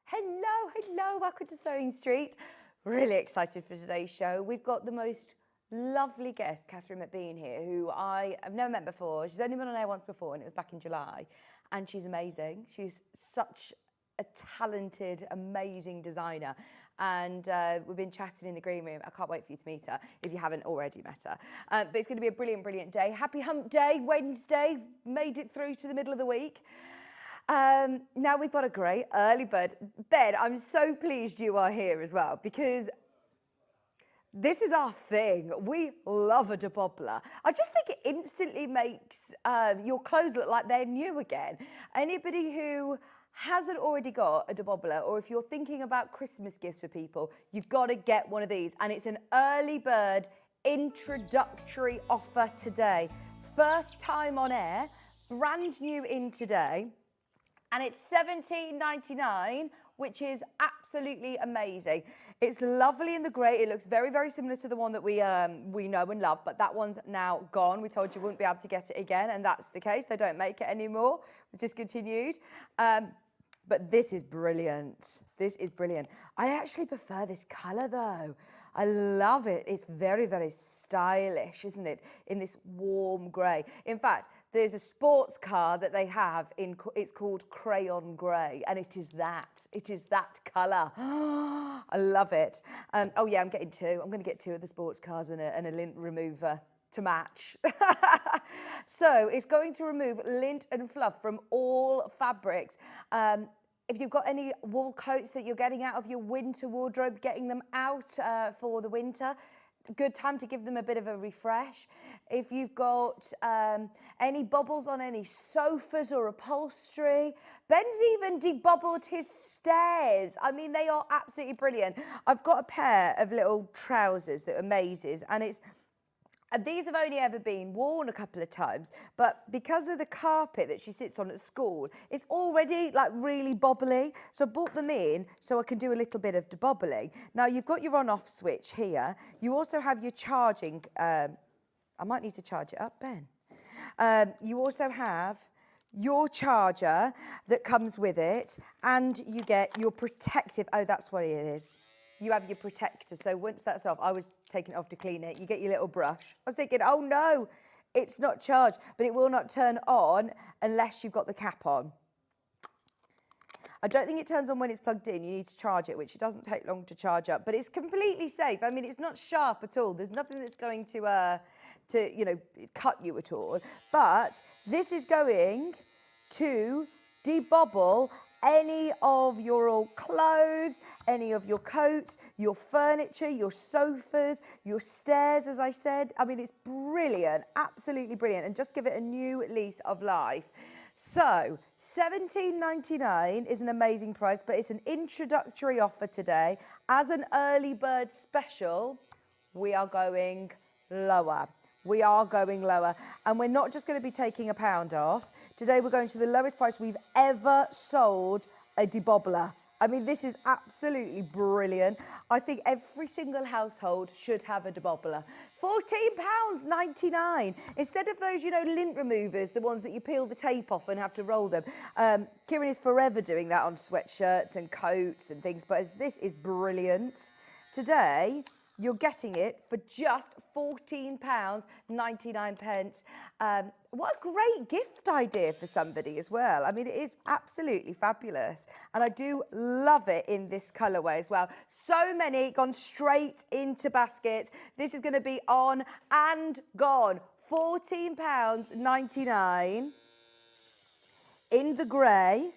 Hello, welcome to Sewing Street. Really excited for today's show. We've got the most lovely guest, Catherine Mcbean here, who I have never met before. She's only been on air once before and it was back in July. And she's amazing. She's such a talented, amazing designer. And we've been chatting in the green room. I can't wait for you to meet her if you haven't already met her. But it's going to be a brilliant, brilliant day. Happy Hump Day, Wednesday. Made it through to the middle of the week. Now we've got a great early bird. Ben, I'm so pleased you are here as well because this is our thing. We love a debobbler. I just think it instantly makes your clothes look like they're new again. Anybody who hasn't already got a debobbler, or if you're thinking about Christmas gifts for people, you've got to get one of these. And it's an early bird introductory offer today. First time on air, brand new in today. And it's $17.99, which is absolutely amazing. It's lovely in the grey. It looks very, very similar to the one that we know and love, but that one's now gone. We told you wouldn't be able to get it again, and that's the case. They don't make it anymore. It's discontinued. But this is brilliant. This is brilliant. I actually prefer this colour, though. I love it. It's very, very stylish, isn't it? In this warm grey. In fact, there's a sports car that they have it's called Crayon Grey, and it is that colour. I love it. Oh yeah, I'm getting two. I'm going to get two of the sports cars and a lint remover to match. So it's going to remove lint and fluff from all fabrics. If you've got any wool coats that you're getting out of your winter wardrobe, getting them out for the winter, good time to give them a bit of a refresh. If you've got any bubbles on any sofas or upholstery, Ben's even debubbled his stairs. I mean, they are absolutely brilliant. I've got a pair of little trousers that are mazes, and these have only ever been worn a couple of times, but because of the carpet that she sits on at school, it's already like really bobbly. So I bought them in so I can do a little bit of debobbling. Now you've got your on-off switch here. You also have your charging. I might need to charge it up, Ben. You also have your charger that comes with it, and you get your protective. Oh, that's what it is. You have your protector, so once that's off, I was taking it off to clean it, you get your little brush. I was thinking, oh no, it's not charged, but it will not turn on unless you've got the cap on. I don't think it turns on when it's plugged in. You need to charge it, which it doesn't take long to charge up, but it's completely safe. I mean, it's not sharp at all. There's nothing that's going to cut you at all. But this is going to debobble any of your old clothes, any of your coats, your furniture, your sofas, your stairs, as I said. I mean, it's brilliant, absolutely brilliant, and just give it a new lease of life. So, $17.99 is an amazing price, but it's an introductory offer today. As an early bird special, we are going lower. We are going lower, and we're not just going to be taking £1 off. Today we're going to the lowest price we've ever sold a debobbler. I mean, this is absolutely brilliant. I think every single household should have a debobbler. £14.99. Instead of those, lint removers, the ones that you peel the tape off and have to roll them. Kieran is forever doing that on sweatshirts and coats and things, but this is brilliant. Today, you're getting it for just £14.99. What a great gift idea for somebody as well. I mean, it is absolutely fabulous. And I do love it in this colourway as well. So many gone straight into baskets. This is going to be on and gone. £14.99 in the grey.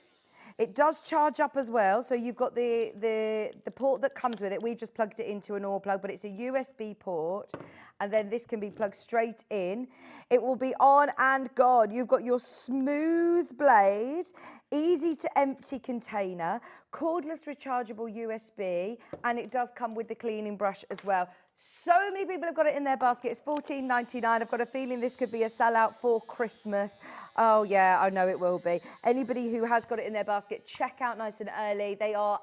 It does charge up as well, so you've got the port that comes with it. We've just plugged it into an all plug, but it's a USB port, and then this can be plugged straight in. It will be on and gone. You've got your smooth blade, easy to empty container, cordless rechargeable USB, and it does come with the cleaning brush as well. So many people have got it in their basket. It's $14.99. I've got a feeling this could be a sellout for Christmas. Oh, yeah, I know it will be. Anybody who has got it in their basket, check out nice and early. They are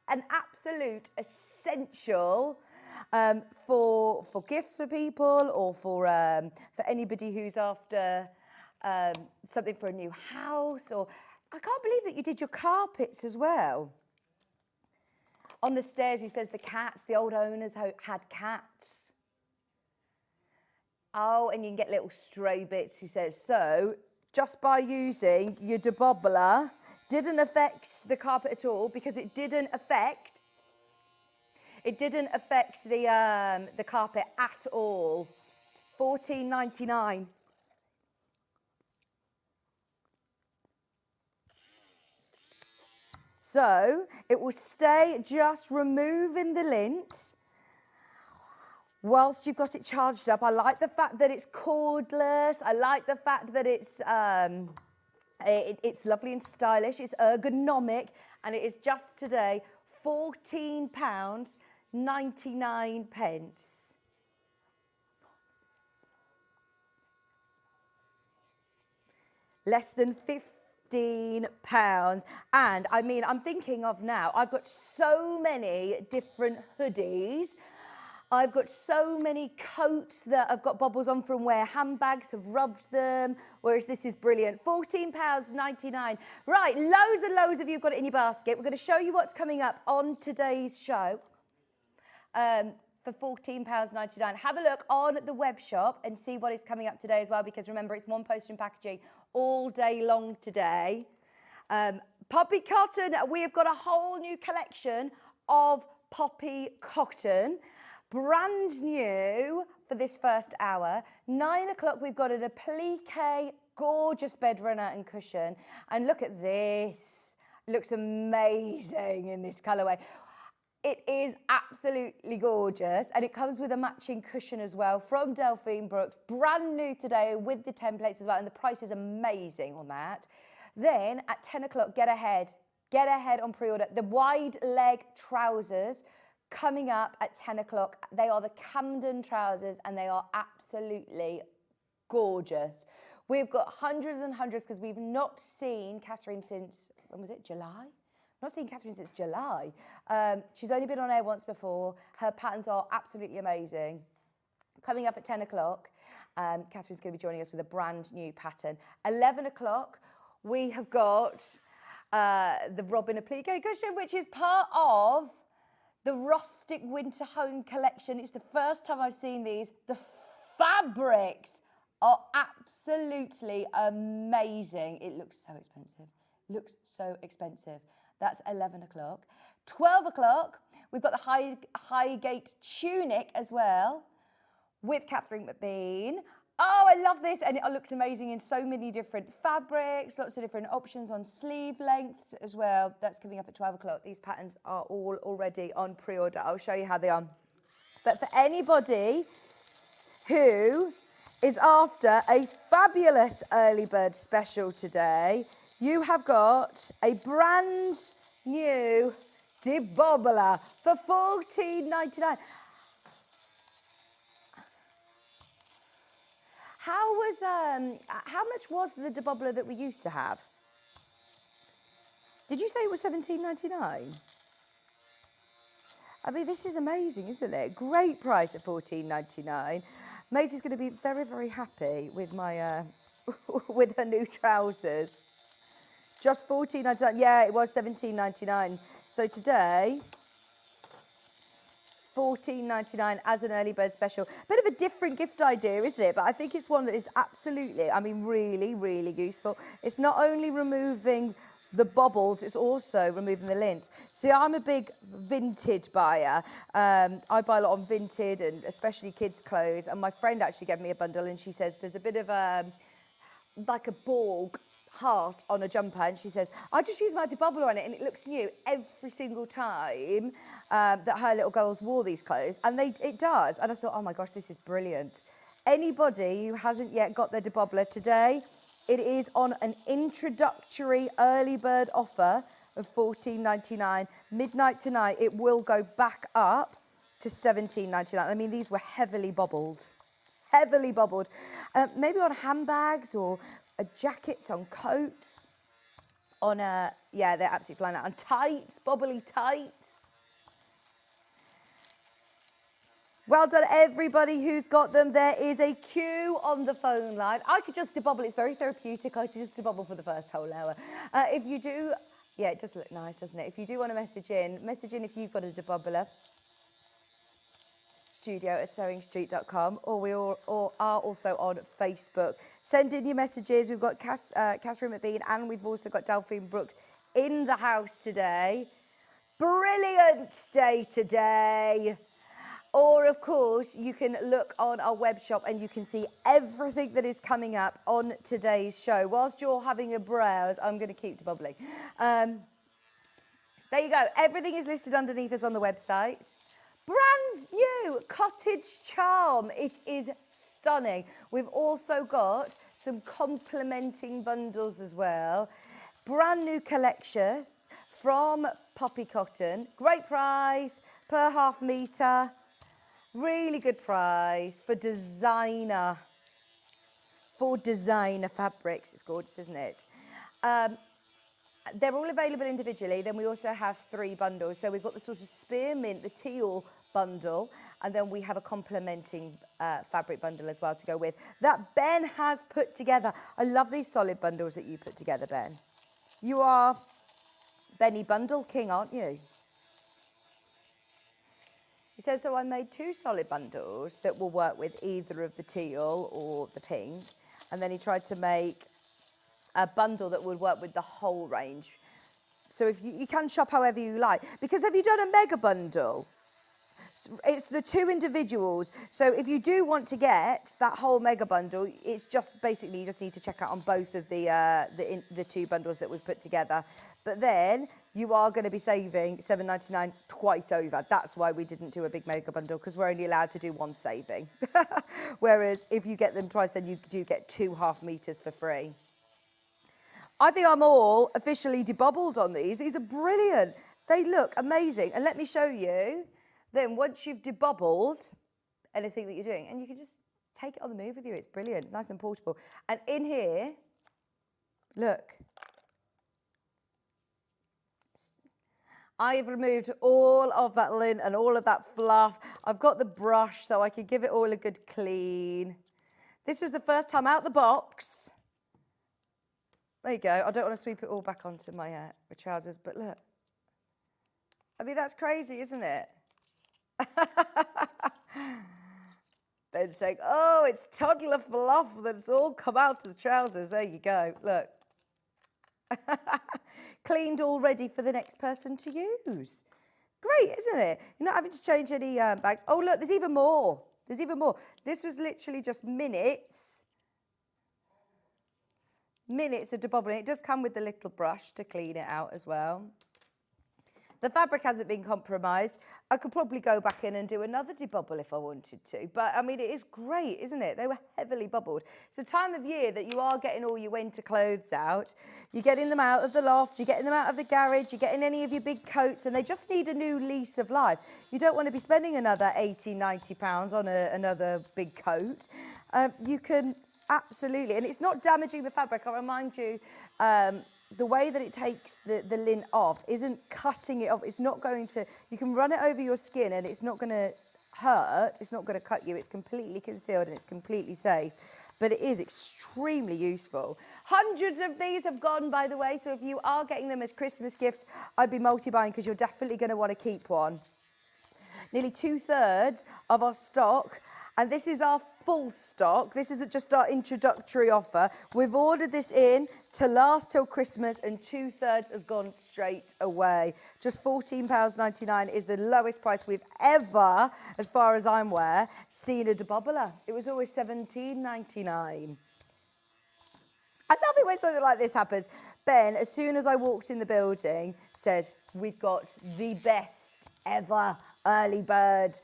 an absolute essential for gifts for people, or for anybody who's after something for a new house. Or I can't believe that you did your carpets as well. On the stairs, he says the cats, the old owners had cats. Oh, and you can get little stray bits, he says. So, just by using your debobbler, didn't affect the carpet at all because it didn't affect the carpet at all. $14.99. So it will stay just removing the lint whilst you've got it charged up. I like the fact that it's cordless. I like the fact that it's lovely and stylish. It's ergonomic, and it is just today £14.99. Less than £15. And I mean, I'm thinking of now, I've got so many different hoodies. I've got so many coats that I've got bubbles on from where handbags have rubbed them, whereas this is brilliant. £14.99. Right, loads and loads of you have got it in your basket. We're going to show you what's coming up on today's show for £14.99. Have a look on the web shop and see what is coming up today as well, because remember, it's one post and packaging all day long today. Poppy cotton, we have got a whole new collection of poppy cotton. Brand new for this first hour. 9 o'clock, we've got an applique, gorgeous bed runner and cushion. And look at this. It looks amazing in this colourway. It is absolutely gorgeous, and it comes with a matching cushion as well from Delphine Brooks. Brand new today with the templates as well, and the price is amazing on that. Then at 10 o'clock, get ahead on pre-order. The wide leg trousers coming up at 10 o'clock. They are the Camden trousers, and they are absolutely gorgeous. We've got hundreds and hundreds, because we've not seen Catherine since, when was it, July? Not seen Catherine since July. She's only been on air once before. Her patterns are absolutely amazing. Coming up at 10 o'clock, Catherine's going to be joining us with a brand new pattern. 11 o'clock, we have got the Robin Applique Cushion, which is part of the Rustic Winter Home collection. It's the first time I've seen these. The fabrics are absolutely amazing. It looks so expensive. Looks so expensive. That's 11 o'clock. 12 o'clock, we've got the Highgate Tunic as well with Catherine Mcbean. Oh, I love this, and it looks amazing in so many different fabrics, lots of different options on sleeve lengths as well. That's coming up at 12 o'clock. These patterns are all already on pre-order. I'll show you how they are. But for anybody who is after a fabulous early bird special today, you have got a brand new debobbler for $14.99. How much was the debobbler that we used to have? Did you say it was $17.99? I mean, this is amazing, isn't it? Great price at $14.99. Maisie's going to be very, very happy with my with her new trousers. Just $14.99. Yeah, it was $17.99. So today, it's $14.99 as an early bird special. Bit of a different gift idea, isn't it? But I think it's one that is absolutely, I mean, really, really useful. It's not only removing the bobbles, it's also removing the lint. See, I'm a big vintage buyer. I buy a lot on vintage and especially kids' clothes. And my friend actually gave me a bundle, and she says there's a bit of like a Borg heart on a jumper, and she says, I just use my debobbler on it and it looks new every single time that her little girls wore these clothes, and it does. And I thought, oh my gosh, this is brilliant. Anybody who hasn't yet got their debobbler today, it is on an introductory early bird offer of $14.99. Midnight tonight, it will go back up to $17.99. I mean, these were heavily bobbled. Maybe on handbags or jackets, on coats, on yeah, they're absolutely flying out. On tights, bobbly tights. Well done, everybody who's got them. There is a queue on the phone line. I could just debobble. It's very therapeutic. I could just debobble for the first whole hour. If you do, Yeah, it does look nice, doesn't it? If you do want to message in if you've got a debobbler. studio@sewingstreet.com, or we all are also on Facebook. Send in your messages. We've got Catherine Mcbean, and we've also got Delphine Brooks in the house today. Brilliant day today. Or, of course, you can look on our web shop and you can see everything that is coming up on today's show. Whilst you're having a browse, I'm going to keep debobbling. There you go. Everything is listed underneath us on the website. Brand new Cottage Charm. It is stunning. We've also got some complementing bundles as well. Brand new collections from Poppy Cotton. Great price per half metre. Really good price for designer fabrics. It's gorgeous, isn't it? They're all available individually. Then we also have 3 bundles. So we've got the sort of spearmint, the teal bundle, and then we have a complementing fabric bundle as well to go with. That Ben has put together. I love these solid bundles that you put together, Ben. You are Benny Bundle King, aren't you? He says, so I made 2 solid bundles that will work with either of the teal or the pink. And then he tried to make a bundle that would work with the whole range. So if you can shop however you like. Because have you done a mega bundle? It's the 2 individuals. So if you do want to get that whole mega bundle, it's just basically you just need to check out on both of the 2 bundles that we've put together. But then you are going to be saving £7.99 twice over. That's why we didn't do a big mega bundle, because we're only allowed to do 1 saving. Whereas if you get them twice, then you do get 2 half metres for free. I think I'm all officially debobbled on these. These are brilliant. They look amazing. And let me show you, then once you've debobbled anything that you're doing, and you can just take it on the move with you. It's brilliant, nice and portable. And in here, look. I've removed all of that lint and all of that fluff. I've got the brush so I can give it all a good clean. This was the first time out the box. There you go. I don't want to sweep it all back onto my trousers, but look. I mean, that's crazy, isn't it? Ben's saying, oh, it's toddler fluff that's all come out of the trousers. There you go. Look. Cleaned all ready for the next person to use. Great, isn't it? You're not having to change any bags. Oh, look, there's even more. There's even more. This was literally just minutes of debobbling. It does come with the little brush to clean it out as well. The fabric hasn't been compromised. I could probably go back in and do another debobble if I wanted to. But, I mean, it is great, isn't it? They were heavily bubbled. It's the time of year that you are getting all your winter clothes out. You're getting them out of the loft. You're getting them out of the garage. You're getting any of your big coats, and they just need a new lease of life. You don't want to be spending another £80, £90 on another big coat. You can absolutely, and it's not damaging the fabric. I remind you, the way that it takes the lint off isn't cutting it off. It's not going to, you can run it over your skin and it's not going to hurt. It's not going to cut you. It's completely concealed and it's completely safe. But it is extremely useful. Hundreds of these have gone, by the way. So if you are getting them as Christmas gifts, I'd be multi-buying because you're definitely going to want to keep one. Nearly 2/3 of our stock. And this is our full stock. This isn't just our introductory offer. We've ordered this in to last till Christmas, and 2/3 has gone straight away. Just £14.99 is the lowest price we've ever, as far as I'm aware, seen a debobbler. It was always £17.99. I love it when something like this happens. Ben, as soon as I walked in the building, said, we've got the best ever early bird.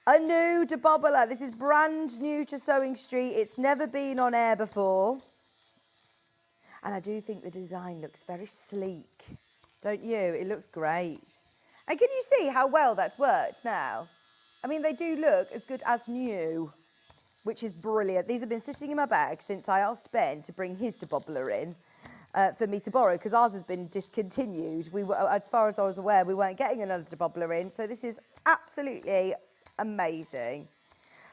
A new debobbler. This is brand new to Sewing Street. It's never been on air before. And I do think the design looks very sleek. Don't you? It looks great. And can you see how well that's worked now? I mean, they do look as good as new, which is brilliant. These have been sitting in my bag since I asked Ben to bring his debobbler in for me to borrow, because ours has been discontinued. We were, as far as I was aware, we weren't getting another debobbler in. So this is absolutely amazing.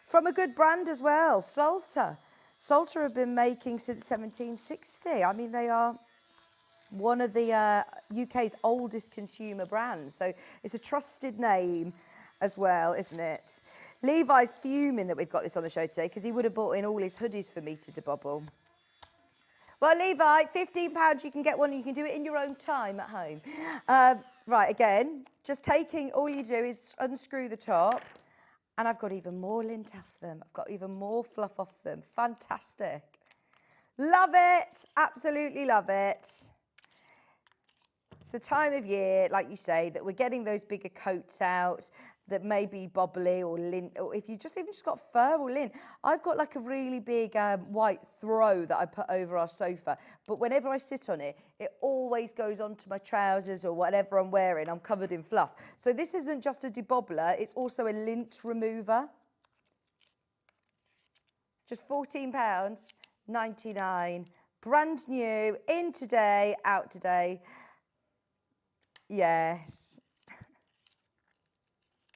From a good brand as well, Salter. Salter have been making since 1760. I mean, they are one of the UK's oldest consumer brands. So it's a trusted name as well, isn't it? Levi's fuming that we've got this on the show today because he would have bought in all his hoodies for me to debobble. Well, Levi, £15, you can get one. You can do it in your own time at home. Right, again, just taking, all you do is unscrew the top, and I've got even more lint off them. I've got even more fluff off them. Fantastic. Love it. Absolutely love it. It's the time of year, like you say, that we're getting those bigger coats out that may be bobbly or lint, or if you even just got fur or lint. I've got like a really big white throw that I put over our sofa, but whenever I sit on it, it always goes onto my trousers or whatever I'm wearing. I'm covered in fluff. So this isn't just a debobbler, it's also a lint remover. Just £14.99. Brand new, in today, out today. Yes.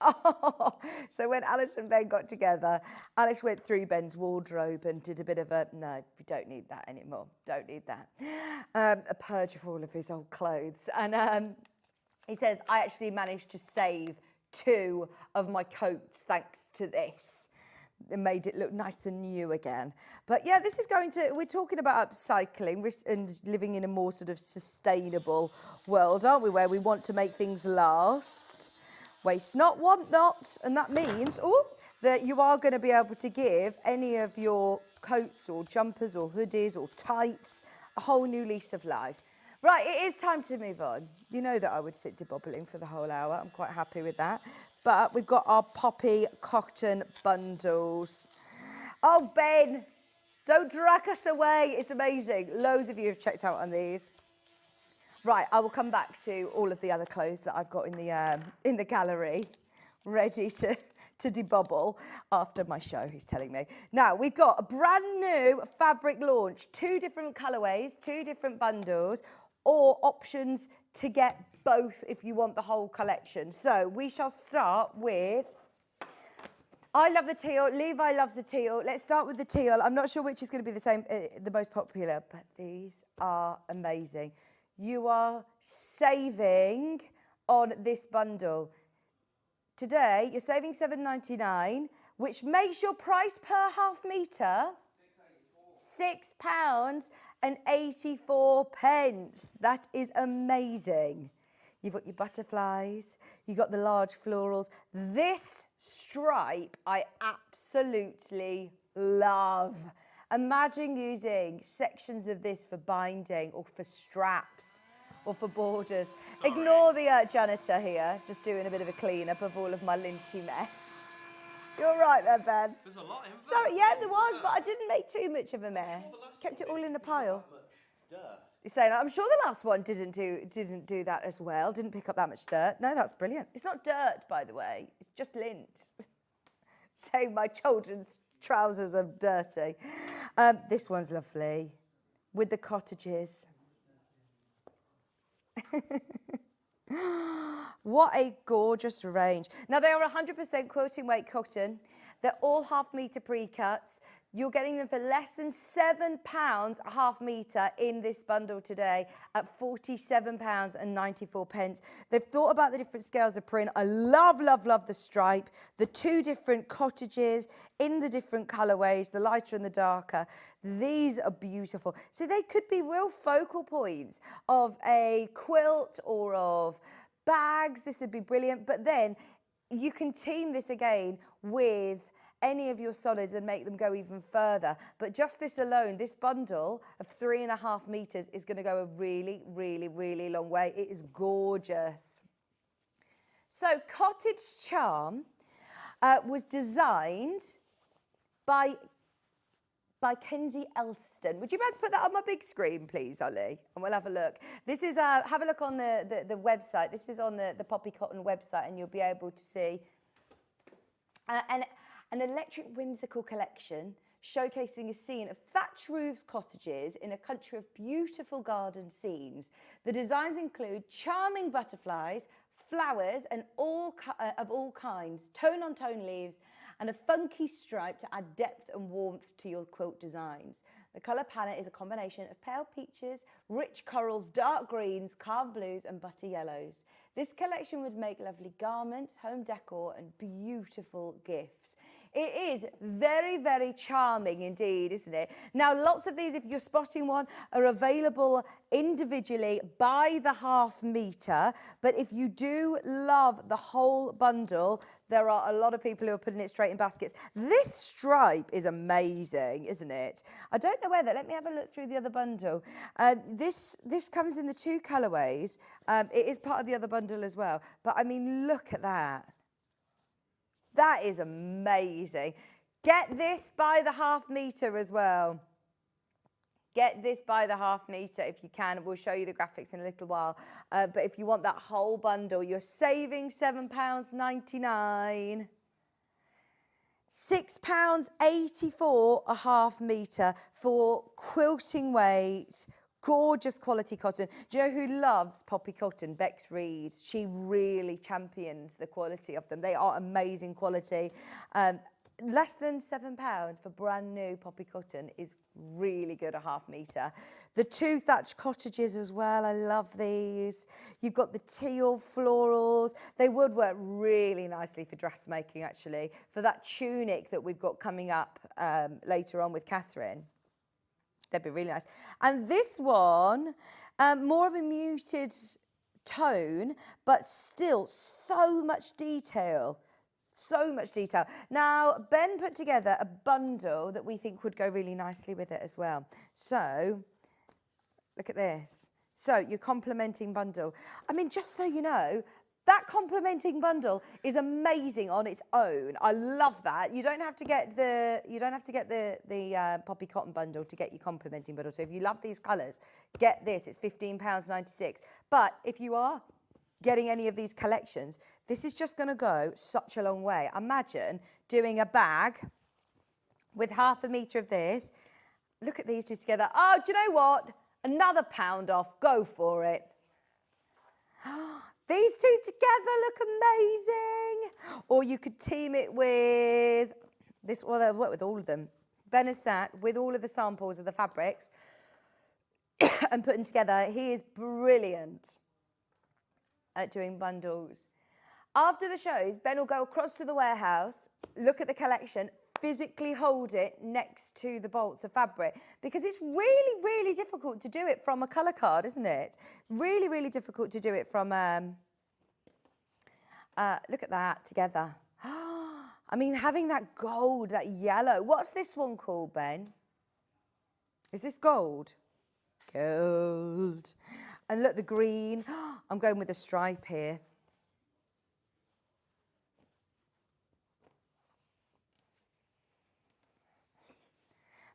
Oh, so when Alice and Ben got together, Alice went through Ben's wardrobe and did a bit of a, no, we don't need that anymore, don't need that. A purge of all of his old clothes. And he says, I actually managed to save 2 of my coats thanks to this. It made it look nice and new again. But yeah, this is we're talking about upcycling and living in a more sort of sustainable world, aren't we, where we want to make things last. Waste not, want not, and that means that you are going to be able to give any of your coats or jumpers or hoodies or tights a whole new lease of life. Right, it is time to move on. You know that I would sit debobbling for the whole hour. I'm quite happy with that. But we've got our poppy cotton bundles. Oh, Ben, don't drag us away. It's amazing. Loads of you have checked out on these. Right, I will come back to all of the other clothes that I've got in the gallery, ready to debobble after my show, he's telling me. Now, we've got a brand new fabric launch, 2 different colourways, 2 different bundles, or options to get both if you want the whole collection. So we shall start with, I love the teal, Levi loves the teal. Let's start with the teal. I'm not sure which is going to be the most popular, but these are amazing. You are saving on this bundle. Today, you're saving £7.99, which makes your price per half metre £6.84. That is amazing. You've got your butterflies, you've got the large florals. This stripe I absolutely love. Imagine using sections of this for binding or for straps or for borders. Sorry. Ignore the janitor here, just doing a bit of a clean-up of all of my linty mess. You're right there, Ben. There's a lot in there. Sorry, yeah, there was, but I didn't make too much of a mess. Kept it all in a pile. You're saying, I'm sure the last one didn't do that as well, didn't pick up that much dirt. No, that's brilliant. It's not dirt, by the way. It's just lint. Saying my children's trousers are dirty. This one's lovely, with the cottages. What a gorgeous range. Now, they are 100% quilting weight cotton. They're all half-metre pre-cuts. You're getting them for less than £7 a half metre in this bundle today at £47.94. They've thought about the different scales of print. I love, love, love the stripe, the 2 different cottages in the different colourways, the lighter and the darker. These are beautiful. So they could be real focal points of a quilt or of bags. This would be brilliant. But then you can team this again with any of your solids and make them go even further. But just this alone, this bundle of 3.5 metres is going to go a really, really, really long way. It is gorgeous. So Cottage Charm was designed by Kenzie Elston. Would you be able to put that on my big screen, please, Ollie? And we'll have a look. This is, have a look on the website. This is on the Poppy Cotton website, and you'll be able to see an electric whimsical collection showcasing a scene of thatch roofs cottages in a country of beautiful garden scenes. The designs include charming butterflies, flowers, and of all kinds, tone-on-tone leaves, and a funky stripe to add depth and warmth to your quilt designs. The colour palette is a combination of pale peaches, rich corals, dark greens, calm blues and butter yellows. This collection would make lovely garments, home decor and beautiful gifts. It is very, very charming indeed, isn't it? Now, lots of these, if you're spotting one, are available individually by the half metre. But if you do love the whole bundle, there are a lot of people who are putting it straight in baskets. This stripe is amazing, isn't it? I don't know whether, let me have a look through the other bundle. This comes in the 2 colourways. It is part of the other bundle as well. But I mean, look at that. That is amazing. Get this by the half metre as well. Get this by the half metre if you can. We'll show you the graphics in a little while. But if you want that whole bundle, you're saving £7.99. £6.84 a half metre for quilting weight. Gorgeous quality cotton. Do you know who loves poppy cotton? Bex Reed. She really champions the quality of them. They are amazing quality. Less than £7 for brand new poppy cotton is really good, a half metre. The 2 thatched cottages as well. I love these. You've got the teal florals. They would work really nicely for dressmaking, actually, for that tunic that we've got coming up later on with Catherine. They'd be really nice. And this one, more of a muted tone, but still so much detail. So much detail. Now, Ben put together a bundle that we think would go really nicely with it as well. So, look at this. So, your complementing bundle. I mean, just so you know, that complementing bundle is amazing on its own. I love that. You don't have to get the poppy cotton bundle to get your complementing bundle. So if you love these colours, get this. It's £15.96. But if you are getting any of these collections, this is just going to go such a long way. Imagine doing a bag with half a metre of this. Look at these two together. Oh, do you know what? Another £1 off. Go for it. These two together look amazing. Or you could team it with this, or they'll work with all of them. Benesat with all of the samples of the fabrics and putting together. He is brilliant at doing bundles. After the shows, Ben will go across to the warehouse, look at the collection, physically hold it next to the bolts of fabric, because it's really, really difficult to do it from a colour card, isn't it? Really, really difficult to do it from, look at that together. I mean, having that gold, that yellow. What's this one called, Ben? Is this gold? Gold. And look, the green. I'm going with the stripe here.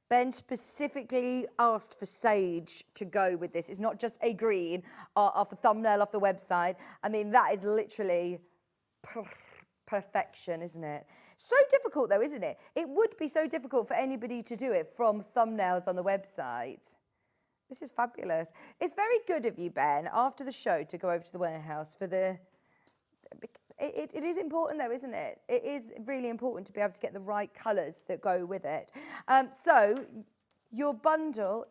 Ben specifically asked for sage to go with this. It's not just a green off a thumbnail off the website. I mean, that is literally perfection, isn't it? So difficult, though, isn't it? It would be so difficult for anybody to do it from thumbnails on the website. This is fabulous. It's very good of you, Ben, after the show to go over to the warehouse for the... It is important, though, isn't it? It is really important to be able to get the right colours that go with it. So your bundle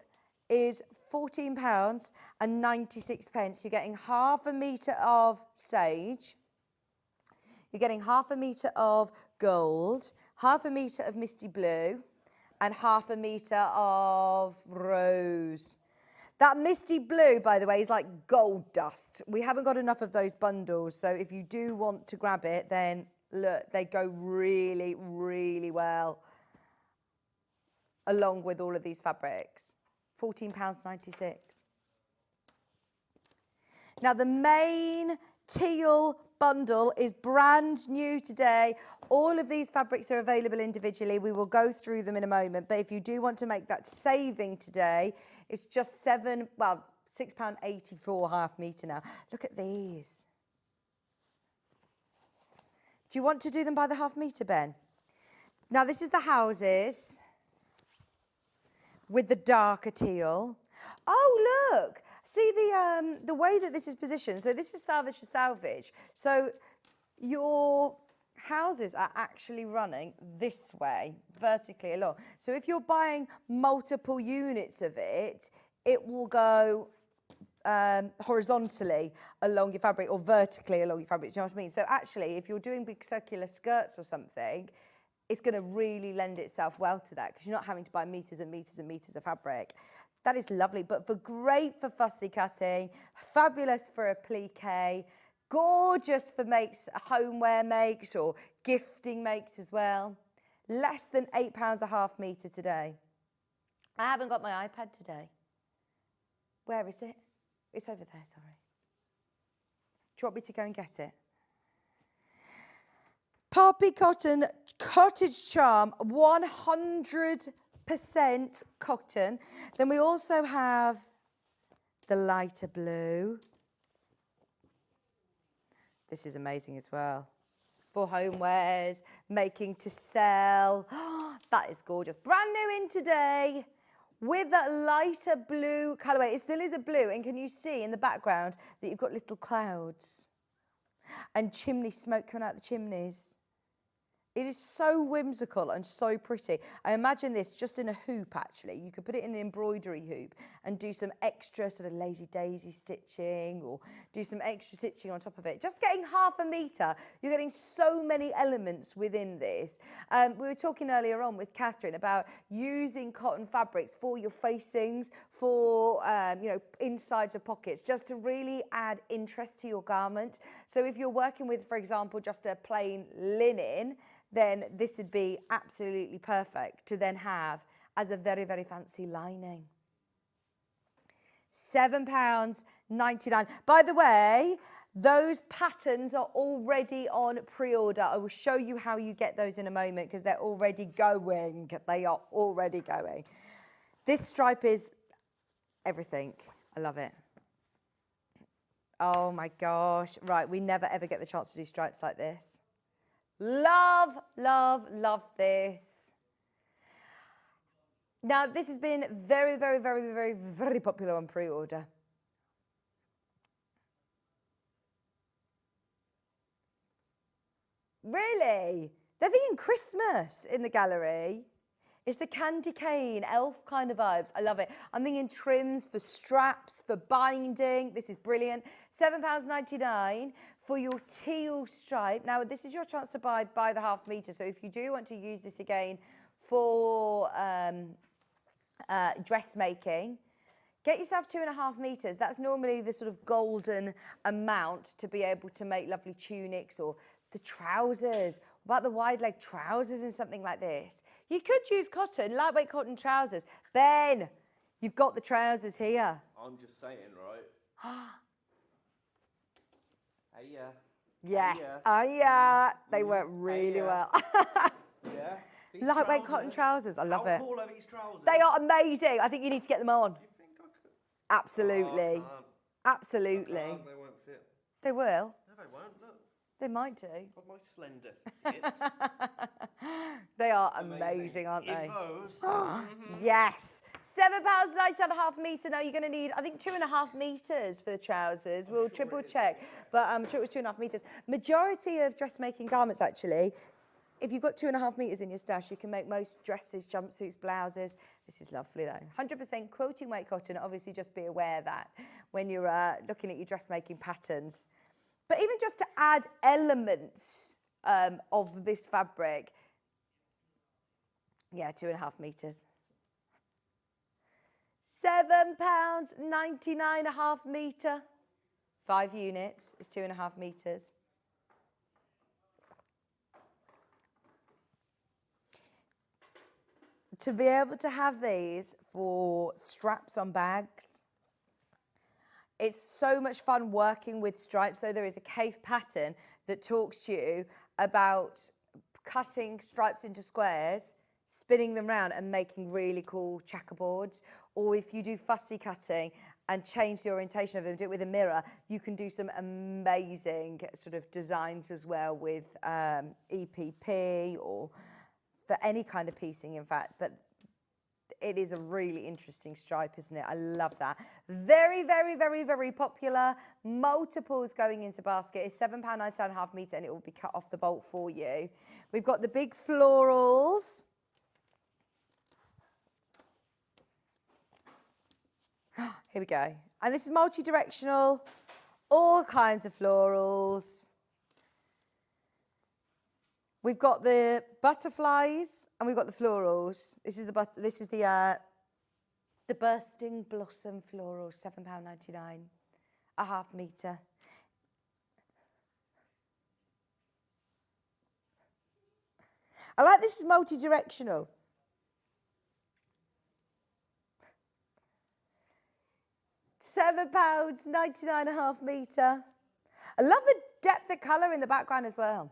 is £14.96. You're getting half a metre of sage. You're getting half a metre of gold, half a metre of misty blue, and half a metre of rose. That misty blue, by the way, is like gold dust. We haven't got enough of those bundles, so if you do want to grab it, then look, they go really, really well along with all of these fabrics. £14.96. Now, the main teal bundle is brand new today. All of these fabrics are available individually. We will go through them in a moment, but if you do want to make that saving today, it's just £6.84 half metre now. Look at these. Do you want to do them by the half metre, Ben? Now, this is the houses with the darker teal. Oh, look. See the way that this is positioned. So this is salvage to salvage. So houses are actually running this way, vertically along. So if you're buying multiple units of it, it will go horizontally along your fabric or vertically along your fabric. Do you know what I mean? So actually, if you're doing big circular skirts or something, it's going to really lend itself well to that because you're not having to buy meters and meters and meters of fabric. That is lovely, but great for fussy cutting, fabulous for applique, gorgeous for makes, homeware makes or gifting makes as well. Less than £8 a half metre today. I haven't got my iPad today. Where is it? It's over there, sorry. Do you want me to go and get it? Poppy Cotton Cottage Charm, 100% cotton. Then we also have the lighter blue. This is amazing as well. For homewares, making to sell. That is gorgeous. Brand new in today with a lighter blue colourway. It still is a blue, and can you see in the background that you've got little clouds and chimney smoke coming out the chimneys? It is so whimsical and so pretty. I imagine this just in a hoop, actually. You could put it in an embroidery hoop and do some extra sort of lazy daisy stitching or do some extra stitching on top of it. Just getting half a metre, you're getting so many elements within this. We were talking earlier on with Catherine about using cotton fabrics for your facings, for insides of pockets, just to really add interest to your garment. So if you're working with, for example, just a plain linen, then this would be absolutely perfect to then have as a very, very fancy lining. £7.99. By the way, those patterns are already on pre-order. I will show you how you get those in a moment because they're already going. They are already going. This stripe is everything. I love it. Oh my gosh. Right, we never ever get the chance to do stripes like this. Love, love, love this. Now, this has been very, very, very, very, very popular on pre-order. Really? They're thinking Christmas in the gallery. It's the candy cane, elf kind of vibes. I love it. I'm thinking trims for straps, for binding. This is brilliant. £7.99 for your teal stripe. Now, this is your chance to buy the half metre. So if you do want to use this again for dressmaking, get yourself 2.5 metres. That's normally the sort of golden amount to be able to make lovely tunics or the trousers. What about the wide leg trousers and something like this? You could use cotton, lightweight cotton trousers. Ben, you've got the trousers here. I'm just saying, right? Hey, yeah. Yes. Hey, Oh, yeah. They work really well. Yeah. These Lightweight cotton trousers. I love it. How cool are these trousers? They are amazing. I think you need to get them on. Do you think I could? Absolutely. Oh, Absolutely. they won't fit. They will. No, they won't. Look. They might do. Got my slender hips. They are amazing, aren't they? In those. Yes. £7.99 and a half metre. Now you're going to need, I think, 2.5 metres for the trousers. We'll triple check. But I'm sure it was 2.5 metres. Majority of dressmaking garments, actually, if you've got 2.5 metres in your stash, you can make most dresses, jumpsuits, blouses. This is lovely, though. 100% quilting weight cotton. Obviously, just be aware of that when you're looking at your dressmaking patterns. But even just to add elements of this fabric, yeah, 2.5 metres. £7.99 a half metre. 5 units is 2.5 metres. To be able to have these for straps on bags, it's so much fun working with stripes. So there is a cave pattern that talks to you about cutting stripes into squares, spinning them round and making really cool checkerboards. Or if you do fussy cutting and change the orientation of them, do it with a mirror, you can do some amazing sort of designs as well with EPP or for any kind of piecing, in fact. But It is a really interesting stripe, isn't it? I love that. Very, very, very, very popular. Multiples going into basket. It's £7.99 half metre, and it will be cut off the bolt for you. We've got the big florals. Here we go. And this is multi-directional, all kinds of florals. We've got the butterflies and we've got the florals. This is the bursting blossom floral, £7.99 a half metre. I like this is multi-directional. £7.99 a half metre. I love the depth of colour in the background as well.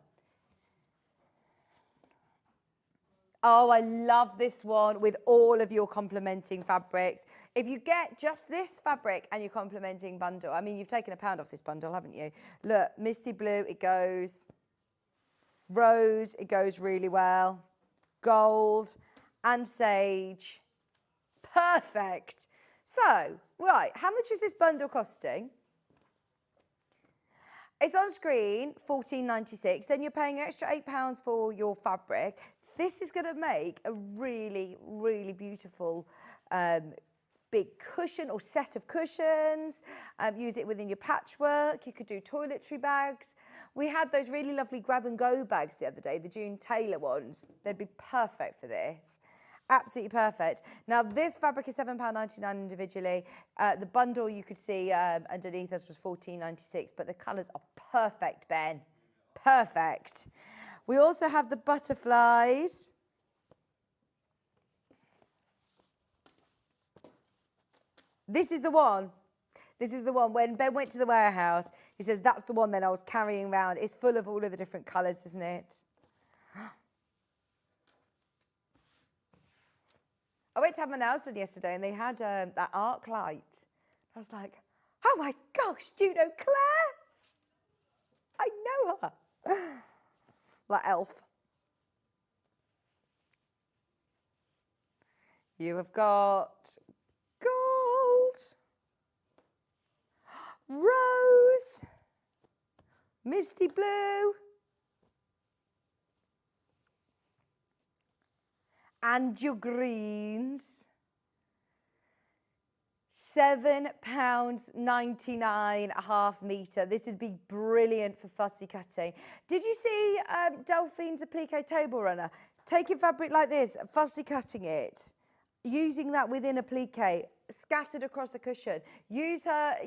Oh, I love this one with all of your complementing fabrics. If you get just this fabric and your complementing bundle, I mean, you've taken £1 off this bundle, haven't you? Look, misty blue, it goes. Rose, it goes really well. Gold and sage. Perfect. So, right, how much is this bundle costing? It's on screen, $14.96. Then you're paying an extra £8 for your fabric. This is going to make a really, really beautiful big cushion or set of cushions. Use it within your patchwork. You could do toiletry bags. We had those really lovely grab-and-go bags the other day, the June Taylor ones. They'd be perfect for this. Absolutely perfect. Now, this fabric is £7.99 individually. The bundle you could see underneath us was $14.96, but the colours are perfect, Ben. Perfect. We also have the butterflies. This is the one. This is the one. When Ben went to the warehouse, he says, that's the one that I was carrying around. It's full of all of the different colours, isn't it? I went to have my nails done yesterday and they had that arc light. I was like, oh my gosh, do you know Claire? I know her. Like Elf. You have got gold, rose, misty blue, and your greens. £7.99 a half metre. This would be brilliant for fussy cutting. Did you see Delphine's Applique table runner? Taking fabric like this, fussy cutting it, using that within applique, scattered across a cushion. Use her,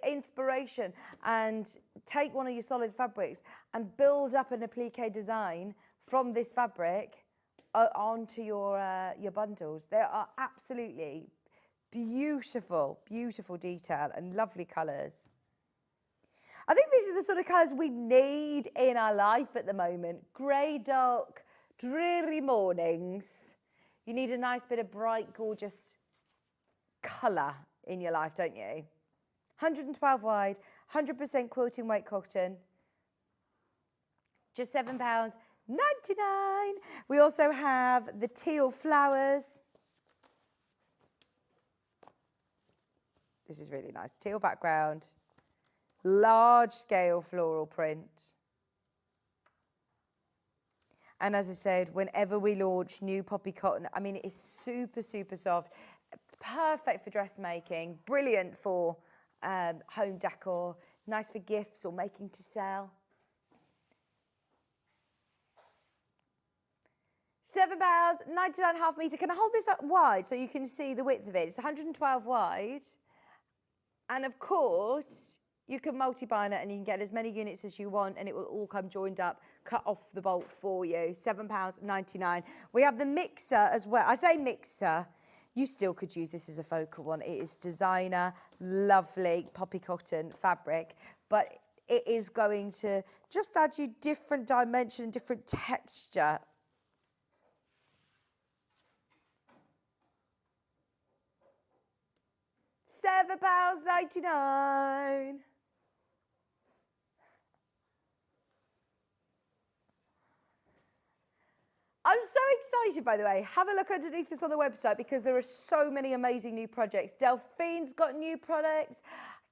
inspiration and take one of your solid fabrics and build up an applique design from this fabric onto your bundles. They are absolutely beautiful, beautiful detail and lovely colours. I think these are the sort of colours we need in our life at the moment. Grey, dark, dreary mornings. You need a nice bit of bright, gorgeous colour in your life, don't you? 112 wide, 100% quilting weight cotton. Just £7.99. We also have the teal flowers. This is really nice. Teal background, large scale floral print. And as I said, whenever we launch new poppy cotton, I mean, it is super, super soft. Perfect for dressmaking, brilliant for home decor, nice for gifts or making to sell. £7.99 half metre. Can I hold this up wide so you can see the width of it? It's 112 wide. And of course, you can multi-bind it and you can get as many units as you want and it will all come joined up, cut off the bolt for you. £7.99. We have the mixer as well. I say mixer, you still could use this as a focal one. It is designer, lovely poppy cotton fabric, but it is going to just add you different dimension, different texture. £7.99. I'm so excited, by the way. Have a look underneath this on the website because there are so many amazing new projects. Delphine's got new products.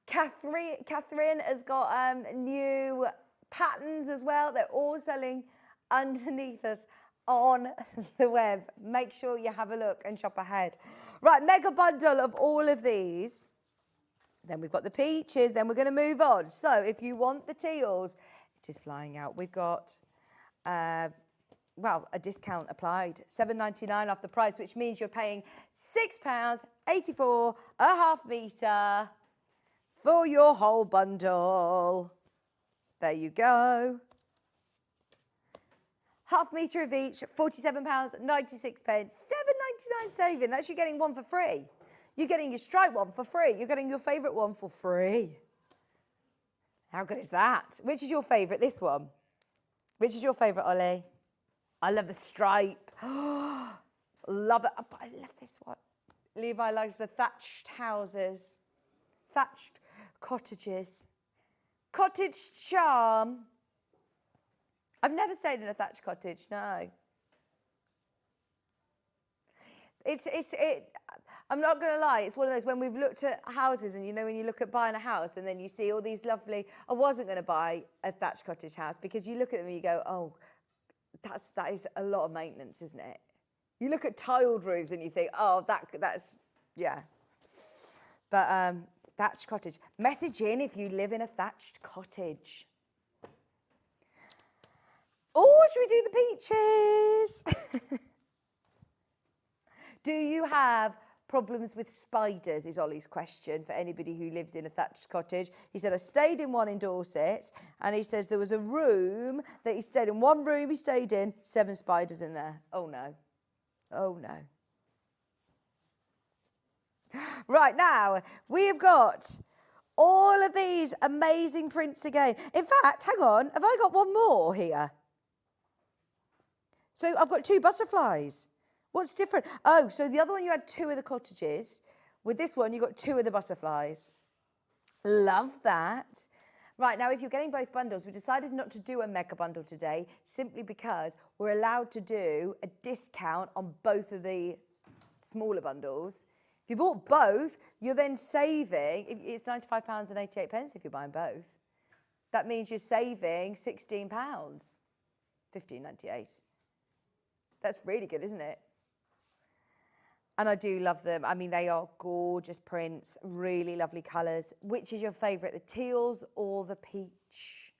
Catherine has got new patterns as well. They're all selling underneath us on the web. Make sure you have a look and shop ahead. Right, mega bundle of all of these. Then we've got the peaches. Then we're going to move on. So if you want the teals, it is flying out. We've got, well, a discount applied. £7.99 off the price, which means you're paying £6.84 a half metre for your whole bundle. There you go. Half metre of each, £47.96. £7.99 saving. That's you getting one for free. You're getting your stripe one for free. You're getting your favourite one for free. How good is that? Which is your favourite? This one. Which is your favourite, Ollie? I love the stripe. Love it. I love this one. Levi loves the thatched houses. Thatched cottages. Cottage charm. I've never stayed in a thatched cottage, no. I'm not going to lie, it's one of those when we've looked at houses and you know when you look at buying a house and then you see all these lovely, I wasn't going to buy a thatched cottage house because you look at them and you go, oh, that is a lot of maintenance, isn't it? You look at tiled roofs and you think, oh, that's, yeah. But thatched cottage. Message in if you live in a thatched cottage. Oh, should we do the peaches? Do you have problems with spiders, is Ollie's question for anybody who lives in a thatched cottage. He said, I stayed in one in Dorset, and he says there was a room that he stayed in. One room he stayed in, 7 spiders in there. Oh, no. Oh, no. Right, now, we have got all of these amazing prints again. In fact, hang on, have I got one more here? So I've got 2 butterflies. What's different? Oh, so the other one you had 2 of the cottages. With this one, you got 2 of the butterflies. Love that. Right, now if you're getting both bundles, we decided not to do a mega bundle today simply because we're allowed to do a discount on both of the smaller bundles. If you bought both, you're then saving, it's £95.88 if you're buying both. That means you're saving £16, £15.98. That's really good, isn't it? And I do love them. I mean, they are gorgeous prints, really lovely colours. Which is your favourite, the teals or the peach?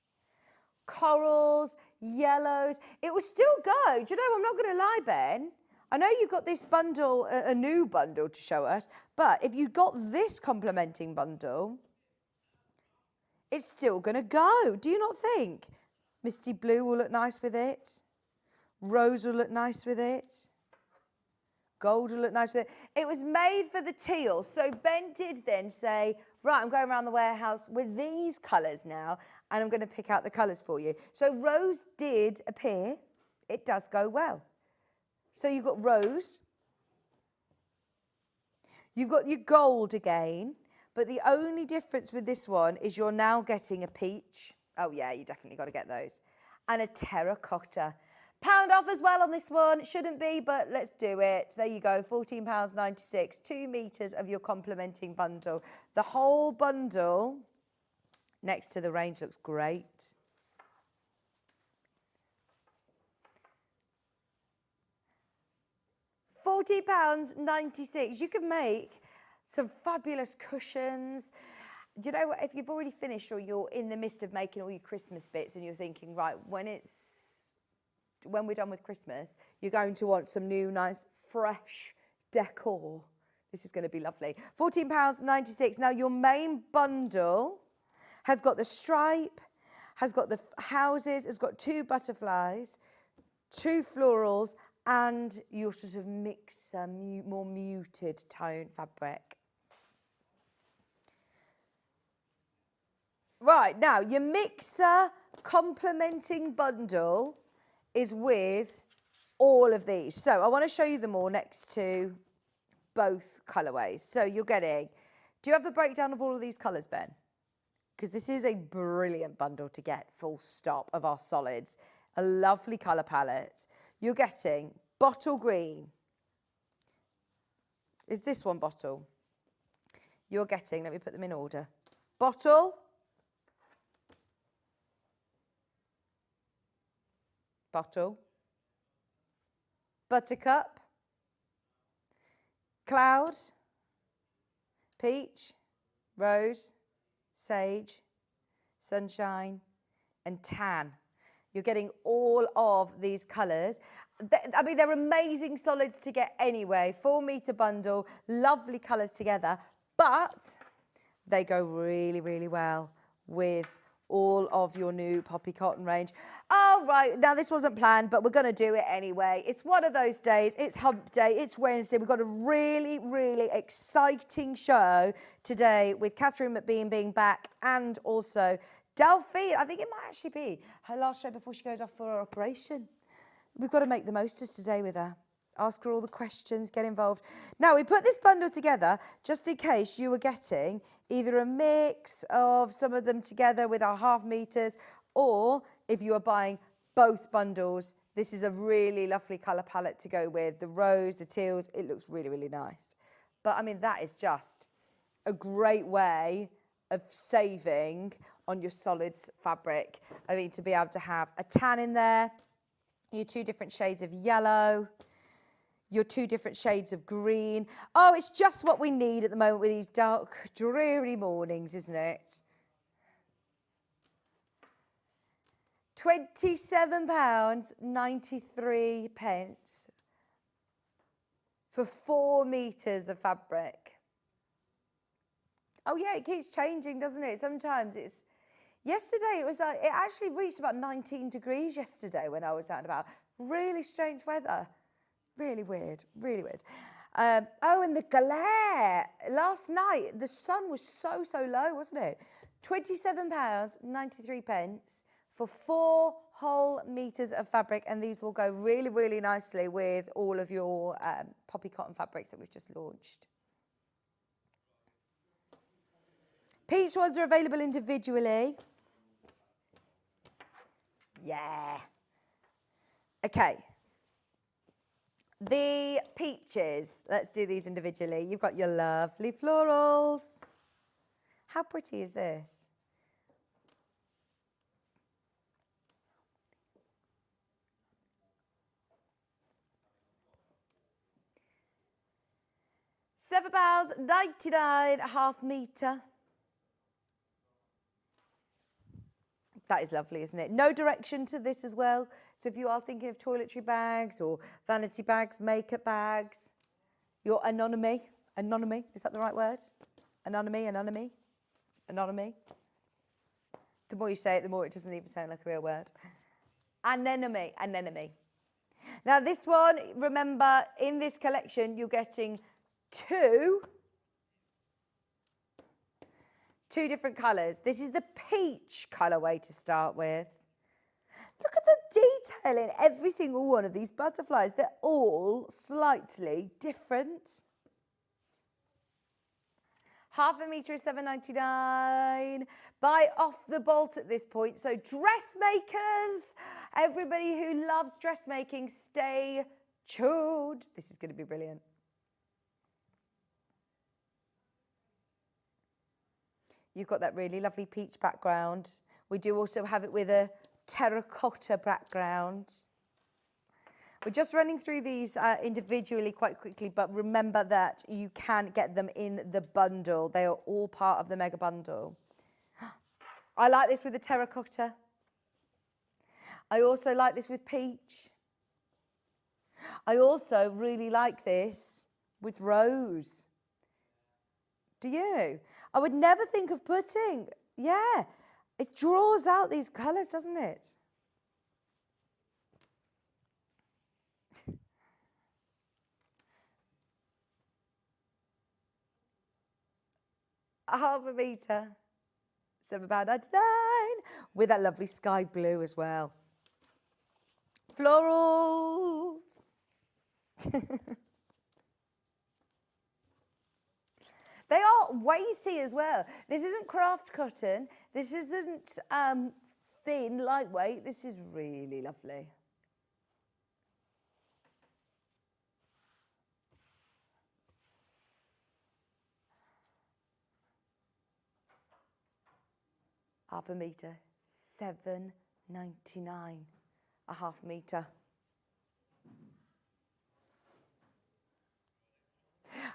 Corals, yellows. It will still go. Do you know, I'm not going to lie, Ben. I know you got this bundle, a new bundle to show us, but if you got this complementing bundle, it's still going to go. Do you not think? Misty blue will look nice with it. Rose will look nice with it. Gold will look nice with it. It was made for the teal. So Ben did then say, right, I'm going around the warehouse with these colours now, and I'm going to pick out the colours for you. So rose did appear. It does go well. So you've got rose. You've got your gold again. But the only difference with this one is you're now getting a peach. Oh, yeah, you definitely got to get those. And a terracotta. £1 off as well on this one. It shouldn't be, but let's do it. There you go, £14.96. 2 metres of your complementing bundle. The whole bundle next to the range looks great. £40.96. You can make some fabulous cushions. Do you know what? If you've already finished or you're in the midst of making all your Christmas bits and you're thinking, right, when we're done with Christmas, you're going to want some new, nice, fresh decor. This is going to be lovely. £14.96. Now, your main bundle has got the stripe, has got the houses, has got 2 butterflies, 2 florals, and your sort of mixer, more muted tone fabric. Right, now, your mixer complementing bundle is with all of these. So I want to show you them all next to both colourways. So you're getting, do you have the breakdown of all of these colours, Ben? Because this is a brilliant bundle to get, full stop, of our solids. A lovely colour palette. you're getting bottle green. Is this one bottle? You're getting, let me put them in order. Bottle. Bottle. Buttercup. Cloud. Peach. Rose. Sage. Sunshine. And tan. You're getting all of these colours. I mean, they're amazing solids to get anyway. 4 metre bundle, lovely colours together, but they go really, really well with all of your new poppy cotton range. All right, now this wasn't planned, but we're going to do it anyway. It's one of those days. It's hump day. It's Wednesday. We've got a really, really exciting show today with Catherine Mcbean being back and also Delphine. I think it might actually be her last show before she goes off for her operation. We've got to make the most of today with her. Ask her all the questions, get involved. Now, we put this bundle together just in case you were getting either a mix of some of them together with our half meters, or if you are buying both bundles, this is a really lovely colour palette to go with. The rose, the teals, it looks really, really nice. But, I mean, that is just a great way of saving on your solids fabric. I mean, to be able to have a tan in there, your 2 different shades of yellow, your 2 different shades of green. Oh, it's just what we need at the moment with these dark, dreary mornings, isn't it? £27.93 for 4 metres of fabric. Oh yeah, it keeps changing, doesn't it? Sometimes it's... Yesterday, it was like, it actually reached about 19 degrees yesterday when I was out and about. Really strange weather. Really weird, really weird. Oh, and the glare. Last night, the sun was so, so low, wasn't it? £27.93 for 4 whole metres of fabric. And these will go really, really nicely with all of your poppy cotton fabrics that we've just launched. Peach ones are available individually. Yeah. Okay. The peaches. Let's do these individually. You've got your lovely florals. How pretty is this? £7.99, half metre. That is lovely, isn't it? No direction to this as well. So if you are thinking of toiletry bags or vanity bags, makeup bags, your anonymity, is that the right word? Anonymity. The more you say it, the more it doesn't even sound like a real word. Anemone. Now this one, remember, in this collection, you're getting two different colours. This is the peach colourway to start with. Look at the detail in every single one of these butterflies. They're all slightly different. Half a metre is £7.99. Buy off the bolt at this point. So dressmakers, everybody who loves dressmaking, stay tuned. This is going to be brilliant. You've got that really lovely peach background. We do also have it with a terracotta background. We're just running through these individually quite quickly, but remember that you can get them in the bundle. They are all part of the mega bundle. I like this with the terracotta. I also like this with peach. I also really like this with rose. Do you? I would never think of putting, yeah, it draws out these colours, doesn't it? Half a metre, £7.99, with that lovely sky blue as well. Florals. They are weighty as well. This isn't craft cotton. This isn't thin, lightweight. This is really lovely. half a metre, £7.99 a half metre.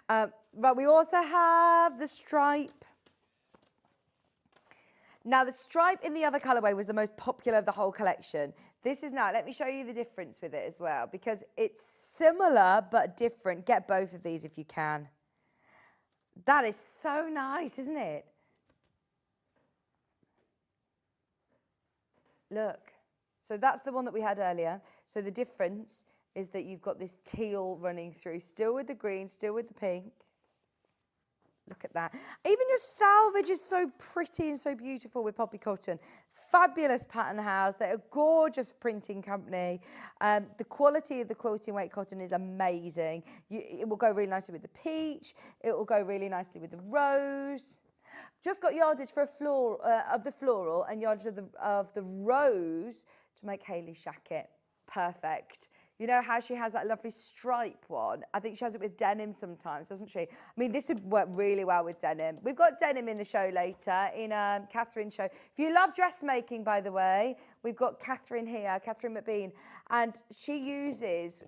But we also have the stripe. Now, the stripe in the other colourway was the most popular of the whole collection. This is now, let me show you the difference with it as well, because it's similar but different. Get both of these if you can. That is so nice, isn't it? Look. So that's the one that we had earlier. So the difference is that you've got this teal running through, still with the green, still with the pink. Look at that. Even your selvage is so pretty and so beautiful with poppy cotton. Fabulous pattern house. They're a gorgeous printing company. The quality of the quilting weight cotton is amazing. It will go really nicely with the peach. It will go really nicely with the rose. Just got yardage for of the floral and yardage of the rose to make Hayley's jacket. Perfect. You know how she has that lovely stripe one? I think she has it with denim sometimes, doesn't she? I mean, this would work really well with denim. We've got denim in the show later, in Catherine's show. If you love dressmaking, by the way, we've got Catherine here, Catherine Mcbean, and she uses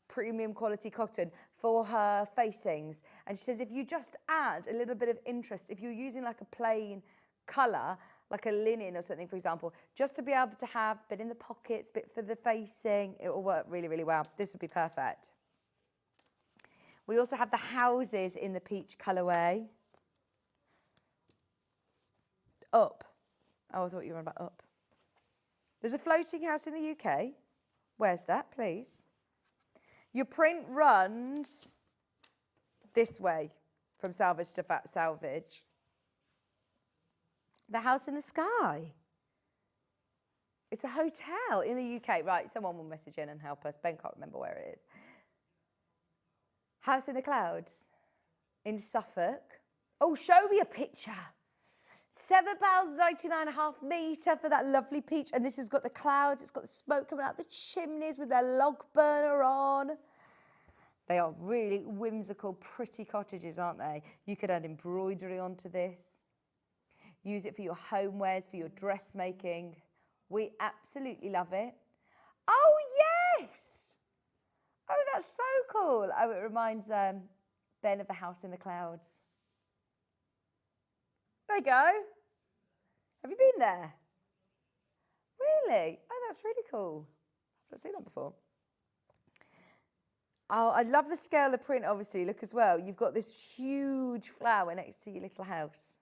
premium quality cotton for her facings. And she says if you just add a little bit of interest, if you're using like a plain colour, like a linen or something, for example, just to be able to have a bit in the pockets, bit for the facing, it will work really, really well. This would be perfect. We also have the houses in the peach colourway. Up. Oh, I thought you were on about up. There's a floating house in the UK. Where's that, please? Your print runs this way, from salvage to fat salvage. The House in the Sky. It's a hotel in the UK. Right, someone will message in and help us. Ben can't remember where it is. House in the Clouds in Suffolk. Oh, show me a picture. £7.99 a half metre for that lovely peach. And this has got the clouds. It's got the smoke coming out the chimneys with their log burner on. They are really whimsical, pretty cottages, aren't they? You could add embroidery onto this. Use it for your homewares, for your dressmaking. We absolutely love it. Oh, yes! Oh, that's so cool. Oh, it reminds Ben of the House in the Clouds. There you go. Have you been there? Really? Oh, that's really cool. I've not seen that before. Oh, I love the scale of print, obviously. Look as well. You've got this huge flower next to your little house.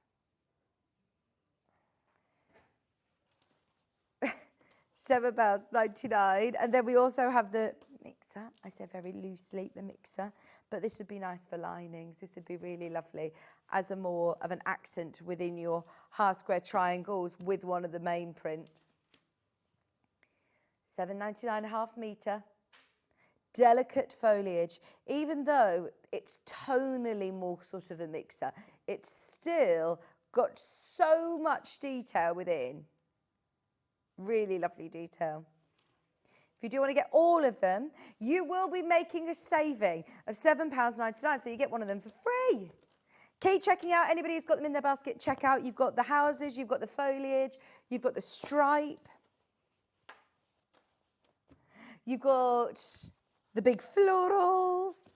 £7.99. And then we also have the mixer. I said very loosely, the mixer. But this would be nice for linings. This would be really lovely as a more of an accent within your half square triangles with one of the main prints. £7.99 a half metre. Delicate foliage. Even though it's tonally more sort of a mixer, it's still got so much detail within. Really lovely detail. If you do want to get all of them, you will be making a saving of £7.99, so you get one of them for free. Keep checking out. Anybody who's got them in their basket, check out. You've got the houses, you've got the foliage, you've got the stripe. You've got the big florals.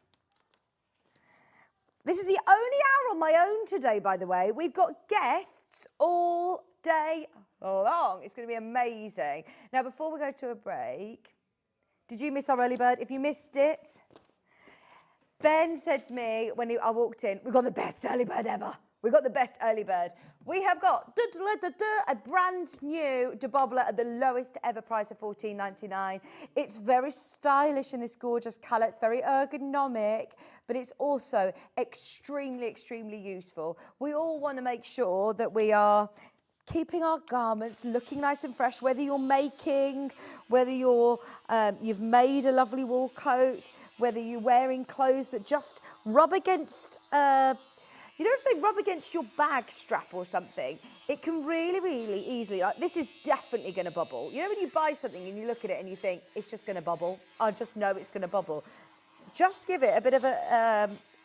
This is the only hour on my own today, by the way. We've got guests all day long. It's going to be amazing. Now, before we go to a break, did you miss our early bird? If you missed it, Ben said to me when I walked in, we've got the best early bird ever. We've got the best early bird. We have got a brand new DeBobbler at the lowest ever price of $14.99. It's very stylish in this gorgeous colour. It's very ergonomic, but it's also extremely, extremely useful. We all want to make sure that we are keeping our garments looking nice and fresh, whether you're making, whether you've made a lovely wool coat, whether you're wearing clothes that just rub against, you know, if they rub against your bag strap or something, it can really, really easily, like this is definitely going to bubble. You know when you buy something and you look at it and you think, it's just going to bubble, I just know it's going to bubble. Just give it a bit of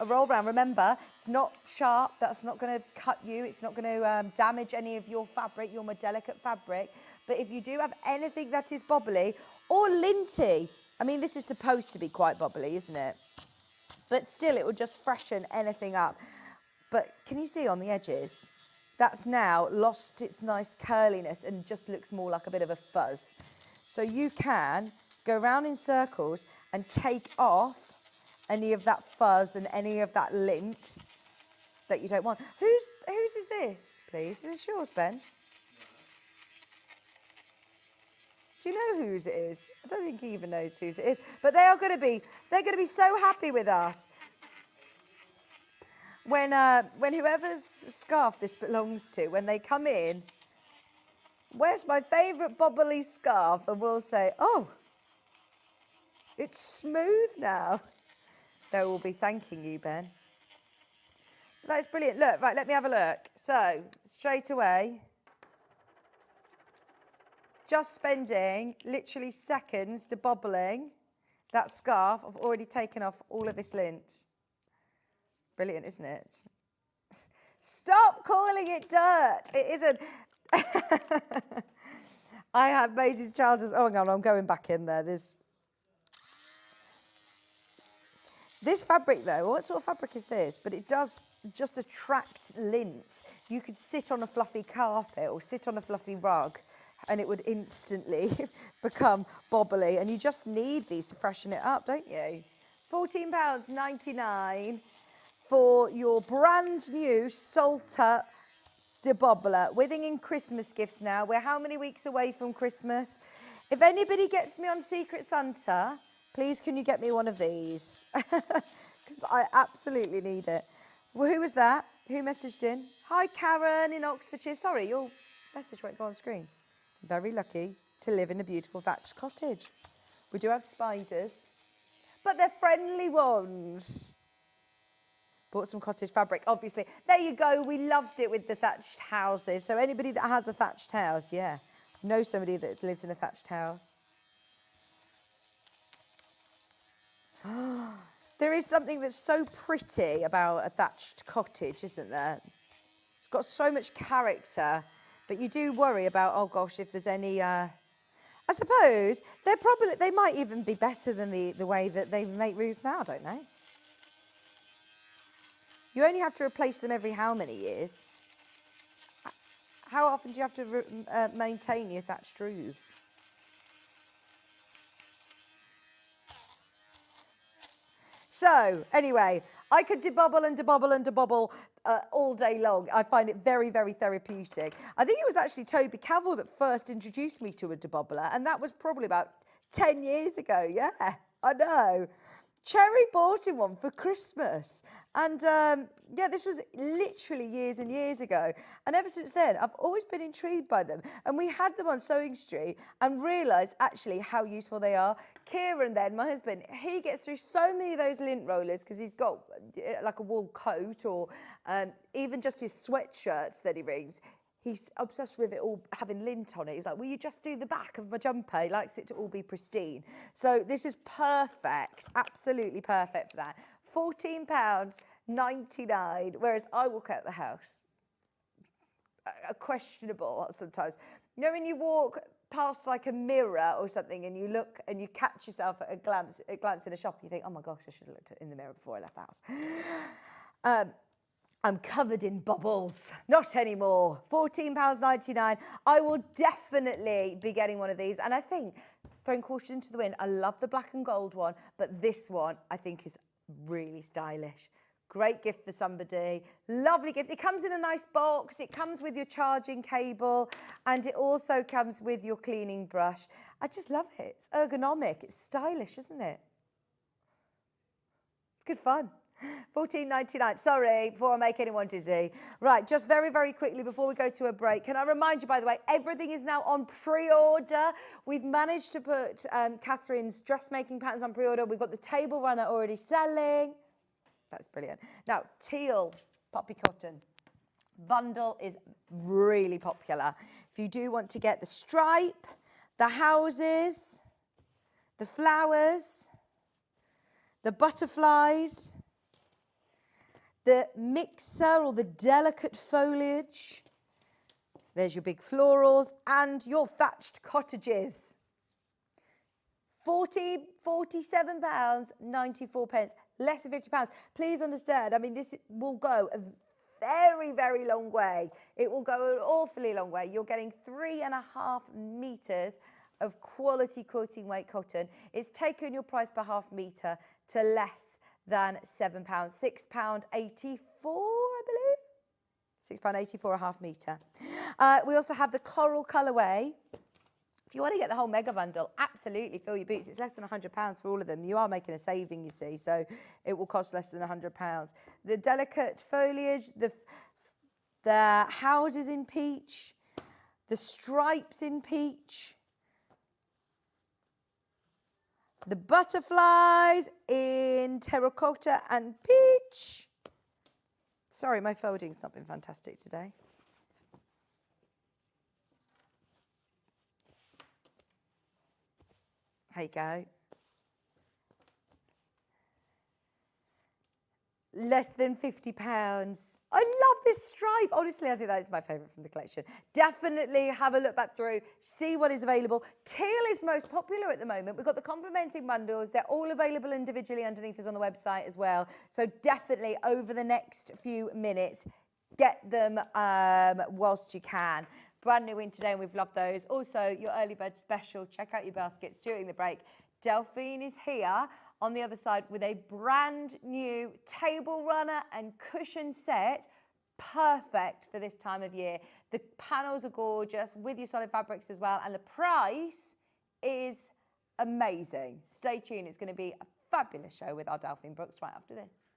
a roll round. Remember, it's not sharp. That's not going to cut you. It's not going to damage any of your fabric, your more delicate fabric. But if you do have anything that is bobbly or linty, I mean, this is supposed to be quite bobbly, isn't it? But still, it will just freshen anything up. But can you see on the edges? That's now lost its nice curliness and just looks more like a bit of a fuzz. So you can go around in circles and take off any of that fuzz and any of that lint that you don't want. Whose is this, please? Is this yours, Ben? Do you know whose it is? I don't think he even knows whose it is. But they're going to be so happy with us. When whoever's scarf this belongs to, when they come in, where's my favourite bobbly scarf? And we'll say, oh, it's smooth now. They will be thanking you, Ben. That's brilliant. Look, right, let me have a look. So, straight away, just spending literally seconds debobbling that scarf. I've already taken off all of this lint. Brilliant, isn't it? Stop calling it dirt. It isn't. I had Maisie's trousers. Oh, hang on, I'm going back in there. This fabric, though, what sort of fabric is this? But it does just attract lint. You could sit on a fluffy carpet or sit on a fluffy rug and it would instantly become bobbly. And you just need these to freshen it up, don't you? £14.99 for your brand new Salter debobbler. We're thinking Christmas gifts now. We're how many weeks away from Christmas? If anybody gets me on Secret Santa, please can you get me one of these? Because I absolutely need it. Well, who was that? Who messaged in? Hi, Karen in Oxfordshire. Sorry, your message won't go on screen. Very lucky to live in a beautiful thatched cottage. We do have spiders, but they're friendly ones. Bought some cottage fabric, obviously. There you go. We loved it with the thatched houses. So anybody that has a thatched house, yeah, know somebody that lives in a thatched house. There is something that's so pretty about a thatched cottage, isn't there? It's got so much character, but you do worry about, oh gosh, if there's any. I suppose they might even be better than the way that they make roofs now, don't they? You only have to replace them every how many years? How often do you have to maintain your thatched roofs? So, anyway, I could debobble and debobble and debobble all day long. I find it very, very therapeutic. I think it was actually Toby Cavell that first introduced me to a debobbler, and that was probably about 10 years ago. Yeah, I know. Cherry bought him one for Christmas. And yeah, this was literally years and years ago. And ever since then, I've always been intrigued by them. And we had them on Sewing Street and realised actually how useful they are. Kieran then, my husband, he gets through so many of those lint rollers because he's got like a wool coat or even just his sweatshirts that he brings. He's obsessed with it all having lint on it. He's like, will you just do the back of my jumper? He likes it to all be pristine. So this is perfect, absolutely perfect for that. £14.99, whereas I walk out the house, questionable sometimes. You know when you walk past like a mirror or something and you look and you catch yourself at a glance in a shop, you think, oh my gosh, I should have looked in the mirror before I left the house. I'm covered in bubbles. Not anymore. £14.99. I will definitely be getting one of these. And I think, throwing caution to the wind, I love the black and gold one, but this one I think is really stylish. Great gift for somebody. Lovely gift. It comes in a nice box. It comes with your charging cable, and it also comes with your cleaning brush. I just love it. It's ergonomic. It's stylish, isn't it? It's good fun. £14.99. Sorry, before I make anyone dizzy. Right, just very, very quickly before we go to a break, can I remind you, by the way, everything is now on pre-order. We've managed to put Catherine's dressmaking patterns on pre-order. We've got the table runner already selling. That's brilliant. Now, teal poppy cotton bundle is really popular. If you do want to get the stripe, the houses, the flowers, the butterflies, The mixer or the delicate foliage. There's your big florals and your thatched cottages. £47, 94 pence, less than £50. Please understand, I mean, this will go a very, very long way. It will go an awfully long way. You're getting 3.5 metres of quality quilting weight cotton. It's taken your price per half metre to less than £7, £6.84, I believe. £6.84 a half metre. We also have the coral colourway. If you want to get the whole mega bundle, absolutely fill your boots. It's less than £100 for all of them. You are making a saving, you see, so it will cost less than £100. The delicate foliage, the houses in peach, the stripes in peach, the butterflies in terracotta and peach. Sorry, my folding's not been fantastic today. There you go. Less than £50. I love this stripe. Honestly, I think that is my favourite from the collection. Definitely have a look back through, see what is available. Teal is most popular at the moment. We've got the complementing bundles. They're all available individually underneath us on the website as well. So definitely over the next few minutes, get them whilst you can. Brand new in today, and we've loved those. Also, your early bird special, check out your baskets during the break. Delphine is here on the other side with a brand new table runner and cushion set, perfect for this time of year. The panels are gorgeous with your solid fabrics as well, and the price is amazing. Stay tuned, it's going to be a fabulous show with our Delphine Brooks right after this.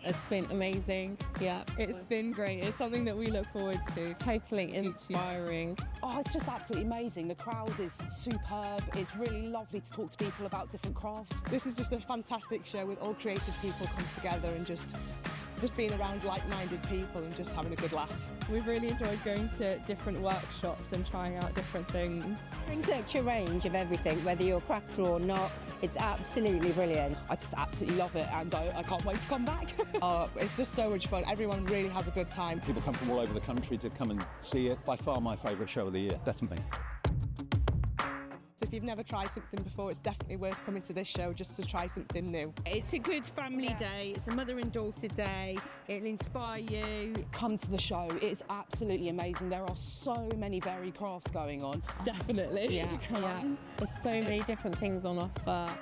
It's been amazing. Yeah, it's been great. It's something that we look forward to. Totally inspiring. Oh, it's just absolutely amazing. The crowd is superb. It's really lovely to talk to people about different crafts. This is just a fantastic show with all creative people come together and just being around like-minded people and just having a good laugh. We've really enjoyed going to different workshops and trying out different things. Such a range of everything, whether you're a crafter or not. It's absolutely brilliant. I just absolutely love it, and I can't wait to come back. It's just so much fun. Everyone really has a good time. People come from all over the country to come and see it. By far my favourite show of the year, definitely. So if you've never tried something before, it's definitely worth coming to this show just to try something new. It's a good family day. It's a mother and daughter day. It'll inspire you. Come to the show. It's absolutely amazing. There are so many varied crafts going on. Definitely. Yeah. There's so many different things on offer.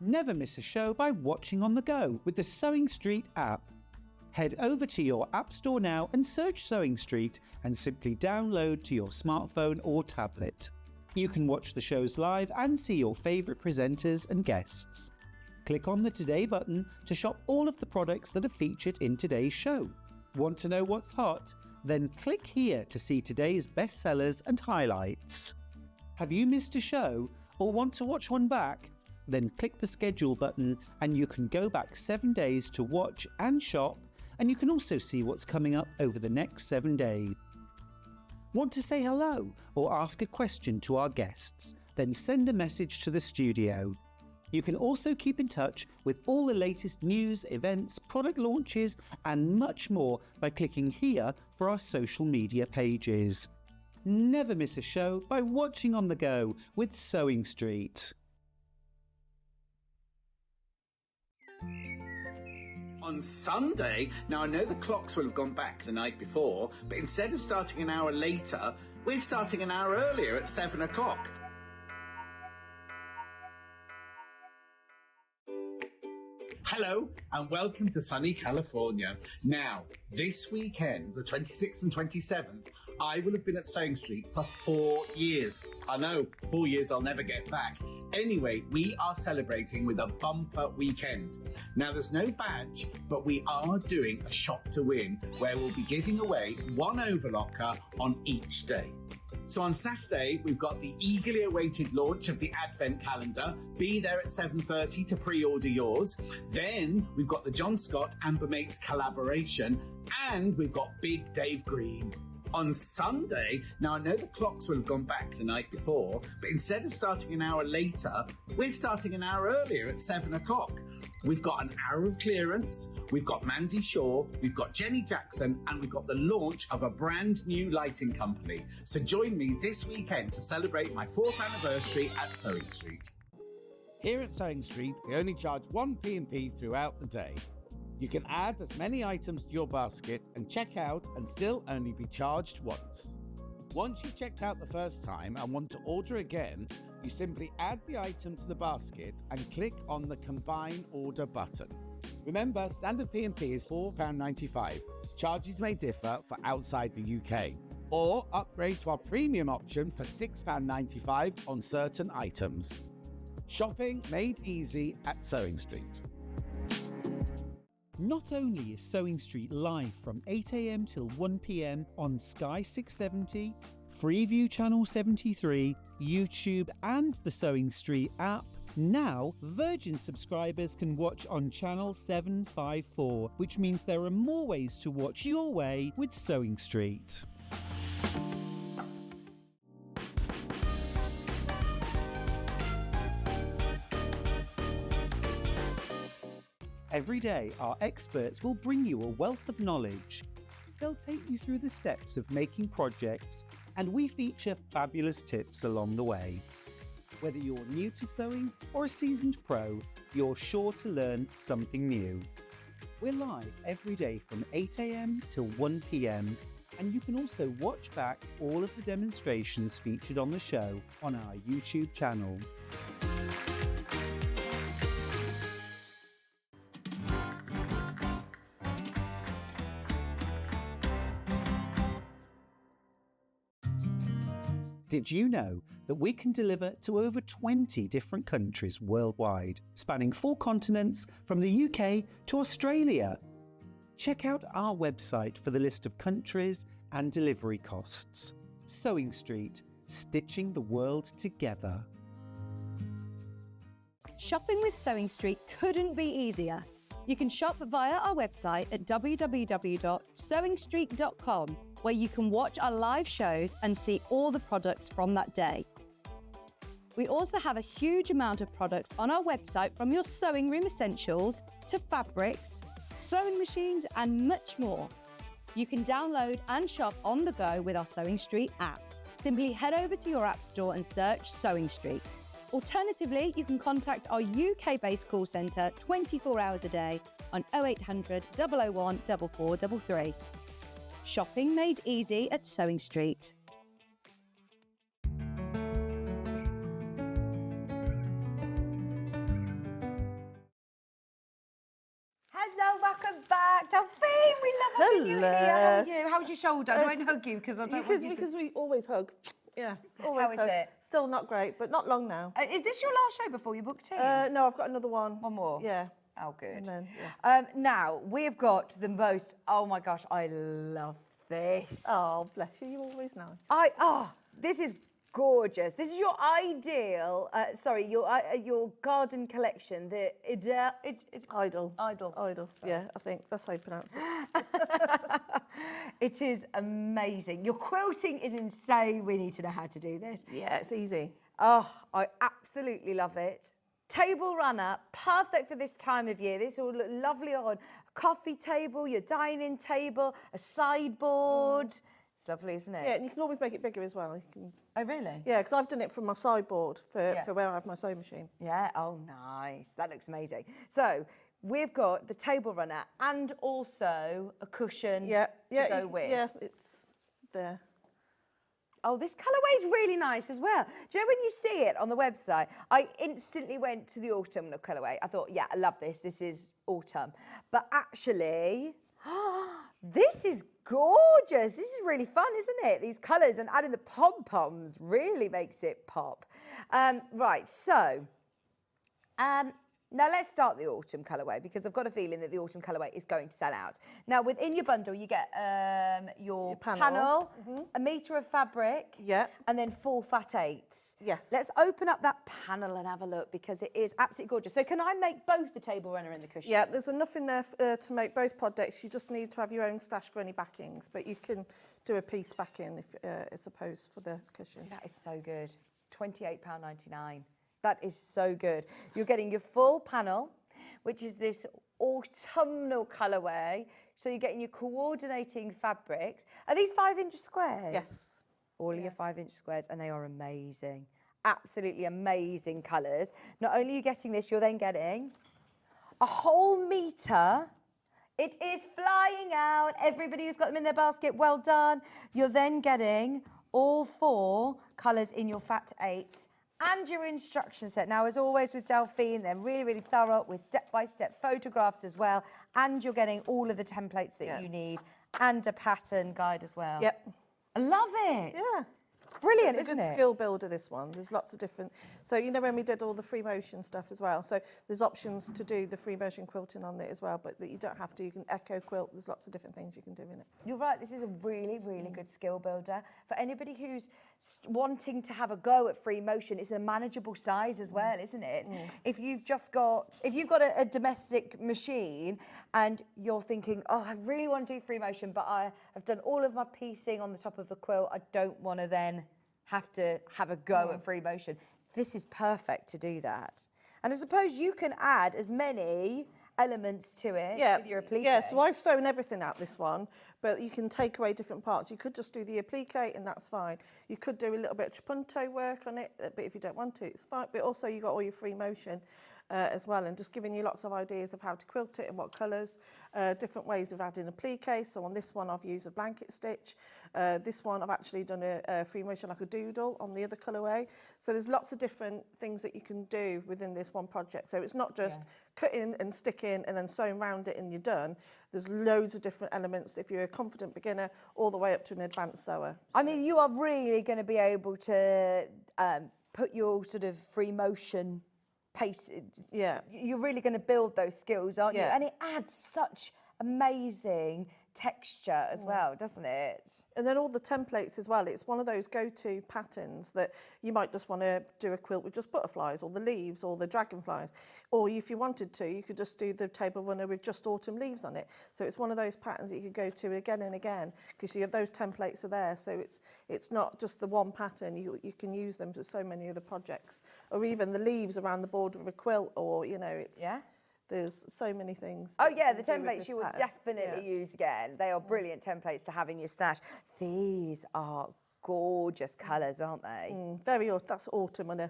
Never miss a show by watching on the go with the Sewing Street app. Head over to your app store now and search Sewing Street and simply download to your smartphone or tablet. You can watch the shows live and see your favourite presenters and guests. Click on the Today button to shop all of the products that are featured in today's show. Want to know what's hot? Then click here to see today's bestsellers and highlights. Have you missed a show or want to watch one back? Then click the schedule button and you can go back 7 days to watch and shop, and you can also see what's coming up over the next 7 days. Want to say hello or ask a question to our guests? Then send a message to the studio. You can also keep in touch with all the latest news, events, product launches and much more by clicking here for our social media pages. Never miss a show by watching on the go with Sewing Street. On Sunday, now I know the clocks will have gone back the night before, but instead of starting an hour later, we're starting an hour earlier at 7 o'clock. Hello and welcome to sunny California. Now, this weekend, the 26th and 27th, I will have been at Sewing Street for 4 years. I know, 4 years I'll never get back. Anyway, we are celebrating with a bumper weekend. Now, there's no badge, but we are doing a shop to win, where we'll be giving away one overlocker on each day. So on Saturday, we've got the eagerly awaited launch of the Advent calendar. Be there at 7:30 to pre-order yours. Then we've got the John Scott Amber Mates collaboration, and we've got Big Dave Green. On Sunday, now I know the clocks will have gone back the night before, but instead of starting an hour later, we're starting an hour earlier at 7 o'clock. We've got an hour of clearance, we've got Mandy Shaw, we've got Jenny Jackson, and we've got the launch of a brand new lighting company. So join me this weekend to celebrate my 4th anniversary at Sewing Street. Here at Sewing Street, we only charge one P&P throughout the day. You can add as many items to your basket and check out and still only be charged once. Once you've checked out the first time and want to order again, you simply add the item to the basket and click on the Combine Order button. Remember, standard P&P is £4.95. Charges may differ for outside the UK. Or upgrade to our premium option for £6.95 on certain items. Shopping made easy at Sewing Street. Not only is Sewing Street live from 8 a.m. till 1 p.m. on Sky 670, Freeview Channel 73, YouTube and the Sewing Street app, now Virgin subscribers can watch on Channel 754, which means there are more ways to watch your way with Sewing Street. Every day, our experts will bring you a wealth of knowledge. They'll take you through the steps of making projects, and we feature fabulous tips along the way. Whether you're new to sewing or a seasoned pro, you're sure to learn something new. We're live every day from 8 a.m. till 1 p.m, and you can also watch back all of the demonstrations featured on the show on our YouTube channel. Did you know that we can deliver to over 20 different countries worldwide, spanning 4 continents from the UK to Australia? Check out our website for the list of countries and delivery costs. Sewing Street, stitching the world together. Shopping with Sewing Street couldn't be easier. You can shop via our website at www.sewingstreet.com, where you can watch our live shows and see all the products from that day. We also have a huge amount of products on our website, from your sewing room essentials to fabrics, sewing machines and much more. You can download and shop on the go with our Sewing Street app. Simply head over to your app store and search Sewing Street. Alternatively, you can contact our UK-based call centre 24 hours a day on 0800 001 4433. Shopping made easy at Sewing Street. Hello, welcome back. Delphine, we love having you here. How are you? How's your shoulder? I won't hug you because I don't want you to... Because we always hug. Yeah, always How is hug. it? Still not great, but not long now. Is this your last show before you booked in? No, I've got another one. One more? Yeah. Oh, good. And then, now, we've got the most... Oh, my gosh, I love this. Oh, bless you. You're always nice. This is gorgeous. This is your ideal... your garden collection. The Idol. Idol. Yeah, I think that's how you pronounce it. It is amazing. Your quilting is insane. We need to know how to do this. Yeah, it's easy. Oh, I absolutely love it. Table runner, perfect for this time of year. This will look lovely on a coffee table, your dining table, a sideboard. It's lovely, isn't it? Yeah, and you can always make it bigger as well. You can... Oh, really? Yeah, because I've done it from my sideboard for where I have my sewing machine. Yeah, oh, nice. That looks amazing. So, we've got the table runner and also a cushion to go with. Yeah, it's there. Oh, this colourway is really nice as well. Do you know when you see it on the website, I instantly went to the autumn colourway. I thought, yeah, I love this. This is autumn. But actually, this is gorgeous. This is really fun, isn't it? These colours and adding the pom-poms really makes it pop. Right, so... Now let's start the autumn colourway because I've got a feeling that the autumn colourway is going to sell out. Now within your bundle you get your panel, a metre of fabric, and then 4 fat eighths. Yes. Let's open up that panel and have a look because it is absolutely gorgeous. So can I make both the table runner and the cushion? Yeah, there's enough in there to make both pod decks. You just need to have your own stash for any backings, but you can do a piece backing if I suppose for the cushion. See, that is so good. £28.99. That is so good. You're getting your full panel, which is this autumnal colourway. So you're getting your coordinating fabrics. Are these 5-inch squares? Yes. All of your 5-inch squares, and they are amazing. Absolutely amazing colours. Not only are you getting this, you're then getting a whole metre. It is flying out. Everybody who's got them in their basket, well done. You're then getting all 4 colours in your fat eights and your instruction set. Now, as always with Delphine, they're really, really thorough with step-by-step photographs as well. And you're getting all of the templates that you need and a pattern guide as well. Yep. I love it. Yeah. It's brilliant, it's a isn't good it? skill builder, this one. There's lots of different... So, you know, when we did all the free motion stuff as well, so there's options to do the free motion quilting on it as well, but that you don't have to. You can echo quilt. There's lots of different things you can do in it. You're right, this is a really, really good skill builder. For anybody who's wanting to have a go at free motion, it's a manageable size as well, isn't it? If you've got a domestic machine and you're thinking, oh, I really want to do free motion, but I have done all of my piecing on the top of a quilt, I don't want to then have to have a go at free motion. This is perfect to do that. And I suppose you can add as many elements to it with your applique. Yeah, so I've thrown everything out this one, but you can take away different parts. You could just do the applique and that's fine. You could do a little bit of punto work on it, but if you don't want to, it's fine. But also you got all your free motion as well, and just giving you lots of ideas of how to quilt it and what colours, different ways of adding applique. So on this one I've used a blanket stitch. This one I've actually done a free motion like a doodle on the other colourway. So there's lots of different things that you can do within this one project. So it's not just cutting and sticking and then sewing around it and you're done. There's loads of different elements if you're a confident beginner all the way up to an advanced sewer. I mean, you are really going to be able to put your sort of free motion pace. Yeah. You're really going to build those skills, aren't you? And it adds such amazing texture as well, doesn't it? And then all the templates as well. It's one of those go-to patterns that you might just want to do a quilt with just butterflies or the leaves or the dragonflies. Or if you wanted to, you could just do the table runner with just autumn leaves on it. So it's one of those patterns that you could go to again and again because you have those templates are there. So it's not just the one pattern. You can use them for so many other projects. Or even the leaves around the border of a quilt, or, you know, it's... Yeah. There's so many things. Oh yeah, the templates you will definitely use again. They are brilliant templates to have in your stash. These are gorgeous colours, aren't they? That's autumn on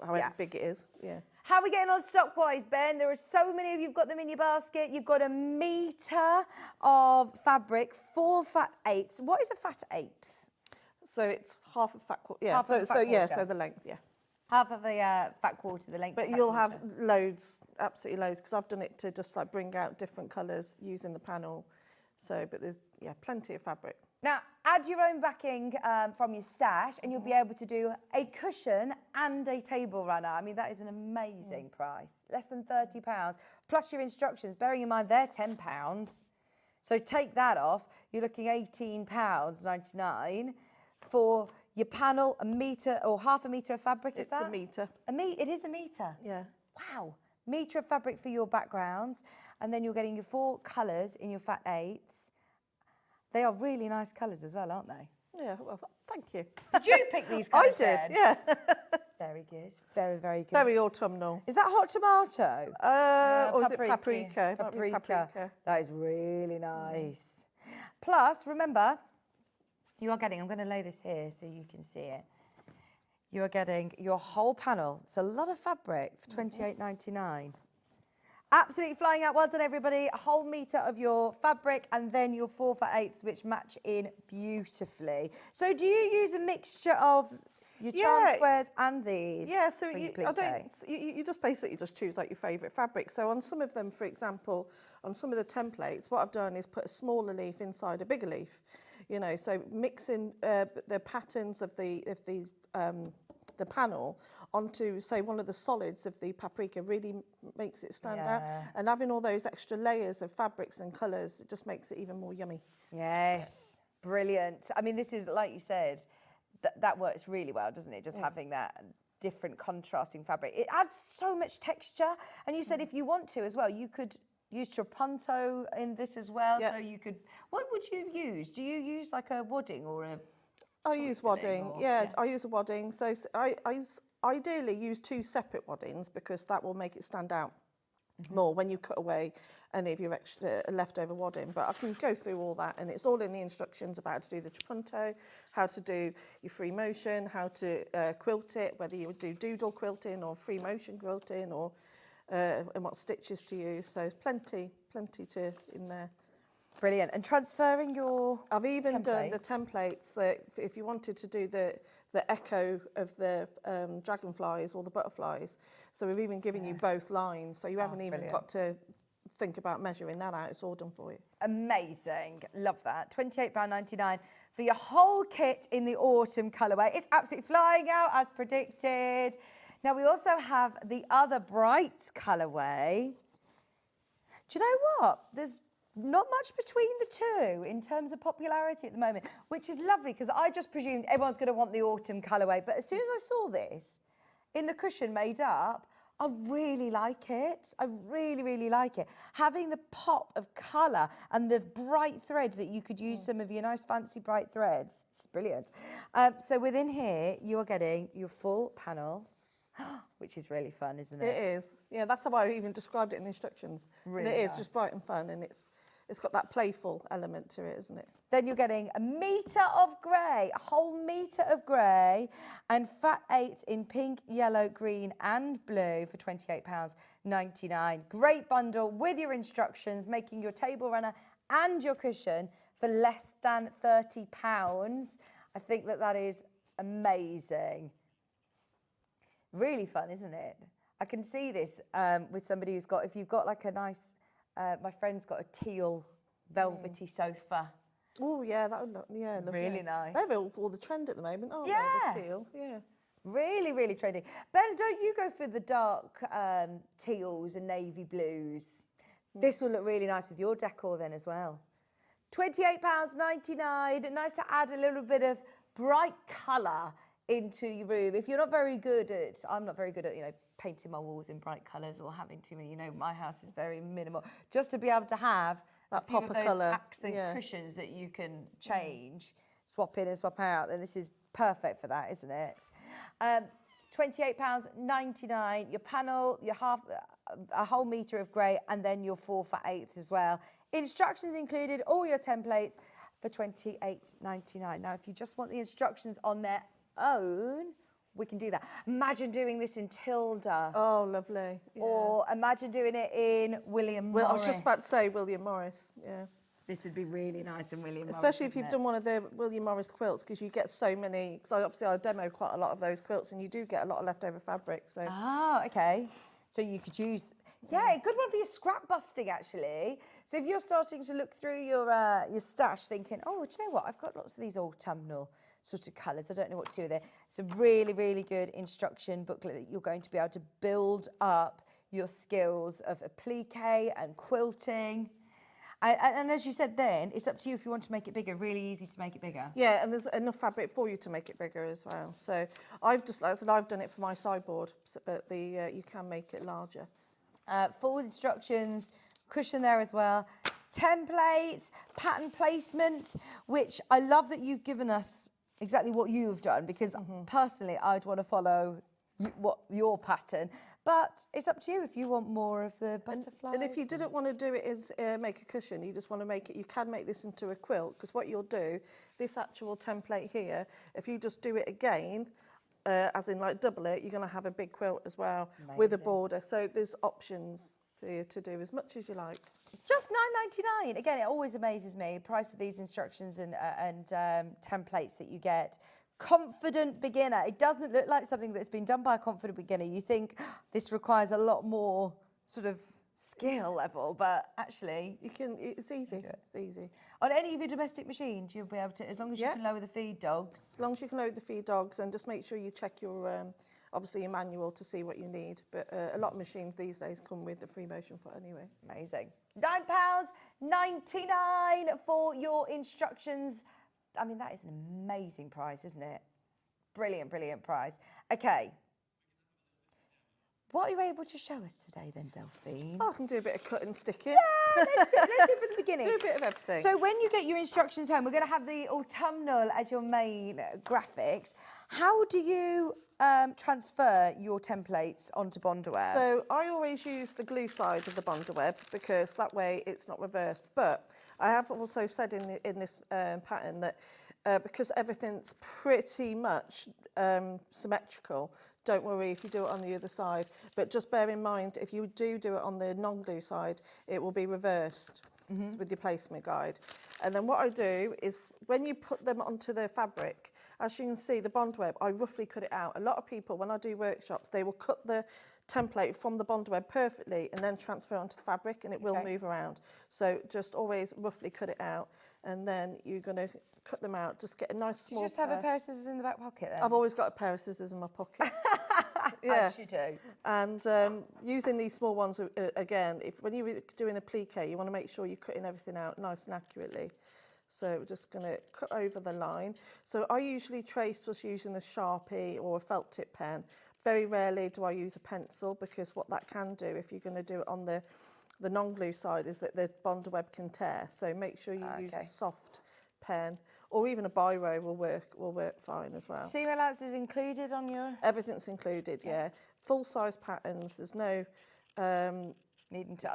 however big it is. Yeah. How are we getting on stock-wise, Ben? There are so many of you've got them in your basket. You've got a metre of fabric, 4 fat eighths. What is a fat eighth? So it's half a fat quarter. Yeah. Half of a fat quarter. So the length. Yeah. Half of a fat quarter, the length. But you'll have loads, absolutely loads, because I've done it to just like bring out different colours using the panel. So, but there's plenty of fabric. Now, add your own backing from your stash and you'll be able to do a cushion and a table runner. I mean, that is an amazing price. Less than £30, plus your instructions. Bearing in mind, they're £10. So take that off. You're looking £18.99 for your panel, a metre or half a metre of fabric, is that? It's a metre. It is a metre? Yeah. Wow. Metre of fabric for your backgrounds. And then you're getting your 4 colours in your fat eighths. They are really nice colours as well, aren't they? Yeah, well, thank you. Did you pick these colours? I did, yeah. Very good. Very, very good. Very autumnal. Is that hot tomato? Or is it paprika? Paprika. That is really nice. Plus, remember, you are getting, I'm going to lay this here so you can see it. You are getting your whole panel. It's a lot of fabric for £28.99. Absolutely flying out. Well done, everybody. A whole metre of your fabric and then your 4 fat eighths, which match in beautifully. So do you use a mixture of your charm squares and these? Yeah, so you just basically just choose like your favourite fabric. So on some of them, for example, on some of the templates, what I've done is put a smaller leaf inside a bigger leaf. You know, so mixing the patterns of the the panel onto, say, one of the solids of the paprika really makes it stand out. And having all those extra layers of fabrics and colours, it just makes it even more yummy. Yes, brilliant. I mean, this is, like you said, that works really well, doesn't it? Just having that different contrasting fabric. It adds so much texture. And you said if you want to as well, you could use trapunto in this as well. So you could, what would you use? Do you use like a wadding or a... I use wadding, I use a wadding. So I ideally use 2 separate waddings because that will make it stand out more when you cut away any of your extra leftover wadding. But I can go through all that, and it's all in the instructions about how to do the trapunto, how to do your free motion, how to quilt it, whether you would do doodle quilting or free motion quilting, or and what stitches to use. So there's plenty to in there. Brilliant. And transferring your I've even done the templates that if you wanted to do the echo of the dragonflies or the butterflies. So we've even given you both lines. So you haven't even got to think about measuring that out. It's all done for you. Amazing. Love that. £28.99 for your whole kit in the autumn colourway. It's absolutely flying out as predicted. Now we also have the other bright colourway. Do you know what? There's not much between the two in terms of popularity at the moment, which is lovely because I just presumed everyone's going to want the autumn colourway. But as soon as I saw this in the cushion made up, I really like it. I really, really like it. Having the pop of colour and the bright threads that you could use some of your nice fancy bright threads. It's brilliant. So within here, you are getting your full panel, which is really fun, isn't it? It is. Yeah, that's how I even described it in the instructions. Really and it is nice. just bright and fun, and it's got that playful element to it, isn't it? Then you're getting a metre of grey, a whole metre of grey, and fat 8 in pink, yellow, green and blue for £28.99. Great bundle with your instructions, making your table runner and your cushion for less than £30. I think that is amazing. Really fun, isn't it? I can see this with somebody who's got, if you've got like a nice, my friend's got a teal velvety sofa. Oh yeah, that would look, yeah, lovely. Really nice. They're all the trend at the moment, aren't Yeah. they? The teal, yeah. Really, really trendy. Ben, don't you go for the dark teals and navy blues? This will look really nice with your decor then as well. £28.99. Nice to add a little bit of bright colour into your room. If you're not very good at, I'm not very good at, painting my walls in bright colours or having too many, my house is very minimal. Just to be able to have that a few pop of of those colour, accent cushions that you can change, swap in and swap out, then this is perfect for that, isn't it? £28.99, your panel, your a whole metre of grey, and then your 4 for 8 as well. Instructions included, all your templates for £28.99. Now, if you just want the instructions on their own, we can do that. Imagine doing this in Tilda. Oh, lovely. Yeah. Or imagine doing it in William Morris. I was just about to say William Morris, yeah. This would be really nice in William Morris. Especially if you've done one of the William Morris quilts, because you get so many, because obviously I demo quite a lot of those quilts, and you do get a lot of leftover fabric. So. Ah, okay. So you could use, yeah, a good one for your scrap busting, actually. So if you're starting to look through your stash thinking, oh, do you know what? I've got lots of these autumnal sort of colours. I don't know what to do with it. It's a really, really good instruction booklet that you're going to be able to build up your skills of applique and quilting. And as you said then, it's up to you if you want to make it bigger. Really easy to make it bigger. Yeah, and there's enough fabric for you to make it bigger as well. So I've just, like I said, I've done it for my sideboard, but you can make it larger. Full instructions, cushion there as well. Templates, pattern placement, which I love that you've given us exactly what you've done, because personally I'd want to follow your pattern, but it's up to you if you want more of the butterflies. And if you didn't want to do it as make a cushion, you just want to make it, you can make this into a quilt, because what you'll do, this actual template here, if you just do it again, as in like double it, you're going to have a big quilt as well. Amazing. With a border. So there's options for you to do as much as you like. Just £9.99. Again, it always amazes me, the price of these instructions and templates that you get. Confident beginner. It doesn't look like something that's been done by a confident beginner. You think this requires a lot more sort of skill level, but actually you can. It's easy. It's easy. On any of your domestic machines, you'll be able to, as long as you can lower the feed dogs. As long as you can lower the feed dogs, and just make sure you check your obviously your manual to see what you need. But a lot of machines these days come with a free motion foot anyway. Amazing. £9.99 for your instructions. I mean, that is an amazing price, isn't it? Brilliant, brilliant price. Okay. What are you able to show us today then, Delphine? Oh, I can do a bit of cut and sticking. Yeah, let's do it from the beginning. Do a bit of everything. So when you get your instructions home, we're going to have the autumnal as your main graphics. How do you transfer your templates onto Bondaweb? So I always use the glue side of the Bondaweb because that way it's not reversed. But I have also said in this pattern that because everything's pretty much symmetrical, don't worry if you do it on the other side. But just bear in mind, if you do it on the non-glue side, it will be reversed with your placement guide. And then what I do is when you put them onto the fabric, as you can see, the Bondaweb, I roughly cut it out. A lot of people, when I do workshops, they will cut the template from the Bondaweb perfectly and then transfer onto the fabric, and it will move around. So just always roughly cut it out, and then you're going to cut them out. Just get a nice small. Do you just have a pair of scissors in the back pocket then? I've always got a pair of scissors in my pocket. As you do. And using these small ones again, when you're doing a applique, you want to make sure you're cutting everything out nice and accurately. So we're just going to cut over the line. So I usually trace just using a Sharpie or a felt tip pen. Very rarely do I use a pencil, because what that can do, if you're going to do it on the non-glue side, is that the Bondaweb can tear. So make sure you use a soft pen, or even a biro will work fine as well. Seam allowance is included on your... Everything's included, yeah. Full-size patterns, there's no... needing to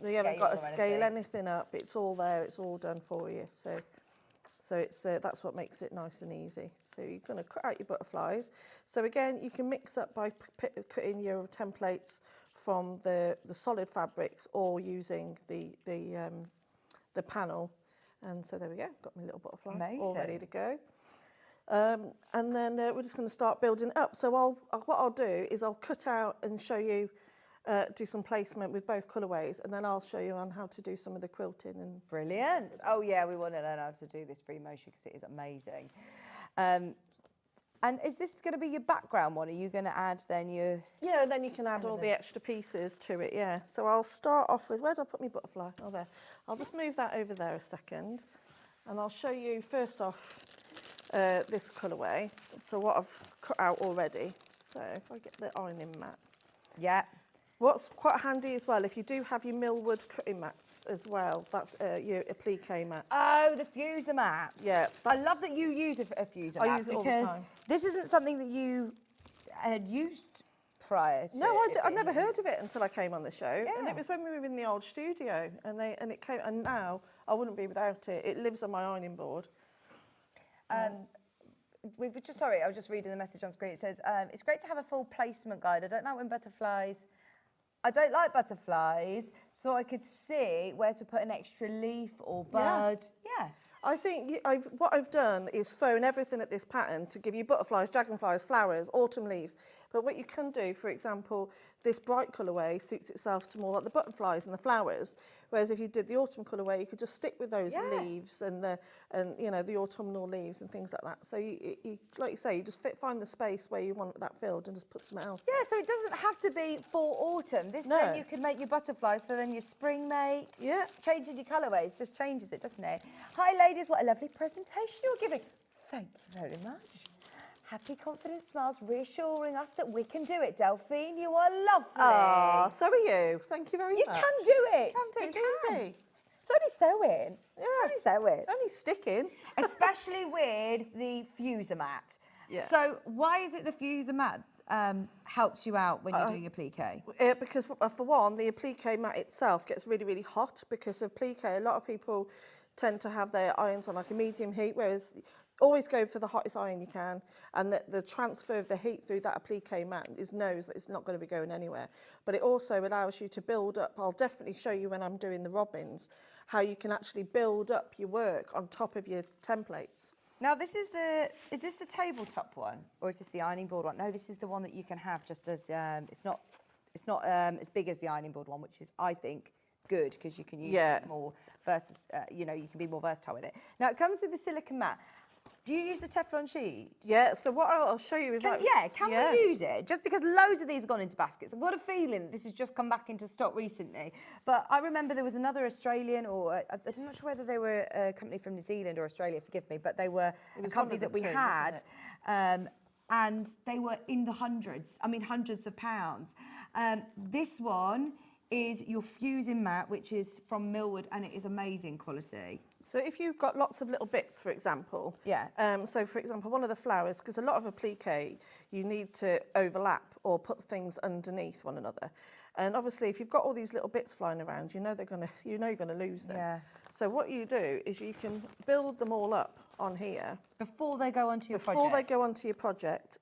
you haven't got to scale anything up. It's all there. It's all done for you. So it's that's what makes it nice and easy. So you're going to cut out your butterflies. So again, you can mix up by cutting your templates from the solid fabrics or using the panel. And so there we go. Got my little butterfly all ready to go. And then we're just going to start building it up. So what I'll do is I'll cut out and show you. Do some placement with both colourways, and then I'll show you on how to do some of the quilting. And brilliant. Oh yeah, we want to learn how to do this free motion because it is amazing. And is this going to be your background one? Are you going to add then your... Yeah, and then you can add all the extra pieces to it, yeah. So I'll start off with, where did I put my butterfly? Oh, there. I'll just move that over there a second, and I'll show you first off this colourway. So what I've cut out already. So if I get the ironing mat. Yeah. What's quite handy as well, if you do have your millwood cutting mats as well, that's your applique mats. Oh, the fuser mats. Yeah. I love that you use a fuser mat. I use it all the time. This isn't something that you had used prior to. No, I never heard of it until I came on the show. Yeah. And it was when we were in the old studio, and it came, and now I wouldn't be without it. It lives on my ironing board. Sorry, I was just reading the message on screen. It says, it's great to have a full placement guide. I don't like butterflies, so I could see where to put an extra leaf or bud. Yeah. I think what I've done is thrown everything at this pattern to give you butterflies, dragonflies, flowers, autumn leaves. But what you can do, for example, this bright colourway suits itself to more like the butterflies and the flowers. Whereas if you did the autumn colourway, you could just stick with those leaves and the autumnal leaves and things like that. So you like you say, you just find the space where you want that filled and just put something else. Yeah, so it doesn't have to be for autumn. Then you can make your butterflies for then your spring makes. Yeah. Changing your colourways just changes it, doesn't it? Hi, ladies. What a lovely presentation you're giving. Thank you very much. Happy, confident smiles, reassuring us that we can do it. Delphine, you are lovely. Ah, so are you. Thank you very much. You can do it. You can do it. It's easy. It's only sewing. Yeah. It's only sewing. It's only sticking. Especially with the fuser mat. Yeah. So why is it the fuser mat helps you out when you're doing applique? Because for one, the applique mat itself gets really, really hot because applique, a lot of people tend to have their irons on like a medium heat, whereas always go for the hottest iron you can, and the transfer of the heat through that applique mat knows that it's not going to be going anywhere. But it also allows you to build up. I'll definitely show you when I'm doing the robins how you can actually build up your work on top of your templates. Now is this the tabletop one or is this the ironing board one? No, this is the one that you can have just as it's It's not as big as the ironing board one, which is, I think, good because you can use it more versus, you know, you can be more versatile with it. Now, it comes with the silicone mat. Do you use the Teflon sheet? Yeah, so what I'll show you... Can we use it? Just because loads of these have gone into baskets. I've got a feeling this has just come back into stock recently. But I remember there was another Australian, or I'm not sure whether they were a company from New Zealand or Australia, forgive me, but they were a company that we had. And they were in the hundreds, I mean hundreds of pounds. This one is your fusing mat, which is from Millwood, and it is amazing quality. So if you've got lots of little bits, for example, so for example, one of the flowers, because a lot of applique, you need to overlap or put things underneath one another. And obviously, if you've got all these little bits flying around, you know you're going to lose them. Yeah. So what you do is you can build them all up on here before they go onto your project. Before they go onto your project.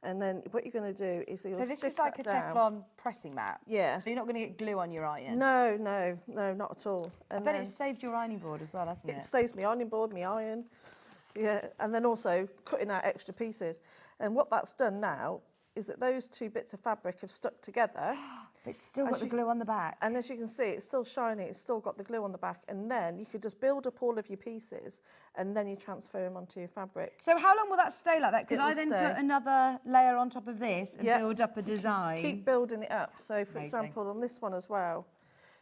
And then what you're going to do is you'll So this stick is like a down. Teflon pressing mat? Yeah. So you're not going to get glue on your iron? No, not at all. And I bet it's saved your ironing board as well, hasn't it? It saves my ironing board, my iron. Yeah, and then also cutting out extra pieces. And what that's done now is that those two bits of fabric have stuck together. It's still got the glue on the back. And as you can see, it's still shiny, it's still got the glue on the back. And then you could just build up all of your pieces and then you transfer them onto your fabric. So how long will that stay like that? Could I then put another layer on top of this and build up a design? Keep building it up. So for example, on this one as well,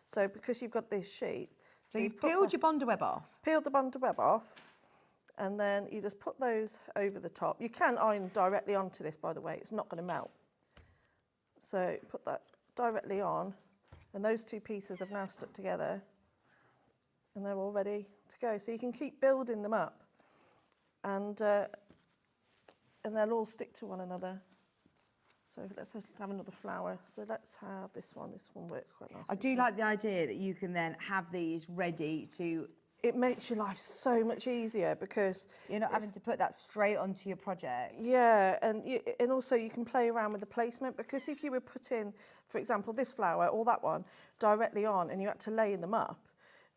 so because you've got this sheet. So you've peeled your Bonder web off? Peeled the Bonder web off. And then you just put those over the top. You can iron directly onto this, by the way. It's not going to melt. So put that directly on, and those two pieces have now stuck together and they're all ready to go. So you can keep building them up and they'll all stick to one another. So let's have another flower. So let's have this one. This one works quite nicely. I do like the idea that you can then have these ready to... It makes your life so much easier because... You're not having to put that straight onto your project. Yeah, and also you can play around with the placement because if you were putting, for example, this flower or that one directly on and you had to lay them up,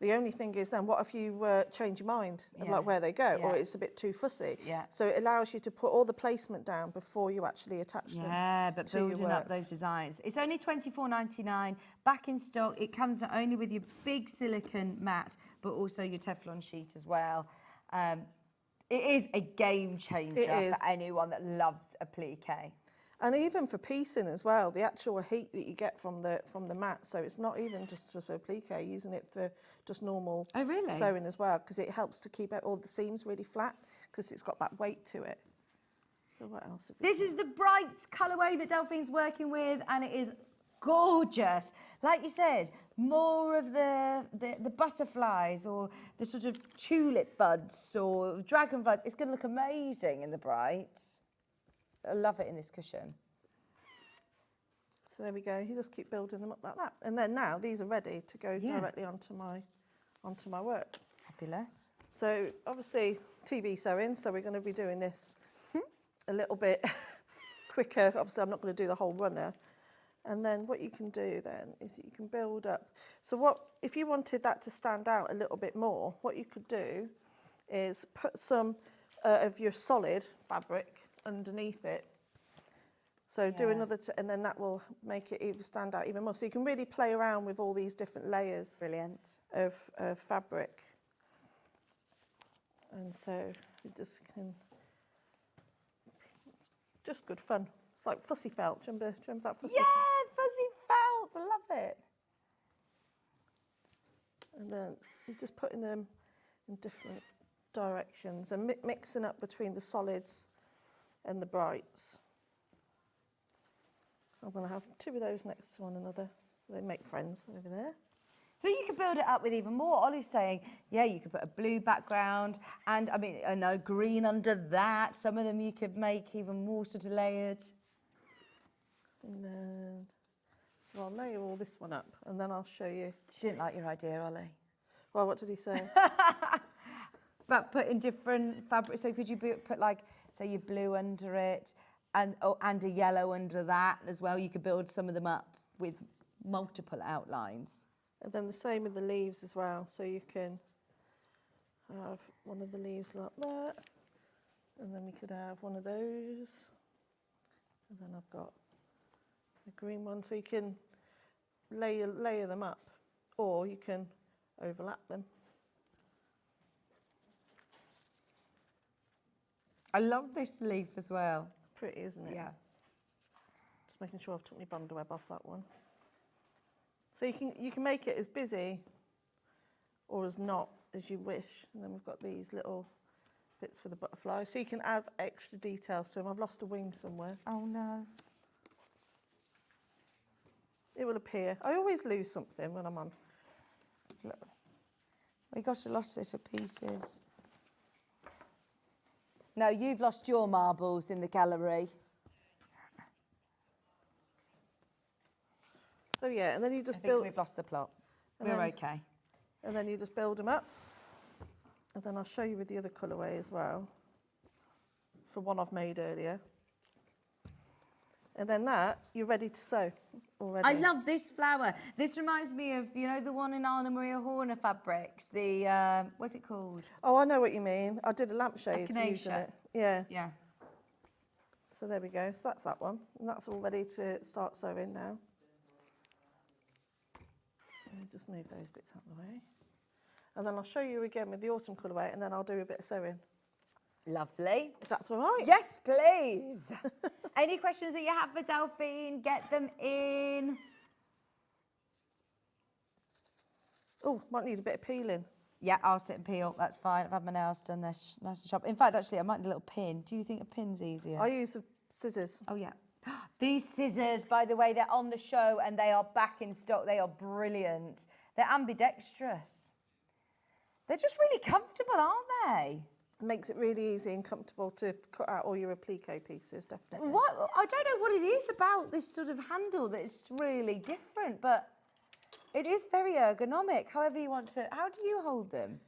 the only thing is then what if you change your mind of like where they go or it's a bit too fussy? Yeah. So it allows you to put all the placement down before you actually attach them. Yeah, but building up those designs. It's only £24.99, back in stock. It comes not only with your big silicone mat, but also your Teflon sheet as well. It is a game changer for anyone that loves applique. And even for piecing as well, the actual heat that you get from the mat. So it's not even just for applique, using it for just normal sewing as well, because it helps to keep all the seams really flat because it's got that weight to it. So what else? This is the bright colourway that Delphine's working with, and it is gorgeous. Like you said, more of the butterflies or the sort of tulip buds or dragonflies. It's going to look amazing in the brights. I love it in this cushion. So there we go. You just keep building them up like that, and then now these are ready to go directly onto my work. Fabulous. So obviously TV sewing. So we're going to be doing this a little bit quicker. Obviously, I'm not going to do the whole runner. And then what you can do then is you can build up. So what if you wanted that to stand out a little bit more? What you could do is put some of your solid fabric underneath it. So do another, and then that will make it even stand out even more. So you can really play around with all these different layers of fabric. And so you just can, just good fun. It's like fussy felt. Do you remember that fussy? Yeah, fuzzy felt. I love it. And then you're just putting them in different directions and mixing up between the solids and the brights. I'm going to have two of those next to one another, so they make friends over there. So you could build it up with even more. Ollie's saying, yeah, you could put a blue background and, I mean, no green under that. Some of them you could make even more sort of layered. And then, so I'll layer all this one up, and then I'll show you. She didn't like your idea, Ollie. Well, what did he say? But put in different fabric. So could you put like, say, your blue under it and a yellow under that as well? You could build some of them up with multiple outlines. And then the same with the leaves as well. So you can have one of the leaves like that, and then we could have one of those. And then I've got The green one, so you can layer them up, or you can overlap them. I love this leaf as well. It's pretty, isn't it? Yeah. Just making sure I've took my bundle web off that one. So you can make it as busy or as not as you wish. And then we've got these little bits for the butterfly. So you can add extra details to them. I've lost a wing somewhere. Oh no. It will appear. I always lose something when I'm on. Look. We got a lot of little pieces. No, you've lost your marbles in the gallery. So yeah, and then you just I think build. we've lost the plot. And We're then- okay. And then you just build them up. And then I'll show you with the other colourway as well. For one I've made earlier. And then that, you're ready to sew already. I love this flower. This reminds me of, you know, the one in Anna Maria Horner fabrics. The, what's it called? Oh, I know what you mean. I did a lampshade using Echinacea. it. Yeah. Yeah. So there we go. So that's that one. And that's all ready to start sewing now. Let me just move those bits out of the way. And then I'll show you again with the autumn colourway, and then I'll do a bit of sewing. Lovely. If that's all right. Yes, please. Any questions that you have for Delphine, get them in. Oh, might need a bit of peeling. Yeah, I'll sit and peel. That's fine. I've had my nails done. They're nice and sharp. In fact, actually, I might need a little pin. Do you think a pin's easier? I use the scissors. Oh, yeah. These scissors, by the way, they're on the show and they are back in stock. They are brilliant. They're ambidextrous. They're just really comfortable, aren't they? It makes it really easy and comfortable to cut out all your applique pieces, definitely. What? I don't know what it is about this sort of handle that's really different, but it is very ergonomic, however you want to. How do you hold them?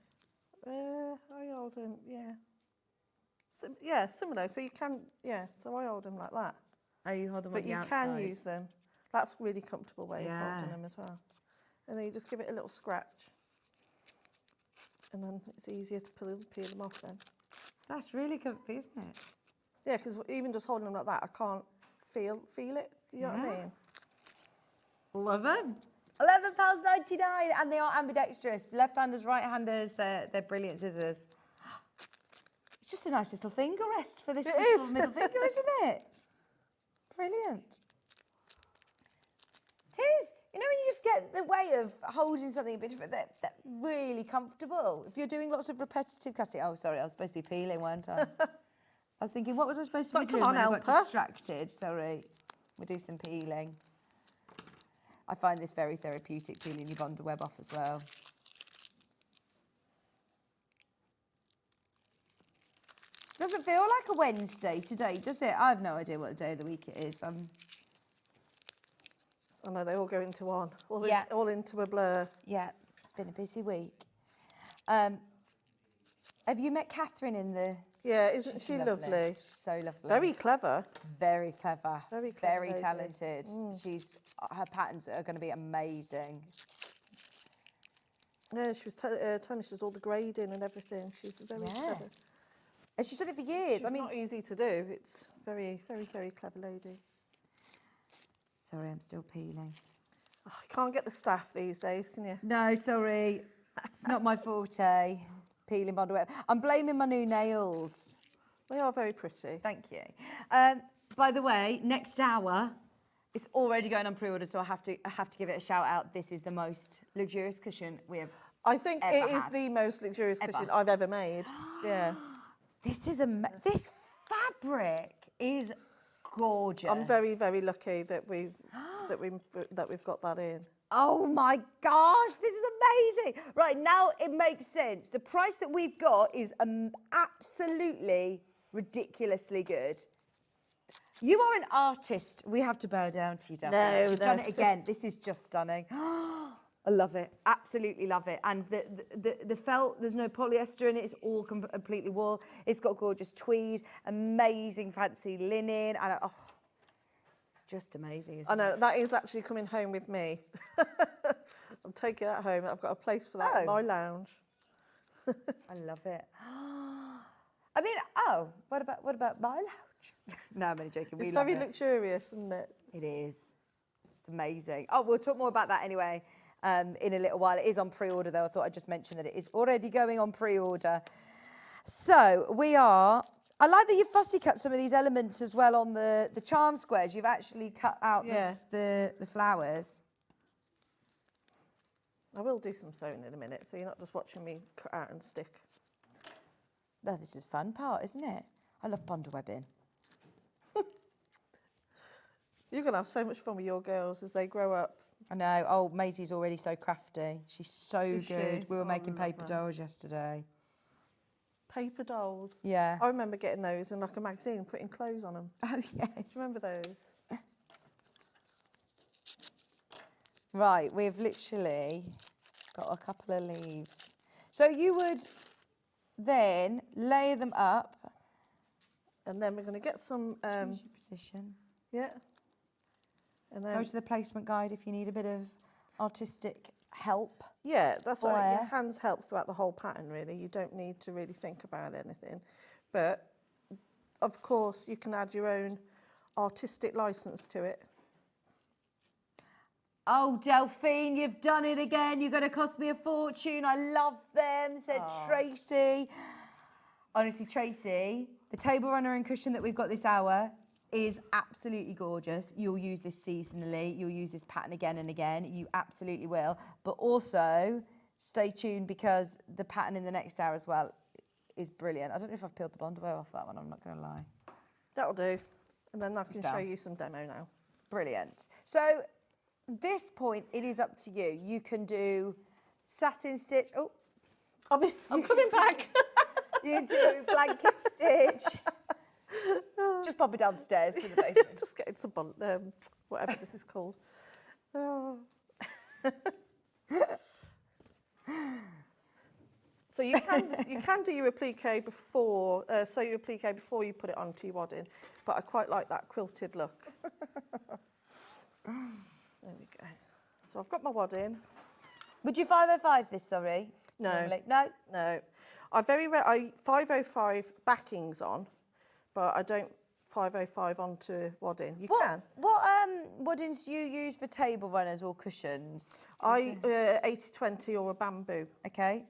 I hold them, yeah. Yeah, similar. So you can, yeah, so I hold them like that. Oh, you hold them but on the you outside. can use them. That's a really comfortable way of Yeah. holding them as well. And then you just give it a little scratch. And then it's easier to peel them off then. That's really comfy, isn't it? Yeah, because even just holding them like that, I can't feel it. You know what I mean? Love them. £11.99, and they are ambidextrous. Left-handers, right-handers, they're brilliant scissors. It's just a nice little finger rest for this little middle finger, isn't it? Brilliant. It is. You know when you just get the way of holding something a bit different, they're really comfortable. If you're doing lots of repetitive cutting. Oh, sorry, I was supposed to be peeling, weren't I? I was thinking, what was I supposed to be doing? Come on, when I got Elpa. distracted. Sorry. We'll do some peeling. I find this very therapeutic, peeling your bundle web off as well. Doesn't feel like a Wednesday today, does it? I have no idea what day of the week it is. I know, they all go into one. All into a blur. Yeah, it's been a busy week. Have you met Catherine in the... Yeah, isn't she lovely? She's so lovely. Very clever. Very clever. Very clever Very lady. talented. Her patterns are going to be amazing. Yeah, she was telling us she does all the grading and everything. She's very clever. And she's done it for years. It's not easy to do. It's very, very, very clever lady. Sorry, I'm still peeling. Oh, you can't get the staff these days, can you? No, sorry. It's not my forte. Peeling bundle web. I'm blaming my new nails. They are very pretty. Thank you. By the way, next hour, it's already going on pre-order, so I have to give it a shout out. This is the most luxurious cushion we have. I think ever it is had. the most luxurious Ever. cushion I've ever made. Yeah. This is this fabric is gorgeous. I'm very, very lucky that we've got that in. Oh my gosh, this is amazing. Right, now it makes sense. The price that we've got is absolutely ridiculously good. You are an artist. We have to bow down to you, Delphine. You've done it again. This is just stunning. I love it. Absolutely love it. And the felt, there's no polyester in it. It's all completely wool. It's got gorgeous tweed, amazing fancy linen, and it's just amazing, isn't I know, it? that is actually coming home with me. I'm taking that home. I've got a place for that in my lounge. I love it. I mean, what about my lounge? No, I'm only joking. It's very luxurious, isn't it? It is. It's amazing. Oh, we'll talk more about that anyway in a little while. It is on pre-order though. I thought I'd just mention that it is already going on pre-order. So I like that you've fussy cut some of these elements as well on the charm squares. You've actually cut out the flowers. I will do some sewing in a minute, so you're not just watching me cut out and stick. Oh, this is fun part, isn't it? I love bundle webbing. You're going to have so much fun with your girls as they grow up. I know. Oh, Maisie's already so crafty. She's so Is good. she? We were Oh, making love paper her. dolls yesterday. Paper dolls? Yeah. I remember getting those in like a magazine and putting clothes on them. Oh, yes. Do you remember those? Right, we've literally got a couple of leaves. So you would then layer them up. And then we're going to get some... Choose your position. Yeah. And then... Go to the placement guide if you need a bit of artistic help. Yeah, that's right. Your Flair. hands help throughout the whole pattern, really. You don't need to really think about anything. But, of course, you can add your own artistic license to it. Oh, Delphine, you've done it again. You're going to cost me a fortune. I love them, said Tracy. Honestly, Tracy, the table runner and cushion that we've got this hour is absolutely gorgeous. You'll use this seasonally. You'll use this pattern again and again. You absolutely will. But also, stay tuned because the pattern in the next hour as well is brilliant. I don't know if I've peeled the bond off that one, I'm not going to lie. That'll do. And then I can Done. show you some demo now. Brilliant. So, this point, it is up to you. You can do satin stitch. Oh, I'm coming back. You can do blanket stitch. Just pop it downstairs to the basement. Just getting some, whatever this is called. Oh. So you can do your applique before, sew your applique before you put it onto your wadding, but I quite like that quilted look. There we go. So I've got my wadding. Would you 505 this, sorry? No. Normally? No? No. I 505 backings on, but I don't 505 onto wadding. You can. What waddings do you use for table runners or cushions? I 80-20 or a bamboo. Okay.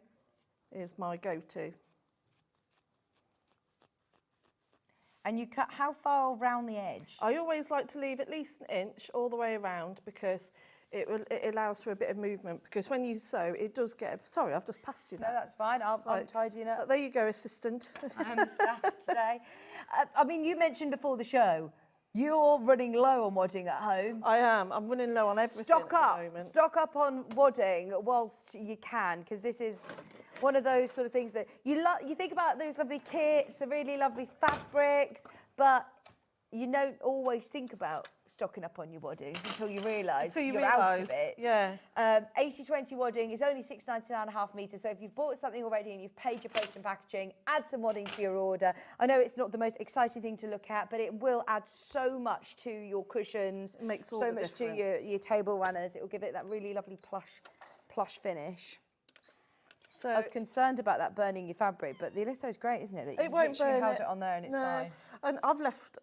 Is my go-to. And you cut how far around the edge? I always like to leave at least an inch all the way around because it allows for a bit of movement. Because when you sew, it does get... Sorry, I've just passed you No, there. that's fine. I'm tidying up. There you go, assistant. I'm the staff today. I mean, you mentioned before the show, you're running low on wadding at home. I am. I'm running low on everything Stock at up. the moment. Stock up on wadding whilst you can, because this is one of those sort of things that you think about those lovely kits, the really lovely fabrics, but you don't always think about stocking up on your waddings until you realise you're out of it. Yeah. 80-20 wadding is only £6.99.5 metres, so if you've bought something already and you've paid your post and packaging, add some wadding to your order. I know it's not the most exciting thing to look at, but it will add so much to your cushions, It makes all so the much difference. to your table runners. It will give it that really lovely plush finish. So I was concerned about that burning your fabric, but the Aliso is great, isn't it? That it you've won't literally burn held it. it on there and it's no. fine. And I've left,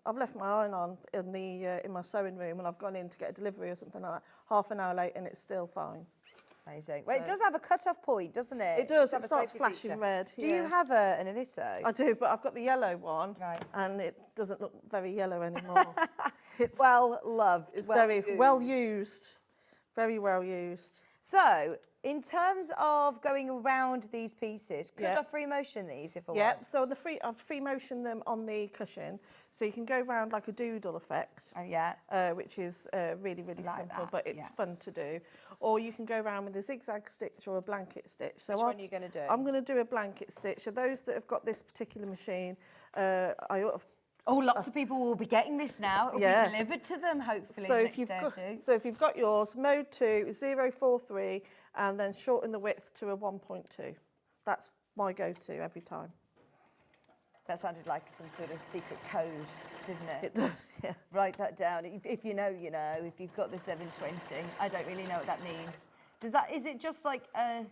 I've left my iron on in the in my sewing room, and I've gone in to get a delivery or something like that. Half an hour late, and it's still fine. Amazing. Well, it So- does have a cut-off point, doesn't it? It does. have It a starts safety flashing feature. red. Do you have an Aliso? I do, but I've got the yellow one, Right. and it doesn't look very yellow anymore. It's Well loved. It's well very used. well used. Very well used. So, in terms of going around these pieces, could Yeah. I free motion these if I Yeah, want? so I've free motioned them on the cushion, so you can go round like a doodle effect. Oh, yeah. Which is really, really Like simple, that, but it's yeah. fun to do. Or you can go around with a zigzag stitch or a blanket stitch. So Which one are you going to do? I'm going to do a blanket stitch. So those that have got this particular machine, Oh, lots of people will be getting this now. It will Yeah. be delivered to them, hopefully, so in the if you've next got day or two. so if you've got yours, mode 2, 043, and then shorten the width to a 1.2. That's my go-to every time. That sounded like some sort of secret code, didn't it? It does, yeah. Write that down. If you know, you know. If you've got the 720, I don't really know what that means. Is it just like a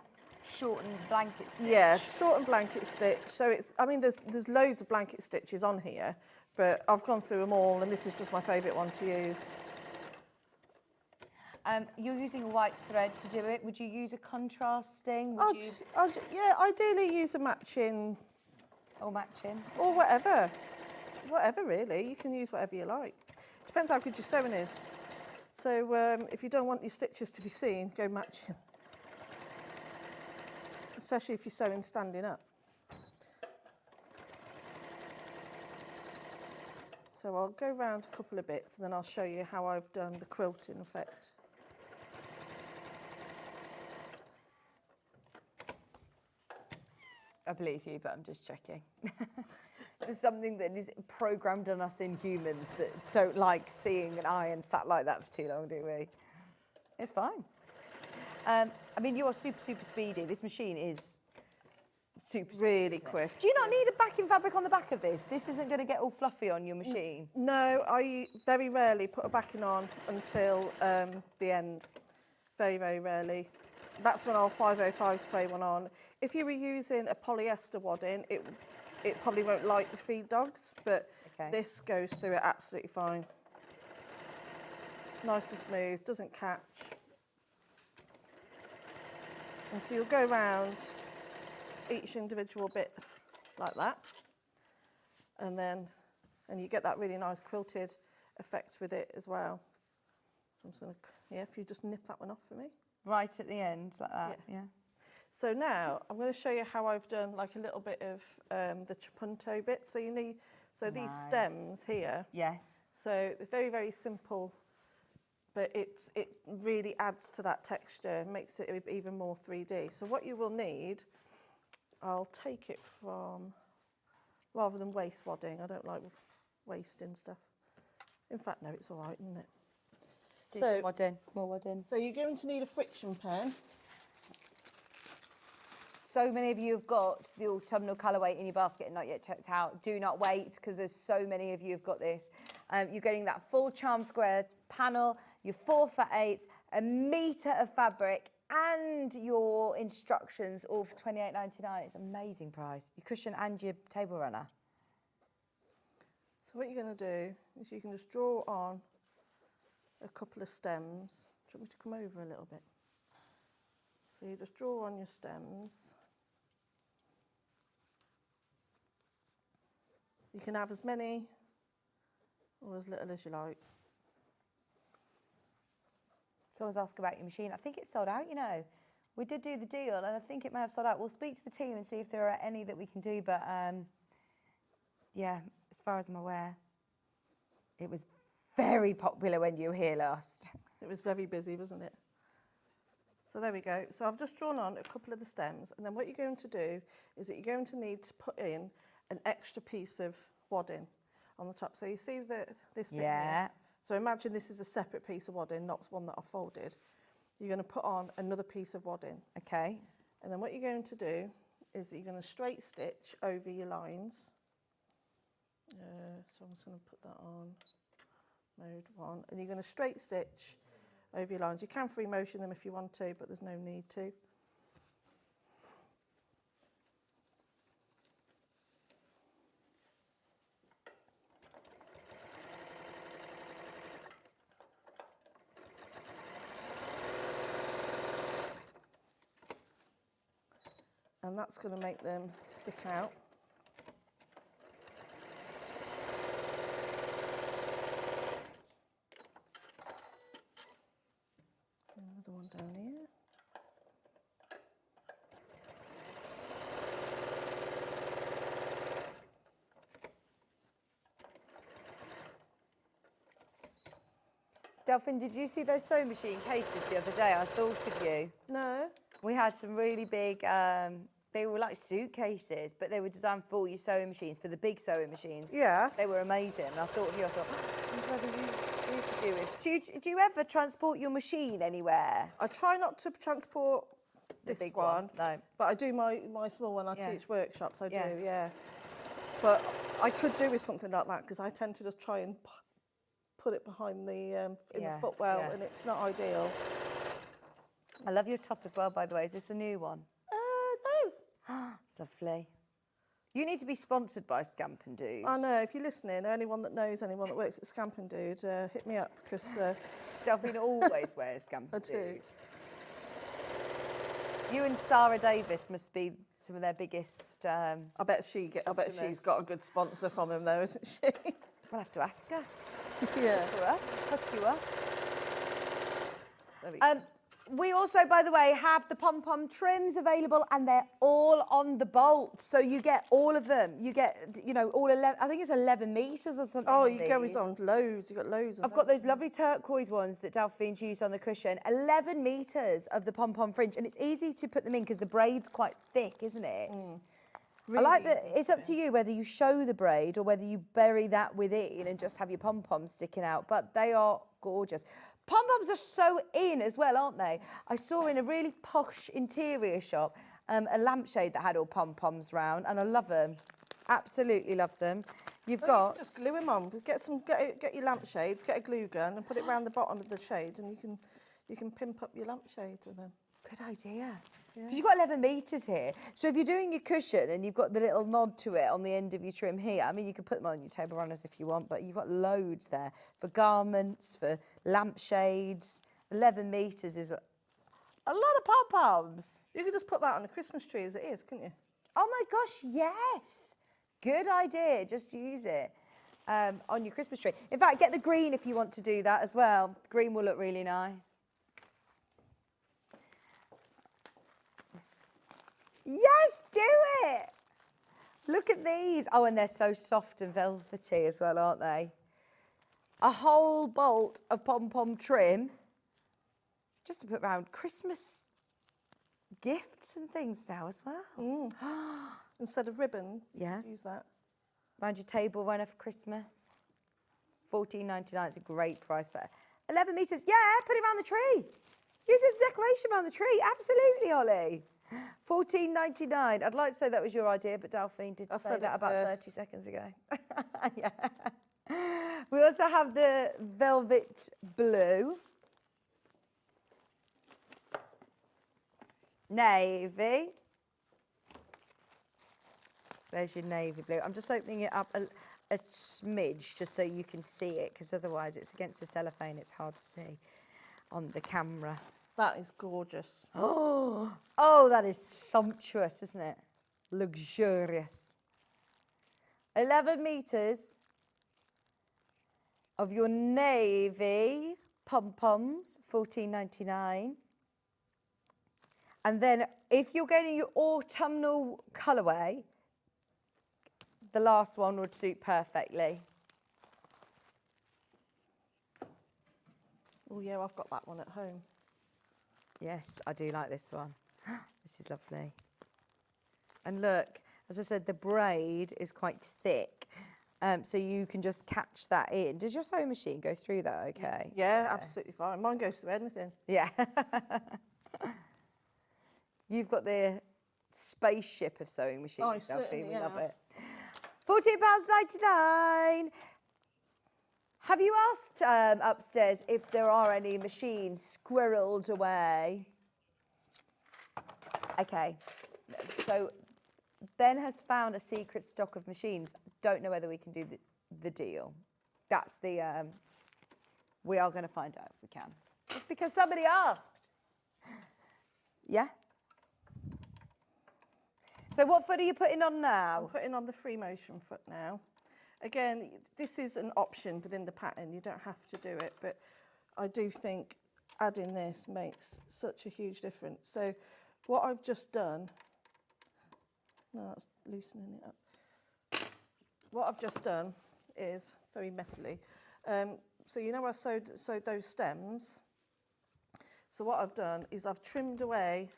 shortened blanket stitch? Yeah, shortened blanket stitch. So there's loads of blanket stitches on here, but I've gone through them all, and this is just my favourite one to use. You're using a white thread to do it. Would you use a contrasting? Yeah, ideally use a matching. Or matching? Or whatever. Whatever, really. You can use whatever you like. Depends how good your sewing is. So if you don't want your stitches to be seen, go matching. Especially if you're sewing standing up. So I'll go round a couple of bits and then I'll show you how I've done the quilting effect. I believe you, but I'm just checking. There's something that is programmed on us in humans that don't like seeing an iron sat like that for too long, do we? It's fine. I mean, you're super, super speedy. This machine is super speedy. Really quick. Do you not need a backing fabric on the back of this? This isn't going to get all fluffy on your machine. No, I very rarely put a backing on until the end. Very, very rarely. That's when I'll 505 spray one on. If you were using a polyester wadding, it probably won't like the feed dogs, but this goes through it absolutely fine. Nice and smooth, doesn't catch. And so you'll go around each individual bit like that. And you get that really nice quilted effect with it as well. So I'm just gonna, if you just nip that one off for me. Right at the end, like that, yeah. So now I'm going to show you how I've done like a little bit of the chapunto bit. So you need, these stems here. Yes. So they're very, very simple, but it really adds to that texture, makes it even more 3D. So what you will need, I'll take it from, rather than waste wadding, I don't like wasting stuff. In fact, no, it's all right, isn't it? So, more wadding. So you're going to need a friction pen. So many of you have got the autumnal colourway in your basket and not yet checked out. Do not wait, because there's so many of you have got this. You're getting that full charm square panel, your 4 for 8, a metre of fabric, and your instructions all for $28.99. It's an amazing price. Your cushion and your table runner. So what you're going to do is you can just draw on a couple of stems. Do you want me to come over a little bit? So you just draw on your stems. You can have as many or as little as you like. Someone's asked about your machine. I think it's sold out, you know. We did do the deal and I think it may have sold out. We'll speak to the team and see if there are any that we can do, but yeah, as far as I'm aware, it was very popular when you were here last. It was very busy, wasn't it? So there we go. So I've just drawn on a couple of the stems, and then what you're going to do is that you're going to need to put in an extra piece of wadding on the top. So you see this bit here? So imagine this is a separate piece of wadding, not one that I've folded. You're going to put on another piece of wadding. Okay. And then what you're going to do is that you're going to straight stitch over your lines. So I'm just going to put that on mode 1, and you're going to straight stitch over your lines. You can free motion them if you want to, but there's no need to. And that's going to make them stick out. Another one down here. Delphine, did you see those sewing machine cases the other day? I thought of you. No. We had some really big, they were like suitcases, but they were designed for your sewing machines, for the big sewing machines. Yeah. They were amazing. And I thought of you, I thought, whether you could do it. Do you ever transport your machine anywhere? I try not to transport this big one. No. But I do my small one. I Yeah. teach workshops. I Yeah. do, yeah. But I could do with something like that because I tend to just try and put it behind the in the footwell, and it's not ideal. I love your top as well, by the way. Is this a new one? No. It's lovely. You need to be sponsored by Scamp and Dudes. I know, if you're listening, anyone that knows anyone that works at Scamp and Dude, hit me up, because... Delphine always wears Scamp I and do. Dude. You and Sarah Davis must be some of their biggest I bet she's got a good sponsor from him, though, isn't she? We'll have to ask her. Yeah. Hook you up. There we go. We also, by the way, have the pom-pom trims available, and they're all on the bolt. So you get all of them. You get, you know, all 11, I think it's 11 metres or something. Oh, you go on loads. You've got loads of I've got those lovely turquoise ones that Delphine's used on the cushion. 11 metres of the pom-pom fringe, and it's easy to put them in because the braid's quite thick, isn't it? Really I like that. easy It's up to you whether you show the braid or whether you bury that within and just have your pom-poms sticking out, but they are gorgeous. Pom-poms are so in as well, aren't they? I saw in a really posh interior shop a lampshade that had all pom-poms round, and I love them. Absolutely love them. You've got... You can just glue them on. Get your lampshades, get a glue gun and put it round the bottom of the shade, and you can pimp up your lampshades with them. Good idea. Because you've got 11 metres here. So if you're doing your cushion and you've got the little nod to it on the end of your trim here, I mean, you can put them on your table runners if you want, but you've got loads there for garments, for lampshades. 11 metres is a lot of pom-poms. You could just put that on a Christmas tree as it is, couldn't you? Oh my gosh, yes. Good idea. Just use it on your Christmas tree. In fact, get the green if you want to do that as well. Green will look really nice. Yes, do it. Look at these. Oh, and they're so soft and velvety as well, aren't they? A whole bolt of pom-pom trim just to put around Christmas gifts and things now as well. Instead of ribbon, use that. Around your table runner for Christmas. $14.99, it's a great price for 11 metres. Yeah, put it around the tree. Use it as decoration around the tree. Absolutely, Holly. $14.99. I'd like to say that was your idea, but Delphine did say that about 30 seconds ago. Yeah. We also have the velvet blue. Navy. There's your navy blue. I'm just opening it up a smidge just so you can see it, because otherwise it's against the cellophane. It's hard to see on the camera. That is gorgeous. Oh, that is sumptuous, isn't it? Luxurious. 11 metres of your navy pom-poms, $14.99. And then if you're getting your autumnal colourway, the last one would suit perfectly. Oh yeah, I've got that one at home. Yes, I do like this one. This is lovely. And look, as I said, the braid is quite thick, so you can just catch that in. Does your sewing machine go through that okay? Yeah, absolutely fine. Mine goes through anything. Yeah. You've got the spaceship of sewing machines, I Delphine. certainly We love have. it. £14.99. Have you asked upstairs if there are any machines squirreled away? Okay, so Ben has found a secret stock of machines. Don't know whether we can do the deal. That's the, we are going to find out if we can. Just because somebody asked. Yeah? So what foot are you putting on now? I'm putting on the free motion foot now. Again, this is an option within the pattern. You don't have to do it, but I do think adding this makes such a huge difference. So what I've just done, no, that's loosening it up. What I've just done is, very messily, so you know I sewed those stems. So what I've done is I've trimmed away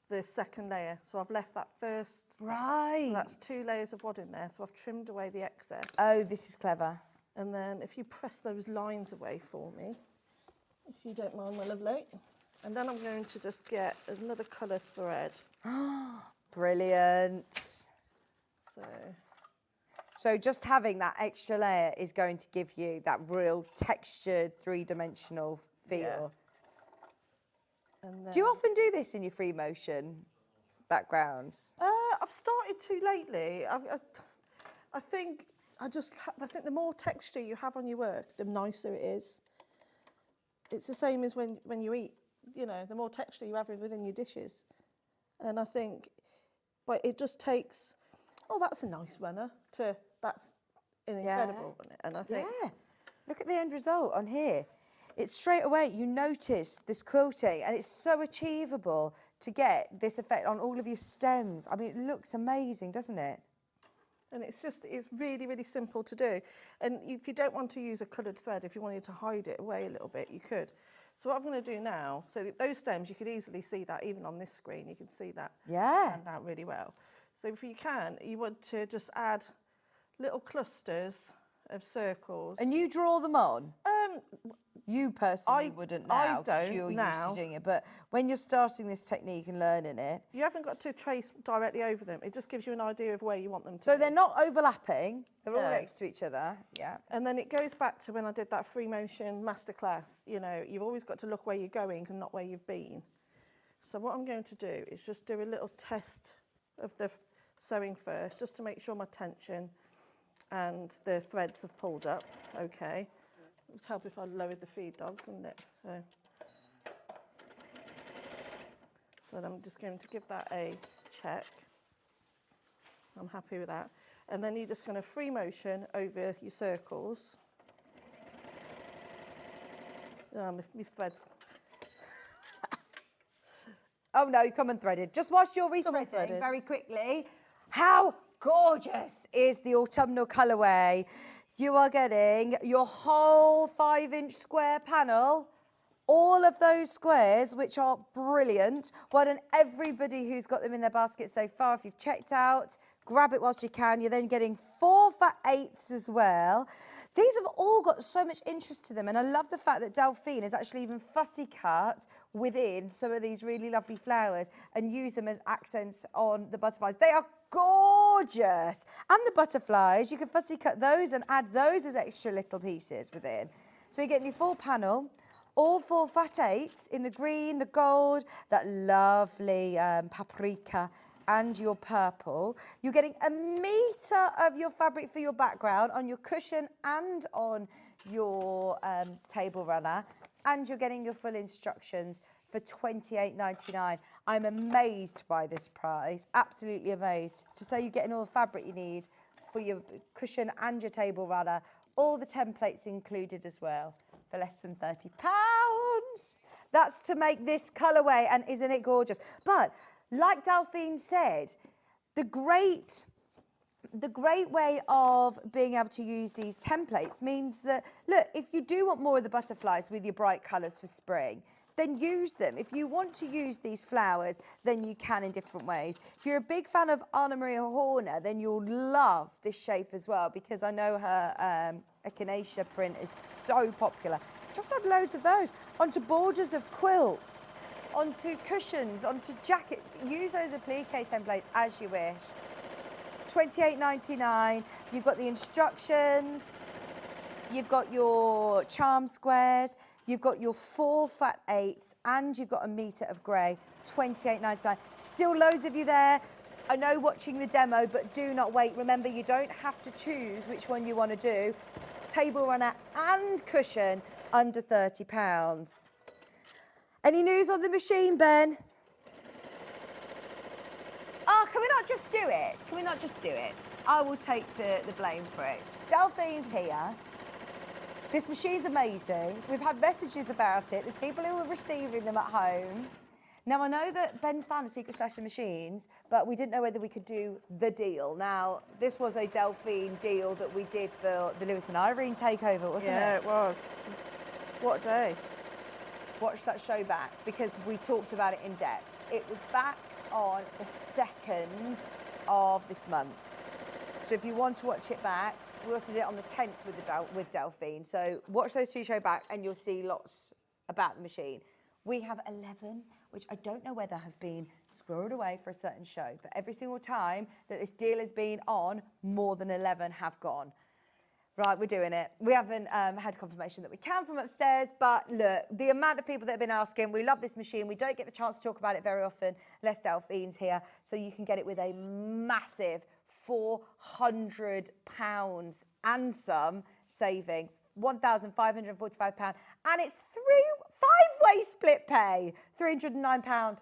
the second layer. So I've left that first. Right. So that's 2 layers of wadding there. So I've trimmed away the excess. Oh, this is clever. And then if you press those lines away for me, if you don't mind, my lovely. And then I'm going to just get another colour thread. Brilliant. So just having that extra layer is going to give you that real textured, three-dimensional feel. And then, Do you often do this in your free motion backgrounds? I've started to lately. I think the more texture you have on your work, the nicer it is. It's the same as when you eat. You know, the more texture you have within your dishes, and I think, but it just takes. Oh, that's a nice runner. That's incredible, and I think. Yeah. Look at the end result on here. It's straight away, you notice this quilting, and it's so achievable to get this effect on all of your stems. I mean, it looks amazing, doesn't it? And it's really, really simple to do. And if you don't want to use a coloured thread, if you wanted to hide it away a little bit, you could. So what I'm going to do now, so those stems, you could easily see that even on this screen, you can see that stand out really well. So if you can, you want to just add little clusters of circles. And you draw them on? You personally wouldn't now, because you're used to doing it, but when you're starting this technique and learning it... You haven't got to trace directly over them. It just gives you an idea of where you want them to So be. they're not overlapping, they're all next to each other, yeah. And then it goes back to when I did that free motion masterclass. You know, you've always got to look where you're going and not where you've been. So what I'm going to do is just do a little test of the sewing first, just to make sure my tension and the threads have pulled up, okay. It would help if I lowered the feed dogs, wouldn't it? So I'm just going to give that a check. I'm happy with that. And then you're just going to free motion over your circles. My threads. Oh no, you come unthreaded. Just whilst you're rethreading very quickly, how gorgeous is the autumnal colourway? You are getting your whole 5-inch square panel, all of those squares, which are brilliant. Well done everybody who's got them in their basket so far. If you've checked out, grab it whilst you can. You're then getting 4 for 8s as well. These have all got so much interest to them, and I love the fact that Delphine has actually even fussy cut within some of these really lovely flowers and use them as accents on the butterflies. They are gorgeous. And the butterflies, you can fussy cut those and add those as extra little pieces within. So you're getting your full panel, all 4 fat 8s in the green, the gold, that lovely paprika, and your purple. You're getting 1 metre of your fabric for your background on your cushion and on your table runner, and you're getting your full instructions for £28.99. I'm amazed by this price, absolutely amazed. To say you're getting all the fabric you need for your cushion and your table runner, all the templates included as well, for less than £30. That's to make this colourway, and isn't it gorgeous? But like Delphine said, the great way of being able to use these templates means that, look, if you do want more of the butterflies with your bright colours for spring, then use them. If you want to use these flowers, then you can in different ways. If you're a big fan of Anna Maria Horner, then you'll love this shape as well, because I know her echinacea print is so popular. Just add loads of those onto borders of quilts, onto cushions, onto jackets. Use those applique templates as you wish. £28.99. You've got the instructions. You've got your charm squares. You've got your 4 fat 8s, and you've got 1 metre of grey. £28.99. Still loads of you there. I know watching the demo, but do not wait. Remember, you don't have to choose which one you want to do. Table runner and cushion under £30. Any news on the machine, Ben? Oh, can we not just do it? Can we not just do it? I will take the blame for it. Delphine's here. This machine's amazing. We've had messages about it. There's people who are receiving them at home. Now, I know that Ben's found a secret stash of machines, but we didn't know whether we could do the deal. Now, this was a Delphine deal that we did for the Lewis and Irene takeover, wasn't it? Yeah, it was. What a day. Watch that show back, because we talked about it in depth. It was back on the 2nd of this month. So if you want to watch it back, we also did it on the 10th with Delphine. So watch those 2 show back and you'll see lots about the machine. We have 11, which I don't know whether have been squirreled away for a certain show, but every single time that this deal has been on, more than 11 have gone. Right, we're doing it. We haven't had confirmation that we can from upstairs, but look, the amount of people that have been asking, we love this machine. We don't get the chance to talk about it very often unless Delphine's here, so you can get it with a massive £400 and some saving, £1,545, and it's five-way split pay, £309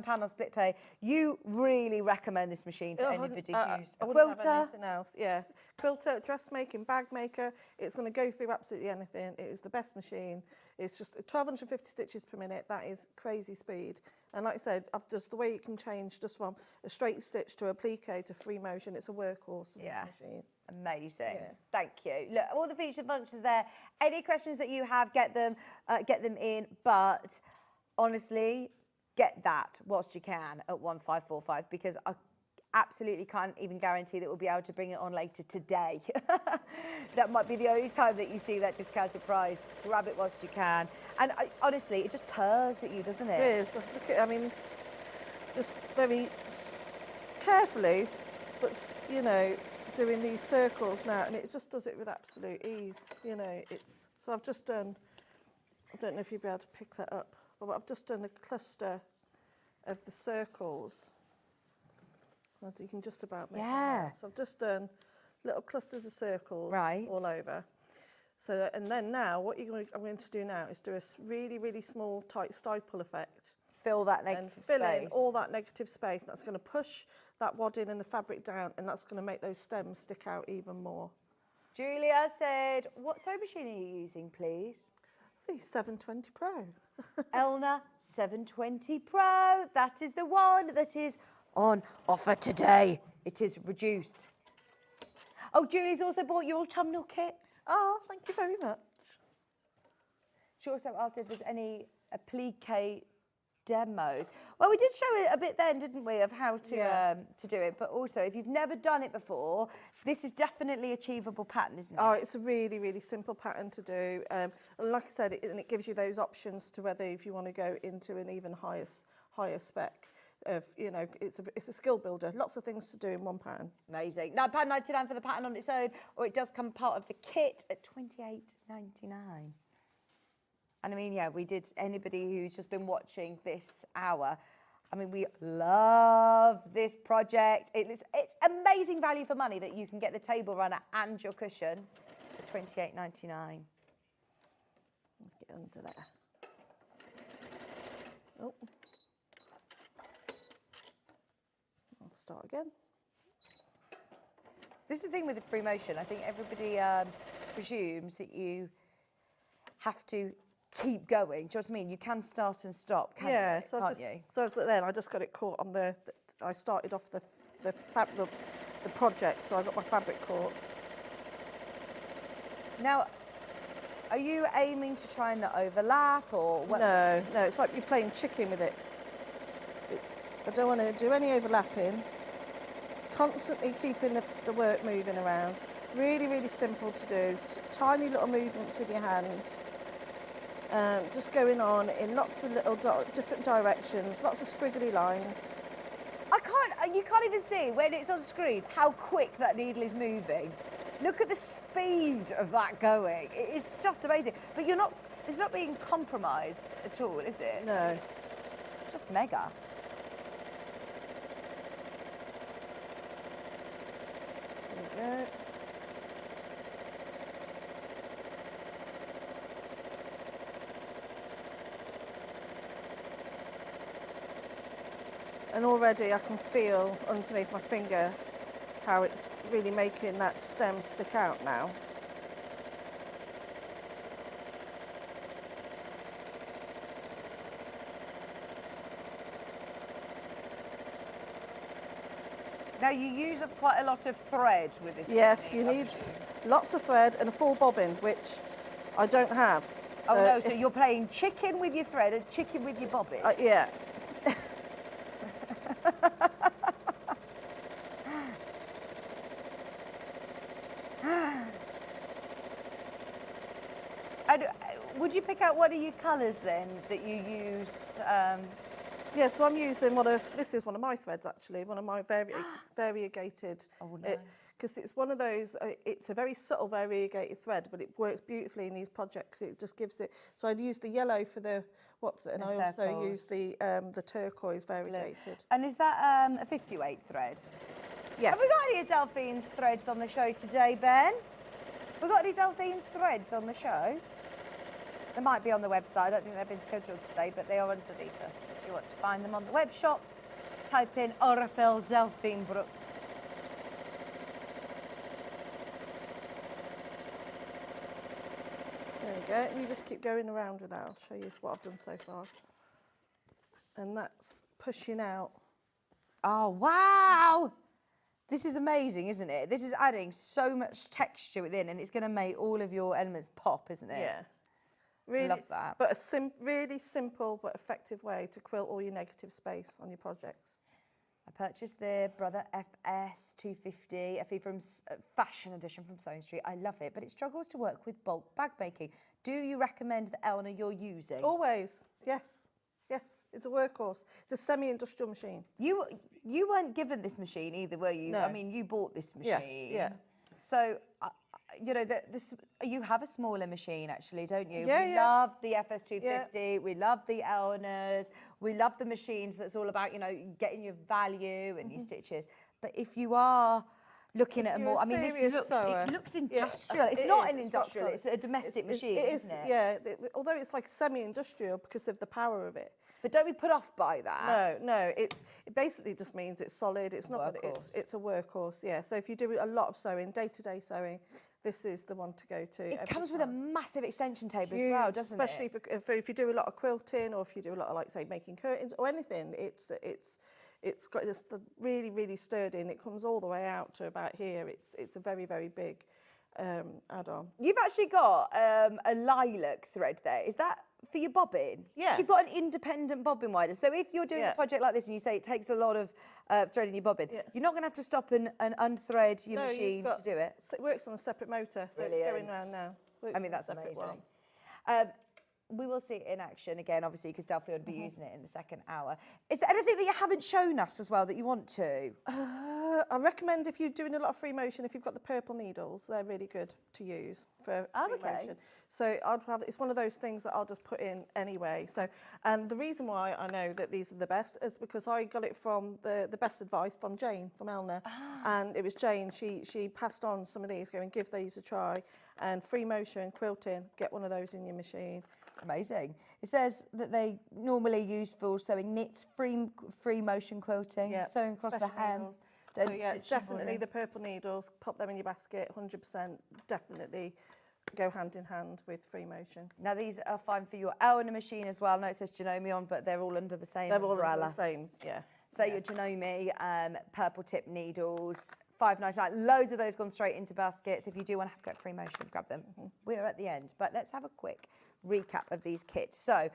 on split pay. You really recommend this machine to anybody who's a I wouldn't have quilter? anything else. Yeah, quilter, dressmaking, bag maker. It's going to go through absolutely anything. It is the best machine. It's just 1,250 stitches per minute. That is crazy speed. And like I said, I've just the way you can change just from a straight stitch to applique to free motion. It's a workhorse machine. Amazing. Thank you. Look, all the features and functions there. Any questions that you have, get them in. But honestly, get that whilst you can at 1545, because I absolutely can't even guarantee that we'll be able to bring it on later today. That might be the only time that you see that discounted price. Grab it whilst you can. And honestly, it just purrs at you, doesn't it? It is. Look at, I mean, just very carefully, but you know, doing these circles now, and it just does it with absolute ease. You know, it's so I've just done. I don't know if you'll be able to pick that up, but I've just done a cluster of the circles. And you can just about make them out. So I've just done little clusters of circles all over. So and then now what I'm going to do now is do a really, really small tight stipple effect. Fill that negative fill space. in all that negative space. That's going to push that wadding and the fabric down, and that's going to make those stems stick out even more. Julia said, what sewing machine are you using, please? I think 720 Pro. Elna 720 Pro. That is the one that is on offer today. It is reduced. Oh, Julie's also bought your autumnal kit. Oh, thank you very much. She also asked if there's any applique demos. Well, we did show it a bit then, didn't we, of how to do it. But also, if you've never done it before, this is definitely achievable pattern, isn't it? Oh, it's a really, really simple pattern to do. And like I said, it gives you those options to whether if you want to go into an even higher spec. Of, you know, it's a skill builder. Lots of things to do in one pattern. Amazing. Now, £1.99 for the pattern on its own, or it does come part of the kit at $28.99. And I mean, yeah, we did, anybody who's just been watching this hour, I mean, we love this project. It's amazing value for money that you can get the table runner and your cushion for $28.99. Let's get under there. Oh. I'll start again. This is the thing with the free motion. I think everybody presumes that you have to keep going. Do you know what I mean? You can start and stop, can't you? So then I just got it caught on I started off the project, so I got my fabric caught. Now, are you aiming to try and not overlap or what? No, it's like you're playing chicken with it. I don't want to do any overlapping. Constantly keeping the work moving around. Really, really simple to do. Tiny little movements with your hands. Just going on in lots of little different directions, lots of squiggly lines. You can't even see when it's on screen how quick that needle is moving. Look at the speed of that going. It's just amazing. But it's not being compromised at all, is it? No. It's just mega. There we go. And already I can feel underneath my finger how it's really making that stem stick out now. Now you use up quite a lot of thread with this. Yes, you need lots of thread and a full bobbin, which I don't have. So, oh no, so you're playing chicken with your thread and chicken with your bobbin? Yeah. And would you pick out what are your colours then that you use Yeah, so I'm using this is one of my threads actually, one of my variegated. Oh, nice. Because it's one of those, it's a very subtle variegated thread, but it works beautifully in these projects. It just gives it, so I'd use the yellow for the, and I also use the turquoise variegated. And is that a 50 weight thread? Yeah. Have we got any of Delphine's threads on the show today, Ben? We got any Delphine's threads on the show? They might be on the website. I don't think they've been scheduled today, but they are underneath us. If you want to find them on the web shop, type in Orifel Delphine Brooks. There you go. You just keep going around with that. I'll show you what I've done so far. And that's pushing out. Oh, wow! This is amazing, isn't it? This is adding so much texture within, and it's going to make all of your elements pop, isn't it? Yeah. Really, love that. But a really simple but effective way to quilt all your negative space on your projects. I purchased the Brother FS 250, a from fashion edition from Sewing Street. I love it, but it struggles to work with bulk bag making. Do you recommend the Elna you're using? Always, yes. Yes, it's a workhorse. It's a semi-industrial machine. You weren't given this machine either, were you? No. I mean, you bought this machine. Yeah. So, you know, you have a smaller machine actually, don't you? Yeah, we yeah. love the FS 250. We love the Elnas. We love the machines that's all about, you know, getting your value and your stitches. But if you are looking at a more, I mean, this looks industrial. It's not an industrial, it's a domestic machine, isn't it? Yeah, although it's like semi-industrial because of the power of it. But don't be put off by that. No, it basically just means it's solid. It's not. It's a workhorse. Yeah. So if you do a lot of sewing, day-to-day sewing, this is the one to go to. It comes with a massive extension table as well, doesn't it? Especially if you do a lot of quilting, or if you do a lot of, like, say, making curtains or anything. It's got just really, really sturdy, and it comes all the way out to about here. It's a very, very big add-on. You've actually got a lilac thread there. Is that for your bobbin? Yeah. You've got an independent bobbin winder. So if you're doing a project like this and you say it takes a lot of thread in your bobbin, you're not going to have to stop and unthread your machine to do it. It works on a separate motor, so it's going around now. I mean, that's amazing. We will see it in action again, obviously, because Delphine will be using it in the second hour. Is there anything that you haven't shown us as well that you want to? I recommend, if you're doing a lot of free motion, if you've got the purple needles, they're really good to use for free motion. So it's one of those things that I'll just put in anyway. So, and the reason why I know that these are the best is because I got it from the best advice from Jane, from Elna. And it was Jane, she passed on some of these, going, give these a try. And free motion, quilting, get one of those in your machine. Amazing. It says that they normally use for sewing knits, free motion quilting, sewing across the hem. So yeah, definitely the purple needles, pop them in your basket, 100%, definitely go hand in hand with free motion. Now these are fine for your Elna machine as well. I know it says Janome on, but they're all under the same umbrella. They're all under the same, yeah. So your Janome purple tip needles, £5.99. Loads of those gone straight into baskets. If you do want to have get free motion, grab them. We're at the end, but let's have a quick recap of these kits. So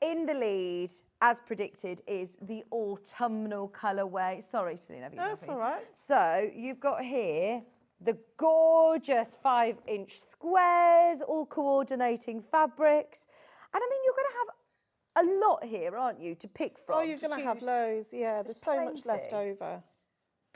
in the lead, as predicted, is the autumnal colourway. Sorry, Talina. That's all right. So you've got here the gorgeous 5-inch squares, all coordinating fabrics. And I mean, you're going to have a lot here, aren't you, to pick from? Oh, you're going to have loads, yeah. There's so much left over.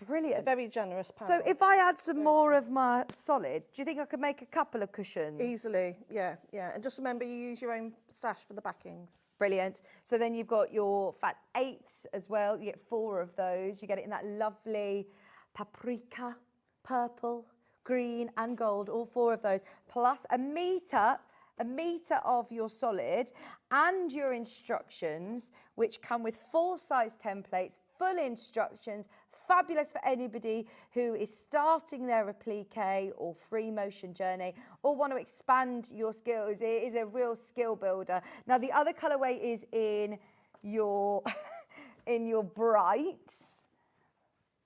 Brilliant. It's a very generous pack. So if I add some more of my solid, do you think I could make a couple of cushions? Easily, yeah. And just remember, you use your own stash for the backings. Brilliant. So then you've got your fat 8s as well. You get 4 of those. You get it in that lovely paprika, purple, green and gold, all 4 of those, plus a metre of your solid and your instructions, which come with full-size templates, full instructions, fabulous for anybody who is starting their applique or free motion journey or want to expand your skills. It is a real skill builder. Now, the other colourway is in your, in your brights.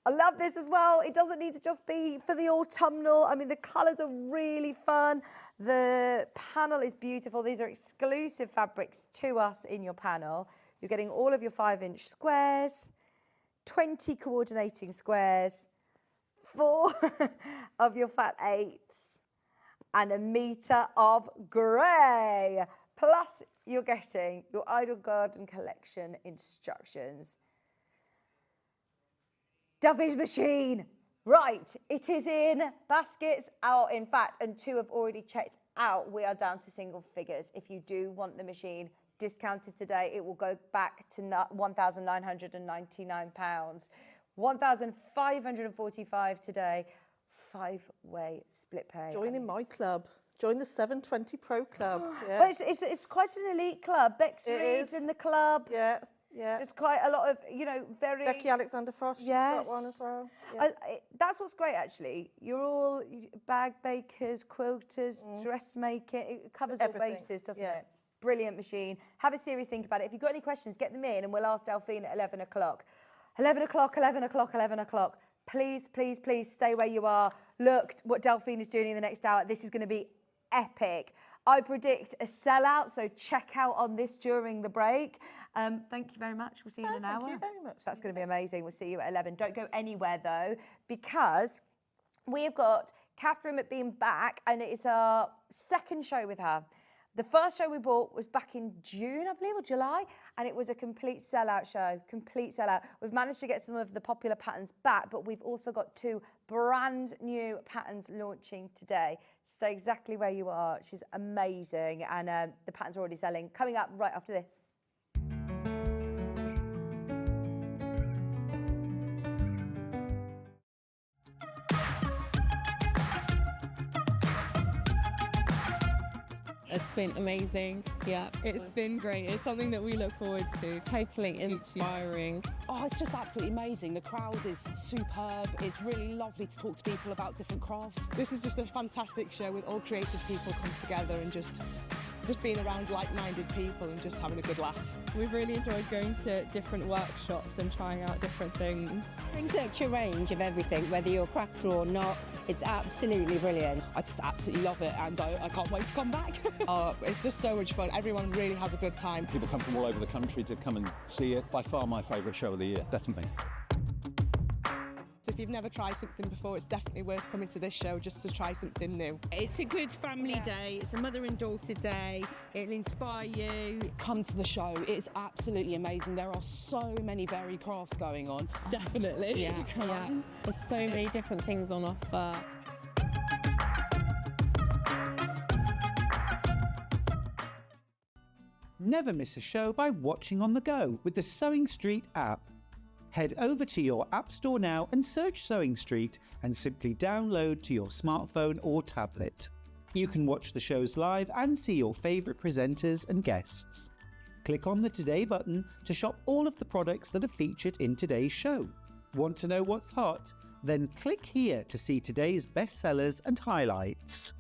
I love this as well. It doesn't need to just be for the autumnal. I mean, the colours are really fun. The panel is beautiful. These are exclusive fabrics to us in your panel. You're getting all of your 5-inch squares, 20 coordinating squares, 4 of your fat 8s, and a metre of grey. Plus, you're getting your Idle Garden collection instructions. Duffy's machine. Right, it is in baskets out, in fact, and 2 have already checked out. We are down to single figures. If you do want the machine discounted today, it will go back to £1,999. £1,545 today. 5-way split pay. Join in my club. Join the 720 Pro Club. Yeah. But it's quite an elite club. Bex Reed's in the club. Yeah, yeah. There's quite a lot of, very... Becky Alexander Frost, yes. she's got one as well. Yeah. That's what's great, actually. You're all bag bakers, quilters, dressmaking. It covers all bases, doesn't it? Brilliant machine. Have a serious think about it. If you've got any questions, get them in and we'll ask Delphine at 11 o'clock. 11 o'clock, 11 o'clock, 11 o'clock. Please, please, please stay where you are. Look what Delphine is doing in the next hour. This is going to be epic. I predict a sellout, so check out on this during the break. Thank you very much. We'll see you in an hour. Thank you very much. That's going to be amazing. We'll see you at 11. Don't go anywhere, though, because we have got Catherine Mcbean back, and it is our second show with her. The first show we bought was back in June, I believe, or July, and it was a complete sellout show, complete sellout. We've managed to get some of the popular patterns back, but we've also got 2 brand new patterns launching today. Stay exactly where you are. She's amazing, and the patterns are already selling. Coming up right after this. It's been amazing. Yeah, it's been great. It's something that we look forward to. Totally inspiring. Oh, it's just absolutely amazing. The crowd is superb. It's really lovely to talk to people about different crafts. This is just a fantastic show with all creative people come together and just being around like-minded people and just having a good laugh. We've really enjoyed going to different workshops and trying out different things. Such a range of everything, whether you're a crafter or not. It's absolutely brilliant. I just absolutely love it, and I can't wait to come back. It's just so much fun. Everyone really has a good time. People come from all over the country to come and see it. By far my favourite show of the year, definitely. If you've never tried something before, it's definitely worth coming to this show just to try something new. It's a good family day. It's a mother and daughter day. It'll inspire you. Come to the show. It's absolutely amazing. There are so many varied crafts going on. Definitely. Yeah. There's so many different things on offer. Never miss a show by watching on the go with the Sewing Street app. Head over to your App Store now and search Sewing Street and simply download to your smartphone or tablet. You can watch the shows live and see your favourite presenters and guests. Click on the Today button to shop all of the products that are featured in today's show. Want to know what's hot? Then click here to see today's bestsellers and highlights.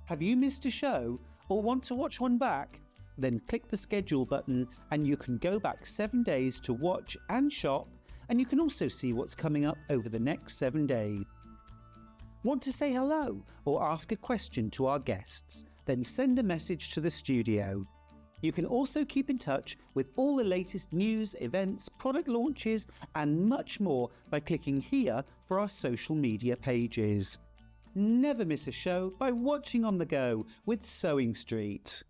Have you missed a show or want to watch one back? Then click the schedule button and you can go back 7 days to watch and shop, and you can also see what's coming up over the next 7 days. Want to say hello or ask a question to our guests? Then send a message to the studio. You can also keep in touch with all the latest news, events, product launches and much more by clicking here for our social media pages. Never miss a show by watching on the go with Sewing Street.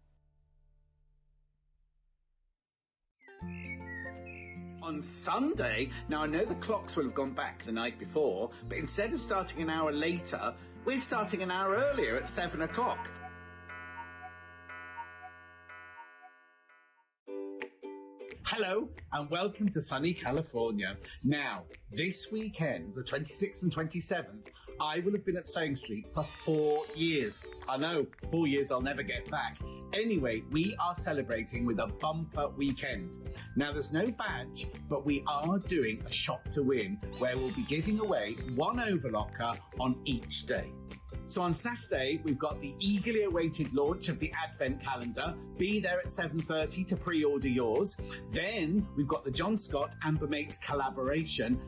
On Sunday, now I know the clocks will have gone back the night before, but instead of starting an hour later, we're starting an hour earlier at 7 o'clock. Hello and welcome to sunny California. Now, this weekend, the 26th and 27th, I will have been at Sewing Street for 4 years. I know, 4 years I'll never get back. Anyway, we are celebrating with a bumper weekend. Now, there's no badge, but we are doing a shop to win where we'll be giving away one overlocker on each day. So on Saturday, we've got the eagerly awaited launch of the Advent calendar. Be there at 7:30 to pre-order yours. Then we've got the John Scott Amber Mates collaboration,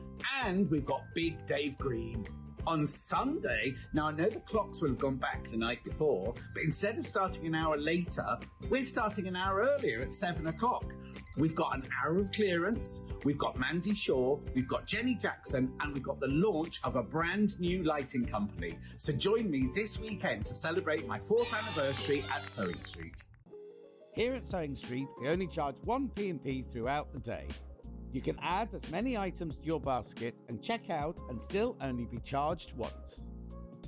and we've got Big Dave Green. On Sunday, now I know the clocks will have gone back the night before, but instead of starting an hour later, we're starting an hour earlier at 7 o'clock. We've got an hour of clearance, we've got Mandy Shaw, we've got Jenny Jackson, and we've got the launch of a brand new lighting company. So join me this weekend to celebrate my 4th anniversary at Sewing Street. Here at Sewing Street, we only charge 1 P&P throughout the day. You can add as many items to your basket and check out and still only be charged once.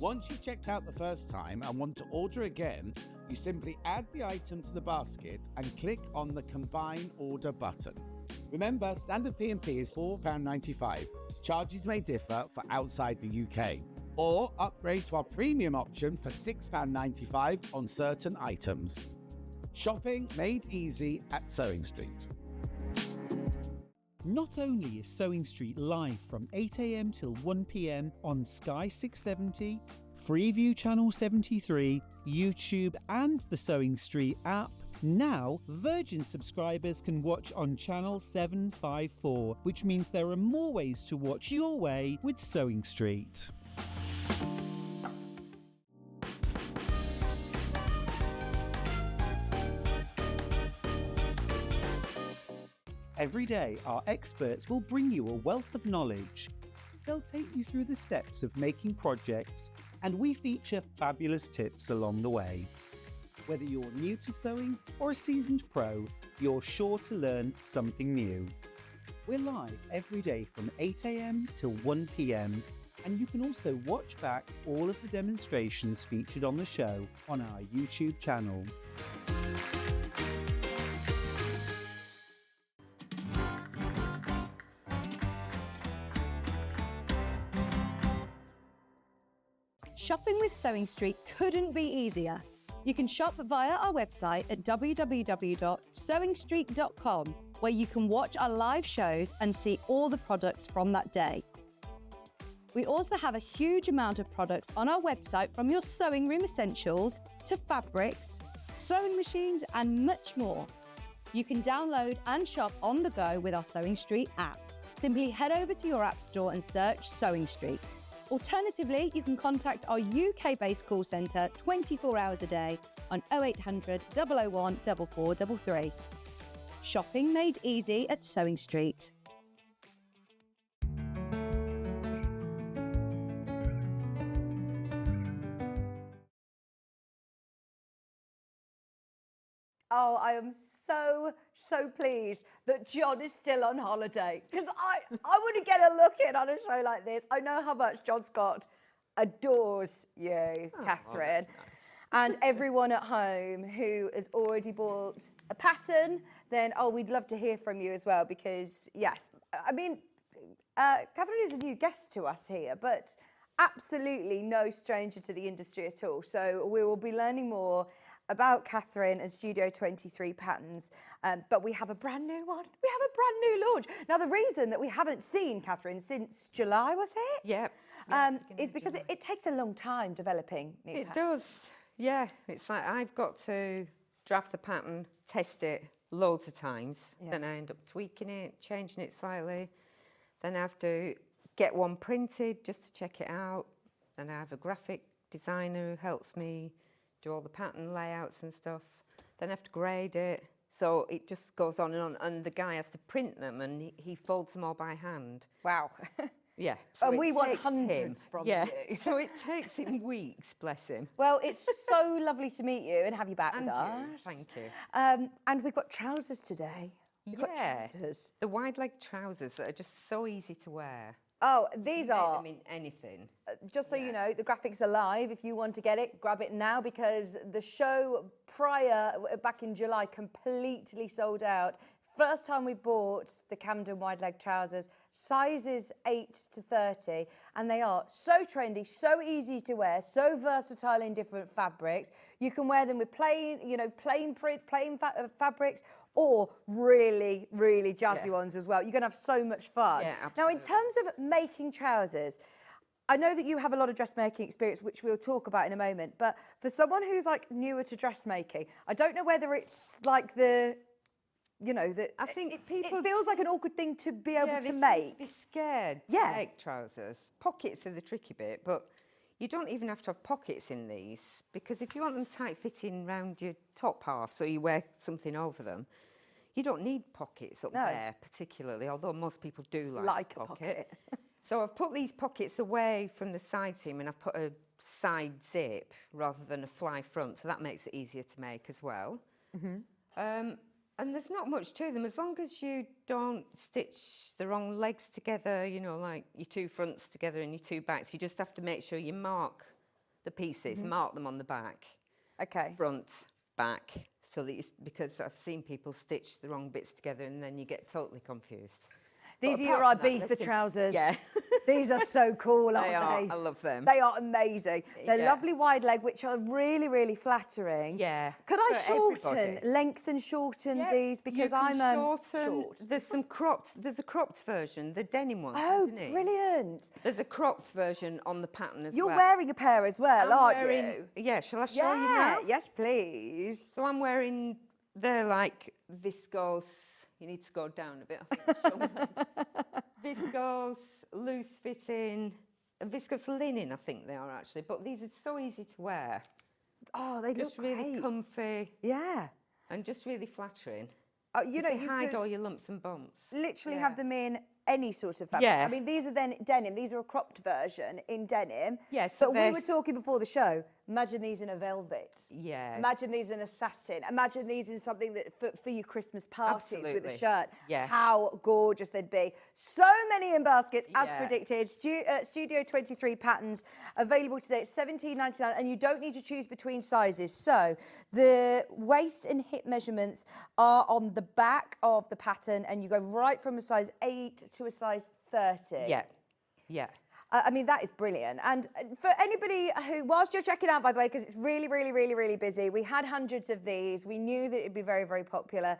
Once you've checked out the first time and want to order again, you simply add the item to the basket and click on the Combine Order button. Remember, standard P&P is £4.95. Charges may differ for outside the UK. Or upgrade to our premium option for £6.95 on certain items. Shopping made easy at Sewing Street. Not only is Sewing Street live from 8 a.m. till 1 p.m. on Sky 670, Freeview Channel 73, YouTube and the Sewing Street app, now Virgin subscribers can watch on Channel 754, which means there are more ways to watch your way with Sewing Street. Every day, our experts will bring you a wealth of knowledge. They'll take you through the steps of making projects, and we feature fabulous tips along the way. Whether you're new to sewing or a seasoned pro, you're sure to learn something new. We're live every day from 8 a.m. till 1 p.m, and you can also watch back all of the demonstrations featured on the show on our YouTube channel. Shopping with Sewing Street couldn't be easier. You can shop via our website at www.sewingstreet.com, where you can watch our live shows and see all the products from that day. We also have a huge amount of products on our website, from your sewing room essentials to fabrics, sewing machines and much more. You can download and shop on the go with our Sewing Street app. Simply head over to your app store and search Sewing Street. Alternatively, you can contact our UK-based call centre 24 hours a day on 0800 001 4433. Shopping made easy at Sewing Street. Oh, I am so pleased that John is still on holiday, because I wouldn't get a look in on a show like this. I know how much John Scott adores you, Catherine, and everyone at home who has already bought a pattern, then, we'd love to hear from you as well, because, yes, I mean, Catherine is a new guest to us here, but absolutely no stranger to the industry at all. So we will be learning more about Catherine and Studio 23 patterns, but we have a brand new one. We have a brand new launch. Now, the reason that we haven't seen Catherine since July, was it? Yep. Is because it takes a long time developing new patterns. It does, yeah. It's like I've got to draft the pattern, test it loads of times, then I end up tweaking it, changing it slightly. Then I have to get one printed just to check it out. Then I have a graphic designer who helps me do all the pattern layouts and stuff. Then I have to grade it. So it just goes on, and the guy has to print them, and he folds them all by hand. Wow. Yeah. So and we want hundreds from you. So it takes him weeks, bless him. Well, it's so lovely to meet you and have you back with us. Thank you. And we've got trousers today. We've got trousers. The wide leg trousers that are just so easy to wear. Oh, these are. I mean, anything. Just so you know, the graphics are live. If you want to get it, grab it now, because the show prior, back in July, completely sold out. First time we bought the Camden Wide Leg Trousers, sizes 8 to 30, and they are so trendy, so easy to wear, so versatile in different fabrics. You can wear them with plain fabrics, or really, really jazzy ones as well. You're going to have so much fun. Yeah, now, in terms of making trousers, I know that you have a lot of dressmaking experience, which we'll talk about in a moment, but for someone who's like newer to dressmaking, I don't know whether it's like I think it feels like an awkward thing to be able to make. Be scared to make trousers. Pockets are the tricky bit, but you don't even have to have pockets in these, because if you want them tight fitting round your top half, so you wear something over them, you don't need pockets up there particularly, although most people do like a pocket. So I've put these pockets away from the side seam, and I've put a side zip rather than a fly front, so that makes it easier to make as well. And there's not much to them, as long as you don't stitch the wrong legs together, you know, like your two fronts together and your two backs. You just have to make sure you mark the pieces, mark them on the back. Okay. Front, back, so that because I've seen people stitch the wrong bits together and then you get totally confused. These But are your apart from that, Ibiza they're trousers. Yeah. These are so cool, aren't They they? are. I love them. They are amazing. They're Yeah. lovely wide leg, which are really, really flattering. Yeah. Could I for shorten, everybody. lengthen, shorten Yeah, these? Because you can I'm shorten. short. There's a cropped version, the denim one. Oh, isn't it? brilliant. There's a cropped version on the pattern as You're well. wearing a pair as well, I'm aren't wearing, you? Yeah, shall I show you now? Yes, please. So I'm wearing, they're like viscose. You need to go down a bit. I think, to show them. Viscose, loose fitting, viscose linen, I think they are actually. But these are so easy to wear. Oh, they Just look really great. comfy. Yeah. And just really flattering. You know, They you hide could all your lumps and bumps. literally Yeah. have them in any sort of fabric. Yeah. I mean, these are then denim. These are a cropped version in denim. Yeah, so but we they're- were talking before the show. Imagine these in a velvet. Yeah. Imagine these in a satin. Imagine these in something that for your Christmas parties with a Absolutely. shirt. Yeah. How gorgeous they'd be. So many in baskets, as Yeah. predicted. Studio 23 patterns available today at $17.99, and you don't need to choose between sizes. So the waist and hip measurements are on the back of the pattern, and you go right from a size 8 to a size 30. Yeah. Yeah. I mean, that is brilliant. And for anybody who, whilst you're checking out, by the way, because it's really, really, really, really busy, we had hundreds of these. We knew that it'd be very, very popular.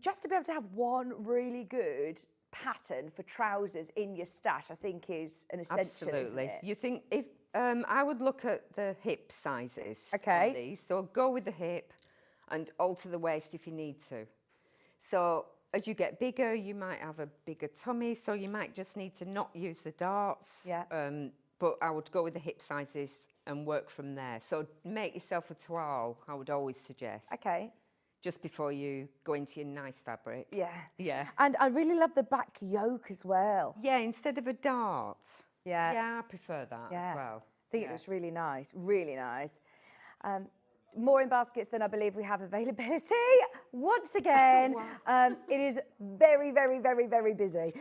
Just to be able to have one really good pattern for trousers in your stash, I think is an essential, isn't Absolutely. it? You think if I would look at the hip sizes Okay. on these. So go with the hip and alter the waist if you need to. So as you get bigger, you might have a bigger tummy, so you might just need to not use the darts. Yeah. But I would go with the hip sizes and work from there. So make yourself a toile, I would always suggest. Okay. Just before you go into your nice fabric. Yeah. Yeah. And I really love the back yoke as well. Yeah, instead of a dart. Yeah. Yeah, I prefer that Yeah. as well. I think it looks really nice, really nice. More in baskets than I believe we have availability. Once again, it is very, very, very, very busy.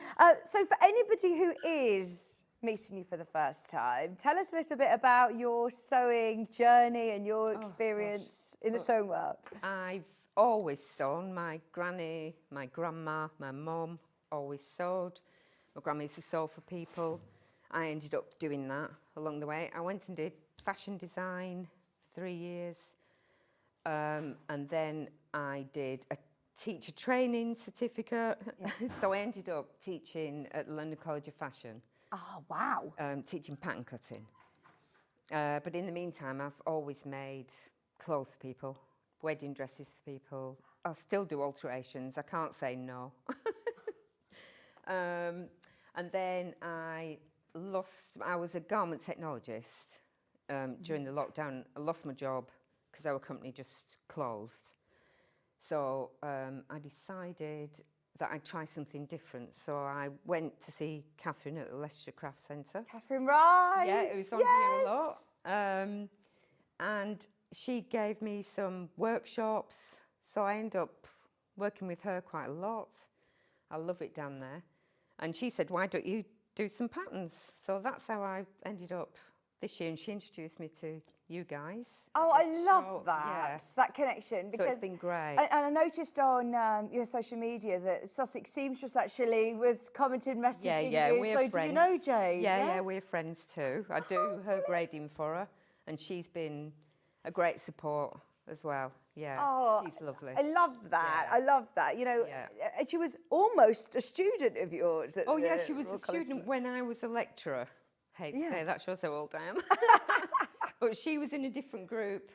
So for anybody who is meeting you for the first time, tell us a little bit about your sewing journey and your experience in the sewing world. I've always sewn. My granny, my grandma, my mum always sewed. My grandma used to sew for people. I ended up doing that along the way. I went and did fashion design for 3 years. And then I did a teacher training certificate. So I ended up teaching at the London College of Fashion. Oh, wow. Teaching pattern cutting. But in the meantime, I've always made clothes for people, wedding dresses for people. I still do alterations. I can't say no. And then I was a garment technologist during the lockdown. I lost my job because our company just closed. So I decided that I'd try something different. So I went to see Catherine at the Leicestershire Craft Centre. Catherine Wright. Yeah, it was on here a lot. And she gave me some workshops. So I ended up working with her quite a lot. I love it down there. And she said, why don't you do some patterns? So that's how I ended up this year. And she introduced me to you guys. Oh, I love that, yeah. that connection. Because So it's been great. And I noticed on your social media that Sussex Seamstress actually was commenting, messaging you. we're So friends. do you know Jane? Yeah, we're friends too. I do her grading for her, and she's been a great support as well. Yeah, Oh, she's lovely. I love that. Yeah. I love that. You know, and she was almost a student of yours. At Oh yeah, the she was Royal a College. student when I was a lecturer. Hate to Yeah. say that shows how old I am. But she was in a different group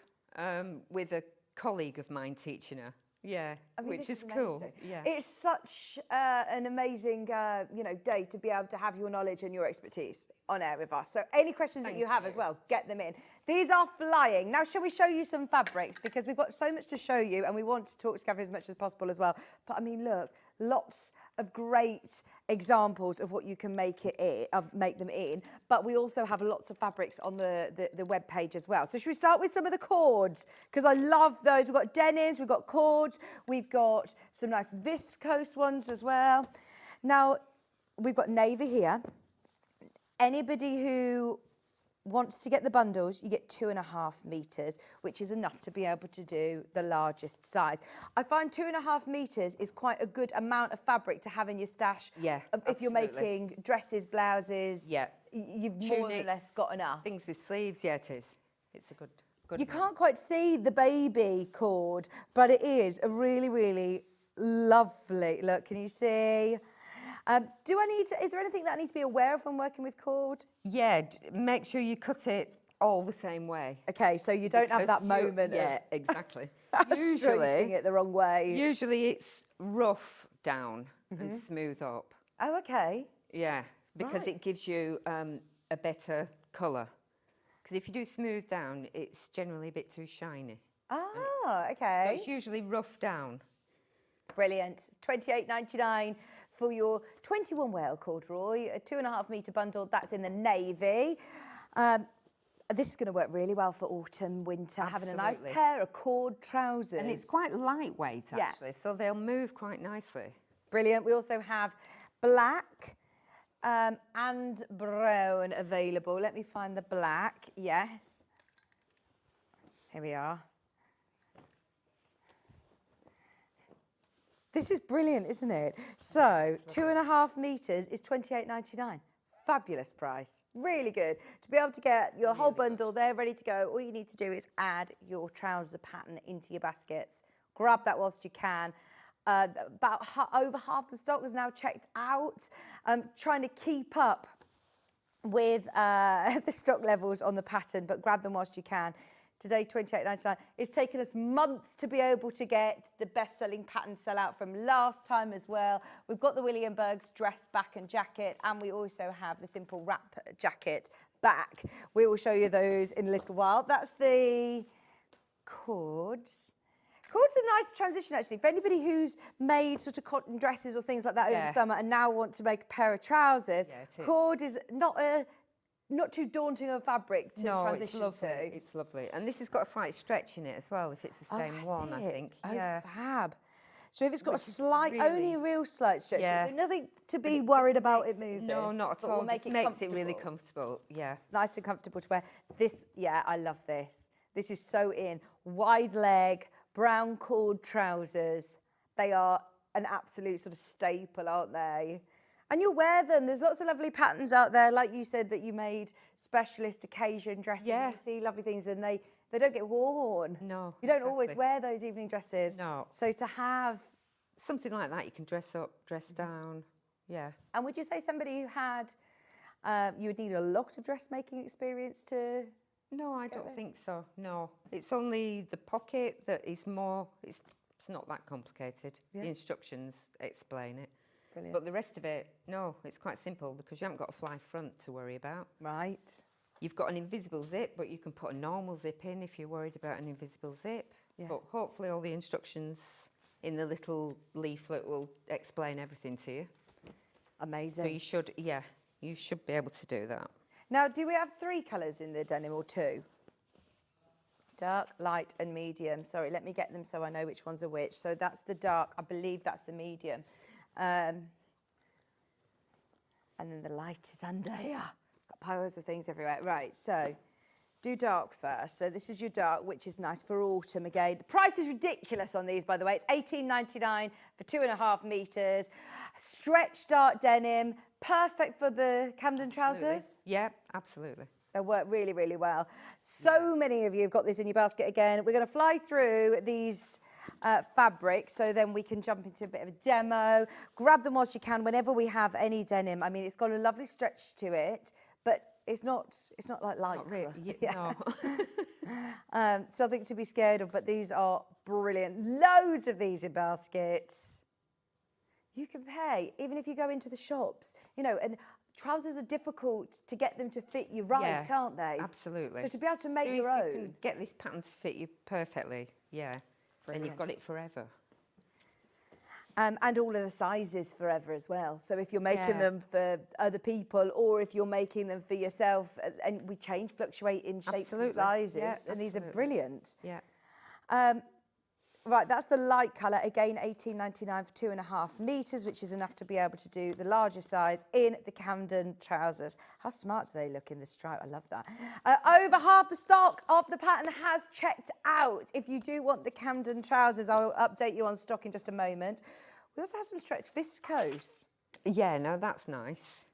with a colleague of mine teaching her. Yeah, I mean, which this is cool. amazing. Yeah. It's such an amazing, day to be able to have your knowledge and your expertise on air with us. So any questions that you have as well, get them in. These are flying. Now, shall we show you some fabrics? Because we've got so much to show you and we want to talk together as much as possible as well. But I mean, look, lots of great examples of what you can make them in, but we also have lots of fabrics on the web page as well. So should we start with some of the cords? Because I love those. We've got denims, we've got cords, we've got some nice viscose ones as well. Now, we've got navy here. Anybody who wants to get the bundles, you get 2.5 meters, which is enough to be able to do the largest size. I find 2.5 meters is quite a good amount of fabric to have in your stash. Yeah, if you're making dresses, blouses, yeah, you've more or less got enough. Things with sleeves, yeah, it is. It's a good. You can't quite see the baby cord, but it is a really, really lovely. Look, can you see? Is there anything that I need to be aware of when working with cord? Yeah, make sure you cut it all the same way. Okay, so you don't have that moment yeah, of exactly. straightening it the wrong way. Usually it's rough down and smooth up. Oh, okay. Yeah, because Right. it gives you a better colour. Because if you do smooth down, it's generally a bit too shiny. Ah, okay. So it's usually rough down. Brilliant. $28.99 for your 21 wale corduroy, a 2.5 metre bundle. That's in the navy. This is going to work really well for autumn, winter, having a nice pair of cord trousers. And it's quite lightweight, actually, so they'll move quite nicely. Brilliant. We also have black and brown available. Let me find the black. Yes. Here we are. This is brilliant, isn't it? So 2.5 meters is $28.99. Fabulous price. Really good. To be able to get your whole bundle there ready to go, all you need to do is add your trouser pattern into your baskets. Grab that whilst you can. About over half the stock is now checked out. Trying to keep up with the stock levels on the pattern, but grab them whilst you can. Today, $28.99. It's taken us months to be able to get the best-selling pattern sell out from last time as well. We've got the Williamberg's dress back and jacket, and we also have the simple wrap jacket back. We will show you those in a little while. That's the cords. Cords are a nice transition, actually. For anybody who's made sort of cotton dresses or things like that over the summer and now want to make a pair of trousers, cord is not too daunting of fabric to transition to. It's lovely. And this has got a slight stretch in it as well, if it's the same one, I think. Oh, fab. So if it's got a slight, only a real slight stretch, so nothing to be worried about it moving. No, not at all. We'll make it makes it really comfortable, yeah. Nice and comfortable to wear. This, I love this. This is so in. Wide leg, brown cord trousers. They are an absolute sort of staple, aren't they? And you'll wear them. There's lots of lovely patterns out there, like you said, that you made specialist occasion dresses. Yeah. You see lovely things, and they don't get worn. No, you don't always wear those evening dresses. No. So to have something like that, you can dress up, dress down. Yeah. And would you say somebody who had, you would need a lot of dressmaking experience to? No, I don't think so. No, it's only the pocket that is more. It's not that complicated. Yeah. The instructions explain it. Brilliant. But the rest of it, no, it's quite simple because you haven't got a fly front to worry about. Right. You've got an invisible zip, but you can put a normal zip in if you're worried about an invisible zip. Yeah. But hopefully all the instructions in the little leaflet will explain everything to you. Amazing. So you should be able to do that. Now, do we have 3 colours in the denim or 2? Dark, light and medium. Sorry, let me get them so I know which ones are which. So that's the dark. I believe that's the medium. And then the light is under here. Got piles of things everywhere. Right, so do dark first. So this is your dark, which is nice for autumn again. The price is ridiculous on these, by the way. It's $18.99 for 2.5 metres. Stretch dark denim, perfect for the Camden trousers. Yeah, absolutely. They work really, really well. So many of you have got this in your basket again. We're going to fly through these fabrics, so then we can jump into a bit of a demo. Grab them whilst you can whenever we have any denim. I mean, it's got a lovely stretch to it, but it's not like lycra. Not really, No. Something to be scared of, but these are brilliant. Loads of these in baskets. You can pay, even if you go into the shops, and trousers are difficult to get them to fit you right, aren't they? Absolutely. So to be able to make so your if own. you can get this pattern to fit you perfectly, then you've got it forever. And all of the sizes forever as well. So if you're making them for other people or if you're making them for yourself, and we fluctuate in shapes and sizes, and these are brilliant. Yeah. Right, that's the light colour. Again, $18.99 for 2.5 metres, which is enough to be able to do the larger size in the Camden trousers. How smart do they look in the stripe? I love that. Over half the stock of the pattern has checked out. If you do want the Camden trousers, I'll update you on stock in just a moment. We also have some stretch viscose. Yeah, no, that's nice.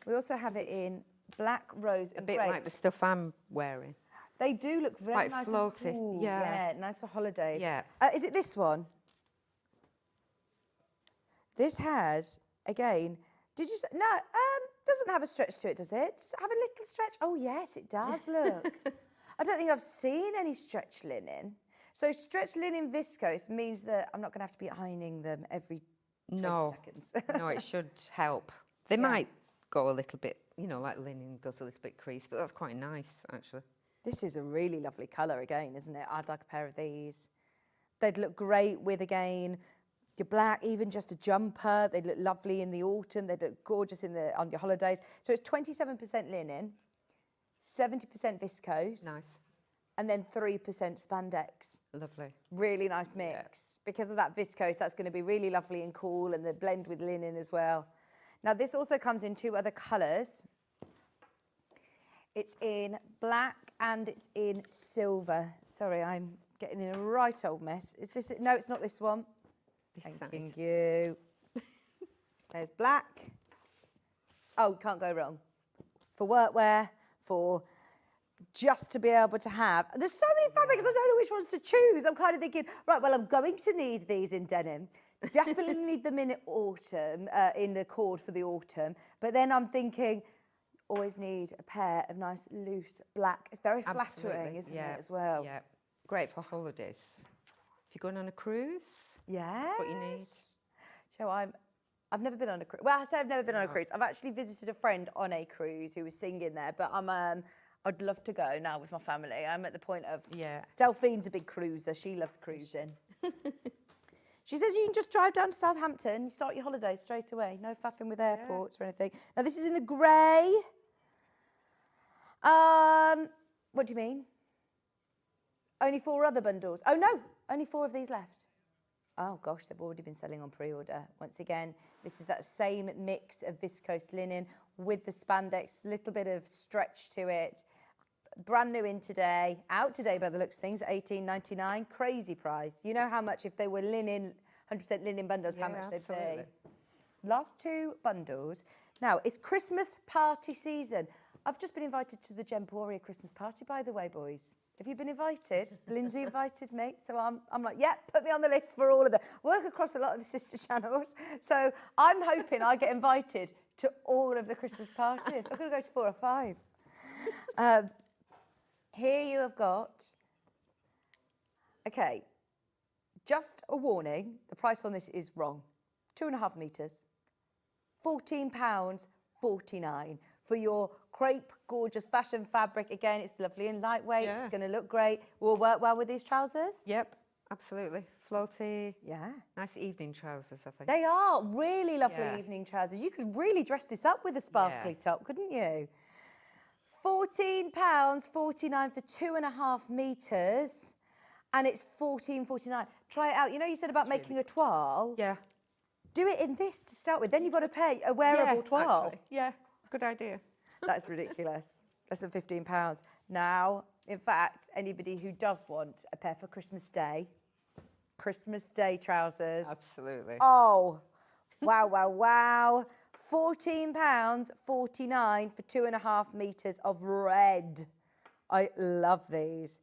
We also have it in black, rose, and a bit grey. like the stuff I'm wearing. They do look very quite nice floaty. and cool. Yeah. Nice for holidays. Yeah. Is it this one? This has, again, did you say, no, doesn't have a stretch to it, does it? Does it have a little stretch? Oh, yes, it does, look. I don't think I've seen any stretch linen. So stretch linen viscose means that I'm not going to have to be ironing them every 20 seconds. No, it should help. They might go a little bit, you know, like linen goes a little bit creased, but that's quite nice, actually. This is a really lovely colour again, isn't it? I'd like a pair of these. They'd look great with, again, your black, even just a jumper. They'd look lovely in the autumn. They'd look gorgeous on your holidays. So it's 27% linen, 70% viscose. Nice. And then 3% spandex. Lovely. Really nice mix. Because of that viscose, that's going to be really lovely and cool, and the blend with linen as well. Now, this also comes in 2 other colours. It's in black and it's in silver. Sorry, I'm getting in a right old mess. Is this it? No, it's not this one. Thank you. There's black. Oh, can't go wrong. For workwear, for just to be able to have. There's so many fabrics, I don't know which ones to choose. I'm kind of thinking, right, well, I'm going to need these in denim. Definitely need them in autumn, in the cord for the autumn. But then I'm thinking, always need a pair of nice loose black. It's very flattering, isn't it, as well? Yeah, great for holidays. If you're going on a cruise, that's what you need. So I've never been on a cruise. Well, I say I've never been on a cruise. I've actually visited a friend on a cruise who was singing there, but I'd love to go now with my family. I'm at the point of, Delphine's a big cruiser. She loves cruising. She says you can just drive down to Southampton, you start your holiday straight away. No faffing with airports or anything. Now, this is in the grey. What do you mean? Only 4 other bundles. Oh, no, only 4 of these left. Oh, gosh, they've already been selling on pre-order. Once again, this is that same mix of viscose linen with the spandex, little bit of stretch to it. Brand new in today, out today by the looks of things, at $18.99. Crazy price. You know how much, if they were linen, 100% linen bundles, how much they'd be. Last 2 bundles. Now, it's Christmas party season. I've just been invited to the Gemporia Christmas party, by the way, boys. Have you been invited? Lindsay invited me. So I'm like, put me on the list for all of them. Work across a lot of the sister channels. So I'm hoping I get invited to all of the Christmas parties. I'm going to go to 4 or 5. Here you have got, okay, just a warning, the price on this is wrong. 2.5 metres, £14.49 for your crepe, gorgeous fashion fabric. Again, it's lovely and lightweight. It's going to look great. Will work well with these trousers. Yep, absolutely. Floaty. Yeah. Nice evening trousers, I think. They are really lovely evening trousers. You could really dress this up with a sparkly top, couldn't you? £14.49 for 2.5 metres, and it's £14.49. Try it out. You know, you said about making a toile. Yeah. Do it in this to start with. Then you've got to pay a wearable toile. Actually. Yeah, good idea. That's ridiculous. Less than £15. Now, in fact, anybody who does want a pair for Christmas Day trousers. Absolutely. Oh, wow, wow, wow. £14.49 for 2.5 metres of red. I love these.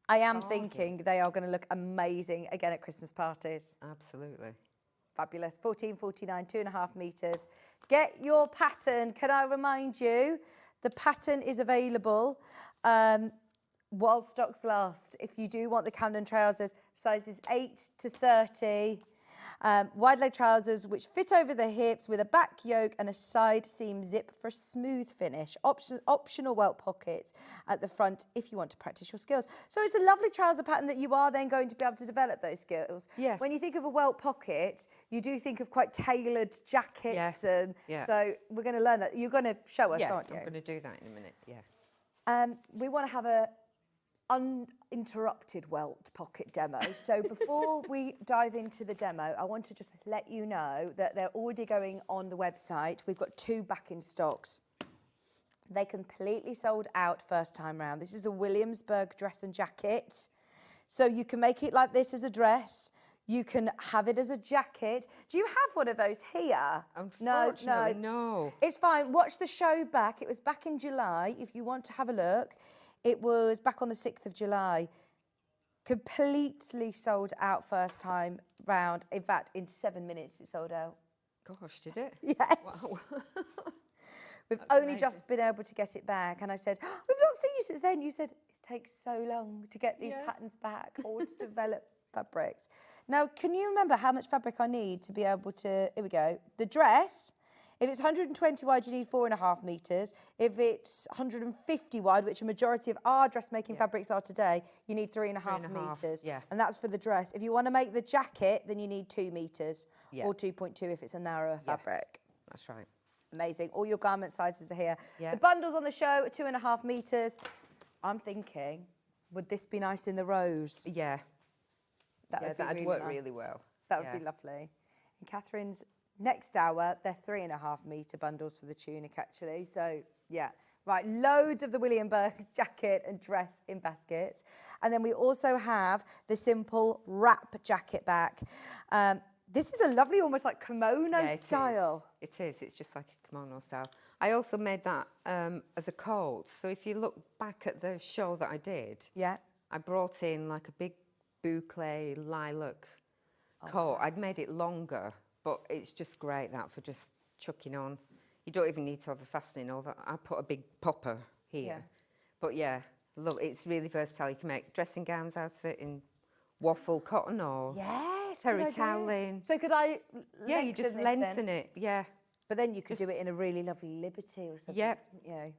I am thinking they are going to look amazing again at Christmas parties. Absolutely. Fabulous. £14.49, 2.5 metres. Get your pattern. Can I remind you, the pattern is available while stocks last. If you do want the Camden trousers, sizes 8 to 30. Wide leg trousers which fit over the hips with a back yoke and a side seam zip for a smooth finish. Optional welt pockets at the front if you want to practice your skills. So it's a lovely trouser pattern that you are then going to be able to develop those skills. Yeah. When you think of a welt pocket, you do think of quite tailored jackets. And so we're going to learn that. You're going to show us, aren't you? I'm going to do that in a minute, yeah. We want to have a uninterrupted welt pocket demo. So before we dive into the demo, I want to just let you know that they're already going on the website. We've got 2 back in stocks. They completely sold out first time round. This is the Williamsburg dress and jacket. So you can make it like this as a dress. You can have it as a jacket. Do you have one of those here? Unfortunately, no. It's fine. Watch the show back. It was back in July, if you want to have a look. It was back on the 6th of July. Completely sold out first time round. In fact, in 7 minutes it sold out. Gosh, did it? Yes. Wow. We've only just been able to get it back. And I said, oh, we've not seen you since then. You said, it takes so long to get these patterns back or to develop fabrics. Now, can you remember how much fabric I need to be able to, here we go. The dress, if it's 120 wide, you need 4.5 metres. If it's 150 wide, which a majority of our dressmaking fabrics are today, you need 3.5 metres. Yeah. And that's for the dress. If you want to make the jacket, then you need 2 metres or 2.2 if it's a narrower fabric. That's right. Amazing. All your garment sizes are here. Yeah. The bundles on the show are 2.5 metres. I'm thinking, would this be nice in the rose? Yeah. That'd work nice. really well. That would be lovely. And Catherine's next hour, they're 3.5 metre bundles for the tunic, actually. So, yeah. Right, loads of the Williamsburg jacket and dress in baskets. And then we also have the simple wrap jacket back. This is a lovely, almost like kimono style. It is. It's just like a kimono style. I also made that as a coat. So if you look back at the show that I did, I brought in like a big boucle lilac coat. Wow. I'd made it longer, but it's just great that for just chucking on. You don't even need to have a fastening over. I put a big popper here. But yeah, look, it's really versatile. You can make dressing gowns out of it in waffle cotton or terry toweling. So could I you just lengthen it, But then you could do it in a really lovely Liberty or something.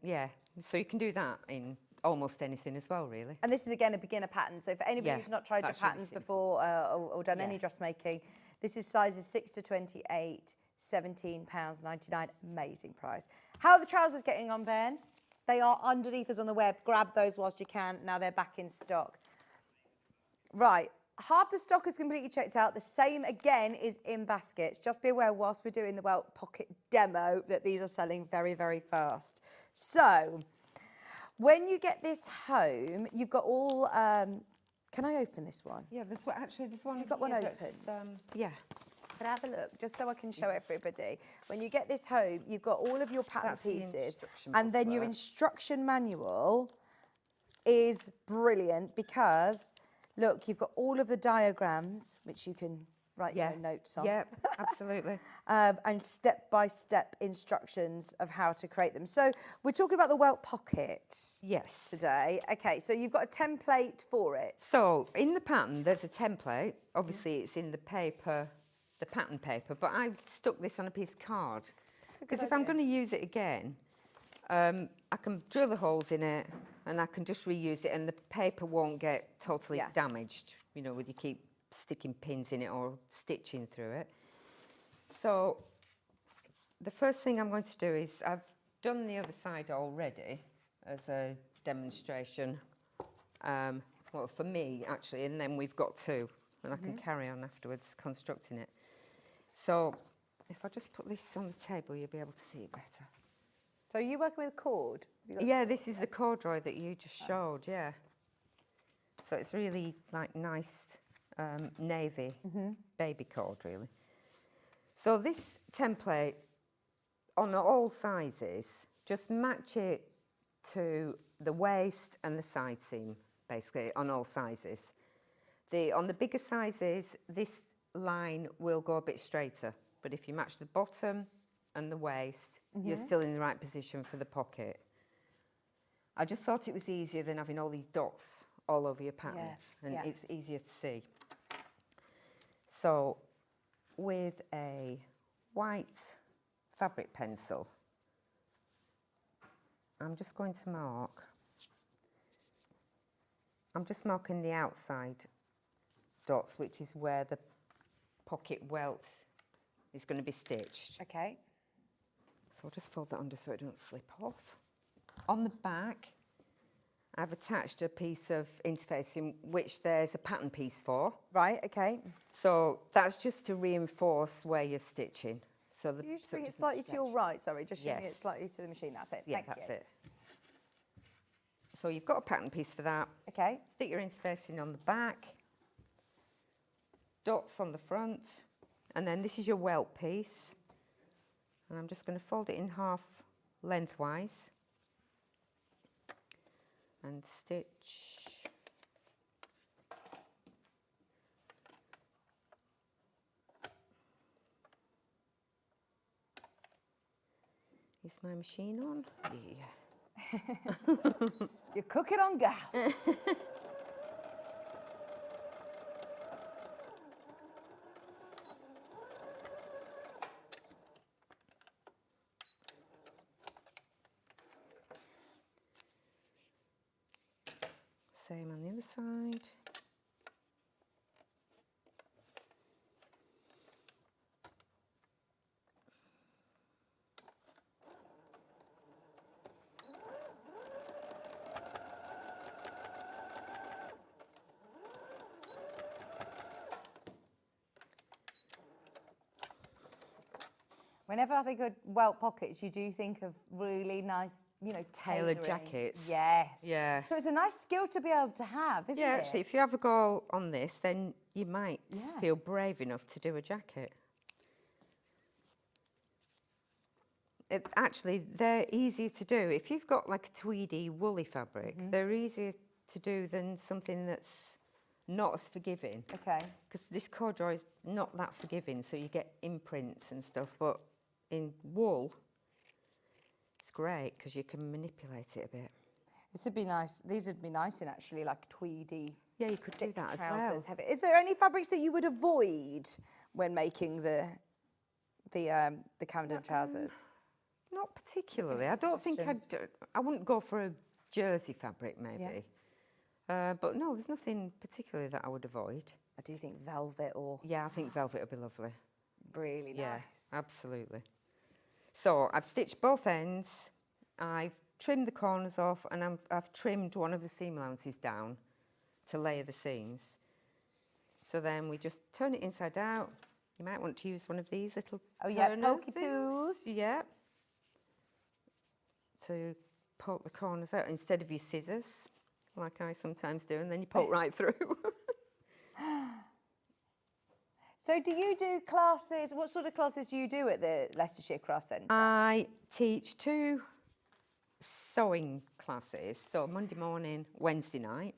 Yeah, so you can do that in almost anything as well, really. And this is, again, a beginner pattern. So for anybody who's not tried your patterns before or done any dressmaking, this is sizes 6 to 28, £17.99. Amazing price. How are the trousers getting on, Ben? They are underneath us on the web. Grab those whilst you can. Now they're back in stock. Right. Half the stock is completely checked out. The same, again, is in baskets. Just be aware, whilst we're doing the welt pocket demo, that these are selling very, very fast. So when you get this home, you've got all... can I open this one? Yeah, there's one. You've got one open? Yeah. Can I have a look, just so I can show everybody? When you get this home, you've got all of your pattern pieces, and then your instruction manual is brilliant because, look, you've got all of the diagrams, which you can write your own notes on. Yeah, absolutely. And step-by-step instructions of how to create them. So we're talking about the welt pocket today. Okay, so you've got a template for it. So in the pattern, there's a template. Obviously, it's in the paper, the pattern paper, but I've stuck this on a piece of card. Because if I'm going to use it again, I can drill the holes in it and I can just reuse it and the paper won't get totally damaged, you know, with you keep sticking pins in it or stitching through it. So the first thing I'm going to do is I've done the other side already as a demonstration, well, for me actually, and then we've got two and I can carry on afterwards constructing it. So if I just put this on the table, you'll be able to see it better. So are you working with cord? Yeah, this is the corduroy that you just showed, yeah. So it's really like nice navy baby cord, really. So this template on all sizes, just match it to the waist and the side seam, basically, on all sizes. On the bigger sizes, this line will go a bit straighter, but if you match the bottom and the waist, you're still in the right position for the pocket. I just thought it was easier than having all these dots all over your pattern, and it's easier to see. So with a white fabric pencil, I'm just going to mark. I'm just marking the outside dots, which is where the pocket welt is going to be stitched. Okay. So I'll just fold that under so it doesn't slip off. On the back, I've attached a piece of interfacing which there's a pattern piece for. Right, okay. So that's just to reinforce where you're stitching. So Can you just bring it slightly to your right, sorry, just shimmy it slightly to the machine, that's it. Yeah, Thank that's you. it. So you've got a pattern piece for that. Okay. Stick your interfacing on the back, dots on the front, and then this is your welt piece. And I'm just going to fold it in half lengthwise and stitch. Is my machine on? Yeah. You cook it on gas. Same on the other side. Whenever I think of welt pockets, you do think of really nice, you know, Tailored tailoring. jackets. Yes. Yeah. So it's a nice skill to be able to have, isn't it? Yeah, actually, if you have a go on this, then you might Yeah. feel brave enough to do a jacket. Actually, they're easier to do. If you've got like a tweedy, woolly fabric, they're easier to do than something that's not as forgiving. Okay. Because this corduroy is not that forgiving, so you get imprints and stuff. But in wool, it's great because you can manipulate it a bit. This would be nice. These would be nice in actually like tweedy. Yeah, you could do that as well. Trousers. Is there any fabrics that you would avoid when making the Camden trousers? Not particularly. I don't think I wouldn't go for a jersey fabric, maybe. But no, there's nothing particularly that I would avoid. I do think velvet or... Yeah, I think velvet would be lovely. Really nice. Yeah, absolutely. So I've stitched both ends. I've trimmed the corners off and I've trimmed one of the seam allowances down to layer the seams. So then we just turn it inside out. You might want to use one of these little pokey tools. Yeah. To poke the corners out instead of your scissors, like I sometimes do, and then you poke right through. So do you do classes? What sort of classes do you do at the Leicestershire Craft Centre? I teach 2 sewing classes, so Monday morning, Wednesday night.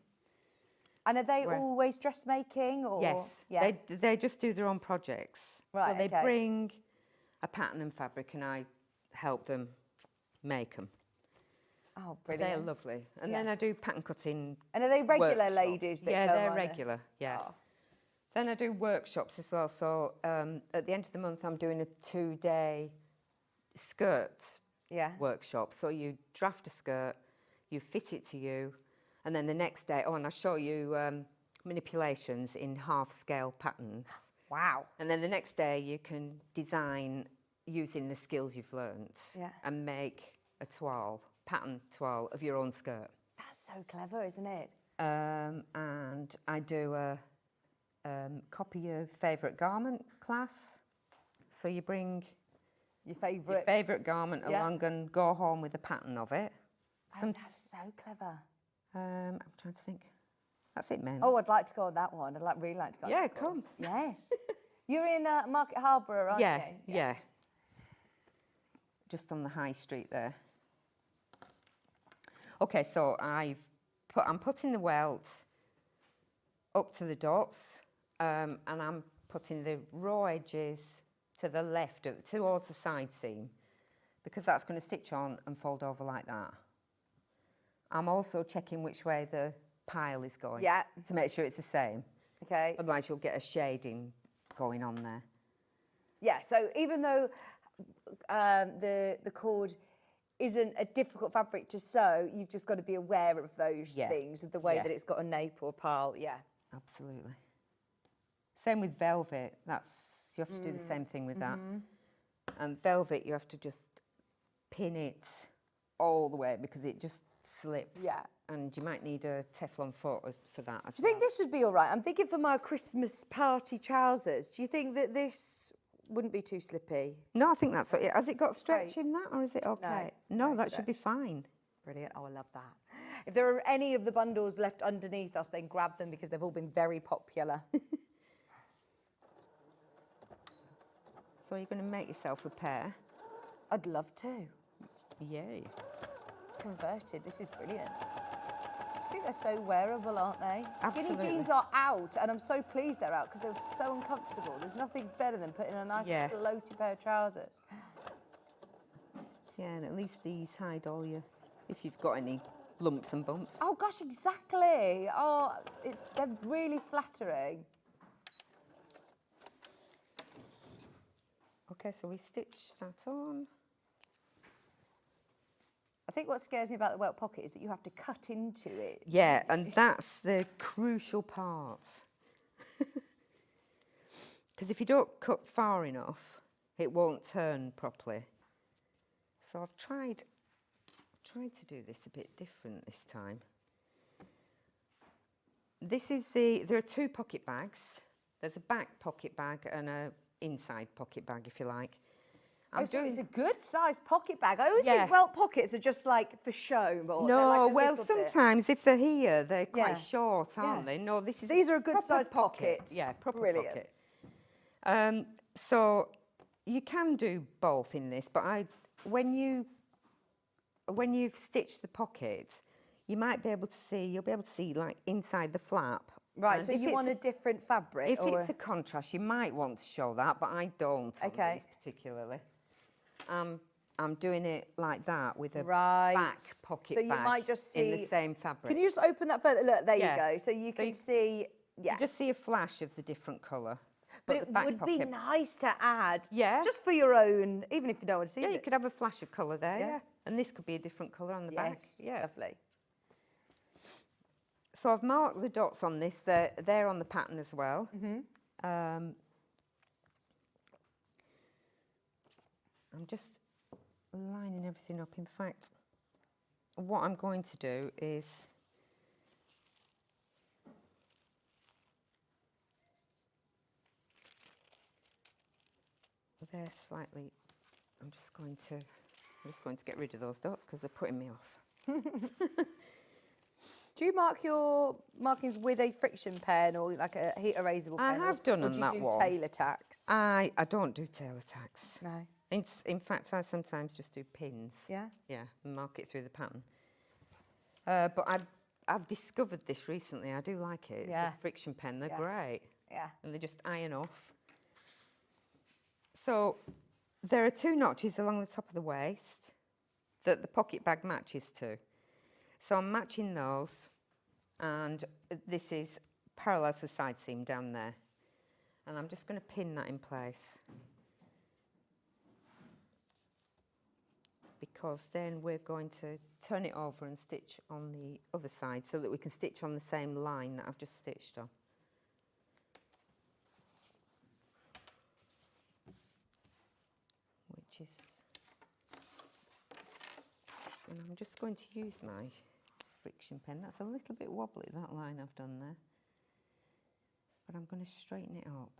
And are they always dressmaking or? Yes, Yeah. they just do their own projects. Right, So they okay. bring a pattern and fabric and I help them make them. Oh, brilliant. They're lovely. And then I do pattern cutting. And are they regular workshops. ladies that Yeah, come they're on regular, yeah. Oh. Then I do workshops as well. So at the end of the month, I'm doing a 2-day skirt workshop. So you draft a skirt, you fit it to you, and then the next day, and I show you manipulations in half-scale patterns. Wow. And then the next day, you can design using the skills you've learnt and make a toile, pattern toile of your own skirt. That's so clever, isn't it? And I do a copy your favourite garment class. So you bring your favourite garment along and go home with a pattern of it. Oh, that's so clever. I'm trying to think. That's it, men. Oh, I'd like to go on that one. I'd really like to go on Yeah, that come. course. Yes. You're in Market Harbour, aren't Yeah, you? yeah. Just on the high street there. Okay, so I'm putting the welt up to the dots, and I'm putting the raw edges to the left, towards the side seam, because that's going to stitch on and fold over like that. I'm also checking which way the pile is going to make sure it's the same. Okay. Otherwise you'll get a shading going on there. Yeah, so even though the cord isn't a difficult fabric to sew, you've just got to be aware of those things, of the way that it's got a nape or pile. Yeah, absolutely. Same with velvet. You have to do the same thing with that. And velvet, you have to just pin it all the way because it just slips. Yeah. And you might need a Teflon foot for that as Do you think this would be all right? I'm thinking for my Christmas party trousers. Do you think that this wouldn't be too slippy? No, I think that's it. Has it got stretch in that, or is it okay? No, that should be fine. Brilliant. Oh, I love that. If there are any of the bundles left underneath us, then grab them because they've all been very popular. So you're going to make yourself a pair? I'd love to. Yay. Converted. This is brilliant. I think they're so wearable, aren't they? Absolutely. Skinny jeans are out, and I'm so pleased they're out because they were so uncomfortable. There's nothing better than putting a nice floaty pair of trousers. Yeah, and at least these hide all your, if you've got any lumps and bumps. Oh gosh, exactly. Oh, they're really flattering. Okay, so we stitch that on. I think what scares me about the welt pocket is that you have to cut into it. Yeah, and that's the crucial part. Because if you don't cut far enough, it won't turn properly. So I've tried to do this a bit different this time. There are two pocket bags. There's a back pocket bag and a inside pocket bag, if you like. So it's a good sized pocket bag. I always think welt pockets are just like for show. Or no, like well, sometimes if they're here, they're quite short, aren't they? No, these are a good sized pockets. Yeah, proper Brilliant. pocket. So you can do both in this, but when you've stitched the pocket, you might be able to see. You'll be able to see like inside the flap. Right, and so you want a different fabric? If it's a contrast, you might want to show that, but I don't on this particularly. I'm doing it like that with a back pocket so you bag might just see, in the same fabric. Can you just open that further? Look, there you go. So you can see, You just see a flash of the different colour. But it would be nice to add, Yeah. just for your own, even if you don't want to see Yeah, it. you could have a flash of colour there, yeah. And this could be a different colour on the back. Yeah. Lovely. So I've marked the dots on this. They're on the pattern as well. I'm just lining everything up. In fact, what I'm going to do is they're slightly. I'm just going to get rid of those dots because they're putting me off. Do you mark your markings with a friction pen or like a heat erasable pen? I have done on that one. one. Or do you do tailor tacks? I don't do tailor tacks. No. In fact, I sometimes just do pins. Yeah? Yeah, and mark it through the pattern. But I've discovered this recently. I do like it. It's a friction pen. They're great. Yeah. And they just iron off. So there are two notches along the top of the waist that the pocket bag matches to. So I'm matching those, and this is parallel to the side seam down there. And I'm just going to pin that in place. Because then we're going to turn it over and stitch on the other side so that we can stitch on the same line that I've just stitched on. Which is, and I'm just going to use my friction pen. That's a little bit wobbly, that line I've done there. But I'm going to straighten it up.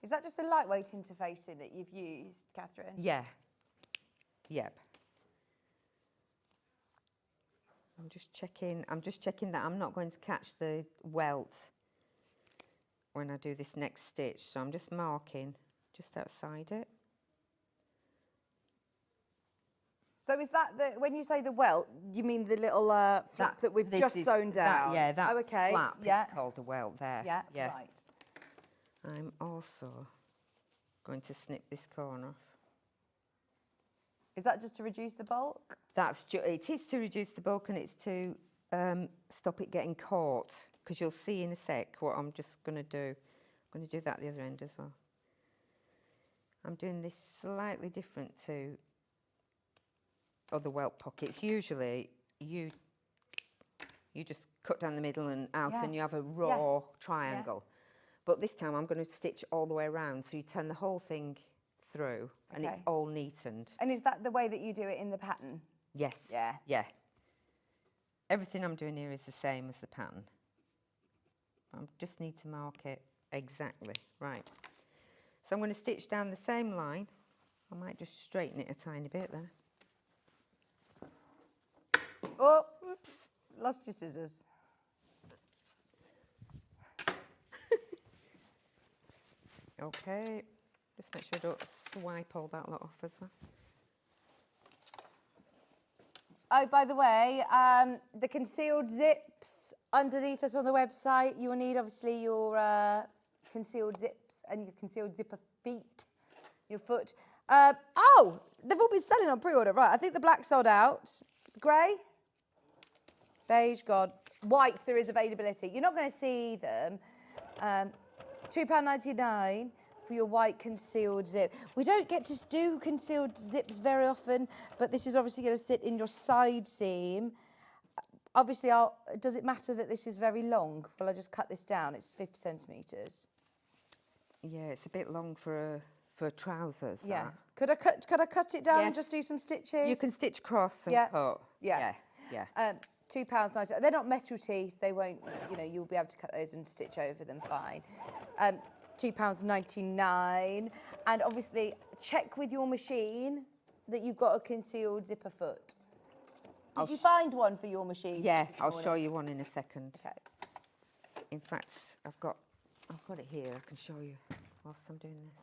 Is that just a lightweight interfacing that you've used, Catherine? Yeah. Yep. I'm just checking that I'm not going to catch the welt when I do this next stitch. So I'm just marking just outside it. So is that when you say the welt, you mean the little flap that we've just sewn down? That okay. flap is called a welt there. Yeah, right. I'm also going to snip this corner off. Is that just to reduce the bulk? It is to reduce the bulk, and it's to stop it getting caught, because you'll see in a sec what I'm just going to do. I'm going to do that at the other end as well. I'm doing this slightly different to other welt pockets. Usually you just cut down the middle and out, and you have a raw triangle. But this time I'm going to stitch all the way around, so you turn the whole thing through, and it's all neatened. And is that the way that you do it in the pattern? Yes. Yeah. Yeah. Everything I'm doing here is the same as the pattern. I just need to mark it exactly. Right. So I'm going to stitch down the same line. I might just straighten it a tiny bit there. Oh, oops. Lost your scissors. Okay. Just make sure I don't swipe all that lot off as well. Oh, by the way, the concealed zips underneath us on the website, you will need obviously your concealed zips and your concealed zipper feet, your foot. Oh, they've all been selling on pre-order, right? I think the black sold out. Grey, beige, God, white, there is availability. You're not going to see them. £2.99 for your white concealed zip. We don't get to do concealed zips very often, but this is obviously going to sit in your side seam. Obviously, does it matter that this is very long? Well, I just cut this down. It's 50 centimetres. Yeah, it's a bit long for trousers. Yeah. That. Could I cut it down and Yes. just do some stitches? You can stitch cross and cut. Yeah. £2.99. They're not metal teeth. They won't, you'll be able to cut those and stitch over them fine. £2.99. And obviously, check with your machine that you've got a concealed zipper foot. Did you find one for your machine? Yeah, I'll show you one in a second. Okay. In fact, I've got it here. I can show you whilst I'm doing this.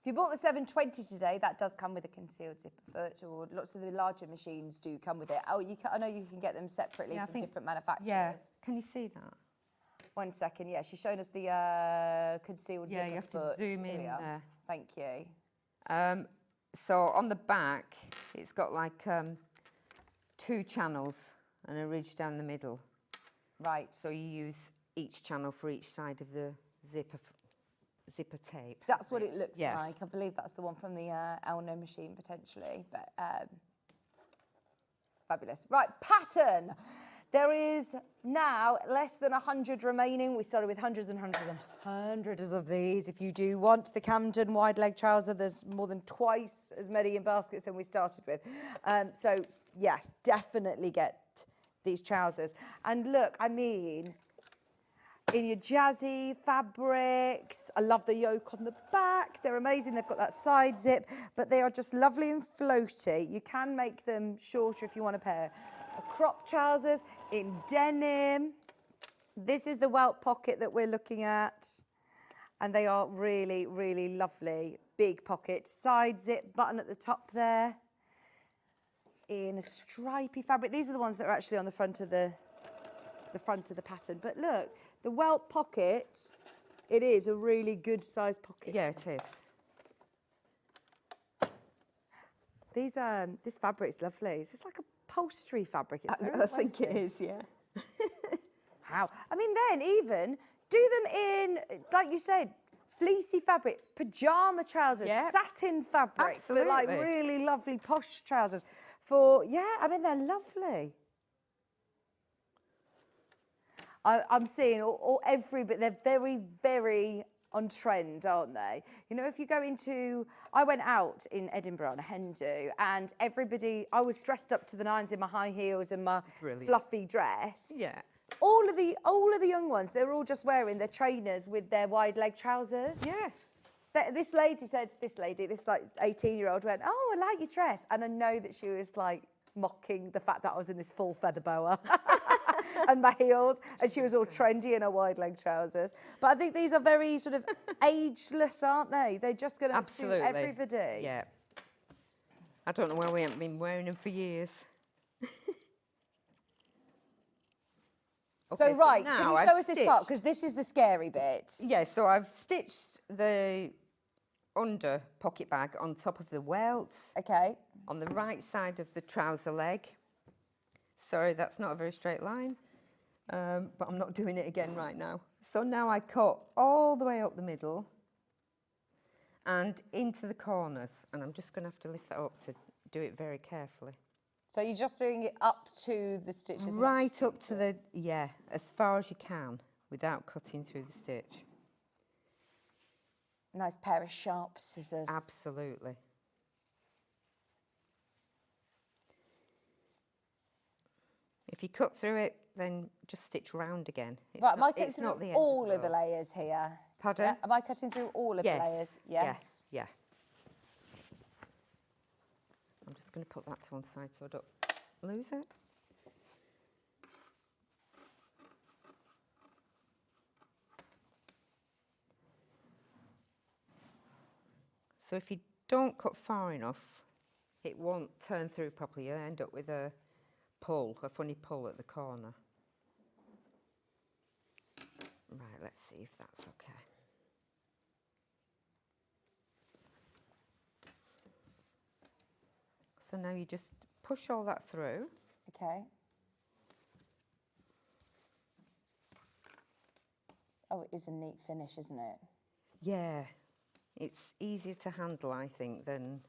If you bought the 720 today, that does come with a concealed zipper foot, or lots of the larger machines do come with it. Oh, I know you can get them separately from different manufacturers. Yeah, can you see that? 1 second, yeah, she's showing us the concealed zipper you have foot. to zoom Here in we are. there. Thank you. So on the back, it's got like 2 channels and a ridge down the middle. Right. So you use each channel for each side of the zipper tape. That's what it looks Yeah. like. I believe that's the one from the Elno machine, potentially. But fabulous. Right, pattern. There is now less than 100 remaining. We started with hundreds and hundreds and hundreds of these. If you do want the Camden Wide Leg Trouser, there's more than twice as many in baskets than we started with. So, yes, definitely get these trousers. And look, I mean, in your jazzy fabrics. I love the yoke on the back. They're amazing. They've got that side zip, but they are just lovely and floaty. You can make them shorter if you want a pair of crop trousers in denim. This is the welt pocket that we're looking at, and they are really, really lovely. Big pockets, side zip, button at the top there, in a stripy fabric. These are the ones that are actually on the front of the pattern. But look, the welt pocket, it is a really good size pocket. Yeah, it is. This fabric's lovely. It's just like a upholstery fabric. It's very I think it weighty. is, yeah. How? I mean, then even do them in, like you said, fleecy fabric, pyjama trousers, satin fabric. Absolutely. But like really lovely posh trousers. I mean, they're lovely. I'm seeing but they're very, very on trend, aren't they? You know, if you go I went out in Edinburgh on a hen do, and I was dressed up to the nines in my high heels and my fluffy dress. Yeah. All of the young ones, they were all just wearing their trainers with their wide leg trousers. Yeah. This lady said, this like 18-year-old went, "Oh, I like your dress," and I know that she was like mocking the fact that I was in this full feather boa and my heels, and she was all trendy in her wide leg trousers. But I think these are very sort of ageless, aren't they? They're just going to suit everybody. Yeah. I don't know why we haven't been wearing them for years. So can you now show us this part? Because this is the scary bit. Yeah, so I've stitched under pocket bag on top of the welt. Okay. On the right side of the trouser leg. Sorry, that's not a very straight line, but I'm not doing it again right now. So now I cut all the way up the middle and into the corners, and I'm just going to have to lift that up to do it very carefully. So you're just doing it up to the stitches? Right up to the, yeah, as far as you can without cutting through the stitch. Nice pair of sharp scissors. Absolutely. If you cut through it, then just stitch round again. Right, am I cutting through all of the layers here? Pardon? Yeah, am I cutting through all of the layers? Yes, yeah. I'm just going to put that to one side so I don't lose it. So if you don't cut far enough, it won't turn through properly. You'll end up with a pull, a funny pull at the corner. Right, let's see if that's okay. So now you just push all that through. Okay. Oh, it is a neat finish, isn't it? Yeah, it's easier to handle, I think, than...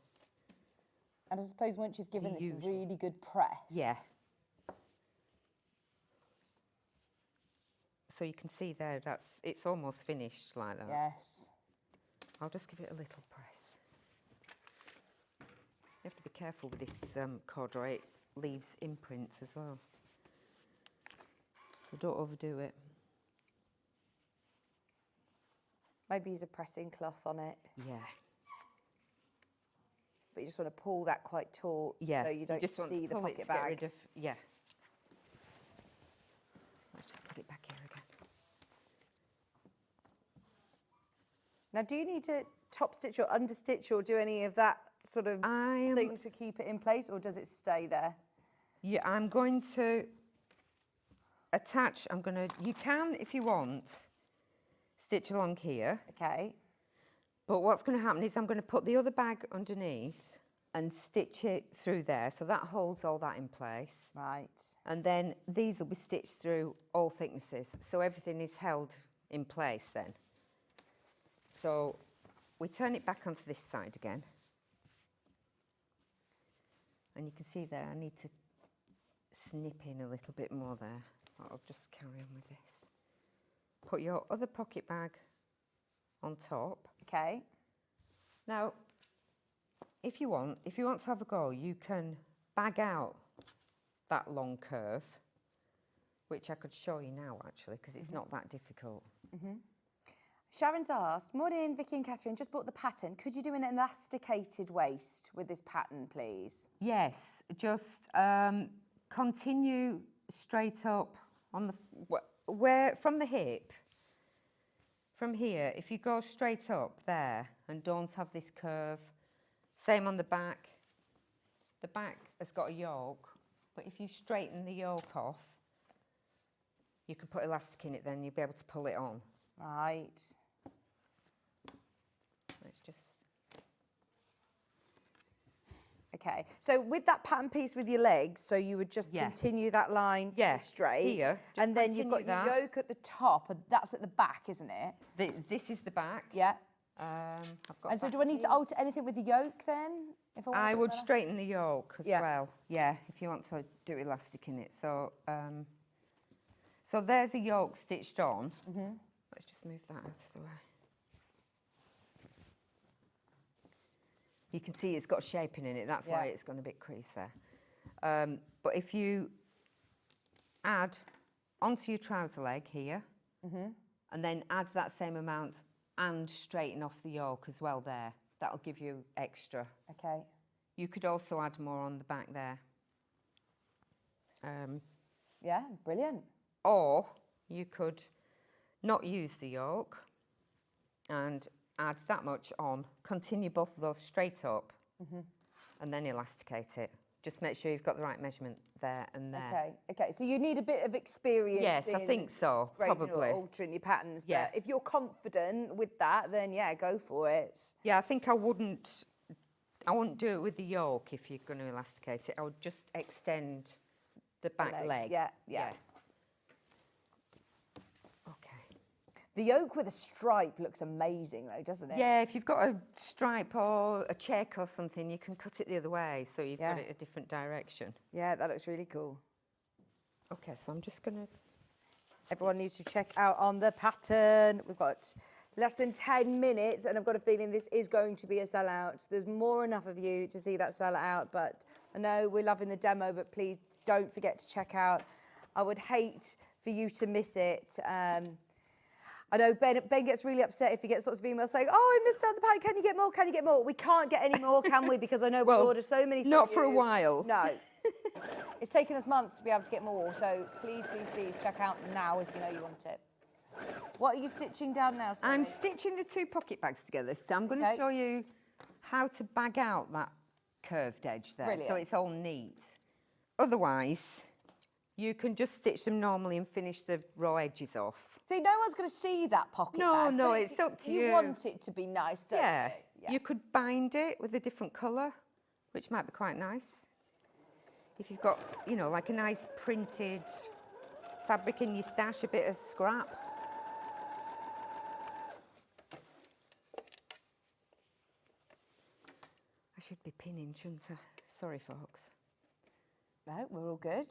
And I suppose once you've given this a really good press... Yeah. So you can see there, it's almost finished like that. Yes. I'll just give it a little press. You have to be careful with this corduroy, it leaves imprints as well. So don't overdo it. Maybe use a pressing cloth on it. Yeah. But you just want to pull that quite taut Yeah. so you don't just want see to the pull it pocket to get bag. rid of, yeah. Let's just put it back here again. Now, do you need to top stitch or understitch or do any of that sort of thing to keep it in place, or does it stay there? Yeah, I'm going to attach, you can, if you want, stitch along here. Okay. But what's going to happen is I'm going to put the other bag underneath and stitch it through there, so that holds all that in place. Right. And then these will be stitched through all thicknesses, so everything is held in place then. So we turn it back onto this side again. And you can see there, I need to snip in a little bit more there. I'll just carry on with this. Put your other pocket bag on top. Okay. Now, if you want to have a go, you can bag out that long curve, which I could show you now actually, because it's not that difficult. Sharon's asked, morning Vicky and Catherine, just bought the pattern. Could you do an elasticated waist with this pattern, please? Yes, just continue straight up on the, from the hip, from here, if you go straight up there and don't have this curve, same on the back has got a yoke, but if you straighten the yoke off, you can put elastic in it then, you'll be able to pull it on. Right. Let's just... Okay, so with that pattern piece with your legs, so you would just continue that line to the straight, here, and then you've got your yoke at the top, and that's at the back, isn't it? This is the back. Yeah. I've got and so do I need to alter anything with the yoke then? If I would straighten the yoke as well. Yeah, if you want to do elastic in it. So, so there's a yoke stitched on. Let's just move that out of the way. You can see it's got shaping in it, that's why it's gone a bit creased there. But if you add onto your trouser leg here, and then add that same amount and straighten off the yoke as well there, that'll give you extra. Okay. You could also add more on the back there. Yeah, brilliant. Or you could not use the yoke and add that much on, continue both of those straight up, and then elasticate it. Just make sure you've got the right measurement there and there. Okay, okay. So you need a bit of experience. Yes, I think so, breaking or probably. altering your patterns. Yeah. But if you're confident with that, then yeah, go for it. Yeah, I think I wouldn't do it with the yoke if you're going to elasticate it. I would just extend the back leg. Yeah, yeah. Okay. The yoke with a stripe looks amazing though, doesn't it? Yeah, if you've got a stripe or a check or something, you can cut it the other way, so you've got it a different direction. Yeah, that looks really cool. Okay, so I'm just going to... Everyone needs to check out on the pattern. We've got less than 10 minutes, and I've got a feeling this is going to be a sellout. There's more enough of you to see that sell out, but I know we're loving the demo, but please don't forget to check out. I would hate for you to miss it. I know Ben gets really upset if he gets lots of emails saying, oh, I missed out the pattern, can you get more, can you get more? We can't get any more, can we? Because I know we order so many from not for a you. while. No. It's taken us months to be able to get more, so please, please, please check out now if you know you want it. What are you stitching down now, Sally? I'm stitching the two pocket bags together, so I'm going to show you how to bag out that curved edge there, so it's all neat. Otherwise, you can just stitch them normally and finish the raw edges off. See, no one's going to see that pocket bag. No, it's up to you. You want it to be nice, don't you? Yeah. You could bind it with a different colour, which might be quite nice. If you've got, you know, like a nice printed fabric in your stash, a bit of scrap. I should be pinning, shouldn't I? Sorry, folks. No, we're all good.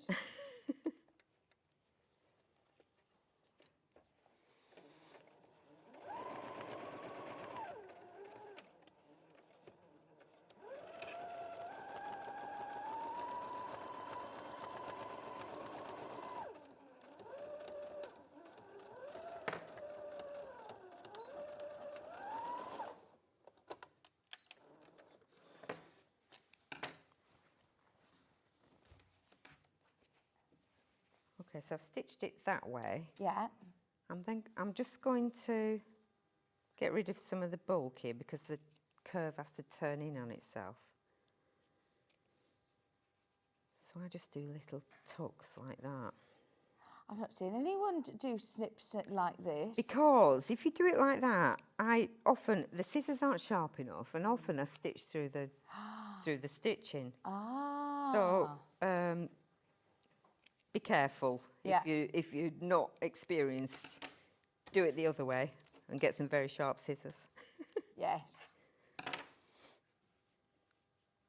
Okay, so I've stitched it that way. Yeah. And then I'm just going to get rid of some of the bulk here because the curve has to turn in on itself. So I just do little tucks like that. I've not seen anyone do snips like this. Because if you do it like that, the scissors aren't sharp enough, and often I stitch through the stitching. Ah. So be careful if you're not experienced. Do it the other way and get some very sharp scissors. Yes.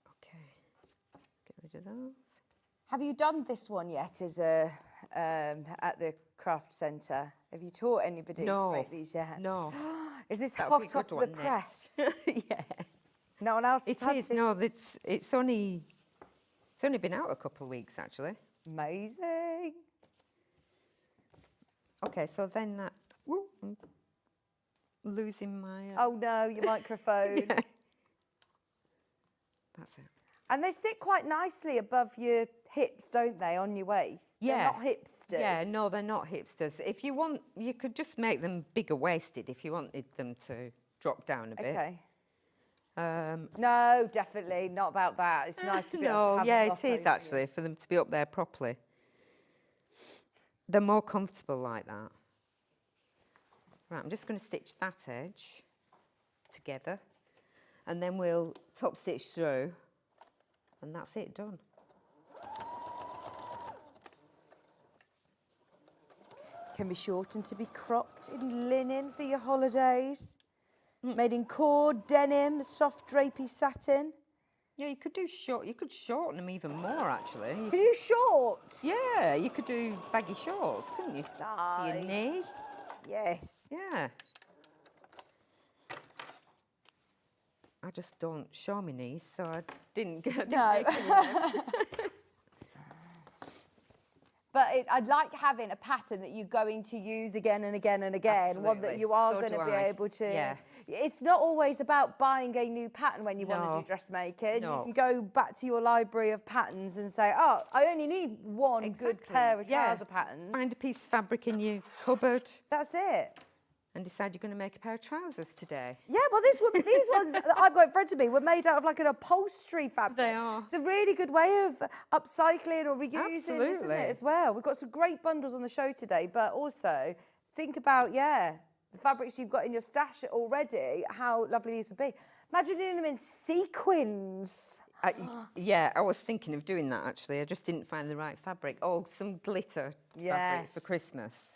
Okay, get rid of those. Have you done this one yet as a at the craft centre? Have you taught anybody to make these yet? No. Is this That'll hot be a off good the one press? Yeah. No one else It had is. this? No, it's only been out a couple of weeks actually. Amazing. Okay, so then that. Whoop, I'm losing my. Oh no, your microphone. Yeah. That's it. And they sit quite nicely above your hips, don't they, on your waist? Yeah. They're not hipsters. Yeah, no, they're not hipsters. If you want, you could just make them bigger waisted if you wanted them to drop down a bit. Okay. No, definitely not about that. It's nice to be able to have yeah, them it up is over actually for them to be up there properly. They're more comfortable like that. Right, I'm just going to stitch that edge together, and then we'll top stitch through, and that's it, done. Can be shortened to be cropped in linen for your holidays. Made in cord, denim, soft drapey satin. Yeah, you could do short. You could shorten them even more, actually. Can you shorts? Yeah, you could do baggy shorts, couldn't you? Nice. To your knee. Yes. Yeah. I just don't show my knees, so I didn't make them. But I'd like having a pattern that you're going to use again and again and again. Absolutely. One that you are So going to do be I. able to. Yeah. It's not always about buying a new pattern when you want to No. do dressmaking. No. You can go back to your library of patterns and say, oh, I only need one good pair of trouser patterns. Find a piece of fabric in your cupboard. That's it. and decide you're going to make a pair of trousers today. Yeah, well, these ones that I've got in front of me were made out of like an upholstery fabric. They are. It's a really good way of upcycling or reusing, isn't Absolutely. it, as well? We've got some great bundles on the show today, but also think about, the fabrics you've got in your stash already, how lovely these would be. Imagine doing them in sequins. Yeah, I was thinking of doing that, actually. I just didn't find the right fabric. Oh, some glitter fabric for Christmas.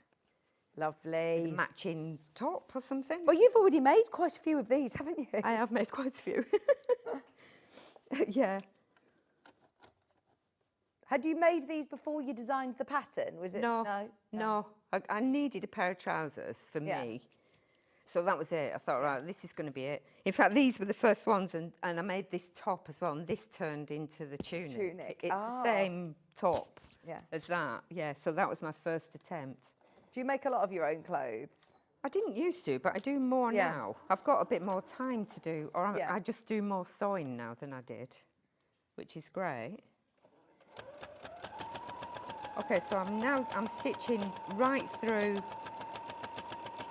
Lovely. A matching top or something. Well, you've already made quite a few of these, haven't you? I have made quite a few. Yeah. Had you made these before you designed the pattern? Was it? No. I needed a pair of trousers for me. So that was it. I thought, right, this is going to be it. In fact, these were the first ones, and I made this top as well, and this turned into the tunic. It's the same top as that. Yeah, so that was my first attempt. Do you make a lot of your own clothes? I didn't used to, but I do more now. I've got a bit more time to do, or I just do more sewing now than I did, which is great. Okay, so I'm stitching right through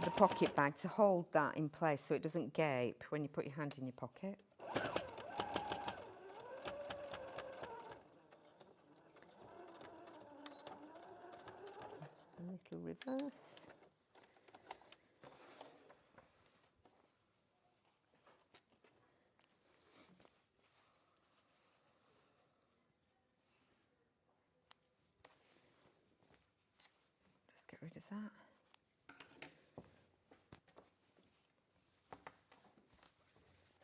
the pocket bag to hold that in place so it doesn't gape when you put your hand in your pocket. A little reverse. Just get rid of that.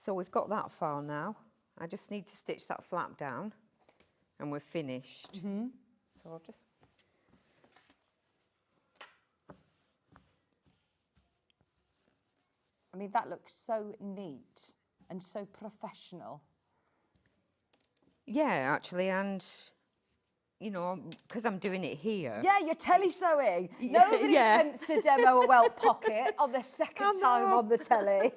So we've got that far now. I just need to stitch that flap down and we're finished. So I'll just... I mean, that looks so neat and so professional. Yeah, actually, and, you know, because I'm doing it here. Yeah, you're telly-sewing. Nobody attempts to demo a welt pocket on the second time on the telly.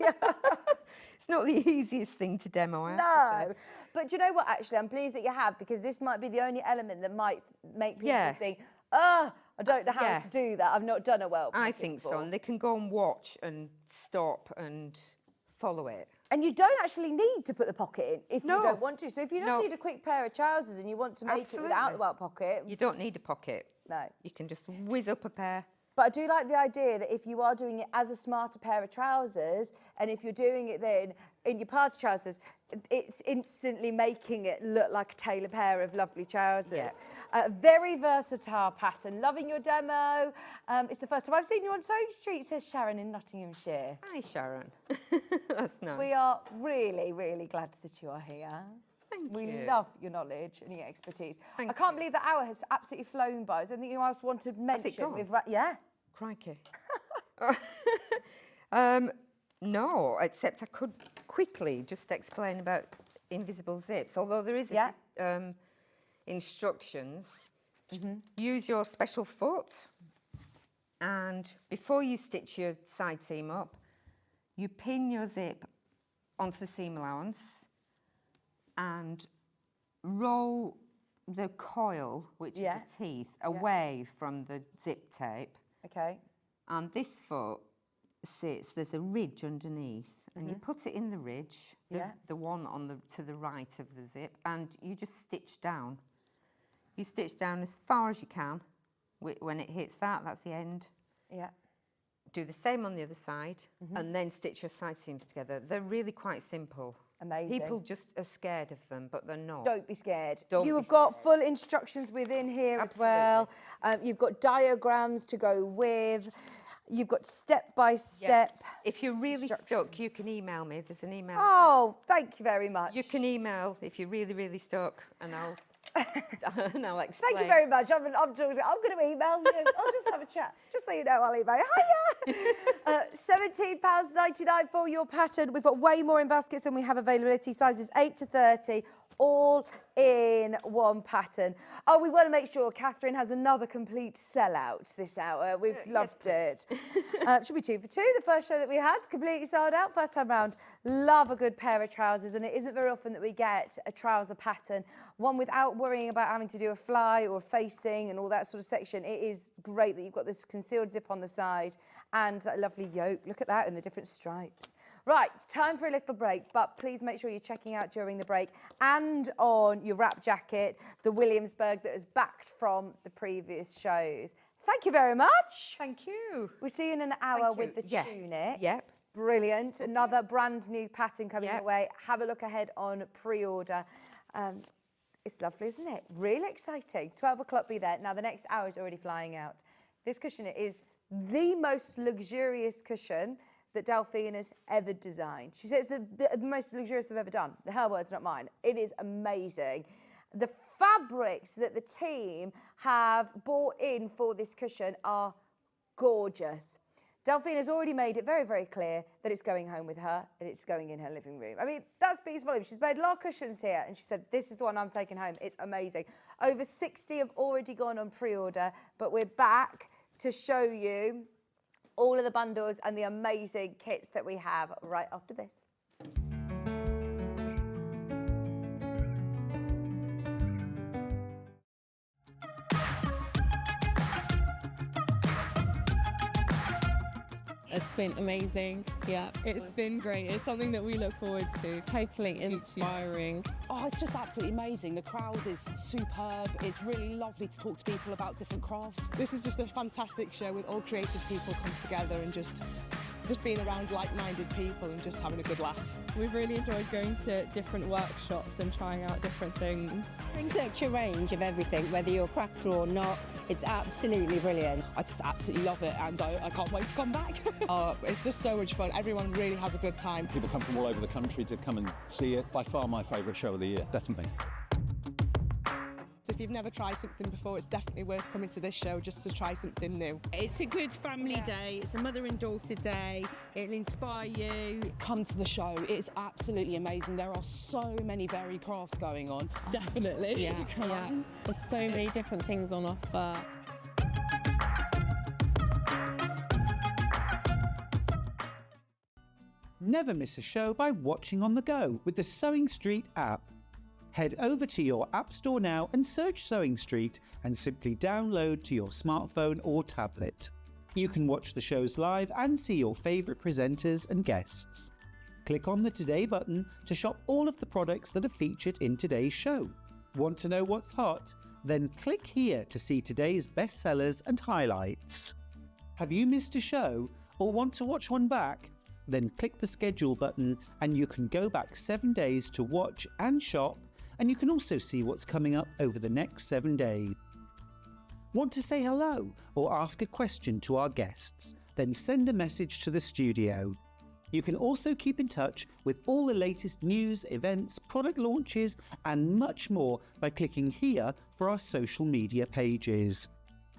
It's not the easiest thing to demo, I have to say. But do you know what, actually, I'm pleased that you have, because this might be the only element that might make people think, I don't know how to do that. I've not done a welt pocket I think before. so, and they can go and watch and stop and follow it. And you don't actually need to put the pocket in if you don't want to. So if you just need a quick pair of trousers and you want to make it without the welt pocket... You don't need a pocket. No. You can just whiz up a pair. But I do like the idea that if you are doing it as a smarter pair of trousers, and if you're doing it then in your party trousers, it's instantly making it look like a tailored pair of lovely trousers. Very versatile pattern. Loving your demo. It's the first time I've seen you on Sewing Street, says Sharon in Nottinghamshire. Hi, Sharon. That's nice. We are really, really glad that you are here. We love your knowledge and your expertise. I can't believe the hour has absolutely flown by. Is there anything else you want to mention? Crikey. No, except I could quickly just explain about invisible zips. Although there is instructions. Use your special foot, and before you stitch your side seam up, you pin your zip onto the seam allowance and roll the coil, which is the teeth, away from the zip tape. Okay. And this foot sits, there's a ridge underneath, and you put it in the ridge, the one on to the right of the zip, and you just stitch down. You stitch down as far as you can. When it hits that, that's the end. Yeah. Do the same on the other side, and then stitch your side seams together. They're really quite simple. Amazing. People just are scared of them, but they're not. Don't be scared. You have got full instructions within here as well. You've got diagrams to go with. You've got step-by-step. If you're really stuck, you can email me. There's an email. Oh, thank you very much. You can email if you're really, really stuck, and I'll explain. Thank you very much. I'm going to email you. I'll just have a chat. Just so you know, I'll email you. Hiya! £17.99 for your pattern. We've got way more in baskets than we have availability. Sizes 8 to 30, all in one pattern. Oh, we want to make sure Catherine has another complete sellout this hour. We've loved it. Should be 2 for 2. The first show that we had, completely sold out. First time round, love a good pair of trousers, and it isn't very often that we get a trouser pattern, one without worrying about having to do a fly or facing and all that sort of section. It is great that you've got this concealed zip on the side and that lovely yoke. Look at that in the different stripes. Right, time for a little break, but please make sure you're checking out during the break and on your wrap jacket, the Williamsburg that was backed from the previous shows. Thank you very much. Thank you. We'll see you in an hour with the tunic. Yep. Brilliant. Another brand new pattern coming your way. Have a look ahead on pre-order. It's lovely, isn't it? Really exciting. 12 o'clock, be there. Now, the next hour is already flying out. This cushion is the most luxurious cushion that Delphine has ever designed. She says the most luxurious I've ever done. Her words, not mine. It is amazing. The fabrics that the team have bought in for this cushion are gorgeous. Delphine has already made it very, very clear that it's going home with her and it's going in her living room. I mean, that speaks volumes. She's made a lot of cushions here and she said, this is the one I'm taking home. It's amazing. Over 60 have already gone on pre-order, but we're back to show you all of the bundles and the amazing kits that we have right after this. It's been amazing. Yeah, it's been great. It's something that we look forward to. Totally inspiring. Oh, it's just absolutely amazing. The crowd is superb. It's really lovely to talk to people about different crafts. This is just a fantastic show with all creative people come together and just being around like-minded people and just having a good laugh. We've really enjoyed going to different workshops and trying out different things. Such a range of everything, whether you're a crafter or not. It's absolutely brilliant. I just absolutely love it and I can't wait to come back. It's just so much fun. Everyone really has a good time. People come from all over the country to come and see it. By far my favourite show of the year, definitely. So if you've never tried something before, it's definitely worth coming to this show just to try something new. It's a good family day. It's a mother and daughter day. It'll inspire you. Come to the show. It's absolutely amazing. There are so many varied crafts going on. Definitely. Yeah. There's so many different things on offer. Never miss a show by watching on the go with the Sewing Street app. Head over to your App Store now and search Sewing Street and simply download to your smartphone or tablet. You can watch the shows live and see your favourite presenters and guests. Click on the Today button to shop all of the products that are featured in today's show. Want to know what's hot? Then click here to see today's bestsellers and highlights. Have you missed a show or want to watch one back? Then click the schedule button and you can go back 7 days to watch and shop, and you can also see what's coming up over the next 7 days. Want to say hello or ask a question to our guests? Then send a message to the studio. You can also keep in touch with all the latest news, events, product launches and much more by clicking here for our social media pages.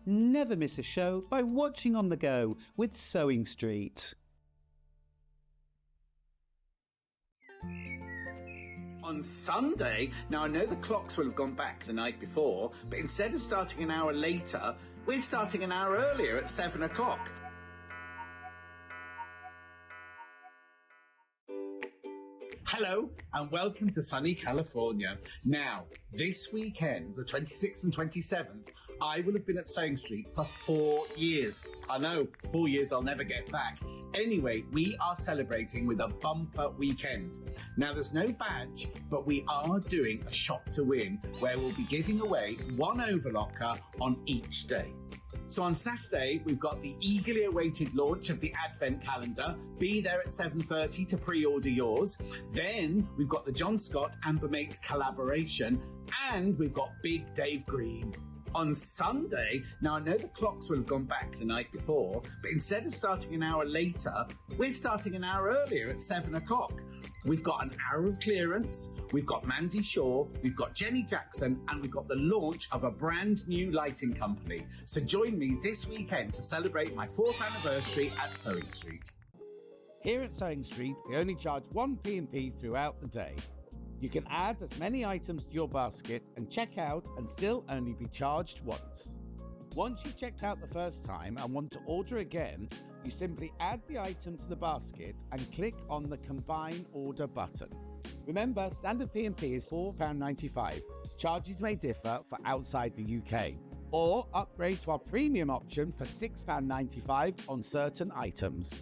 Never miss a show by watching on the go with Sewing Street. On Sunday, now I know the clocks will have gone back the night before, but instead of starting an hour later, we're starting an hour earlier at 7 o'clock. Hello and welcome to sunny California. Now, this weekend, the 26th and 27th, I will have been at Sewing Street for 4 years. I know, 4 years I'll never get back. Anyway, we are celebrating with a bumper weekend. Now, there's no badge, but we are doing a shop to win where we'll be giving away one overlocker on each day. So on Saturday, we've got the eagerly awaited launch of the Advent calendar. Be there at 7:30 to pre-order yours. Then we've got the John Scott Amber Mates collaboration, and we've got Big Dave Green. On Sunday, now I know the clocks will have gone back the night before, but instead of starting an hour later, we're starting an hour earlier at 7 o'clock. We've got an hour of clearance, we've got Mandy Shaw, we've got Jenny Jackson, and we've got the launch of a brand new lighting company. So join me this weekend to celebrate my 4th anniversary at Sewing Street. Here at Sewing Street, we only charge one P&P throughout the day. You can add as many items to your basket and check out and still only be charged once. Once you've checked out the first time and want to order again, you simply add the item to the basket and click on the Combine Order button. Remember, standard P&P is £4.95. Charges may differ for outside the UK. Or upgrade to our premium option for £6.95 on certain items.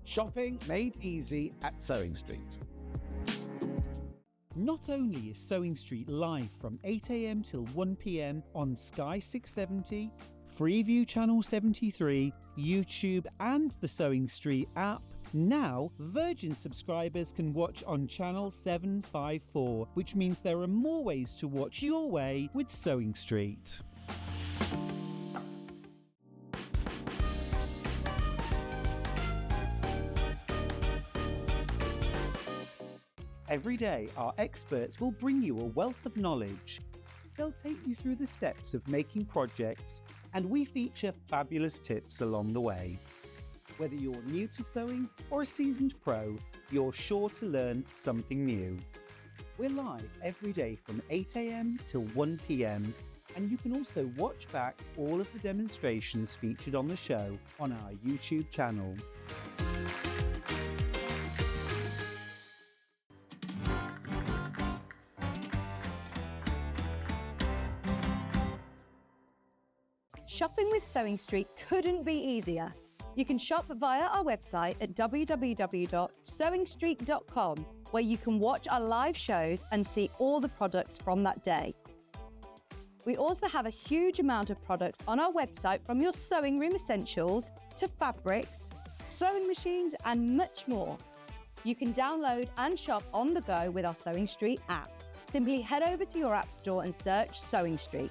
Shopping made easy at Sewing Street. Not only is Sewing Street live from 8 a.m. till 1 p.m. on Sky 670, Freeview Channel 73, YouTube and the Sewing Street app, now Virgin subscribers can watch on Channel 754, which means there are more ways to watch your way with Sewing Street. Every day, our experts will bring you a wealth of knowledge. They'll take you through the steps of making projects, and we feature fabulous tips along the way. Whether you're new to sewing or a seasoned pro, you're sure to learn something new. We're live every day from 8 a.m. till 1 p.m, and you can also watch back all of the demonstrations featured on the show on our YouTube channel. Shopping with Sewing Street couldn't be easier. You can shop via our website at www.sewingstreet.com, where you can watch our live shows and see all the products from that day. We also have a huge amount of products on our website, from your sewing room essentials to fabrics, sewing machines and much more. You can download and shop on the go with our Sewing Street app. Simply head over to your app store and search Sewing Street.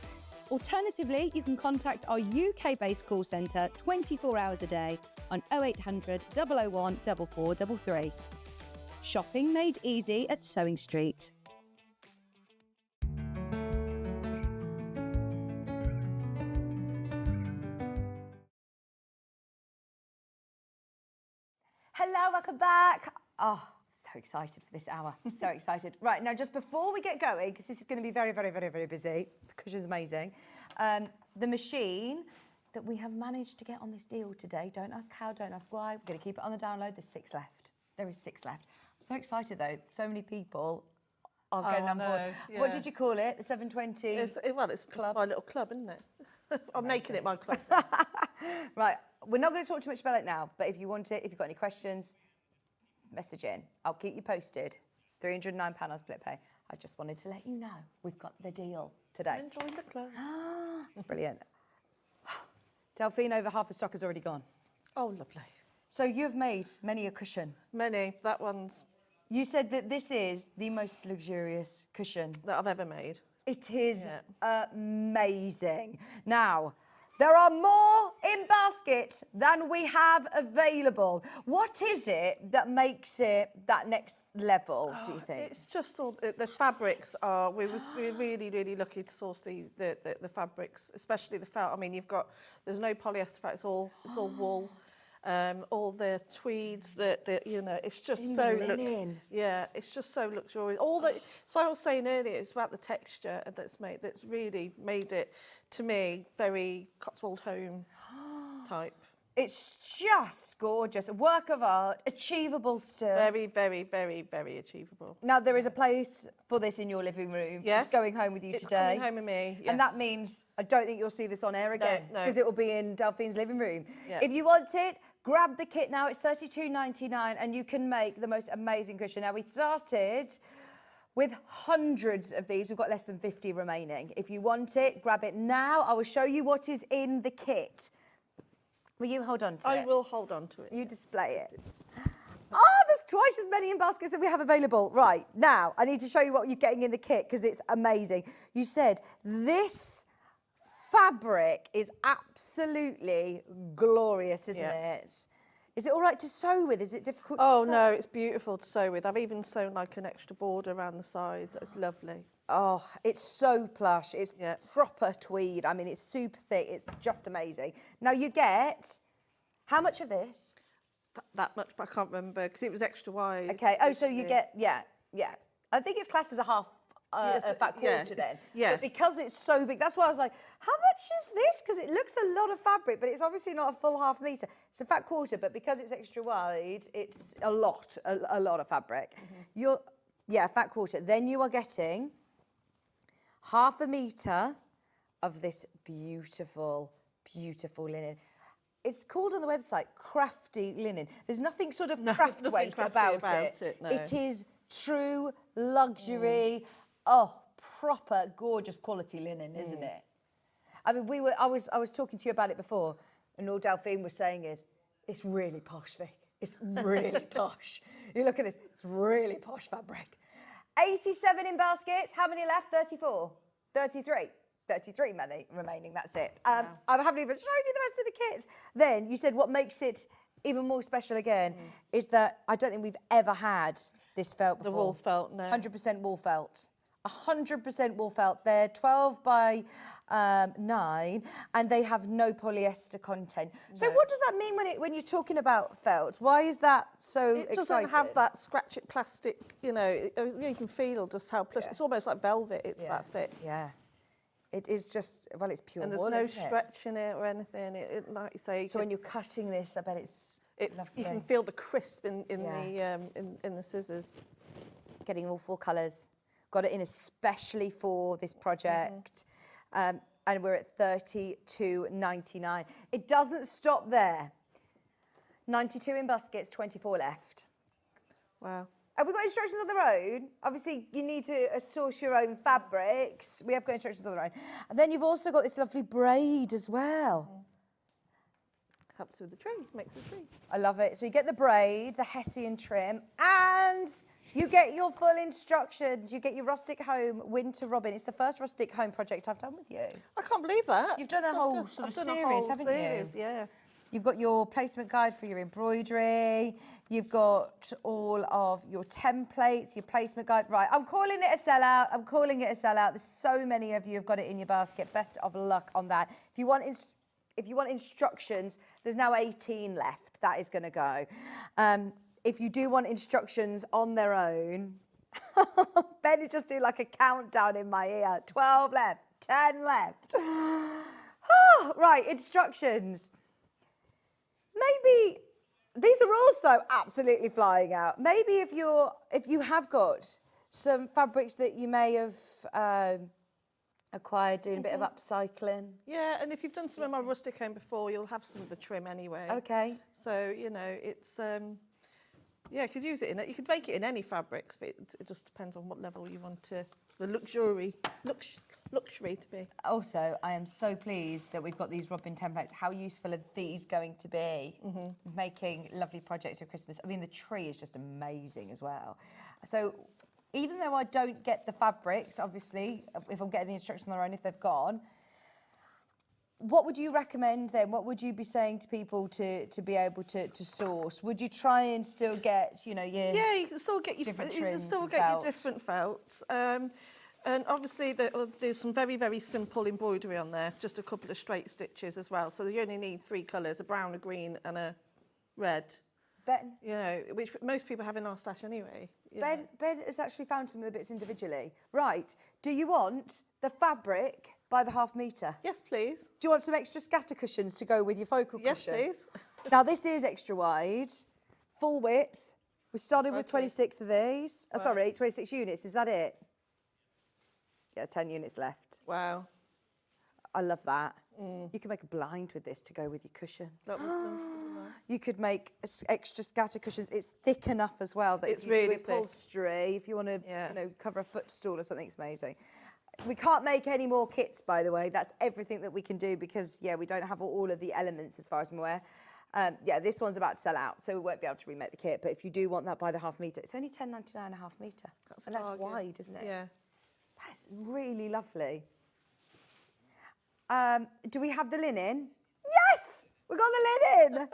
Alternatively, you can contact our UK-based call centre 24 hours a day on 0800 001 4433. Shopping made easy at Sewing Street. Hello, welcome back. Oh, so excited for this hour. I'm so excited. Right, now just before we get going, because this is going to be very, very, very, very busy, the cushion's amazing, the machine that we have managed to get on this deal today, don't ask how, don't ask why, we're going to keep it on the download, there's 6 left. There is 6 left. I'm so excited though, so many people are getting on board. Yeah. What did you call it, the 720 it's club? my little club, isn't it? I'm making it my club. Right, we're not going to talk too much about it now, but if you want it, if you've got any questions, message in. I'll keep you posted. £309 on split pay. I just wanted to let you know we've got the deal today. Enjoy the club. It's brilliant. Delphine, over half the stock has already gone. Oh, lovely. So you've made many a cushion. Many. That one's... You said that this is the most luxurious cushion that I've ever made. It is amazing. Now, there are more in baskets than we have available. What is it that makes it that next level, do you think? It's just all the fabrics are. We're really, really lucky to source the fabrics, especially the felt. I mean, there's no polyester felt. It's all wool. All the tweeds, it's just it's just so luxurious. That's why I was saying earlier, it's about the texture that's really made it, to me, very Cotswold home type. It's just gorgeous, a work of art, achievable still. Very, very, very, very achievable. Now, there is a place for this in your living room. Yes. It's going home with you today. It's coming home with me, yes. And that means I don't think you'll see this on air again, because it will be in Delphine's living room. Yeah. If you want it, grab the kit now. It's $32.99 and you can make the most amazing cushion. Now, we started with hundreds of these. We've got less than 50 remaining. If you want it, grab it now. I will show you what is in the kit. Will you hold on to it? I will hold on to it. You display it. Oh, there's twice as many in baskets that we have available. Right, now, I need to show you what you're getting in the kit because it's amazing. You said this fabric is absolutely glorious, isn't it? Is it all right to sew with? Is it difficult to sew? Oh, no, it's beautiful to sew with. I've even sewn like an extra border around the sides. It's lovely. Oh, it's so plush. It's proper tweed. I mean, it's super thick. It's just amazing. Now, you get, how much of this? That much, but I can't remember because it was extra wide. Okay. Oh, so you get, I think it's classed as a half a fat quarter then. Yeah. But because it's so big, that's why I was like, how much is this? Because it looks a lot of fabric, but it's obviously not a full half metre. It's a fat quarter, but because it's extra wide, it's a lot of fabric. Fat quarter. Then you are getting half a metre of this beautiful, beautiful linen. It's called on the website crafty linen. There's nothing sort of craft weight about it. No. It is true luxury, proper gorgeous quality linen, isn't it? I mean, I was talking to you about it before, and all Delphine was saying is, it's really posh, Vic. It's really posh. You look at this, it's really posh fabric. 87 in baskets. How many left? 34, 33. 33 remaining, that's it. I haven't even shown you the rest of the kits. Then you said what makes it even more special again is that I don't think we've ever had this felt before. The wool felt, no. 100% wool felt. 100% wool felt. They're 12 by 9 and they have no polyester content. So what does that mean when you're talking about felt? Why is that so exciting? It exciting? doesn't have that scratch it plastic, you can feel just how plush. It's almost like velvet, it's that thick. Yeah. It is just, well, it's pure and there's wool, no isn't it? stretch in it or anything. It like you say. So when you're cutting this, I bet it's lovely. You can feel the crisp in the scissors. Getting all 4 colours. Got it in especially for this project. And we're at $32.99. It doesn't stop there. 92 in baskets, 24 left. Wow. Have we got instructions on the road? Obviously, you need to source your own fabrics. We have got instructions on the road. And then you've also got this lovely braid as well. Helps with the tree, makes the tree. I love it. So you get the braid, the Hessian trim, and you get your full instructions. You get your rustic home winter robin. It's the first rustic home project I've done with you. I can't believe that. You've done a whole sort of series, haven't you? Yeah. You've got your placement guide for your embroidery. You've got all of your templates, your placement guide. Right, I'm calling it a sellout. I'm calling it a sellout. There's so many of you have got it in your basket. Best of luck on that. If you want instructions, there's now 18 left. That is going to go. If you do want instructions on their own, Ben is just doing like a countdown in my ear. 12 left, 10 left. Right, instructions. Maybe these are also absolutely flying out. Maybe if you have got some fabrics that you may have acquired doing a bit of upcycling. Yeah, and if you've done some of my rustic home before, you'll have some of the trim anyway. Okay. So, it's, you could use it you could make it in any fabrics, but it just depends on what level you want the luxury to be. Also, I am so pleased that we've got these robin templates. How useful are these going to be? Making lovely projects for Christmas. I mean, the tree is just amazing as well. So even though I don't get the fabrics, obviously, if I'm getting the instructions on their own, if they've gone, what would you recommend then? What would you be saying to people to be able to source? Would you try and still get, your you can still get your different you can trims still and get felts? your different felts. And obviously there's some very, very simple embroidery on there, just a couple of straight stitches as well. So you only need 3 colours, a brown, a green and a red. Ben? Which most people have in our stash anyway. Ben has actually found some of the bits individually. Right, do you want the fabric by the half metre? Yes, please. Do you want some extra scatter cushions to go with your focal cushion? Yes, please. Now this is extra wide, full width. We started with 26 of these. Oh, sorry, 26 units, is that it? Yeah, 10 units left. Wow. I love that. You can make a blind with this to go with your cushion. That would nice. You could make extra scatter cushions. It's thick enough as well that it's if you really do upholstery, if you want to cover a footstool or something, it's amazing. We can't make any more kits, by the way. That's everything that we can do because, we don't have all of the elements as far as I'm aware. This one's about to sell out, so we won't be able to remake the kit. But if you do want that by the half metre, it's only $10.99 a half metre. That's wide, isn't it? Yeah. That's really lovely. Do we have the linen? Yes! We got the linen!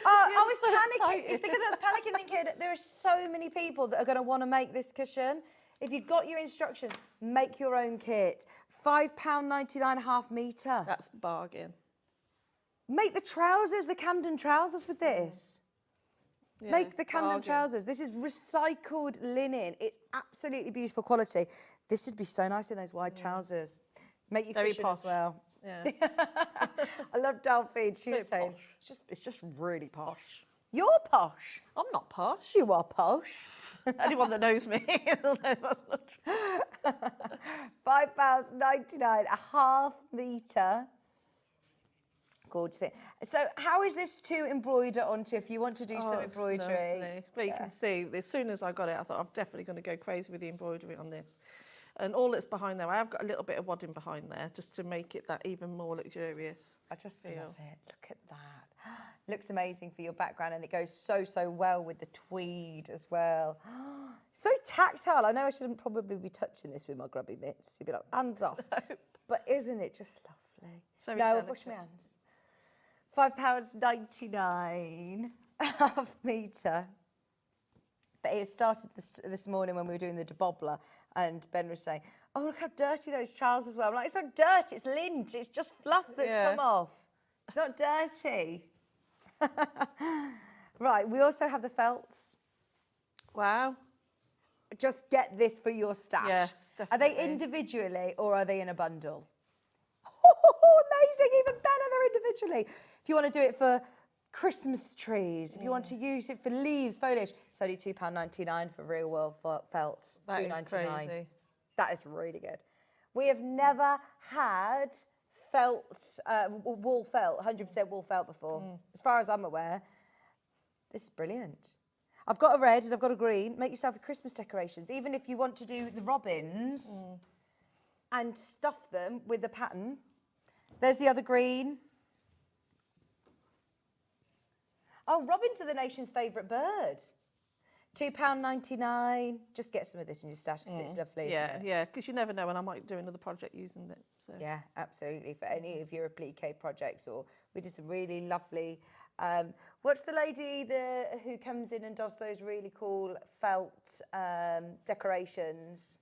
I was so panicking. excited. It's because I was panicking thinking there are so many people that are going to want to make this cushion. If you've got your instructions, make your own kit. £5.99 a half metre. That's a bargain. Make the trousers, the Camden trousers with this. Yeah, Make the Camden bargain. trousers. This is recycled linen. It's absolutely beautiful quality. This would be so nice in those wide trousers. Make your Very cushion posh. as well. Yeah. I love Delphine. She was Very saying, posh. it's just really posh. You're posh. I'm not posh. You are posh. Anyone that knows me will know that's not true. £5.99, a half metre. Gorgeous. So how is this to embroider onto if you want to do some it's embroidery? lovely. But you can see, as soon as I got it, I thought I'm definitely going to go crazy with the embroidery on this. And all that's behind there, I have got a little bit of wadding behind there just to make it that even more luxurious. I just feel. love it. Look at that. Looks amazing for your background, and it goes so, so well with the tweed as well. So tactile. I know I shouldn't probably be touching this with my grubby mitts. You'd be like, hands off. But isn't it just lovely? Very no, I've delicate. washed my hands. £5.99, half metre. But it started this morning when we were doing the debobler, and Ben was saying, oh, look how dirty those trousers were. I'm like, it's not dirt, it's lint. It's just fluff that's come off. It's not dirty. Right, we also have the felts. Wow. Just get this for your stash. Yes, Are definitely. they individually or are they in a bundle? Oh, amazing, even better, they're individually. If you want to do it for Christmas trees, if you want to use it for leaves, foliage, it's only £2.99 for real world felt. That is £2.99. crazy. That is really good. We have never had felt, wool felt, 100% wool felt before. As far as I'm aware, this is brilliant. I've got a red and I've got a green. Make yourself a Christmas decorations. Even if you want to do the robins and stuff them with the pattern. There's the other green. Oh, robins are the nation's favourite bird. £2.99. Just get some of this in your stash because it's lovely, isn't it? Yeah, because you never know when I might do another project using it. So. Yeah, absolutely. For any of your applique projects, or we did some really lovely. What's the lady who comes in and does those really cool felt decorations?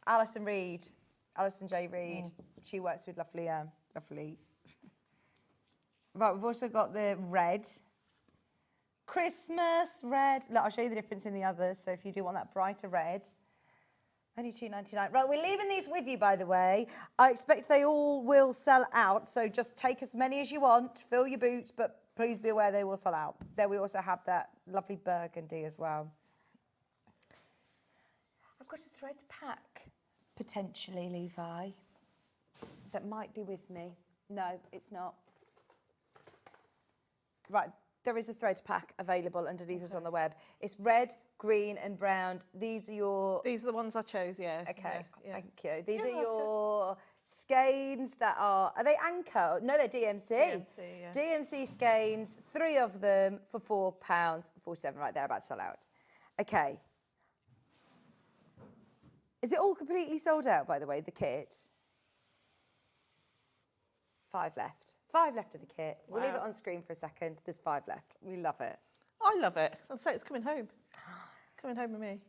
Alison J. Reid. She works with lovely. Right, we've also got the red. Christmas red. Look, I'll show you the difference in the others. So if you do want that brighter red, only £2.99. Right, we're leaving these with you, by the way. I expect they all will sell out, so just take as many as you want, fill your boots, but please be aware they will sell out. Then we also have that lovely burgundy as well. I've got a thread pack, potentially, Levi, that might be with me. No, it's not. Right, there is a thread pack available underneath us on the web. It's red, green and brown. These are the ones I chose, yeah. Okay, yeah. thank you. These are your skeins that are they Anchor? No, they're DMC. DMC, yeah. DMC skeins, 3 of them for £4.47. Right, they're about to sell out. Okay. Is it all completely sold out, by the way, the kit? 5 left. 5 left of the kit. We'll leave it on screen for a second. There's 5 left. We love it. I love it. I'll say it's coming home. Coming home with me.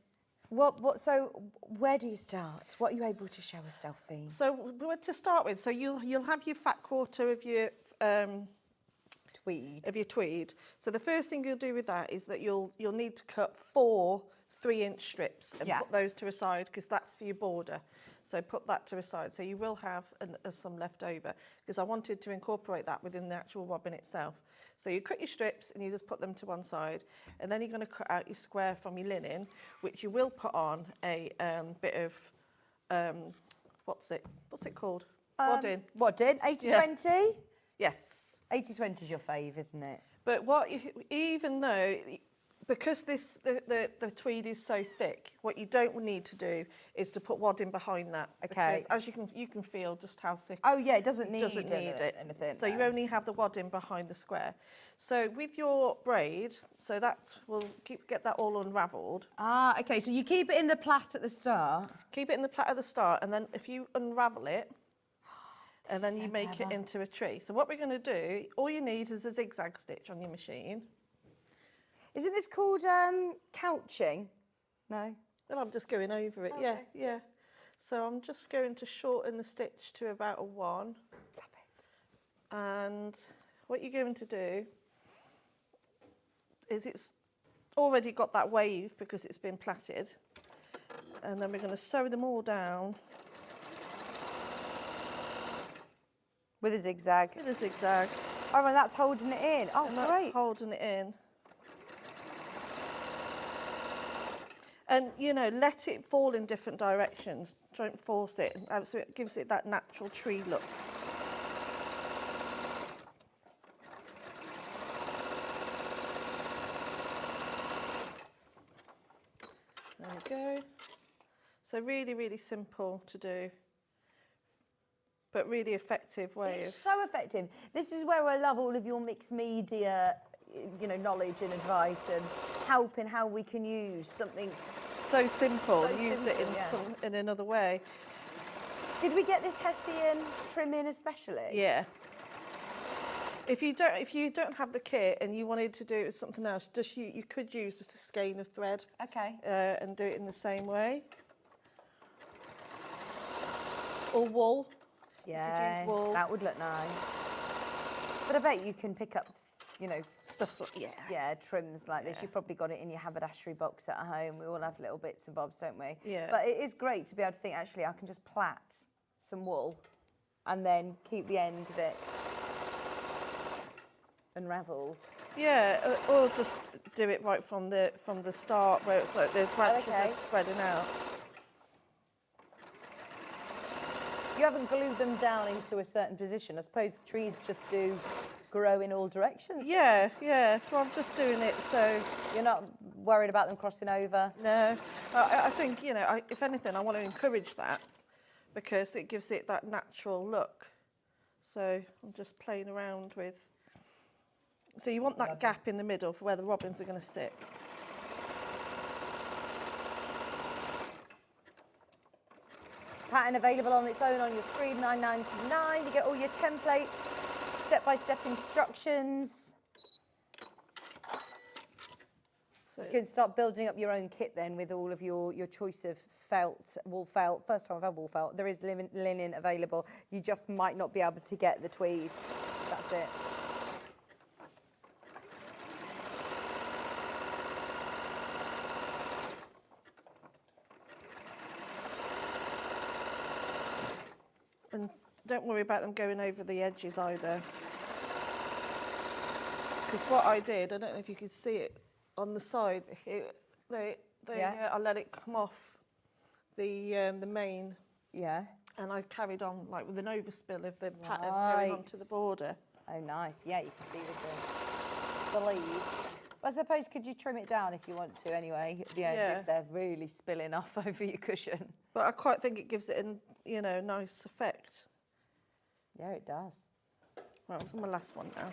So where do you start? What are you able to show us, Delphine? So to start with, so you'll have your fat quarter of your tweed. So the first thing you'll do with that is that you'll need to cut 4 3-inch strips and put those to a side because that's for your border. So put that to a side. So you will have some left over because I wanted to incorporate that within the actual robin itself. So you cut your strips and you just put them to one side, and then you're going to cut out your square from your linen, which you will put on a bit of what's it called? Wadding. Wadding, 80-20? Yes. 80-20 is your fave, isn't it? But even though, because the tweed is so thick, what you don't need to do is to put wadding behind that. Okay. Because as you can feel just how thick. Oh yeah, it doesn't need anything. So you only have the wadding behind the square. So with your braid, so that will get that all unravelled. Ah, okay. So you keep it in the plait at the start. Keep it in the plait at the start, and then if you unravel it, and then you make it into a tree. So what we're going to do, all you need is a zigzag stitch on your machine. Isn't this called couching? No? Well, I'm just going over it, yeah. So I'm just going to shorten the stitch to about a 1. Love it. And what you're going to do is it's already got that wave because it's been plaited. And then we're going to sew them all down. With a zigzag. With a zigzag. Oh, and that's holding it in. Oh, and great. That's holding it in. And, you know, let it fall in different directions. Don't force it. So it gives it that natural tree look. There we go. So really, really simple to do, but really effective way. It's so effective. This is where I love all of your mixed media, you know, knowledge and advice and help in how we can use something so simple. So use simple, it in in another way. Did we get this Hessian trim in especially? Yeah. If you don't have the kit and you wanted to do it with something else, just you could use just a skein of thread. Okay. And do it in the same way. Or wool. Yeah, you could use wool. that would look nice. But I bet you can pick up, you know, stuff like trims like this. You've probably got it in your haberdashery box at home. We all have little bits and bobs, don't we? Yeah. But it is great to be able to think, actually, I can just plait some wool and then keep the end of it unravelled. Yeah, or just do it right from the start, where it's like the branches are spreading out. You haven't glued them down into a certain position. I suppose trees just do grow in all directions. Yeah, yeah. So I'm just doing it so you're not worried about them crossing over. No, I think, you know, if anything, I want to encourage that because it gives it that natural look. So I'm just playing around with. So you want that gap in the middle for where the robins are going to sit. Pattern available on its own on your screen, $9.99. You get all your templates, step-by-step instructions. So you can start building up your own kit then with all of your choice of felt, wool felt. First time I've had wool felt. There is linen available. You just might not be able to get the tweed. That's it. And don't worry about them going over the edges either. Because what I did, I don't know if you could see it on the side, I let it come off the main. Yeah. And I carried on like with an overspill of the pattern going onto the border. Oh, nice. Yeah, you can see the leaves. I suppose could you trim it down if you want to anyway, at the end if they're really spilling off over your cushion. But I quite think it gives it a, you know, nice effect. Yeah, it does. Right, what's on my last one now?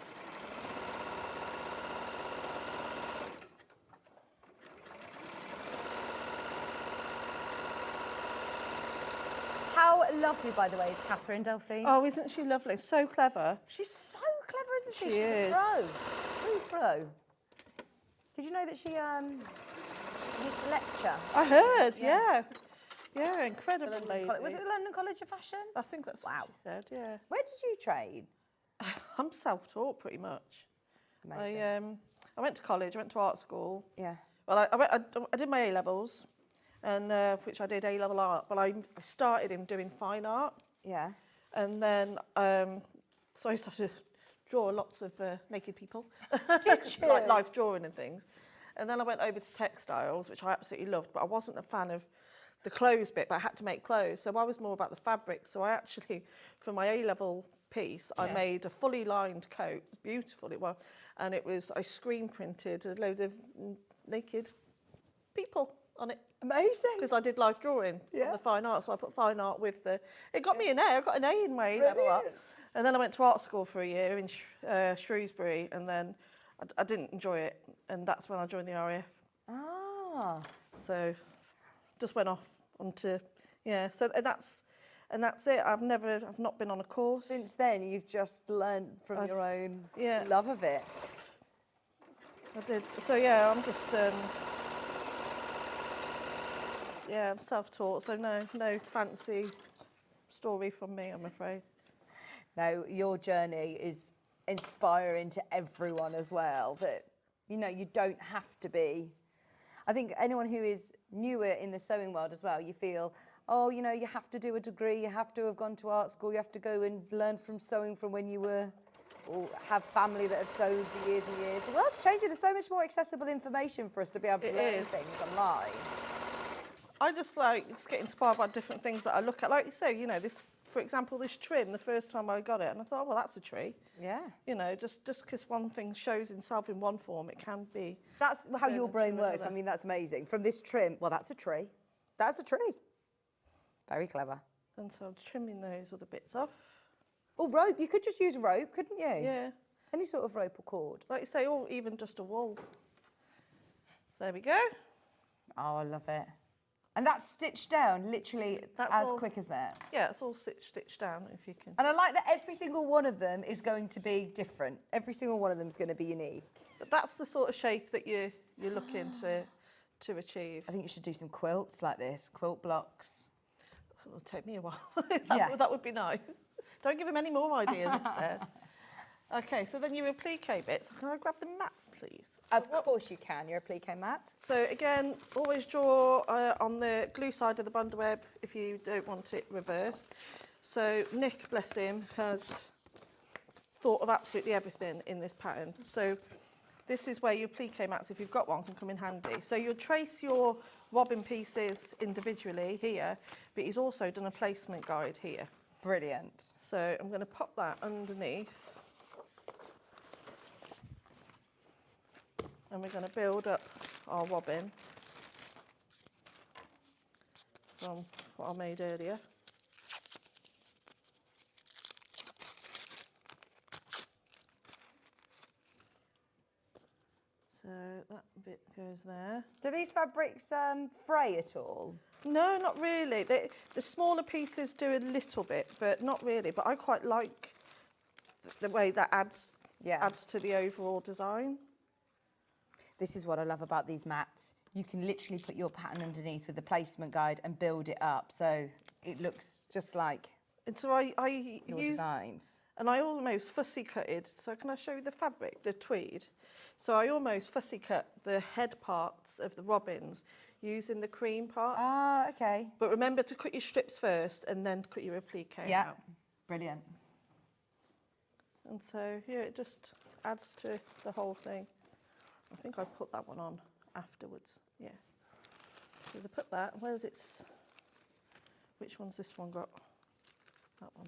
How lovely, by the way, is Catherine, Delphine? Oh, isn't she lovely? So clever. She's so clever, isn't she? She is. A pro. True pro. Did you know that she used to lecture? I heard, yeah. Yeah, incredible lady. Was it the London College of Fashion? I think that's what she said, yeah. Where did you train? I'm self-taught pretty much. Amazing. I went to college, I went to art school. Yeah. Well, I did my A-levels, and which I did A-level art, but I started in doing fine art. Yeah. And then, so I used to have to draw lots of naked people. Did you? Like life drawing and things. And then I went over to textiles, which I absolutely loved, but I wasn't a fan of the clothes bit, but I had to make clothes. So I was more about the fabric. So I actually, for my A-level piece, I made a fully lined coat. Beautiful it was. And it was, I screen printed a load of naked people on it. Amazing. Because I did life drawing from the fine art. So I put fine art with the, it got me an A. I got an A in my A-level art. And then I went to art school for a year in Shrewsbury, and then I didn't enjoy it. And that's when I joined the RAF. Ah. So just went off onto, so that's it. I've not been on a course. Since then, you've just learned from your own love of it. I did. So I'm just, I'm self-taught. So no fancy story from me, I'm afraid. No, your journey is inspiring to everyone as well. That You know, you don't have to be. I think anyone who is newer in the sewing world as well, you feel, oh, you know, you have to do a degree, you have to have gone to art school, you have to go and learn from sewing from when you were, or have family that have sewn for years and years. The world's changing. There's so much more accessible information for us to be able to learn things online. I just get inspired by different things that I look at. Like you say, you know, this, for example, this trim, the first time I got it, and I thought, oh, well, that's a tree. Yeah. You know, just because one thing shows itself in one form, it can be. That's how your brain works. I mean, that's amazing. From this trim, well, that's a tree. That's a tree. Very clever. And so I'm trimming those other bits off. Oh, rope. You could just use rope, couldn't you? Yeah. Any sort of rope or cord. Like you say, or even just a wool. There we go. Oh, I love it. And that's stitched down literally as quick as that. Yeah, it's all stitched down if you can. And I like that every single one of them is going to be different. Every single one of them is going to be unique. But that's the sort of shape that you're looking to achieve. I think you should do some quilts like this, quilt blocks. It'll take me a while. Yeah. That would be nice. Don't give him any more ideas upstairs. Okay, so then your applique bits. Can I grab the mat, please? Of course you can, your applique mat. So again, always draw on the glue side of the bundle web if you don't want it reversed. So Nick, bless him, has thought of absolutely everything in this pattern. So this is where your applique mats, if you've got one, can come in handy. So you'll trace your robin pieces individually here, but he's also done a placement guide here. Brilliant. So I'm going to pop that underneath. And we're going to build up our robin from what I made earlier. So that bit goes there. Do these fabrics fray at all? No, not really. The smaller pieces do a little bit, but not really. But I quite like the way that adds to the overall design. This is what I love about these mats. You can literally put your pattern underneath with the placement guide and build it up, so it looks just like and so I your use designs. And I almost fussy cutted. So can I show you the fabric, the tweed? So I almost fussy cut the head parts of the robins using the cream parts. Ah, okay. But remember to cut your strips first and then cut your applique out. Brilliant. And so here it just adds to the whole thing. I think I put that one on afterwards. Yeah. So they put that. Where's its? Which one's this one got? That one.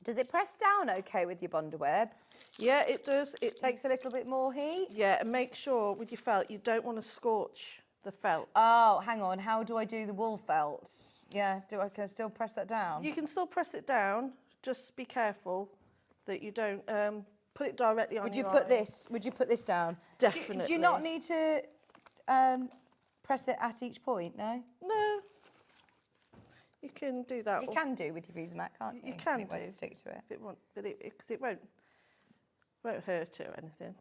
Does it press down okay with your bundle web? Yeah, it does. It takes a little bit more heat. Yeah, and make sure with your felt you don't want to scorch the felt. Oh, hang on. How do I do the wool felt? Yeah, can I still press that down? You can still press it down. Just be careful that you don't put it directly on. Would you put this down? Definitely. Do you not need to press it at each point? No. No. You can do that. You can do with your freezer mat, can't you? You can it do. Won't stick to it. If it won't, but because it won't hurt it or anything.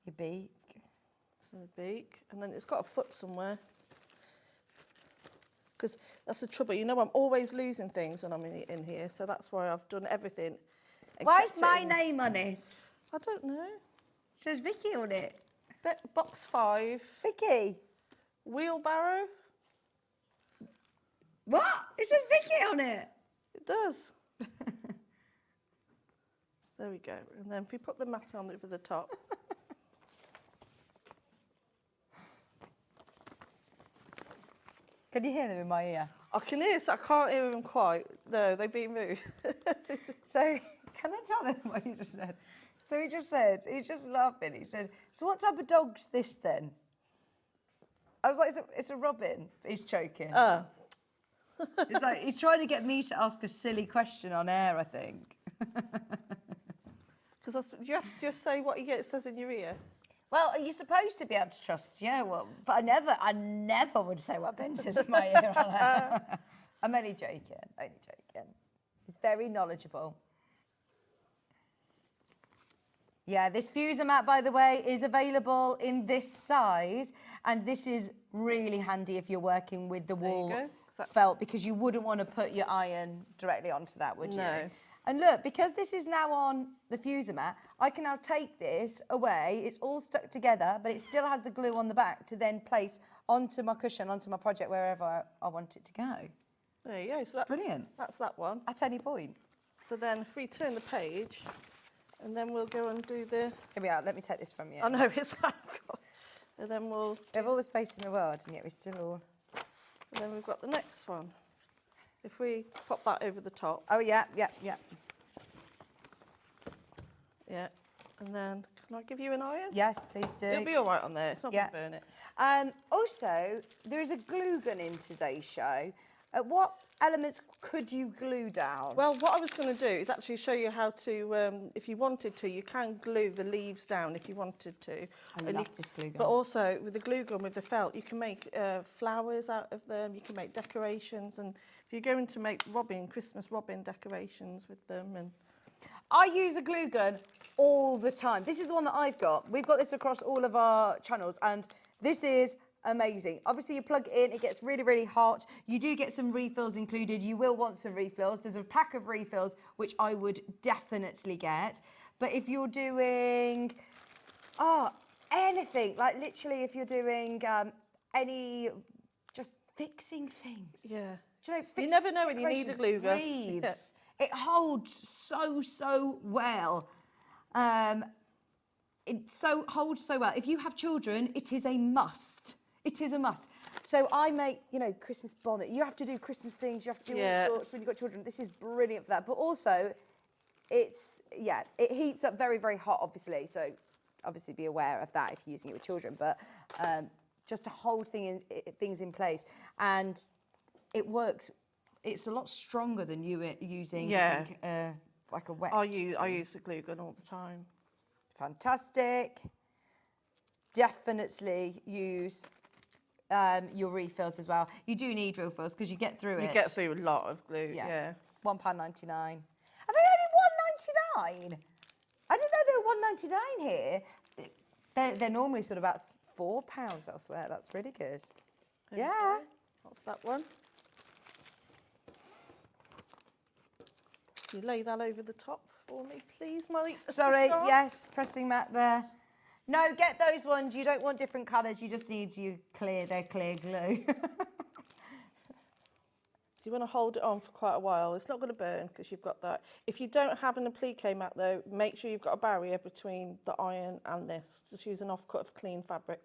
Your beak. So the beak, and then it's got a foot somewhere. Because that's the trouble. You know, I'm always losing things when I'm in here, so that's why I've done everything. Why is my name on it? I don't know. It says Vicki on it. Box 5. Vicki. Wheelbarrow. What? It says Vicki on it. It does. There we go. And then if we put the mat on over the top. Can you hear them in my ear? I can hear, so I can't hear them quite. No, they've been moved. So, can I tell them what you just said? So he just laughing. He said, so what type of dog's this then? I was like, it's a robin. He's choking. Oh. It's like, he's trying to get me to ask a silly question on air, I think. Because do you have to just say what it says in your ear? Well, you're supposed to be able to trust, but I never would say what Ben says in my ear on air. I'm only joking. He's very knowledgeable. Yeah, this fuser mat, by the way, is available in this size, and this is really handy if you're working with the wool felt, because you wouldn't want to put your iron directly onto that, would you? No. And look, because this is now on the fuser mat, I can now take this away. It's all stuck together, but it still has the glue on the back to then place onto my cushion, onto my project, wherever I want it to go. There you go. So that's brilliant. That's that one. At any point. So then if we turn the page, and then we'll go and do the... Here we are. Let me take this from you. I know, it's... And then we'll... We have all the space in the world, and yet we still all... And then we've got the next one. If we pop that over the top. Oh, yeah, yeah, yeah. Yeah. And then, can I give you an iron? Yes, please do. It'll be all right on there. It's not going to burn it. Also, there is a glue gun in today's show. What elements could you glue down? Well, what I was going to do is actually show you how to, if you wanted to, you can glue the leaves down if you wanted to. I love this glue gun. But also, with the glue gun, with the felt, you can make flowers out of them, you can make decorations, and if you're going to make Christmas robin decorations with them. And I use a glue gun all the time. This is the one that I've got. We've got this across all of our channels, and this is amazing. Obviously, you plug it in, it gets really, really hot. You do get some refills included. You will want some refills. There's a pack of refills, which I would definitely get. But if you're doing, anything, like literally if you're doing just fixing things. Yeah. Do you know, you never know when you need a glue gun. Wreaths. Yeah. It holds so well. It holds so well. If you have children, it is a must. It is a must. So I make, Christmas bonnet. You have to do Christmas things. You have to do all sorts when you've got children. This is brilliant for that. But also, it heats up very, very hot, obviously. So obviously be aware of that if you're using it with children. But just to hold things in place. And it works. It's a lot stronger than you using, I think, like a wet. I use the glue gun all the time. Fantastic. Definitely use your refills as well. You do need refills because you get through it. You get through a lot of glue, yeah. £1.99. Are they only £1.99? I didn't know they were £1.99 here. They're normally sort of about £4 elsewhere. That's really good. Yeah. What's that one? You lay that over the top for me, please, Molly. Sorry, yes, pressing mat there. No, get those ones. You don't want different colours. You just need their clear glue. You want to hold it on for quite a while. It's not going to burn because you've got that. If you don't have an applique mat, though, make sure you've got a barrier between the iron and this. Just use an offcut of clean fabric.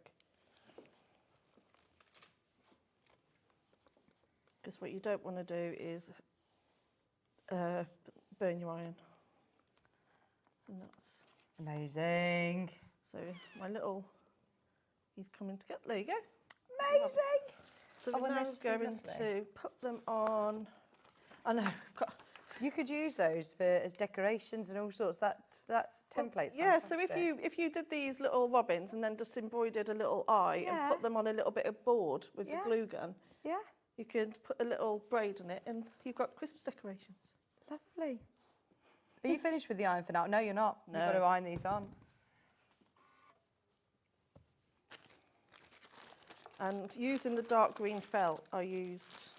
Because what you don't want to do is burn your iron. And that's amazing. So my little, he's coming together. There you go. Amazing. So we're now going to put them on. I know. You could use those as decorations and all sorts. That template's yeah. fantastic. So if you did these little robins and then just embroidered a little eye and put them on a little bit of board with the glue gun, you could put a little braid on it and you've got Christmas decorations. Lovely. Are you finished with the iron for now? No, you're not. No. You've got to iron these on. And using the dark green felt, I used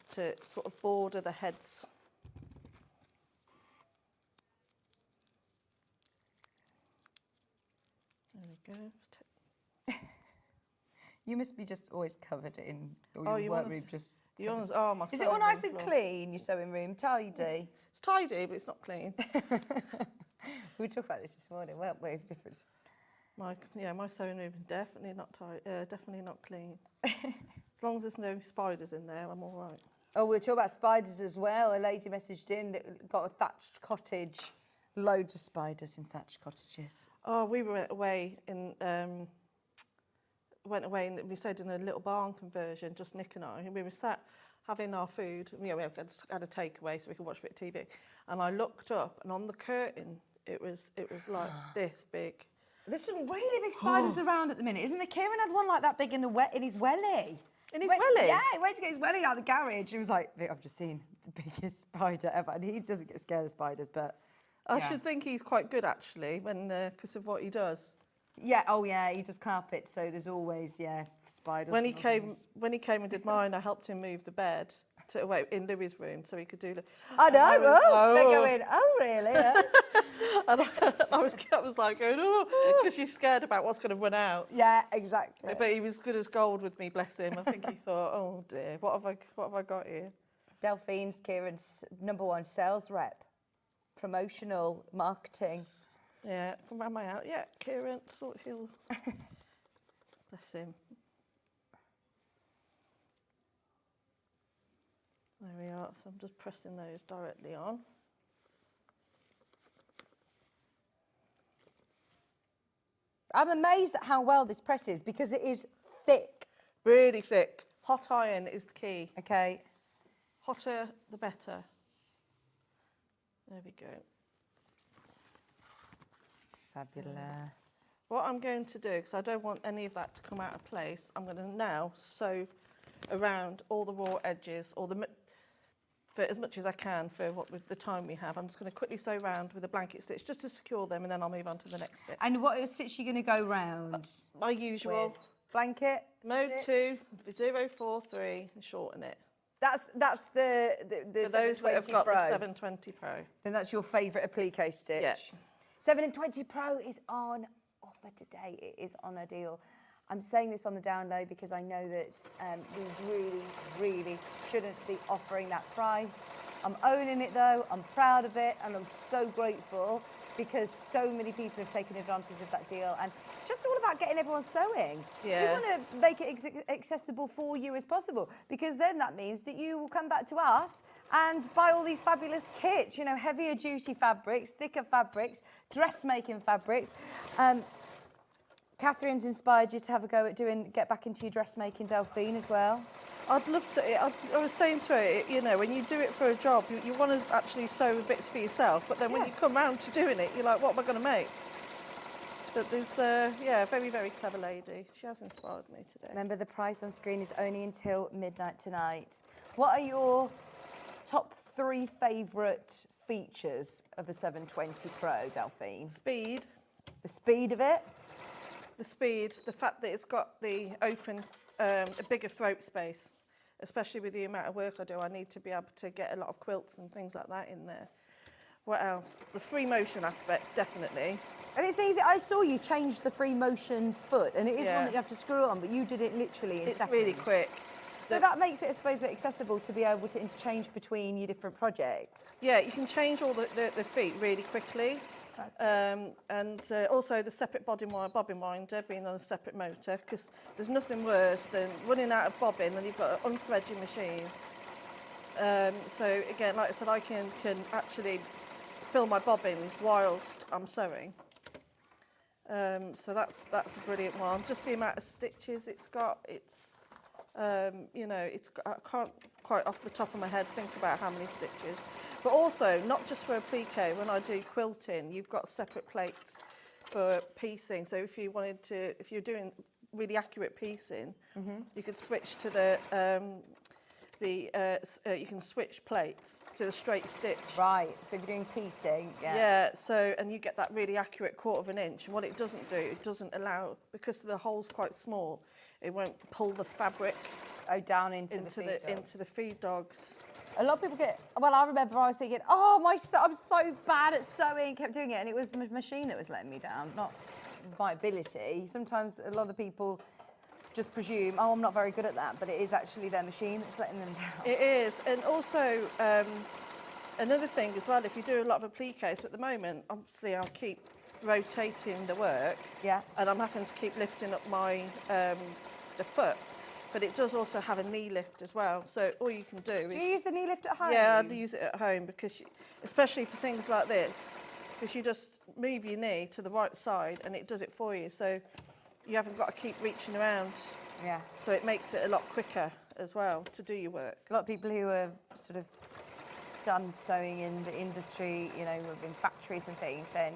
to sort of border the heads. There we go. You must be just always covered in all your work room. My Is it all nice and clean, your sewing room? Tidy? It's tidy, but it's not clean. We talked about this morning, weren't we? The difference. My sewing room is definitely not clean. As long as there's no spiders in there, I'm all right. Oh, we'll talk about spiders as well. A lady messaged in that got a thatched cottage. Loads of spiders in thatched cottages. Oh, we went away and we stayed in a little barn conversion, just Nick and I, and we were sat having our food. We had a takeaway so we could watch a bit of TV. And I looked up, and on the curtain, it was like this big. There's some really big spiders around at the minute, isn't there? Kieran had one like that big in his welly. In his welly? Yeah, he went to get his welly out of the garage. He was like, I've just seen the biggest spider ever. And he doesn't get scared of spiders, but I should think he's quite good, actually, because of what he does. Yeah, he does carpet, so there's always, spiders. When he came and did mine, I helped him move the bed, away in Louis' room so he could do. I know. They're going. Oh, really? Yes. And I was like going, oh, because you're scared about what's going to run out. Yeah, exactly. But he was good as gold with me, bless him. I think he thought, oh dear, what have I got here? Delphine's Kieran's #1 sales rep, promotional marketing. Yeah, am I out? Yeah, Kieran, thought he'll. Bless him. There we are. So I'm just pressing those directly on. I'm amazed at how well this presses because it is thick. Really thick. Hot iron is the key. Okay. Hotter, the better. There we go. Fabulous. What I'm going to do, because I don't want any of that to come out of place, I'm going to now sew around all the raw edges, or for as much as I can for with the time we have. I'm just going to quickly sew around with a blanket stitch just to secure them, and then I'll move on to the next bit. And what stitch are you going to go round? My usual. With? Blanket? Mode 2, 043, and shorten it. That's the for those that have got Pro. the 720 Pro. Then that's your favourite applique stitch. Yeah. 720 Pro is on offer today. It is on a deal. I'm saying this on the download because I know that we really shouldn't be offering that price. I'm owning it though, I'm proud of it, and I'm so grateful because so many people have taken advantage of that deal, and it's just all about getting everyone sewing. Yeah. We want to make it accessible for you as possible, because then that means that you will come back to us and buy all these fabulous kits, you know, heavier duty fabrics, thicker fabrics, dressmaking fabrics. Catherine's inspired you to have a go at get back into your dressmaking, Delphine, as well. I'd love to. I was saying to her, you know, when you do it for a job, you want to actually sew bits for yourself, but then when you come round to doing it, you're like, what am I going to make? But there's, yeah, very, very clever lady. She has inspired me today. Remember, the price on screen is only until midnight tonight. What are your top 3 favourite features of the 720 Pro, Delphine? Speed. The speed of it? The speed, the fact that it's got the open, a bigger throat space, especially with the amount of work I do. I need to be able to get a lot of quilts and things like that in there. What else? The free motion aspect, definitely. And it's easy. I saw you change the free motion foot, and it is one that you have to screw on, but you did it literally in seconds. It's really quick. So that makes it, I suppose, a bit accessible to be able to interchange between your different projects. Yeah, you can change all the feet really quickly. And also the separate bobbin winder being on a separate motor, because there's nothing worse than running out of bobbin and you've got an unthread your machine. So again, like I said, I can actually fill my bobbins whilst I'm sewing. So that's a brilliant one. Just the amount of stitches it's got, it's you know, I can't quite off the top of my head think about how many stitches. But also, not just for applique, when I do quilting, you've got separate plates for piecing. So if you're doing really accurate piecing, you could switch to you can switch plates to the straight stitch. Right, so if you're doing piecing, yeah. Yeah, so, and you get that really accurate 1/4 inch. And what it doesn't do, it doesn't allow, because the hole's quite small, it won't pull the fabric down into the feed dogs. A lot of people get, well, I remember I was thinking, oh, I'm so bad at sewing, kept doing it, and it was my machine that was letting me down, not my ability. Sometimes a lot of people just presume, oh, I'm not very good at that, but it is actually their machine that's letting them down. It is, and also another thing as well, if you do a lot of appliques at the moment, obviously I'll keep rotating the work, and I'm having to keep lifting up my the foot. But it does also have a knee lift as well. So all you can do is... Do you use the knee lift at home? Yeah, I do use it at home, because especially for things like this, because you just move your knee to the right side and it does it for you. So you haven't got to keep reaching around. Yeah. So it makes it a lot quicker as well to do your work. A lot of people who have sort of done sewing in the industry, you know, in factories and things, then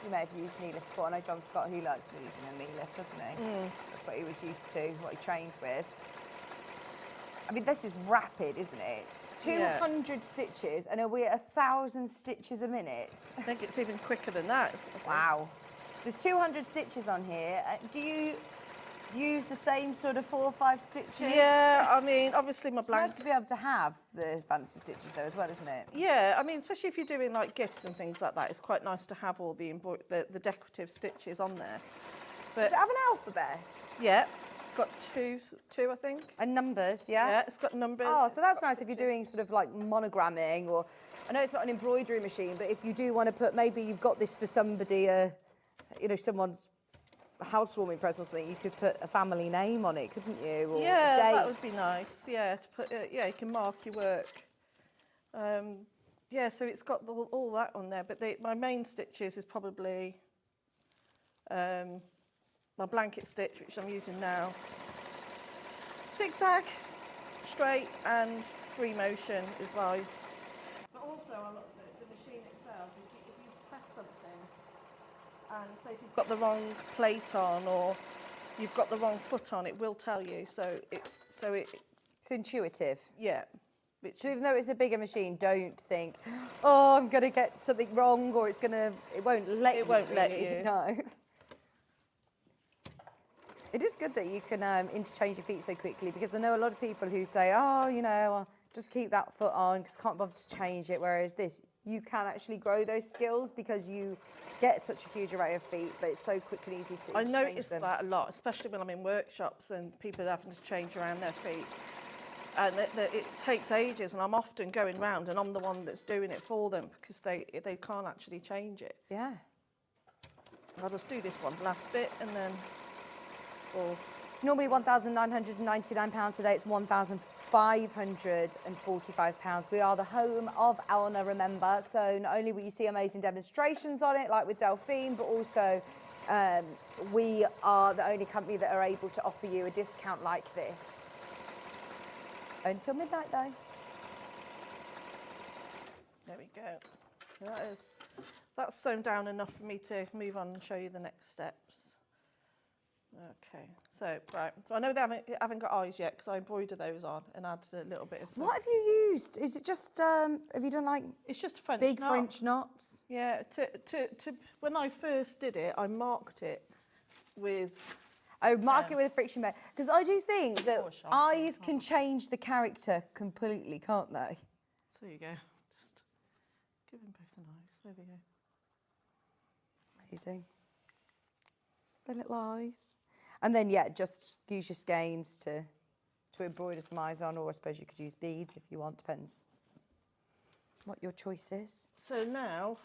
you may have used knee lift before. I know John Scott, he likes using a knee lift, doesn't he? That's what he was used to, what he trained with. I mean, this is rapid, isn't it? 200 stitches, and are we at 1,000 stitches a minute? I think it's even quicker than that. Wow. There's 200 stitches on here. Do you use the same sort of 4 or 5 stitches? Yeah, I mean, obviously my It's blanket. nice to be able to have the fancy stitches though as well, isn't it? Yeah, I mean, especially if you're doing like gifts and things like that, it's quite nice to have all the decorative stitches on there. But Does it have an alphabet? yeah, it's got two, I think. And numbers, yeah? Yeah, it's got numbers. Oh, so that's nice if you're doing sort of like monogramming, or I know it's not an embroidery machine, but if you do want to put, maybe you've got this for somebody, you know, someone's housewarming present or something, you could put a family name on it, couldn't you? Or Yeah, a date. that would be nice. Yeah, to put. Yeah, you can mark your work. Yeah, so it's got all that on there. But my main stitches is probably my blanket stitch, which I'm using now. Zigzag, straight, and free motion is my. But also, I love the machine itself. If you press something, and say if you've got the wrong plate on or you've got the wrong foot on, it will tell you. So it's intuitive. Yeah. So even though it's a bigger machine, don't think, oh, I'm going to get something wrong, or it won't let you. It won't let really. you. No. It is good that you can interchange your feet so quickly, because I know a lot of people who say, oh, you know, I'll just keep that foot on because I can't bother to change it. Whereas this, you can actually grow those skills because you get such a huge array of feet, but it's so quick and easy to I interchange notice them. that a lot, especially when I'm in workshops and people are having to change around their feet. And it takes ages, and I'm often going round and I'm the one that's doing it for them because they can't actually change it. Yeah. I'll just do this one last bit and then... It's normally £1,999 today. It's £1,545. We are the home of Elna, remember. So not only will you see amazing demonstrations on it, like with Delphine, but also we are the only company that are able to offer you a discount like this. Only till midnight, though. There we go. So that's sewn down enough for me to move on and show you the next steps. Okay, so right. So I know they haven't got eyes yet because I embroider those on and add a little bit of. What have you used? Is it just? Have you done like? It's just French big knot. French knots. Yeah. To when I first did it, I marked it with. Oh, mark it with a friction bit, because I do think that eyes can change the character completely, can't they? So there you go. Just give them both an eyes. There we go. Amazing. The little eyes. And then, yeah, just use your skeins to embroider some eyes on, or I suppose you could use beads if you want, depends what your choice is. So now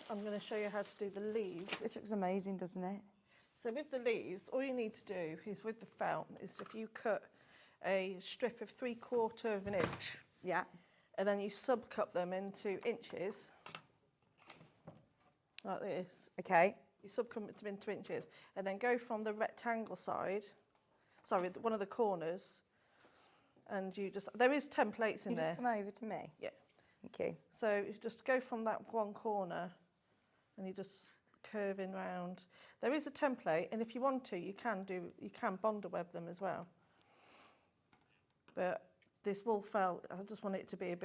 I'm going to show you how to do the leaves. This looks amazing, doesn't it? So with the leaves, all you need to do is with the felt is if you cut a strip of 3/4 of an inch. Yeah. And then you subcut them into inches, like this. Okay. You subcut them into inches, and then go from the rectangle side, sorry, one of the corners, and you just, there is templates in there. You just come over to me? Yeah. Thank you. So you just go from that one corner, and you just curve in round. There is a template, and if you want to, you can bonder web them as well. But this wool felt, I just want it to be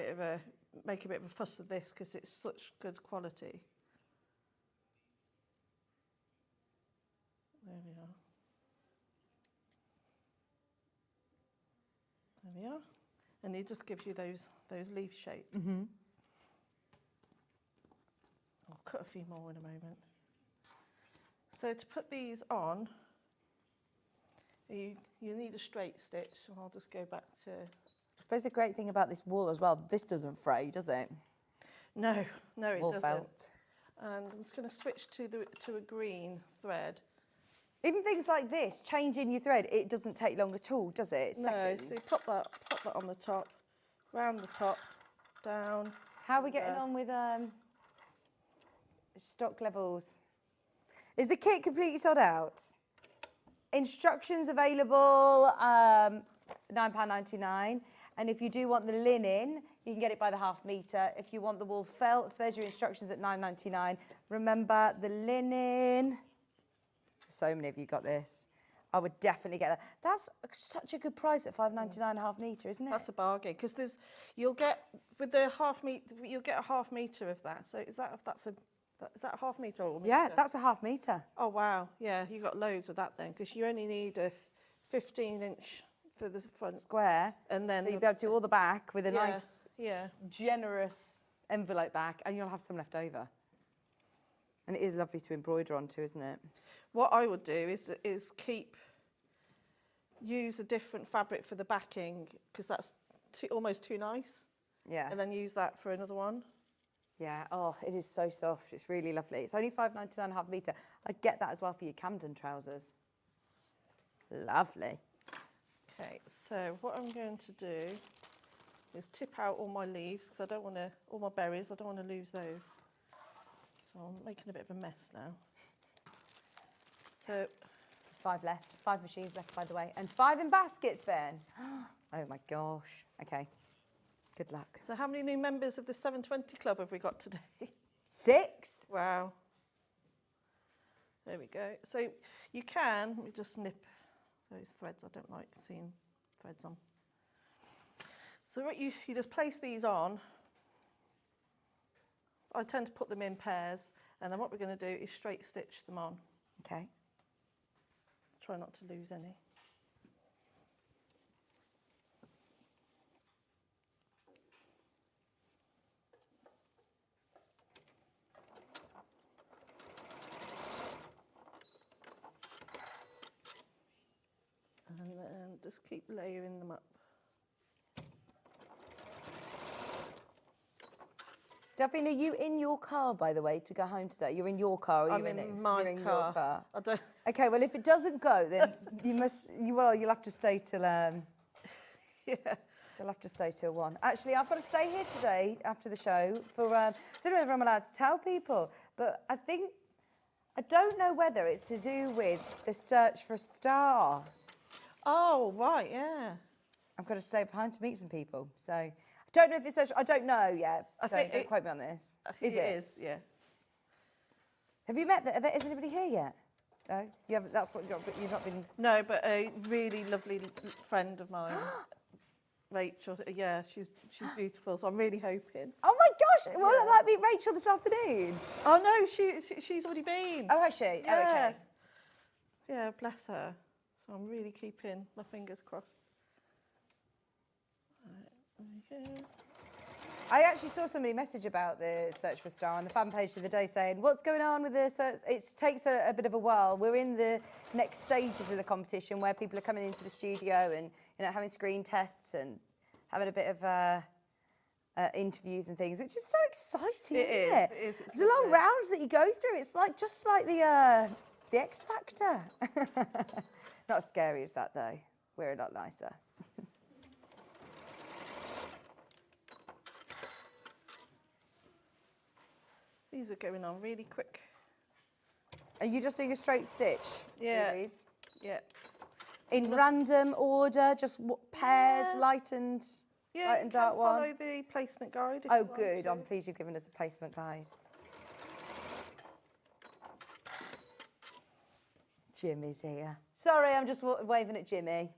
make a bit of a fuss of this because it's such good quality. There we are. There we are. And it just gives you those leaf shapes. Mm-hmm. I'll cut a few more in a moment. So to put these on, you need a straight stitch. So I'll just go back to... I suppose the great thing about this wool as well, this doesn't fray, does it? No, it wool doesn't. felt. And I'm just going to switch to a green thread. Even things like this, changing your thread, it doesn't take long at all, does it? It's seconds. So you pop that on the top, round the top, down. How are we getting on with stock levels? Is the kit completely sold out? Instructions available, £9.99. And if you do want the linen, you can get it by the ½ metre. If you want the wool felt, there's your instructions at £9.99. Remember, the linen... So many of you got this. I would definitely get that. That's such a good price at £5.99 ½ metre, isn't it? That's a bargain because you'll get with the ½ metre. You'll get a ½ metre of that. So that's Is that a half metre or a metre? Yeah, that's a half metre. Oh, wow. Yeah, you got loads of that then, because you only need a 15-inch for the front. Square. And then... So you'll be able to do all the back with a nice, yeah, generous envelope back, and you'll have some left over. And it is lovely to embroider onto, isn't it? What I would do is use a different fabric for the backing, because that's almost too nice. Yeah. And then use that for another one. Yeah, oh, it is so soft. It's really lovely. It's only £5.99 half metre. I'd get that as well for your Camden trousers. Lovely. Okay, so what I'm going to do is tip out all my leaves, because I don't want to, all my berries, I don't want to lose those. So I'm making a bit of a mess now. So there's 5 left, 5 machines left, by the way, and 5 in baskets, Ben. Oh my gosh. Okay. Good luck. So how many new members of the 720 Club have we got today? 6. Wow. There we go. So you can, let me just snip those threads. I don't like seeing threads on. So what you just place these on. I tend to put them in pairs, and then what we're going to do is straight stitch them on. Okay. Try not to lose any. And then just keep layering them up. Delphine, are you in your car, by the way, to go home today? You're in your car, or are you I'm in it? in my You're in car. your car. I don't... Okay, well, if it doesn't go, then you'll have to stay till, yeah. You'll have to stay till 1. Actually, I've got to stay here today after the show for, I don't know whether I'm allowed to tell people, but I don't know whether it's to do with the search for a star. Oh, right, yeah. I've got to stay behind to meet some people, so I don't know if it's, I don't know yet, I so think don't quote me on this. I think it is, yeah. Have you met, is anybody here yet? No? You haven't, that's what you've not been... No, but a really lovely friend of mine, Rachel, yeah, she's beautiful, so I'm really hoping. Oh my gosh, well, it might be Rachel this afternoon. Oh no, she's already been. Oh, has she? Yeah. Oh, okay. Yeah, bless her. So I'm really keeping my fingers crossed. Right, there we go. I actually saw somebody message about the search for a star on the fan page the other day saying, what's going on with the search? It takes a bit of a while. We're in the next stages of the competition where people are coming into the studio and having screen tests and having a bit of interviews and things, which is so exciting, isn't it? It is. There's a long rounds that you go through. It's like just like the X Factor. Not as scary as that, though. We're a lot nicer. These are going on really quick. Are you just doing a straight stitch? Yeah. Series? Yeah. In random order, just pairs, light and dark one? Follow the placement guide. If Oh, you want good. to. I'm pleased you've given us a placement guide. Jimmy's here. Sorry, I'm just waving at Jimmy.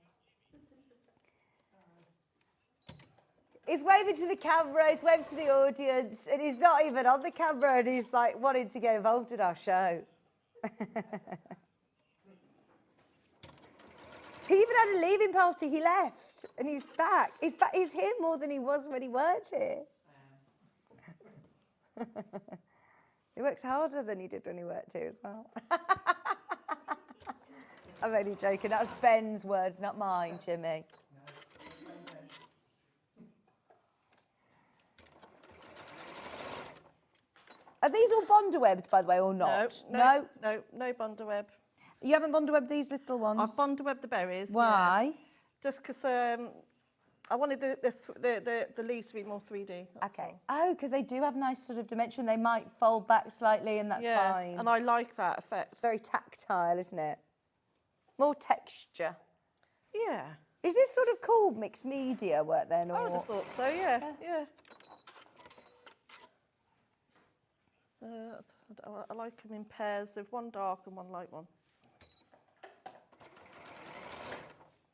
He's waving to the camera, he's waving to the audience, and he's not even on the camera, and he's like wanting to get involved in our show. He even had a leaving party, he left, and he's back. He's here more than he was when he worked here. He works harder than he did when he worked here as well. I'm only joking, that was Ben's words, not mine, Jimmy. Are these all bonderwebbed, by the way, or not? No bonderweb. You haven't bonderwebbed these little ones? I've bonderwebbed the berries. Why? Yeah. Just because I wanted the leaves to be more 3D. Okay. Oh, because they do have nice sort of dimension. They might fold back slightly, and that's fine. And I like that effect. It's very tactile, isn't it? More texture. Yeah. Is this sort of called mixed media work then? Or? I would have thought so, yeah. I like them in pairs. There's one dark and one light one.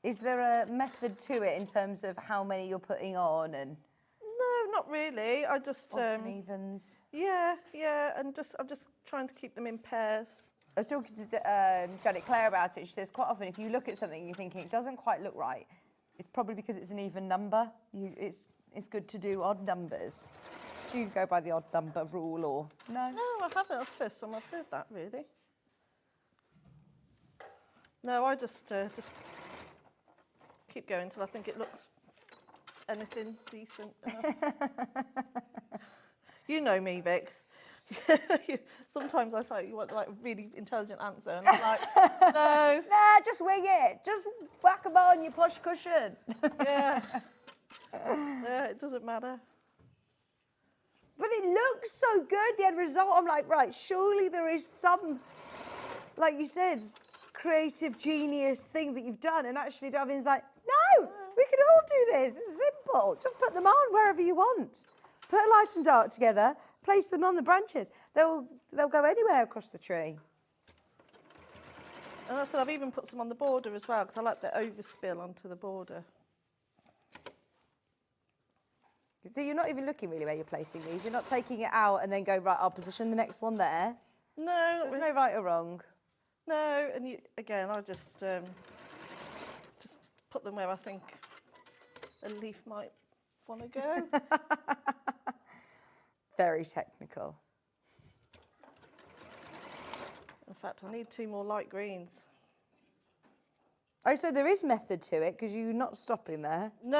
Is there a method to it in terms of how many you're putting on? And no, not really. I just Odds and evens. Yeah, and I'm just trying to keep them in pairs. I was talking to Janet Clare about it. She says quite often if you look at something and you're thinking it doesn't quite look right, it's probably because it's an even number. It's good to do odd numbers. Do you go by the odd number rule or no? No, I haven't. That's the first time I've heard that, really. No, I just keep going until I think it looks anything decent enough. You know me, Vix. Sometimes I thought you want like a really intelligent answer, and I'm like, no. Nah, just wing it. Just whack 'em on your plush cushion. Yeah. Yeah, it doesn't matter. But it looks so good, the end result. I'm like, right, surely there is some, like you said, creative genius thing that you've done. And actually, Delphine's like, no, we can all do this. It's simple. Just put them on wherever you want. Put light and dark together, place them on the branches. They'll go anywhere across the tree. And I said I've even put some on the border as well, because I like the overspill onto the border. So you're not even looking really where you're placing these. You're not taking it out and then go, right, I'll position the next one there. No. So there's no right or wrong. No, and again, I'll just put them where I think a leaf might want to go. Very technical. In fact, I need 2 more light greens. Oh, so there is method to it because you're not stopping there. No,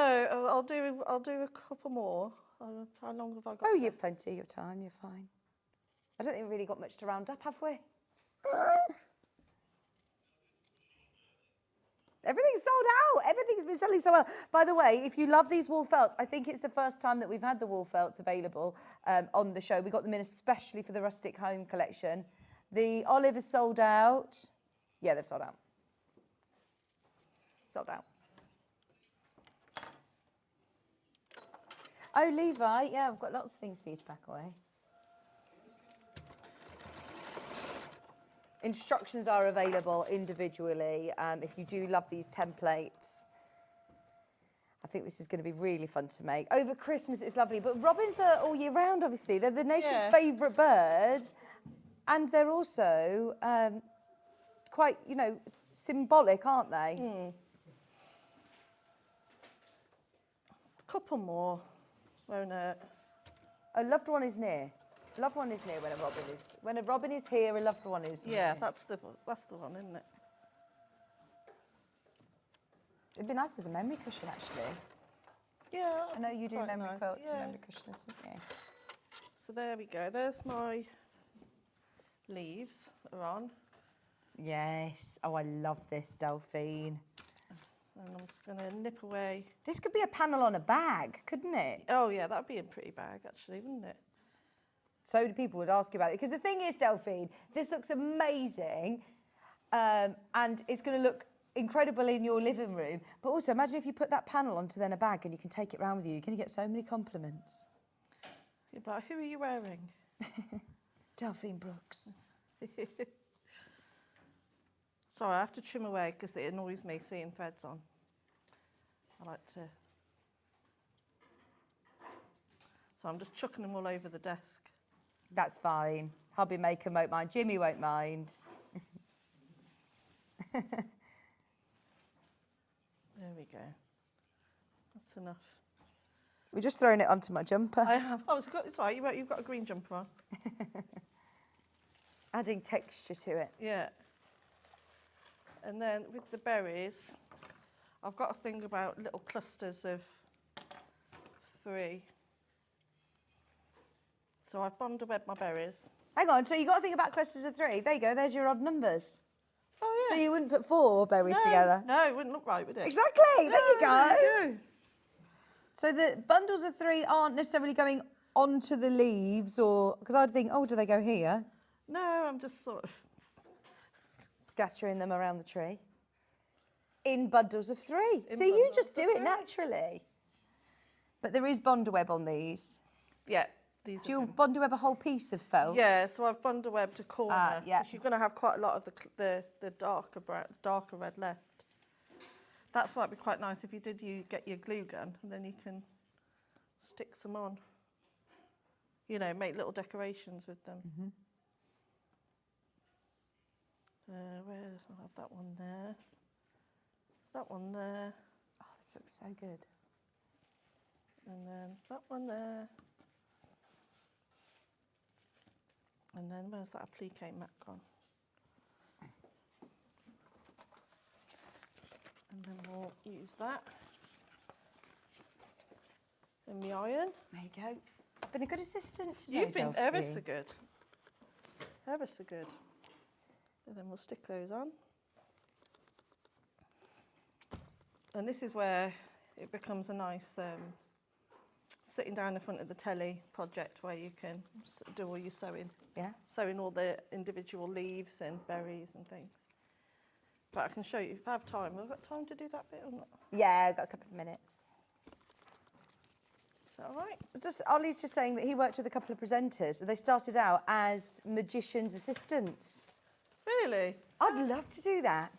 I'll do a couple more. How long have I got? Oh, you've plenty of time. You're fine. I don't think we've really got much to round up, have we? Everything's sold out. Everything's been selling so well. By the way, if you love these wool felts, I think it's the first time that we've had the wool felts available on the show. We got them in especially for the Rustic Home collection. The olive is sold out. Yeah, they've sold out. Sold out. Oh, Levi, yeah, I've got lots of things for you to pack away. Instructions are available individually. If you do love these templates, I think this is going to be really fun to make. Over Christmas, it's lovely. But robins are all year round, obviously. They're the nation's favourite bird. And they're also quite, you know, symbolic, aren't they? Mm. A couple more, won't it? A loved one is near. Loved one is near when a robin is. When a robin is here, a loved one is near. Yeah, that's the one, isn't it? It'd be nice as a memory cushion, actually. Yeah. I know you do quite memory nice. quilts and Yeah. memory cushions, don't you? So there we go. There's my leaves that are on. Yes. Oh, I love this, Delphine. And I'm just going to nip away. This could be a panel on a bag, couldn't it? Oh, yeah, that'd be a pretty bag, actually, wouldn't it? So many people would ask you about it. Because the thing is, Delphine, this looks amazing. And it's going to look incredible in your living room. But also, imagine if you put that panel onto then a bag and you can take it around with you. You're going to get so many compliments. You'd be like, who are you wearing? Delphine Brooks. Sorry, I have to trim away because it annoys me seeing threads on. I like to... So I'm just chucking them all over the desk. That's fine. Hubby Maker won't mind. Jimmy won't mind. There we go. That's enough. We're just throwing it onto my jumper. I have. Oh, it's all right. You've got a green jumper on. Adding texture to it. Yeah. And then with the berries, I've got a thing about little clusters of 3. So I've bond-webbed my berries. Hang on, so you got to think about clusters of 3. There you go, there's your odd numbers. Oh, yeah. So you wouldn't put 4 berries together? No, it wouldn't look right, would it? Exactly, there you go. There you go. So the bundles of 3 aren't necessarily going onto the leaves, or because I'd think, oh, do they go here? No, I'm just sort of... Scattering them around the tree. In bundles of 3. So you just do it naturally. But there is bond-web on these. Yeah. Do you bond-web a whole piece of felt? Yeah, so I've bond-webbed a corner. Yeah. You're going to have quite a lot of the darker red left. That's why it'd be quite nice if you get your glue gun, and then you can stick some on. You know, make little decorations with them. Where I'll have that one there. That one there. Oh, this looks so good. And then that one there. And then where's that applique mat gone? And then we'll use that in the iron. There you go. I've been a good assistant today, You've been ever Delphine. so good. Ever so good. And then we'll stick those on. And this is where it becomes a nice sitting down in front of the telly project where you can do all your sewing. Yeah. Sewing all the individual leaves and berries and things. But I can show you if I have time. Have I got time to do that bit or not? Yeah, I've got a couple of minutes. Is that all right? Ollie's just saying that he worked with a couple of presenters and they started out as magician's assistants. Really? I'd love to do that.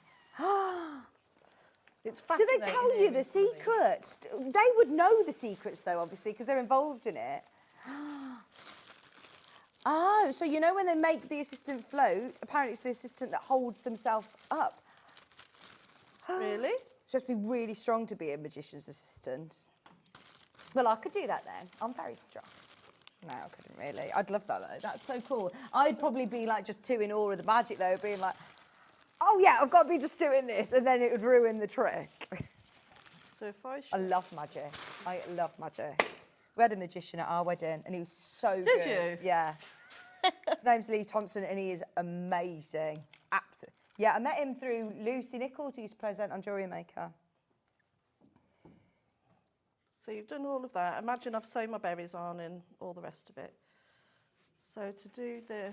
It's Do fascinating. they tell you the secrets? They would know the secrets though, obviously, because they're involved in it. Oh, so you know when they make the assistant float, apparently it's the assistant that holds themselves up. Really? So you have to be really strong to be a magician's assistant. Well, I could do that then. I'm very strong. No, I couldn't really. I'd love that though. That's so cool. I'd probably be like just too in awe of the magic though, being like, oh yeah, I've got to be just doing this, and then it would ruin the trick. So if I I love magic. I love magic. We had a magician at our wedding, and he was so good. Did you? Yeah. His name's Lee Thompson, and he is amazing. Absolutely. Yeah, I met him through Lucy Nichols, who used to present on Jewellery Maker. So you've done all of that. Imagine I've sewn my berries on and all the rest of it. So to do the...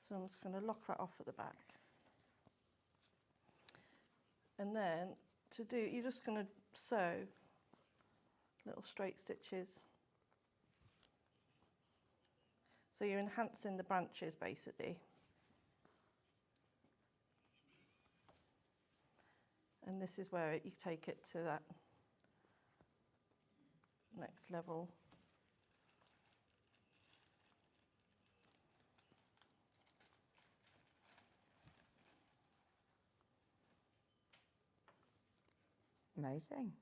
So I'm just going to lock that off at the back. And then to do, you're just going to sew little straight stitches. So you're enhancing the branches basically. And this is where you take it to that next level. Amazing.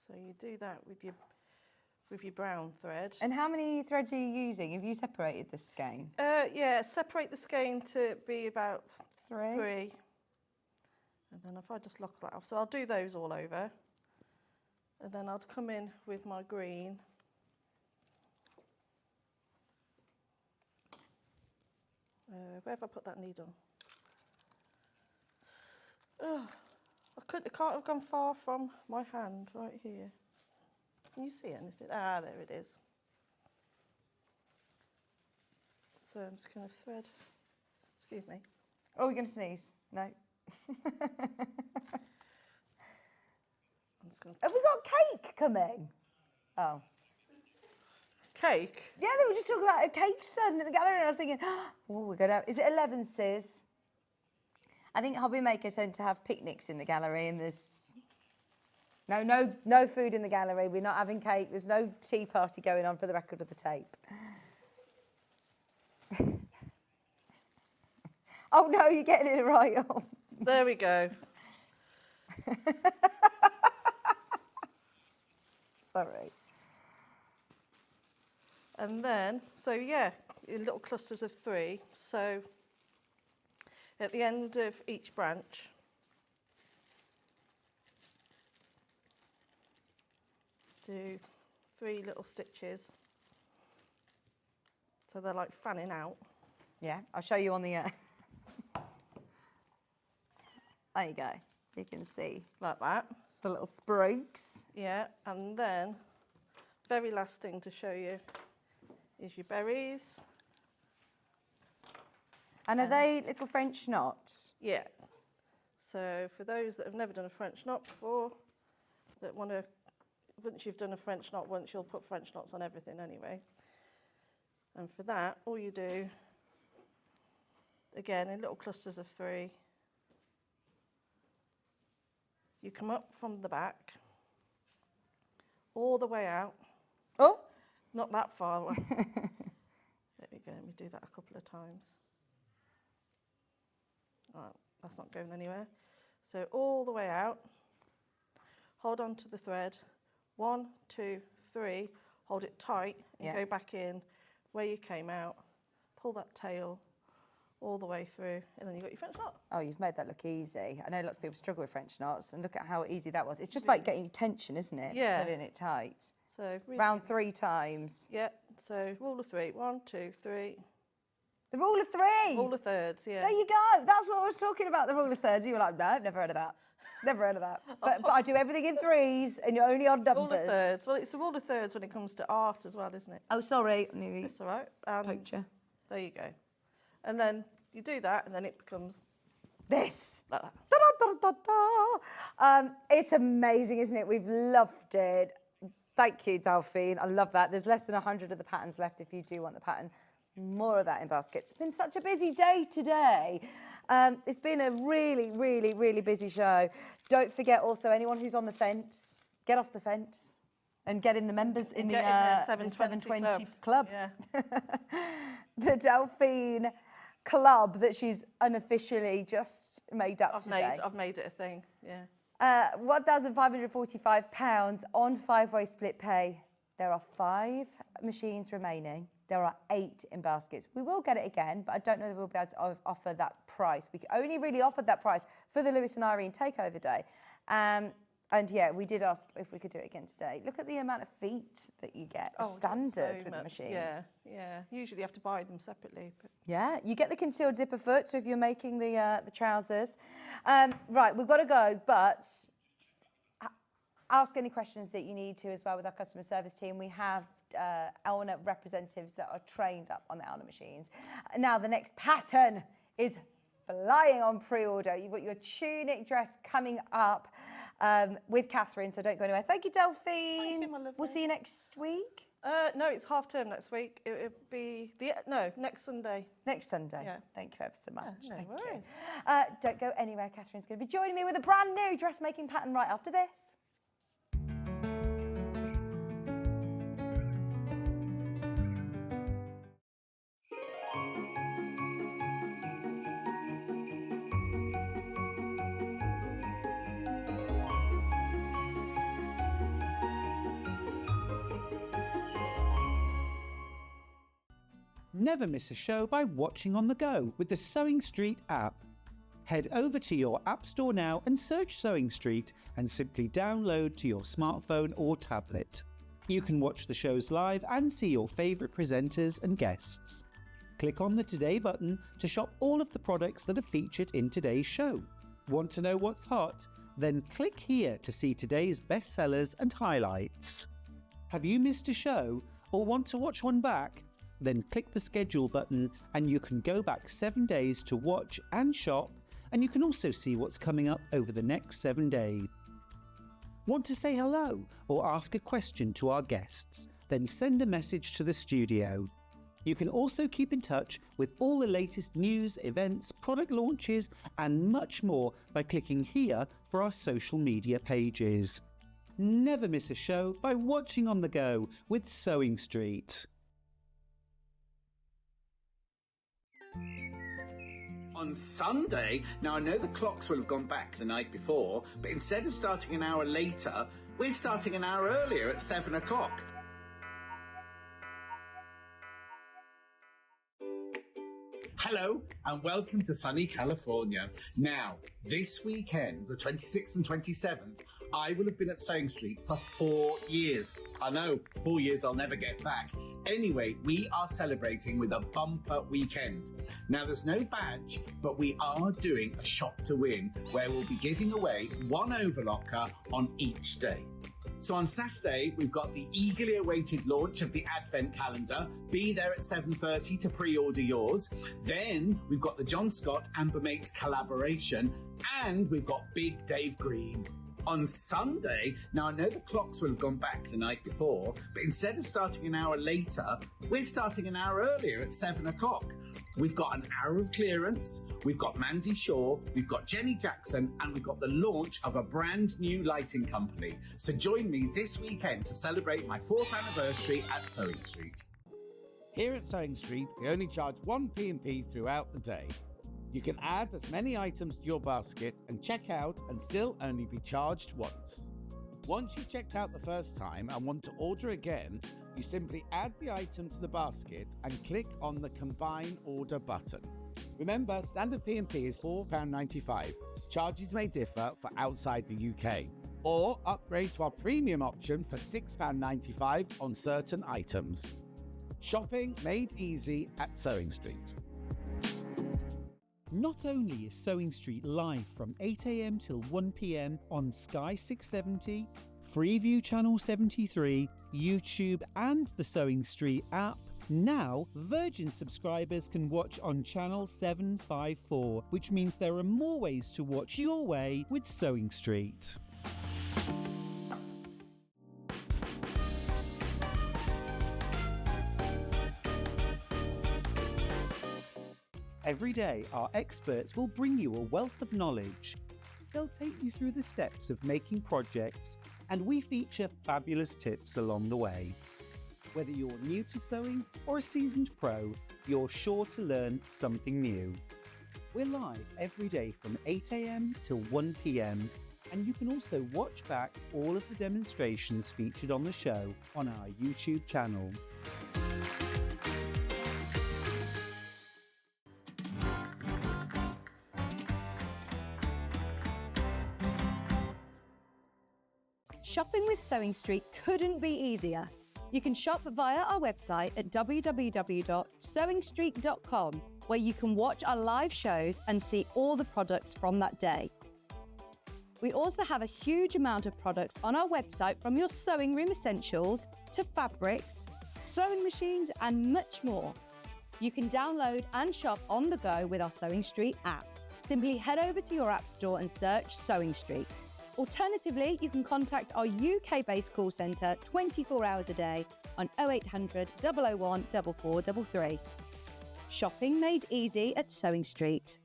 So you do that with your brown thread. And how many threads are you using? Have you separated the skein? Yeah, separate the skein to be about Three. And then if I just lock that off, so I'll do those all over. And then I'll come in with my green. Where have I put that needle? Oh, it can't have gone far from my hand, right here. Can you see anything? Ah, there it is. So I'm just going to thread. Excuse me. Oh, you're going to sneeze? No. Have we got cake coming? Oh. Cake? Yeah, they were just talking about a cake stand at the gallery, and I was thinking, oh, we're going to... Is it 11, Sis? I think Hobby Maker tend to have picnics in the gallery, and there's... No food in the gallery. We're not having cake. There's no tea party going on for the record of the tape. Oh, no, you're getting it right on. There we go. Sorry. And then, so yeah, in little clusters of 3. So at the end of each branch, do 3 little stitches. So they're like fanning out. Yeah, I'll show you on the... There you go. You can see. Like that. The little spokes. Yeah, and then very last thing to show you is your berries. And are they little French knots? Yeah. So for those that have never done a French knot before, that want to, once you've done a French knot once, you'll put French knots on everything anyway. And for that, all you do, again, in little clusters of 3, you come up from the back all the way out. Oh, not that far away. There we go. Let me do that a couple of times. All right, that's not going anywhere. So all the way out. Hold on to the thread. 1, 2, 3. Hold it tight and go back in where you came out. Pull that tail all the way through, and then you've got your French knot. Oh, you've made that look easy. I know lots of people struggle with French knots, and look at how easy that was. It's just like getting tension, isn't it? Yeah. Putting it tight. So round 3 times. Yeah. So rule of 3. 1, 2, 3. The rule of 3. Rule of thirds. Yeah. There you go. That's what I was talking about. The rule of thirds. You were like, no, I've never heard of that. Never heard of that. But I do everything in 3s, and you're only on numbers. Rule of thirds. Well, it's a rule of thirds when it comes to art as well, isn't it? Oh, sorry. It's all right. Poacher. There you go. And then you do that, and then it becomes this. Like that. It's amazing, isn't it? We've loved it. Thank you, Delphine. I love that. There's less than 100 of the patterns left if you do want the pattern. More of that in baskets. It's been such a busy day today. It's been a really, really, really busy show. Don't forget also anyone who's on the fence, get off the fence and get in the members in the 720 club. Yeah. The Delphine club that she's unofficially just made up today. I've made it a thing, yeah. £1,545 on 5-way split pay. There are 5 machines remaining. There are 8 in baskets. We will get it again, but I don't know that we'll be able to offer that price. We only really offered that price for the Lewis and Irene takeover day. And yeah, we did ask if we could do it again today. Look at the amount of feet that you get standard with the machine. Yeah, yeah. Usually you have to buy them separately. But yeah, you get the concealed zipper foot, so if you're making the trousers. Right, we've got to go, but ask any questions that you need to as well with our customer service team. We have Elna representatives that are trained up on the Elna machines. Now, the next pattern is flying on pre-order. You've got your tunic dress coming up with Catherine, so don't go anywhere. Thank you, Delphine. Thank you, my lovely. We'll see you next week. No, it's half term next week. It'll be next Sunday. Next Sunday. Yeah. Thank you ever so much. No Thank worries. you. Don't go anywhere. Catherine's going to be joining me with a brand new dressmaking pattern right after this. Never miss a show by watching on the go with the Sewing Street app. Head over to your App Store now and search Sewing Street and simply download to your smartphone or tablet. You can watch the shows live and see your favourite presenters and guests. Click on the Today button to shop all of the products that are featured in today's show. Want to know what's hot? Then click here to see today's bestsellers and highlights. Have you missed a show or want to watch one back? Then click the schedule button and you can go back 7 days to watch and shop, and you can also see what's coming up over the next 7 days. Want to say hello or ask a question to our guests? Then send a message to the studio. You can also keep in touch with all the latest news, events, product launches and much more by clicking here for our social media pages. Never miss a show by watching on the go with Sewing Street. On Sunday, now I know the clocks will have gone back the night before, but instead of starting an hour later, we're starting an hour earlier at 7 o'clock. Hello and welcome to sunny California. Now, this weekend, the 26th and 27th, I will have been at Sewing Street for 4 years. I know, 4 years I'll never get back. Anyway, we are celebrating with a bumper weekend. Now, there's no badge, but we are doing a shop to win where we'll be giving away one overlocker on each day. So on Saturday, we've got the eagerly awaited launch of the Advent calendar. Be there at 7:30 to pre-order yours. Then we've got the John Scott Amber Mates collaboration, and we've got Big Dave Green. On Sunday, now I know the clocks will have gone back the night before, but instead of starting an hour later, we're starting an hour earlier at 7 o'clock. We've got an hour of clearance, we've got Mandy Shaw, we've got Jenny Jackson, and we've got the launch of a brand new lighting company. So join me this weekend to celebrate my 4th anniversary at Sewing Street. Here at Sewing Street, we only charge 1 P&P throughout the day. You can add as many items to your basket and check out and still only be charged once. Once you've checked out the first time and want to order again, you simply add the item to the basket and click on the Combine Order button. Remember, standard P&P is £4.95. Charges may differ for outside the UK. Or upgrade to our premium option for £6.95 on certain items. Shopping made easy at Sewing Street. Not only is Sewing Street live from 8 a.m. till 1 p.m. on Sky 670, Freeview Channel 73, YouTube and the Sewing Street app, now Virgin subscribers can watch on Channel 754, which means there are more ways to watch your way with Sewing Street. Every day, our experts will bring you a wealth of knowledge. They'll take you through the steps of making projects, and we feature fabulous tips along the way. Whether you're new to sewing or a seasoned pro, you're sure to learn something new. We're live every day from 8 a.m. till 1 p.m, and you can also watch back all of the demonstrations featured on the show on our YouTube channel. Shopping with Sewing Street couldn't be easier. You can shop via our website at www.sewingstreet.com, where you can watch our live shows and see all the products from that day. We also have a huge amount of products on our website, from your sewing room essentials to fabrics, sewing machines and much more. You can download and shop on the go with our Sewing Street app. Simply head over to your app store and search Sewing Street. Alternatively, you can contact our UK-based call centre 24 hours a day on 0800 001 4433. Shopping made easy at Sewing Street.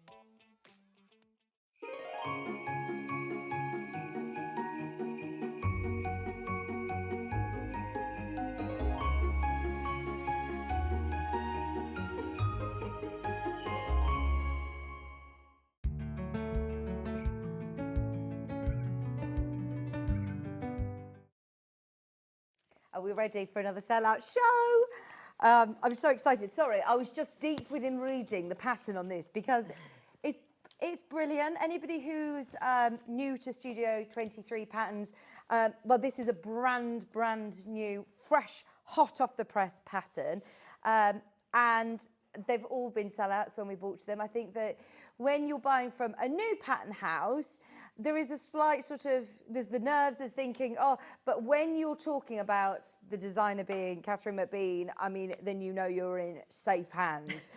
Are we ready for another sellout show? I'm so excited. Sorry, I was just deep within reading the pattern on this because it's brilliant. Anybody who's new to Studio 23 patterns, well, this is a brand new, fresh, hot off the press pattern. And they've all been sellouts when we bought them. I think that when you're buying from a new pattern house, there is a slight sort of, there's the nerves of thinking, oh, but when you're talking about the designer being Catherine Mcbean, I mean, then you know you're in safe hands.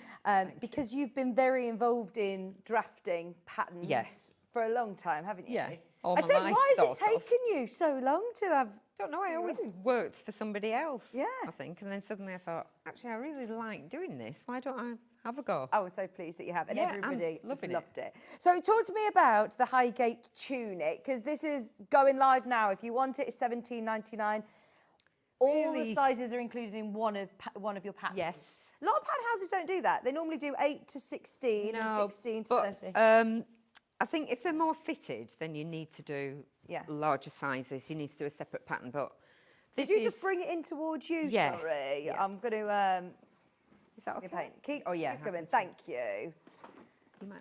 Because you've been very involved in drafting patterns for a long time, haven't you? Yeah. I said, why has it taken you so long to have... I don't know, I always worked for somebody else, I think, and then suddenly I thought, actually, I really like doing this. Why don't I have a go? Oh, I'm so pleased that you have, and everybody loved it. So talk to me about the Highgate Tunic, because this is going live now. If you want it, it's $17.99. All the sizes are included in one of your patterns. Yes. A lot of pattern houses don't do that. They normally do 8 to 16 and 16 to 30. I think if they're more fitted, then you need to do larger sizes. You need to do a separate pattern. But did you just bring it in towards you? Yeah. Sorry, Yeah. I'm going to. Is that okay? Keep keep going. Thank you.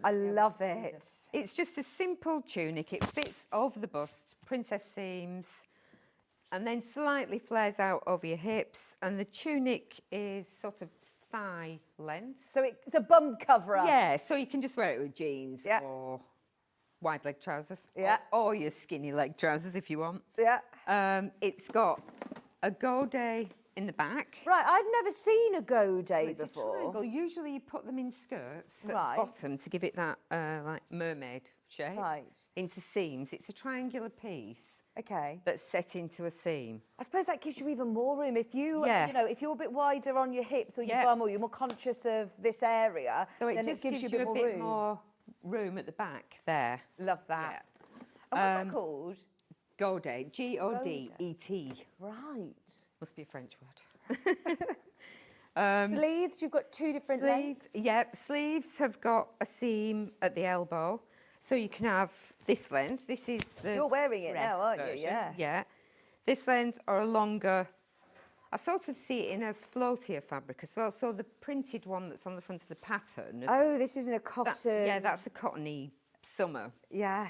I love it. It's just a simple tunic. It fits over the bust, princess seams, and then slightly flares out over your hips. And the tunic is sort of thigh length. So it's a bum cover-up. Yeah, so you can just wear it with jeans or wide leg trousers. Yeah. Or your skinny leg trousers if you want. Yeah. It's got a gold in the back. Right, I've never seen a go day It's a before. triangle. Usually you put them in skirts at Right. the bottom to give it that like mermaid shape. Right. Into seams. It's a triangular piece. Okay. That's set into a seam. I suppose that gives you even more room. If you, Yeah. you know, if you're a bit wider on your hips or your Yeah. bum, or you're more conscious of this area, So it then just it gives you a bit more room. room at the back there. Love that. And what's that called? Godet. G-O-D-E-T. Right. Must be a French word. Sleeves, you've got two different lengths. Yep, sleeves have got a seam at the elbow. So you can have this length. This is the You're wearing it dress now, aren't you? version. Yeah. Yeah. This length or a longer. I sort of see it in a floatier fabric as well. So the printed one that's on the front of the pattern. Oh, this isn't a cotton. Yeah, that's a cottony summer Yeah.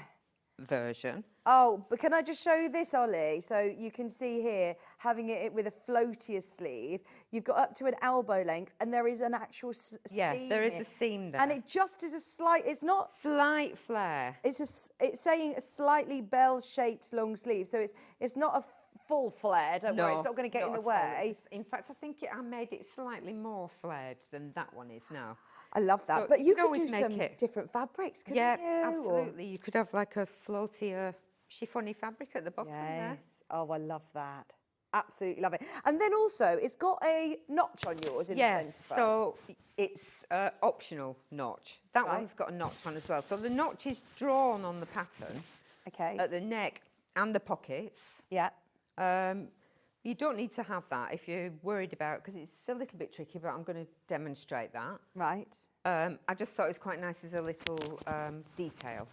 version. Oh, but can I just show you this, Ollie? So you can see here, having it with a floatier sleeve, you've got up to an elbow length, and there is an actual seam. Yeah, there is here. a seam there. And it just is a slight. It's not slight flare. It's saying a slightly bell-shaped long sleeve, so it's not a full flare. Don't worry, it's not going to get in the at all. way. In fact, I think I made it slightly more flared than that one is now. I love that. So but you could always do make some it. different fabrics, couldn't Yeah, you? absolutely. You could have like a floatier chiffony fabric at the bottom there. Yes. Oh, I love that. Absolutely love it. And then also, it's got a notch on yours in the centre front. So it's optional notch. That Right. one's got a notch on as well. So the notch is drawn on the pattern. Okay. At the neck and the pockets. Yeah. You don't need to have that if you're worried about, because it's a little bit tricky, but I'm going to demonstrate that. Right. I just thought it was quite nice as a little detail.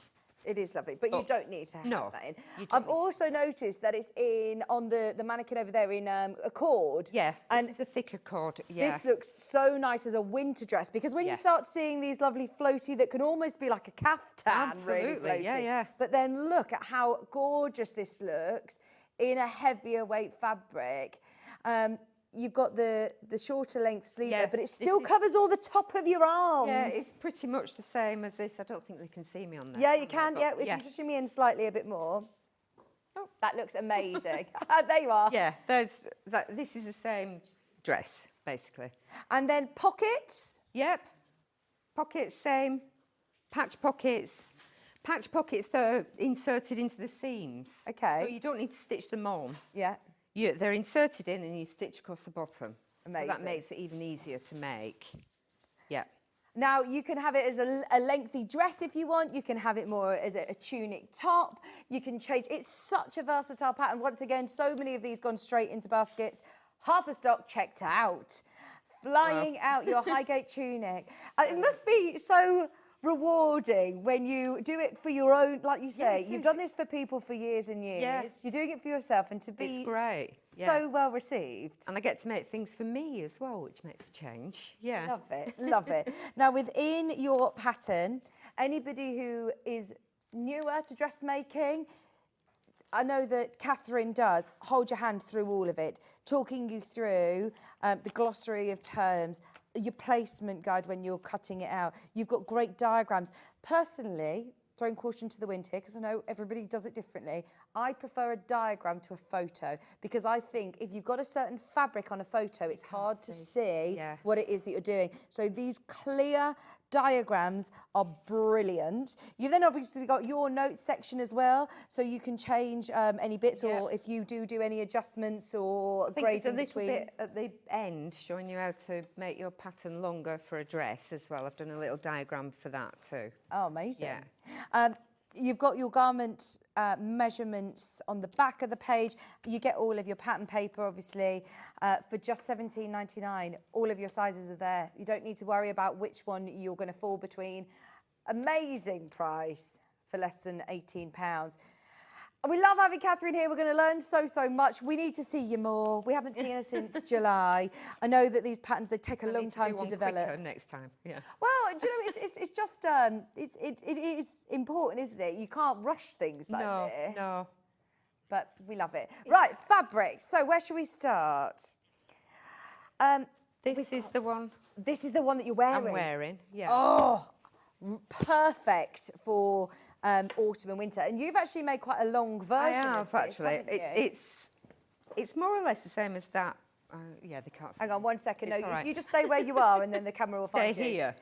It is lovely, but you don't need to have no, that in. you don't I've also noticed that it's on the mannequin over there in a cord. Yeah, and this is a thicker cord. Yeah. this looks so nice as a winter dress, because when you Yeah. start seeing these lovely floaty that can almost be like a caftan, really Absolutely, floaty. yeah. But then look at how gorgeous this looks in a heavier weight fabric. You've got the shorter length sleeve there, but it still covers all the top of your arms. Yeah, it's pretty much the same as this. I don't think they can see me on there. Yeah, you can. But Yeah, if you just zoom me in slightly a bit more. Oh, that looks amazing. There you are. Yeah, this is the same dress, basically. And then pockets? Yep. Pockets, same. Patch pockets. Patch pockets that are inserted into the seams. Okay. So you don't need to stitch them on. Yeah. They're inserted in and you stitch across the bottom. Amazing. So that makes it even easier to make. Yeah. Now, you can have it as a lengthy dress if you want. You can have it more as a tunic top. You can change. It's such a versatile pattern. Once again, so many of these gone straight into baskets. Half the stock checked out. Flying out your Highgate tunic. It must be so rewarding when you do it for your own, like you say. You've done this for people for years and years. Yeah. You're doing it for yourself, and to be It's great. so well received. And I get to make things for me as well, which makes a change. Yeah. Love it, love it. Now, within your pattern, anybody who is newer to dressmaking, I know that Catherine does hold your hand through all of it, talking you through the glossary of terms, your placement guide when you're cutting it out. You've got great diagrams. Personally, throwing caution to the wind here, because I know everybody does it differently, I prefer a diagram to a photo, because I think if you've got a certain fabric on a photo, it's hard to see what it is that you're doing. So these clear diagrams are brilliant. You've then obviously got your notes section as well, so you can change any bits, or if you do any adjustments or grading there's a little between. bit at the end showing you how to make your pattern longer for a dress as well. I've done a little diagram for that too. Oh, amazing. Yeah. You've got your garment measurements on the back of the page. You get all of your pattern paper, obviously, for just £17.99. All of your sizes are there. You don't need to worry about which one you're going to fall between. Amazing price for less than £18. We love having Catherine here. We're going to learn so much. We need to see you more. We haven't seen her since July. I know that these patterns, they take a long time to develop. Next time, yeah. Well, do you know, it's just, it is important, isn't it? You can't rush things like this. No. But we love it. Right, fabrics. So where should we start? This is the one. This is the one that you're wearing. I'm wearing, yeah. Oh, perfect for autumn and winter. And you've actually made quite a long version I have, of this, actually. haven't you? It's more or less the same as that yeah, they can't see. Hang on 1 second. It's No, all right. you just stay where you are and then the camera will find Stay you. here.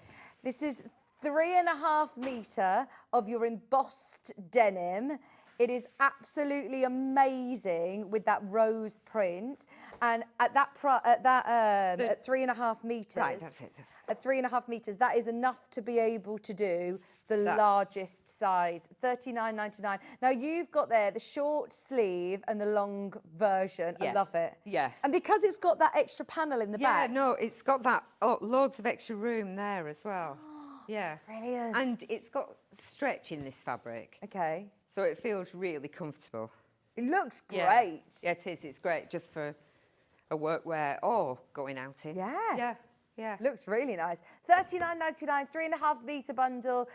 This is 3.5 metre of your embossed denim. It is absolutely amazing with that rose print, and at that at 3.5 metres. Right, that's it. At 3.5 metres, that is enough to be able to do the largest size, $39.99. Now you've got there the short sleeve and the long version. Yeah. I love it. Yeah. And because it's got that extra panel in the back. Yeah, no, it's got that loads of extra room there as well. Yeah. Brilliant. And it's got stretch in this fabric. Okay. So it feels really comfortable. It looks Yeah. great. Yeah, it is. It's great just for a workwear or going out in. Yeah. Yeah. Yeah. Looks really nice. $39.99, 3.5 metre bundle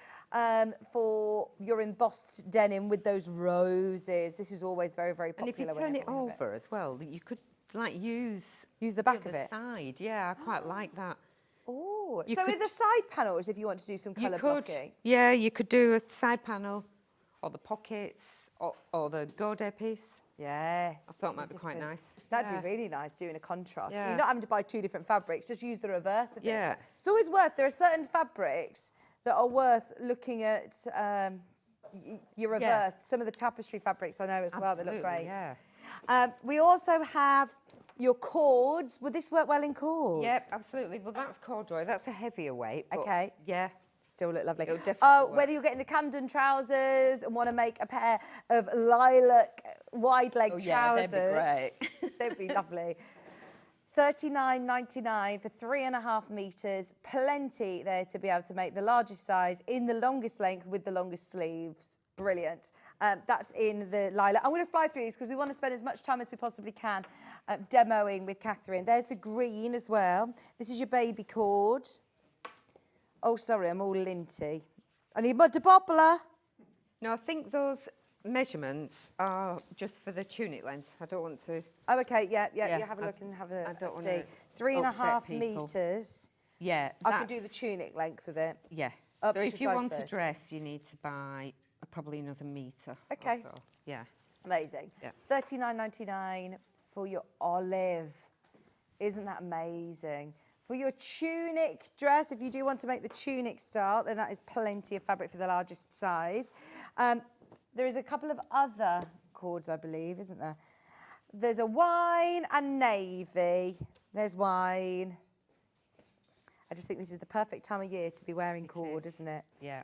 for your embossed denim with those roses. This is always very, very And popular. if you turn it over as well, you could like use the back of other it. Side. Yeah, I quite like that. Oh, You so could- with the side panels, if you want to do some You colour could. blocking. Yeah, you could do a side panel or the pockets or the godet piece. Yes. I thought might be quite nice. That'd Yeah. be really nice doing a contrast. Yeah. You're not having to buy 2 different fabrics, just use the reverse of Yeah. it. It's always worth, there are certain fabrics that are worth looking at your reverse. Some of the tapestry fabrics I know as well, they look Absolutely, great. Yeah. We also have your cords. Would this work well in cords? Yep, absolutely. Well, that's corduroy. That's a heavier weight. But Okay. Yeah. Still look lovely. It'll definitely work. Whether you're getting the Camden trousers and want to make a pair of lilac wide leg trousers. They'd be great. They'd be lovely. $39.99 for 3.5 metres. Plenty there to be able to make the largest size in the longest length with the longest sleeves. Brilliant. That's in the lilac. I'm going to fly through these because we want to spend as much time as we possibly can demoing with Catherine. There's the green as well. This is your baby cord. Oh, sorry, I'm all linty. I need my debobler. No, I think those measurements are just for the tunic length. I don't want to... Oh, okay, yeah. You have a I- look and have a I don't see. wanna 3.5 upset people. metres. Yeah, I can do the that's- tunic length with it. Yeah. Up So to if you size want 30. a dress, you need to buy probably another metre. Okay. Or so. Yeah. Amazing. Yeah. $39.99 for your olive. Isn't that amazing? For your tunic dress, if you do want to make the tunic style, then that is plenty of fabric for the largest size. There is a couple of other cords, I believe, isn't there? There's a wine and navy. There's wine. I just think this is the perfect time of year to be wearing cord, isn't it? Yeah.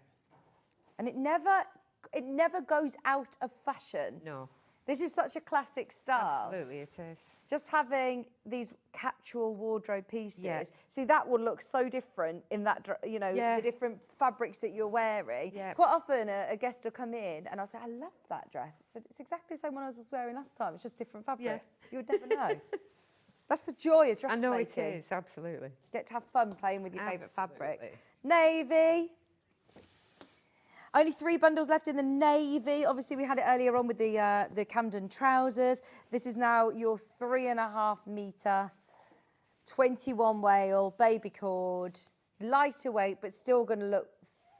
And it never goes out of fashion. No. This is such a classic style. Absolutely, it is. Just having these capsule wardrobe pieces. Yeah. See, that will look so different in that, the different fabrics that you're wearing. Yeah. Quite often a guest will come in and I'll say, I love that dress. I said, it's exactly the same one I was wearing last time. It's just different fabric. You would never know. That's the joy of dressmaking. I know it is, absolutely. Get to have fun playing with your favourite fabrics. Absolutely. Navy. Only 3 bundles left in the navy. Obviously, we had it earlier on with the Camden trousers. This is now your 3.5 metre, 21 wale, baby cord, lighter weight, but still going to look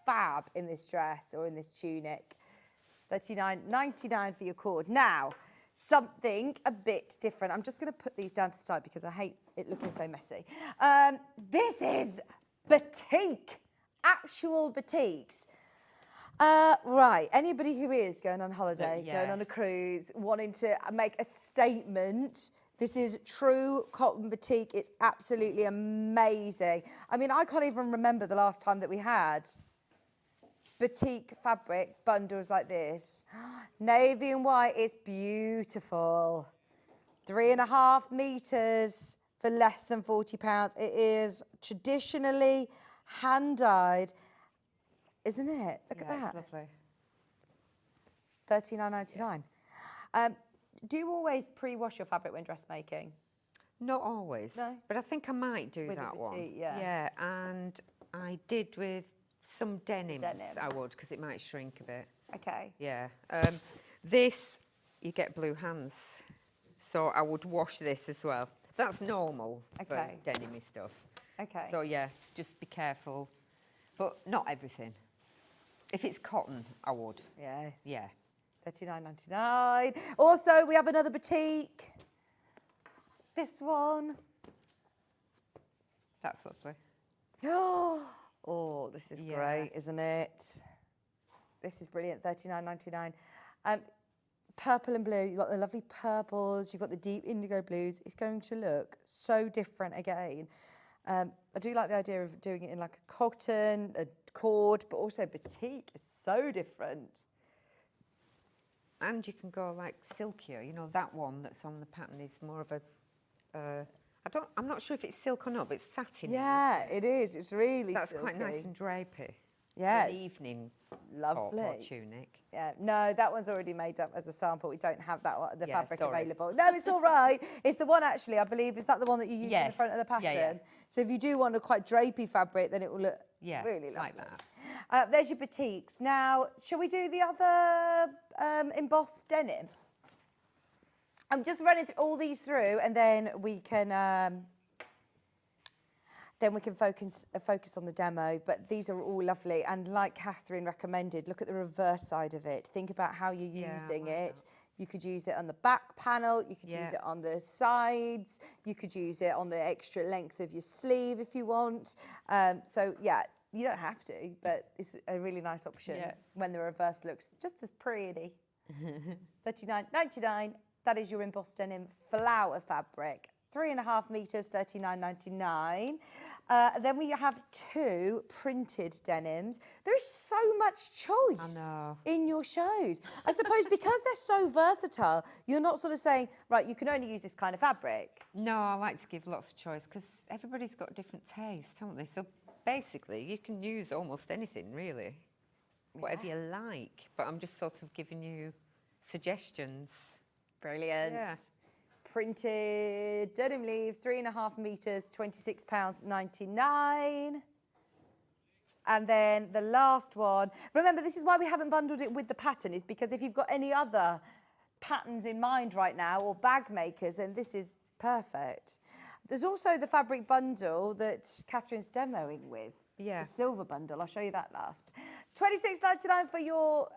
fab in this dress or in this tunic. $39.99 for your cord. Now, something a bit different. I'm just going to put these down to the side because I hate it looking so messy. This is batik, actual batiks. Right, anybody who is going on holiday, going on a cruise, wanting to make a statement, this is true cotton batik. It's absolutely amazing. I mean, I can't even remember the last time that we had batik fabric bundles like this. Navy and white is beautiful. 3.5 metres for less than £40. It is traditionally hand-dyed. Isn't it? Look at that. It's lovely. $39.99. Do you always pre-wash your fabric when dressmaking? Not always. No? But I think I might do With the that one. petite, yeah. Yeah, and I did with some denims. I would, because it might shrink a bit. Okay. Yeah. This, you get blue hands. So I would wash this as well. That's normal Okay. for denim stuff. Okay. So yeah, just be careful. But not everything. If it's cotton, I would. Yes. Yeah. $39.99. Also, we have another batik. this one. That's lovely. Oh, this is Yeah. great, isn't it? This is brilliant, $39.99. Purple and blue, you've got the lovely purples, you've got the deep indigo blues. It's going to look so different again. I do like the idea of doing it in like a cotton, a cord, but also batik is so different. And you can go like silkier. You know, that one that's on the pattern is more of a, I'm not sure if it's silk or not, but it's satin. Yeah, it is. It's really That's silky. quite nice and drapey. Yes. An evening Lovely. top or tunic. Yeah, no, that one's already made up as a sample. We don't have that one, the Yeah, fabric sorry. available. No, it's all right. It's the one actually, I believe. Is that the one that you use on the Yes. front of the pattern? Yeah, yeah. So if you do want a quite drapey fabric, then it will look really lovely. like that. There's your batiks. Now, shall we do the other embossed denim? I'm just running all these through, and then we can. Then we can focus on the demo, but these are all lovely. And like Catherine recommended, look at the reverse side of it. Think about how you're using it. You could use it on the back panel, you could use it on the sides, you could use it on the extra length of your sleeve if you want. So yeah, you don't have to, but it's a really nice option when the reverse looks just as pretty. $39.99, that is your embossed denim flower fabric. 3.5 meters, $39.99. Then we have 2 printed denims. There is so much choice in your shows. I suppose because they're so versatile, you're not sort of saying, right, you can only use this kind of fabric. No, I like to give lots of choice because everybody's got different tastes, haven't they? So basically, you can use almost anything, really, whatever you like. But I'm just sort of giving you suggestions. Brilliant. Yeah. Printed denim leaves, 3.5 meters, £26.99. And then the last one, remember this is why we haven't bundled it with the pattern, is because if you've got any other patterns in mind right now or bag makers, then this is perfect. There's also the fabric bundle that Catherine's demoing with. Yeah. The silver bundle, I'll show you that last. £26.99 for your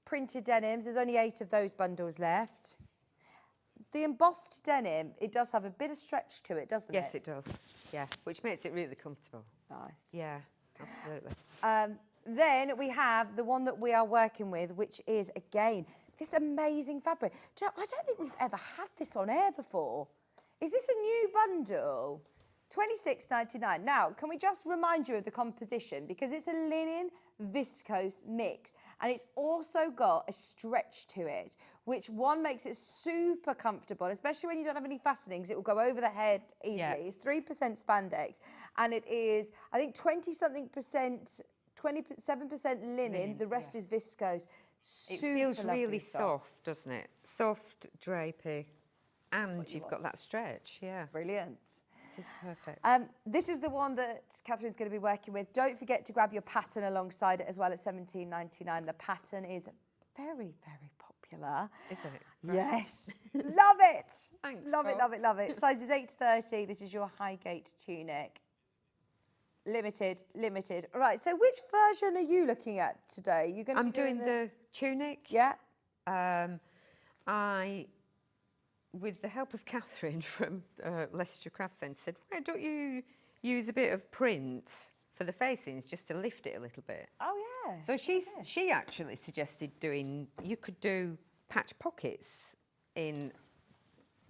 printed denims. There's only 8 of those bundles left. The embossed denim, it does have a bit of stretch to it, doesn't it? Yes, it does. Yeah, which makes it really comfortable. Nice. Yeah, absolutely. Then we have the one that we are working with, which is, again, this amazing fabric. Do you know, I don't think we've ever had this on air before. Is this a new bundle? £26.99. Now, can we just remind you of the composition? Because it's a linen viscose mix, and it's also got a stretch to it, which one makes it super comfortable, especially when you don't have any fastenings. It will go over the head easily. Yeah. It's 3% spandex, and it is, I think, 27% linen. The rest is viscose. It feels really soft, doesn't it? Soft, drapey, and you've got that stretch. Yeah. Brilliant. This is perfect. This is the one that Catherine's going to be working with. Don't forget to grab your pattern alongside it as well at $17.99. The pattern is very, very popular. Is it? Yes. Love it. Thanks, Love it, Rob. love it, love it. Sizes 8 to 30. This is your Highgate Tunic. Limited. All right, so which version are you looking at today? You're going to I'm doing the tunic. Yeah. With the help of Catherine from Leicestershire Craft Centre, said, why don't you use a bit of print for the facings just to lift it a little bit? Oh, yeah. So she actually suggested you could do patch pockets in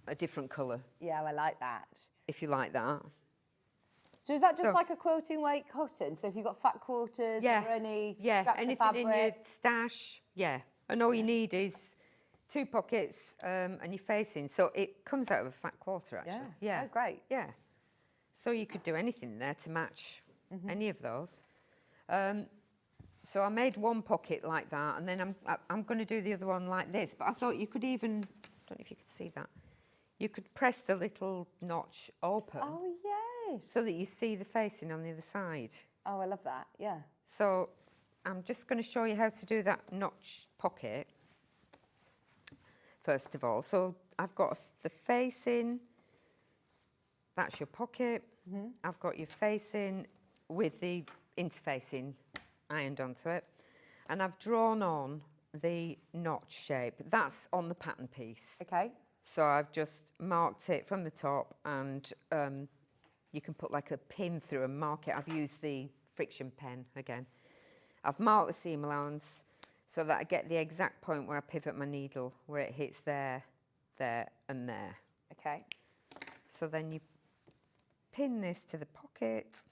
a different colour. Yeah, I like that. If you like that. So is that just like a quilting weight cotton? So if you've got fat quarters or any scraps anything of fabric? in your stash, and all you need is 2 pockets and your facing. So it comes out of a fat quarter, actually. Yeah. Oh, great. Yeah. So you could do anything there to match any of those. So I made one pocket like that, and then I'm going to do the other one like this. But I thought you could even, I don't know if you could see that, you could press the little notch open. Oh, yes. So that you see the facing on the other side. Oh, I love that, yeah. So I'm just going to show you how to do that notch pocket. First of all, so I've got the facing, that's your pocket. I've got your facing with the interfacing ironed onto it, and I've drawn on the notch shape. That's on the pattern piece. Okay. So I've just marked it from the top, and you can put like a pin through and mark it. I've used the friction pen again. I've marked the seam allowance so that I get the exact point where I pivot my needle, where it hits there, there and there. Okay. So then you pin this to the pocket.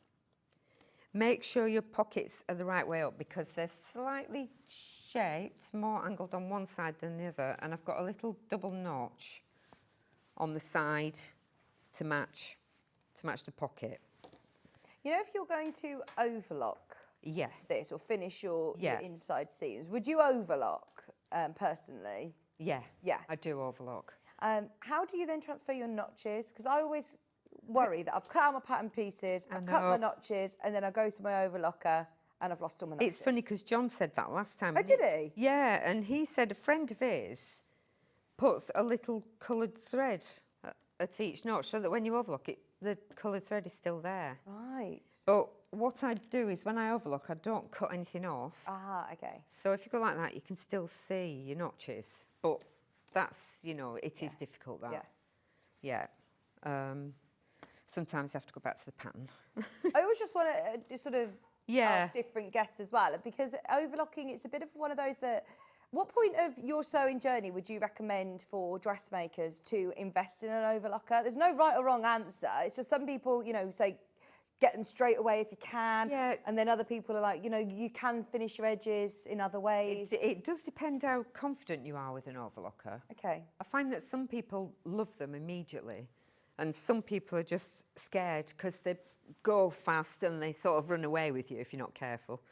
Make sure your pockets are the right way up because they're slightly shaped, more angled on one side than the other, and I've got a little double notch on the side to match the pocket. You know, if you're going to overlock this or finish your inside seams, would you overlock personally? Yeah, I do overlock. How do you then transfer your notches? Because I always worry that I've cut out my pattern pieces, I've cut my notches, and then I go to my overlocker and I've lost all my notches. It's funny because John said that last time. Oh, did he? Yeah, and he said a friend of his puts a little coloured thread at each notch so that when you overlock it, the coloured thread is still there. Right. But what I do is when I overlock, I don't cut anything off. Ah, okay. So if you go like that, you can still see your notches. But that's, you know, it is difficult, that. Yeah. Sometimes you have to go back to the pattern. I always just want to sort of ask different guests as well, because overlocking, it's a bit of one of those that... What point of your sewing journey would you recommend for dressmakers to invest in an overlocker? There's no right or wrong answer. It's just some people, you know, say get them straight away if you can. Yeah. And then other people are like, you know, you can finish your edges in other ways. It does depend how confident you are with an overlocker. Okay. I find that some people love them immediately and some people are just scared because they go fast and they sort of run away with you if you're not careful.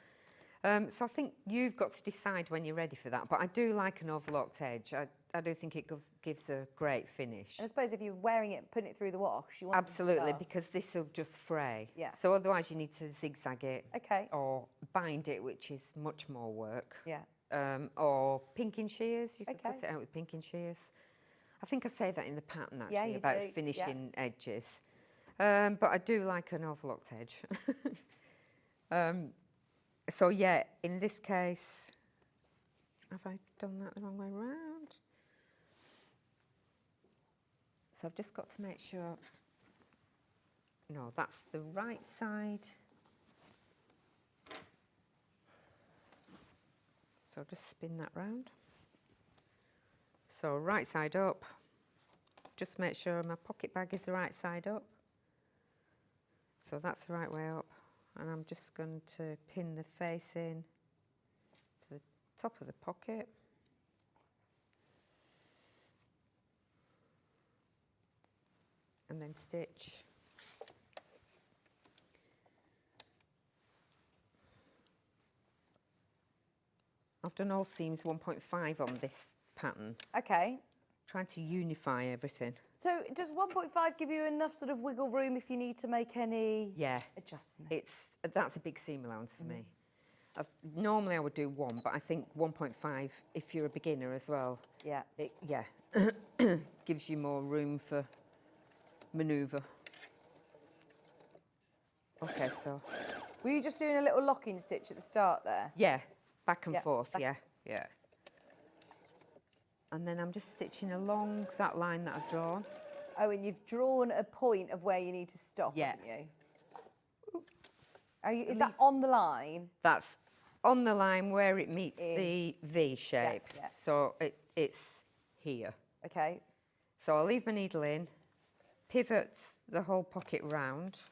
So I think you've got to decide when you're ready for that. But I do like an overlocked edge. I do think it gives a great finish. And I suppose if you're wearing it, putting it through the wash, you want Absolutely, it to because this will just fray. Yeah. So otherwise you need to zigzag it. Okay. Or bind it, which is much more work. Yeah. Or pinking shears. You can cut it out with pinking shears. I think I say that in the pattern, actually, about finishing edges. But I do like an overlocked edge. So, yeah, in this case, have I done that the wrong way round? So I've just got to make sure, no, that's the right side. So I'll just spin that round. So right side up, just make sure my pocket bag is the right side up. So that's the right way up. And I'm just going to pin the face in to the top of the pocket. And then stitch. I've done all seams 1.5 on this pattern. Okay. Trying to unify everything. So does 1.5 give you enough sort of wiggle room if you need to make any adjustments? That's a big seam allowance for me. Normally I would do 1, but I think 1.5 if you're a beginner as well. Yeah. Gives you more room for manoeuvre. Okay, so. Were you just doing a little locking stitch at the start there? Yeah, back and forth, yeah. And then I'm just stitching along that line that I've drawn. Oh, and you've drawn a point of where you need to stop, haven't you? Is that on the line? That's on the line where it meets the V shape. Yeah. So it's here. Okay. So I'll leave my needle in, pivot the whole pocket round,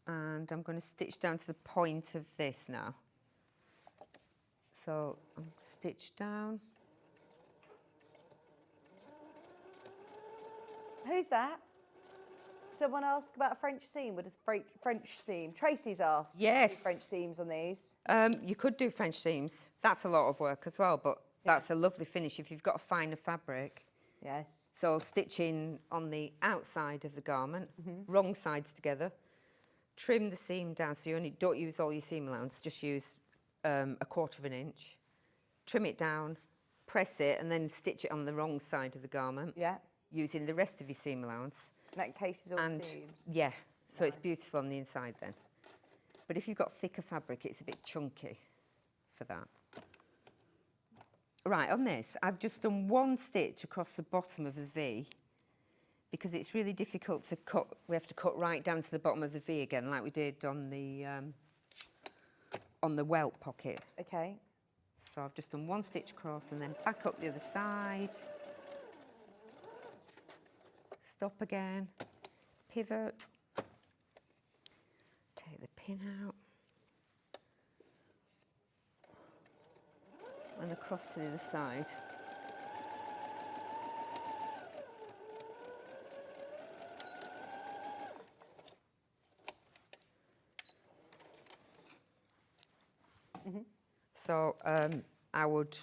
and I'm going to stitch down to the point of this now. So I'm stitch down. Who's that? Someone asked about a French seam. What is French seam? Tracy's asked. Yes. Do French seams on these. You could do French seams. That's a lot of work as well, but that's a lovely finish if you've got a finer fabric. Yes. So stitching on the outside of the garment, wrong sides together. Trim the seam down, so you don't use all your seam allowance, just use 1/4 of an inch. Trim it down, press it, and then stitch it on the wrong side of the garment. Yeah. Using the rest of your seam allowance. That encases all the seams. Yeah, so it's beautiful on the inside then. But if you've got thicker fabric, it's a bit chunky for that. Right, on this, I've just done one stitch across the bottom of the V because it's really difficult to cut. We have to cut right down to the bottom of the V again, like we did on the welt pocket. Okay. So I've just done one stitch across and then back up the other side. Stop again, pivot, take the pin out, and across to the other side. So I would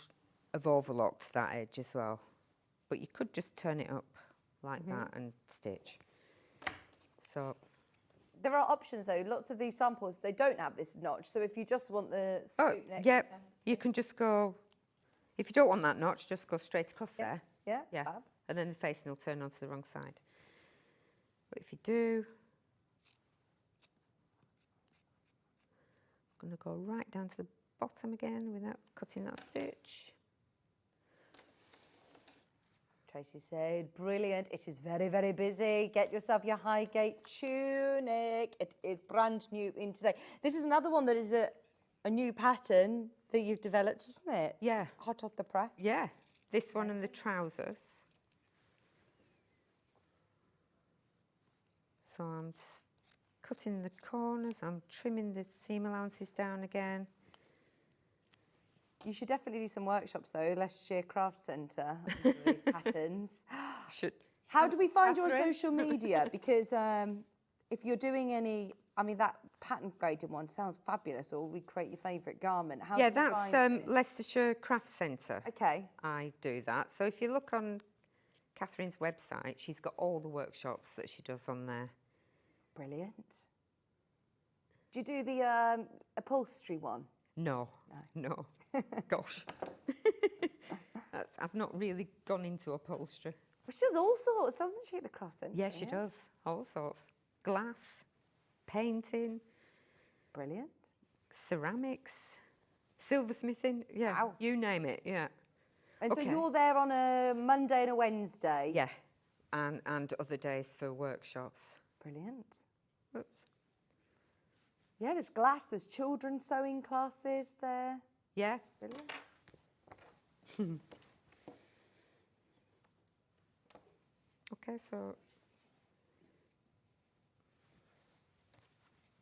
have overlocked that edge as well, but you could just turn it up like that and stitch. So there are options though. Lots of these samples, they don't have this notch. So if you just want the scoop neck, yeah, you can just go. If you don't want that notch, just go straight across there. Yeah. Yeah, Fab. and then the facing will turn onto the wrong side. But if you do, I'm going to go right down to the bottom again without cutting that stitch. Tracy said, brilliant. It is very, very busy. Get yourself your Highgate Tunic. It is brand new in today. This is another one that is a new pattern that you've developed, isn't it? Yeah. Hot off the press. Yeah. This one and the trousers. So I'm cutting the corners. I'm trimming the seam allowances down again. You should definitely do some workshops though, Leicestershire Craft Centre, on these patterns. Should. How do we find you on Catherine? social media? Because if you're doing any, I mean, that pattern graded one sounds fabulous, or recreate your favourite garment. How Yeah, do we that's find it? Leicestershire Craft Centre. Okay. I do that. So if you look on Catherine's website, she's got all the workshops that she does on there. Brilliant. Do you do the upholstery one? No. Gosh. I've not really gone into upholstery. Well, she does all sorts, doesn't she, at the Cross Centre? Yes, she does. All sorts. Glass, painting. Brilliant. Ceramics, silversmithing. Yeah, Wow. You name it, yeah. And Okay. so you're there on a Monday and a Wednesday? Yeah, and other days for workshops. Brilliant. Oops. Yeah, there's glass, there's children's sewing classes there. Yeah. Brilliant. Okay, so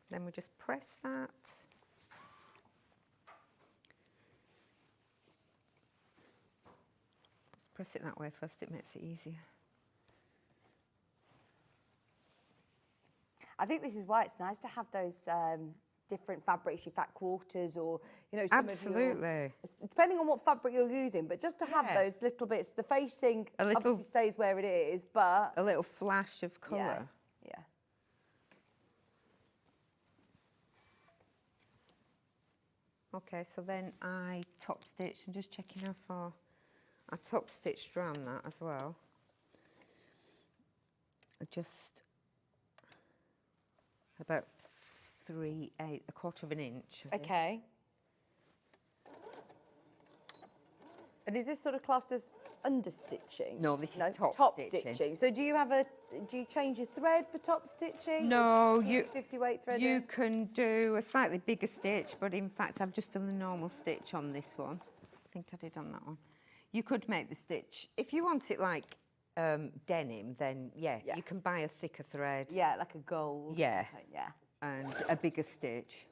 then we just press that. Just press it that way first, it makes it easier. I think this is why it's nice to have those different fabrics, your fat quarters, or some Absolutely. of your, depending on what fabric you're using, but just to have Yeah. those little bits. The facing A little- obviously stays where it is, but A little flash of colour. yeah. Okay, so then I top stitched. I'm just checking how far. I top stitched around that as well. Just about 3/8, a quarter of an inch. of it. Okay. And is this sort of classed as understitching? No, this is top stitching. stitching. So do you change your thread for top stitching? No, Do you 50 weight thread you in? can do a slightly bigger stitch, but in fact I've just done the normal stitch on this one. I think I did on that one. You could make the stitch if you want it like denim. Then yeah, you can buy a thicker thread. Yeah, like a gold. Yeah. Yeah. And a bigger stitch.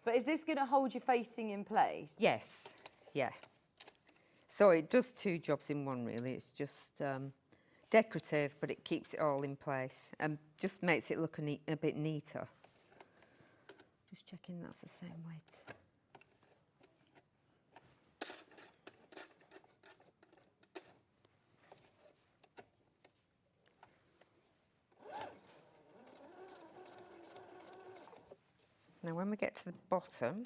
But is this going to hold your facing in place? Yes, yeah. So it does two jobs in one, really. It's just decorative, but it keeps it all in place and just makes it look a bit neater. Just checking that's the same width. Now when we get to the bottom,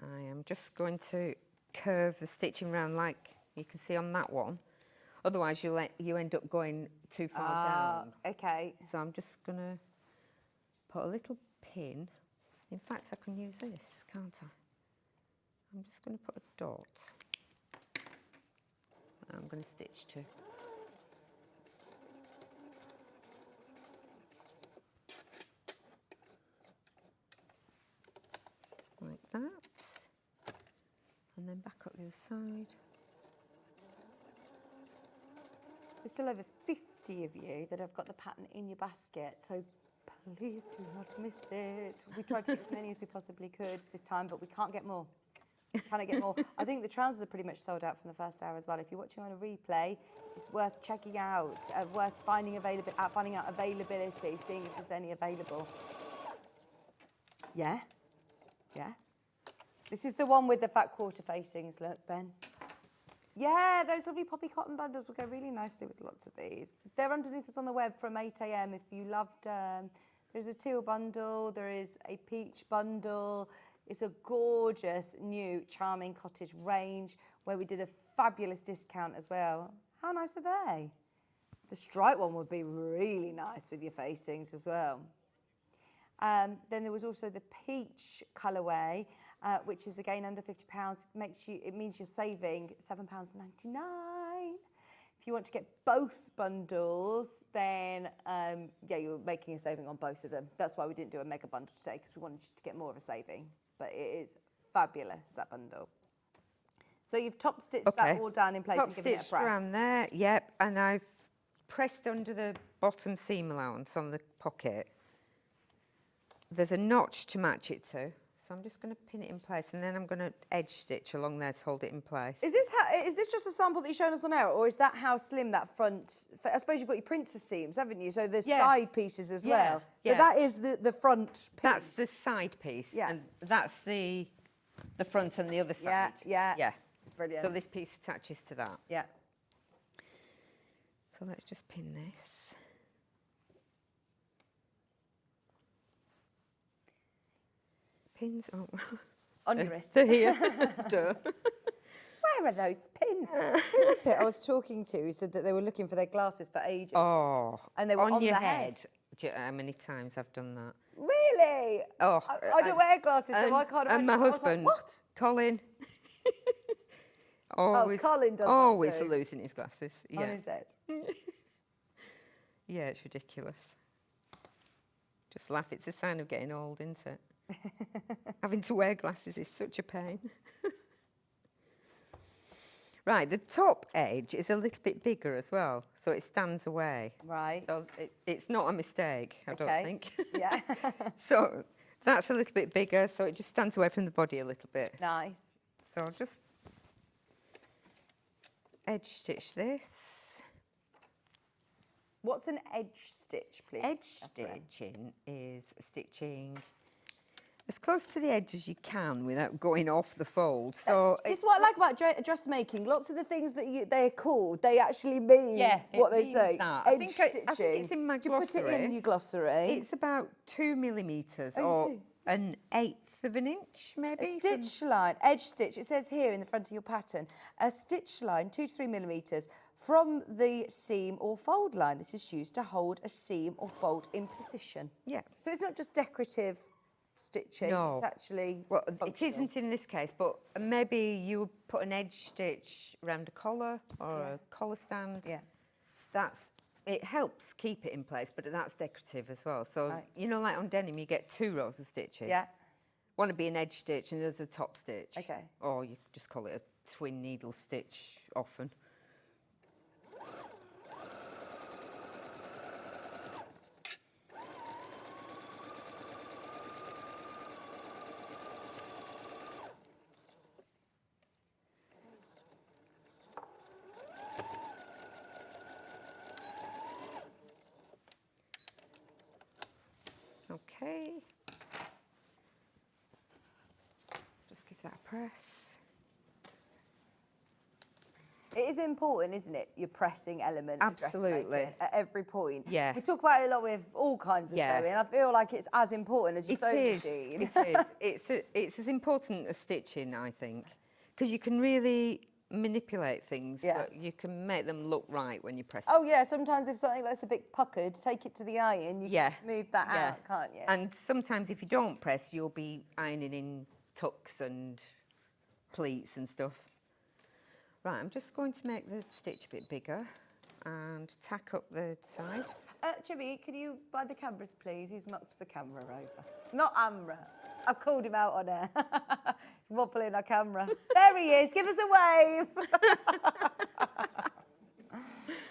I am just going to curve the stitching round like you can see on that one. Otherwise you end up going too far down. Okay. So I'm just going to put a little pin In fact, I can use this, can't I? I'm just going to put a dot. I'm going to stitch 2. Like that. And then back up the other side. There's still over 50 of you that have got the pattern in your basket, so please do not miss it. We tried to get as many as we possibly could this time, but we can't get more. Can I get more? I think the trousers are pretty much sold out from the first hour as well. If you're watching on a replay, it's worth checking out, worth finding out availability, seeing if there's any available. Yeah? Yeah? This is the one with the fat quarter facings, look, Ben. Yeah, those lovely poppy cotton bundles will go really nicely with lots of these. They're underneath us on the web from 8 a.m. if you loved. There's a teal bundle, there is a peach bundle. It's a gorgeous new charming cottage range where we did a fabulous discount as well. How nice are they? The stripe one would be really nice with your facings as well. Then there was also the peach colourway, which is again under £50. It means you're saving £7.99. If you want to get both bundles, then yeah, you're making a saving on both of them. That's why we didn't do a mega bundle today, because we wanted you to get more of a saving. But it is fabulous, that bundle. So you've top stitched that all down in place and given it a press. Top stitched around there, yep, and I've pressed under the bottom seam allowance on the pocket. There's a notch to match it to, so I'm just going to pin it in place, and then I'm going to edge stitch along there to hold it in place. Is this just a sample that you've shown us on air, or is that how slim that front? I suppose you've got your princess seams, haven't you? So there's side pieces as well. So that is the front piece. That's the side piece, and that's the front and the other side. Yeah. Brilliant. So this piece attaches to that. Yeah. So let's just pin this. Pins on your wrist. They're here. Duh. Where are those pins? Who was it I was talking to who said that they were looking for their glasses for ages? Oh, and they were on your the head. Do you know how many times I've done that? Really? Oh, I don't wear glasses, so I can't imagine. And my husband, like, what? Colin. Always, Colin does always that too. losing his glasses. Yeah. On his head. Yeah, it's ridiculous. Just laugh. It's a sign of getting old, isn't it? Having to wear glasses is such a pain. Right, the top edge is a little bit bigger as well, so it stands away. Right. So it's not a mistake, I don't think. Yeah. So that's a little bit bigger, so it just stands away from the body a little bit. Nice. So I'll just edge stitch this. What's an edge stitch, please? Edge stitching is stitching as close to the edge as you can without going off the fold. So it's what I like about dressmaking. Lots of the things that they're called, they actually mean what they say. I think it's in my glossary. You put it in your glossary. It's about 2 millimetres or an 1/8 of an inch, maybe. A stitch line, edge stitch. It says here in the front of your pattern, a stitch line, 2 to 3 millimetres from the seam or fold line. This is used to hold a seam or fold in position. Yeah. So it's not just decorative stitching, no. It's actually functional. It isn't in this case, but maybe you would put an edge stitch around a collar or a collar stand. Yeah. It helps keep it in place, but that's decorative as well. So, you know, like on denim, you get 2 rows of stitching. Yeah. One would be an edge stitch and there's a top stitch. Okay. Or you just call it a twin needle stitch often. Okay, just give that a press. It is important, isn't it? Your pressing element. Absolutely. At every point. Yeah. We talk about it a lot with all kinds of sewing. I feel like it's as important as your sewing machine. It is. It's as important as stitching, I think, because you can really manipulate things, but you can make them look right when you press Oh, yeah, sometimes if something looks a bit puckered, take it to the iron, you can smooth that out, can't you? And sometimes if you don't press, you'll be ironing in tucks and pleats and stuff. Right, I'm just going to make the stitch a bit bigger and tack up the side. Jimmy, can you buy the cameras, please? He's mucked the camera over. Not Amra. I've called him out on air. Wobbling our camera. There he is. Give us a wave.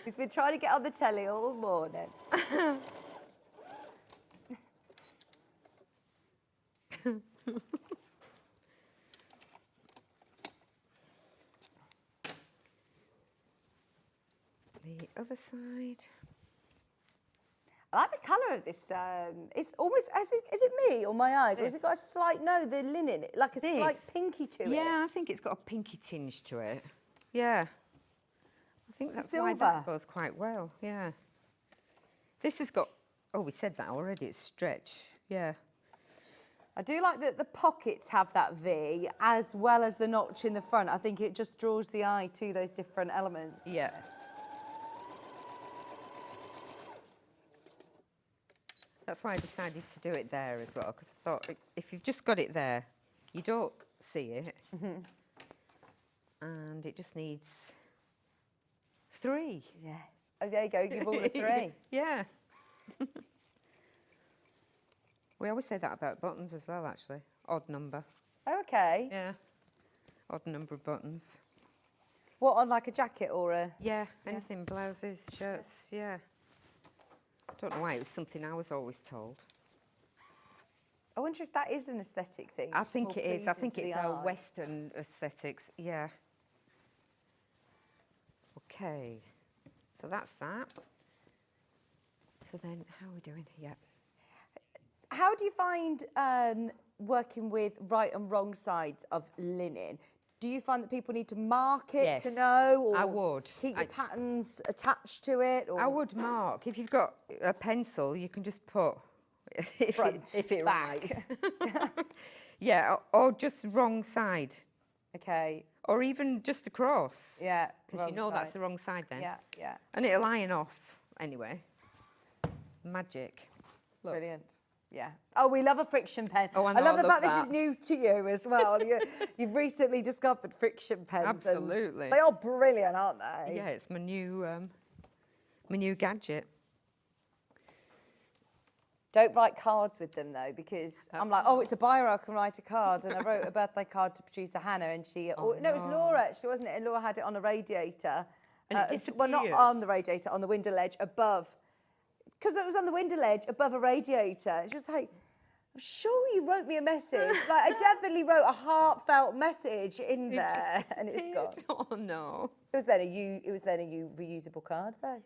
He's been trying to get on the telly all morning. The other side. I like the colour of this. It's almost, is it me or my eyes? Or has it got a slight, no, the linen, like a slight pinky to it? Yeah, I think it's got a pinky tinge to it. Yeah. I think that's why silver. that goes quite well, yeah. This has got, oh, we said that already, it's stretch, yeah. I do like that the pockets have that V as well as the notch in the front. I think it just draws the eye to those different elements. Yeah. That's why I decided to do it there as well, because I thought if you've just got it there, you don't see it. And it just needs 3. Yes. Oh, there you go, give all the 3. Yeah. We always say that about buttons as well, actually. Odd number. Okay. Yeah. Odd number of buttons. What, on like a jacket or a... Yeah, anything, blouses, shirts, yeah. I don't know why, it was something I was always told. I wonder if that is an aesthetic thing. I think it is. I think it's it's our Western aesthetics, yeah. Okay, so that's that. So then, how are we doing here? How do you find working with right and wrong sides of linen? Do you find that people need to mark it to know? Or I would. Keep the patterns attached to it? Or? I would mark. If you've got a pencil, you can just put Front, if it back. writes. Yeah, or just wrong side. Okay. Or even just across. Yeah. Because you know that's the wrong side then. Yeah, yeah. And it'll iron off anyway. Magic. Look. Brilliant. Yeah. Oh, we love a friction pen. Oh, I know, love the I fact love this is that. new to you as well. You've recently discovered friction pens. Absolutely. They are brilliant, aren't they? Yeah, it's my new gadget. Don't write cards with them though, because I'm like, oh, it's a biro, I can write a card. And I wrote a birthday card to producer Hannah, and she, no, it was Laura actually, wasn't it? And Laura had it on a radiator. And it well, not disappeared. on the radiator, on the window ledge above. Because it was on the window ledge above a radiator. It's just like, I'm sure you wrote me a message. Like, I definitely wrote a heartfelt message in there, and it's gone. Oh no! It was then a reusable card though.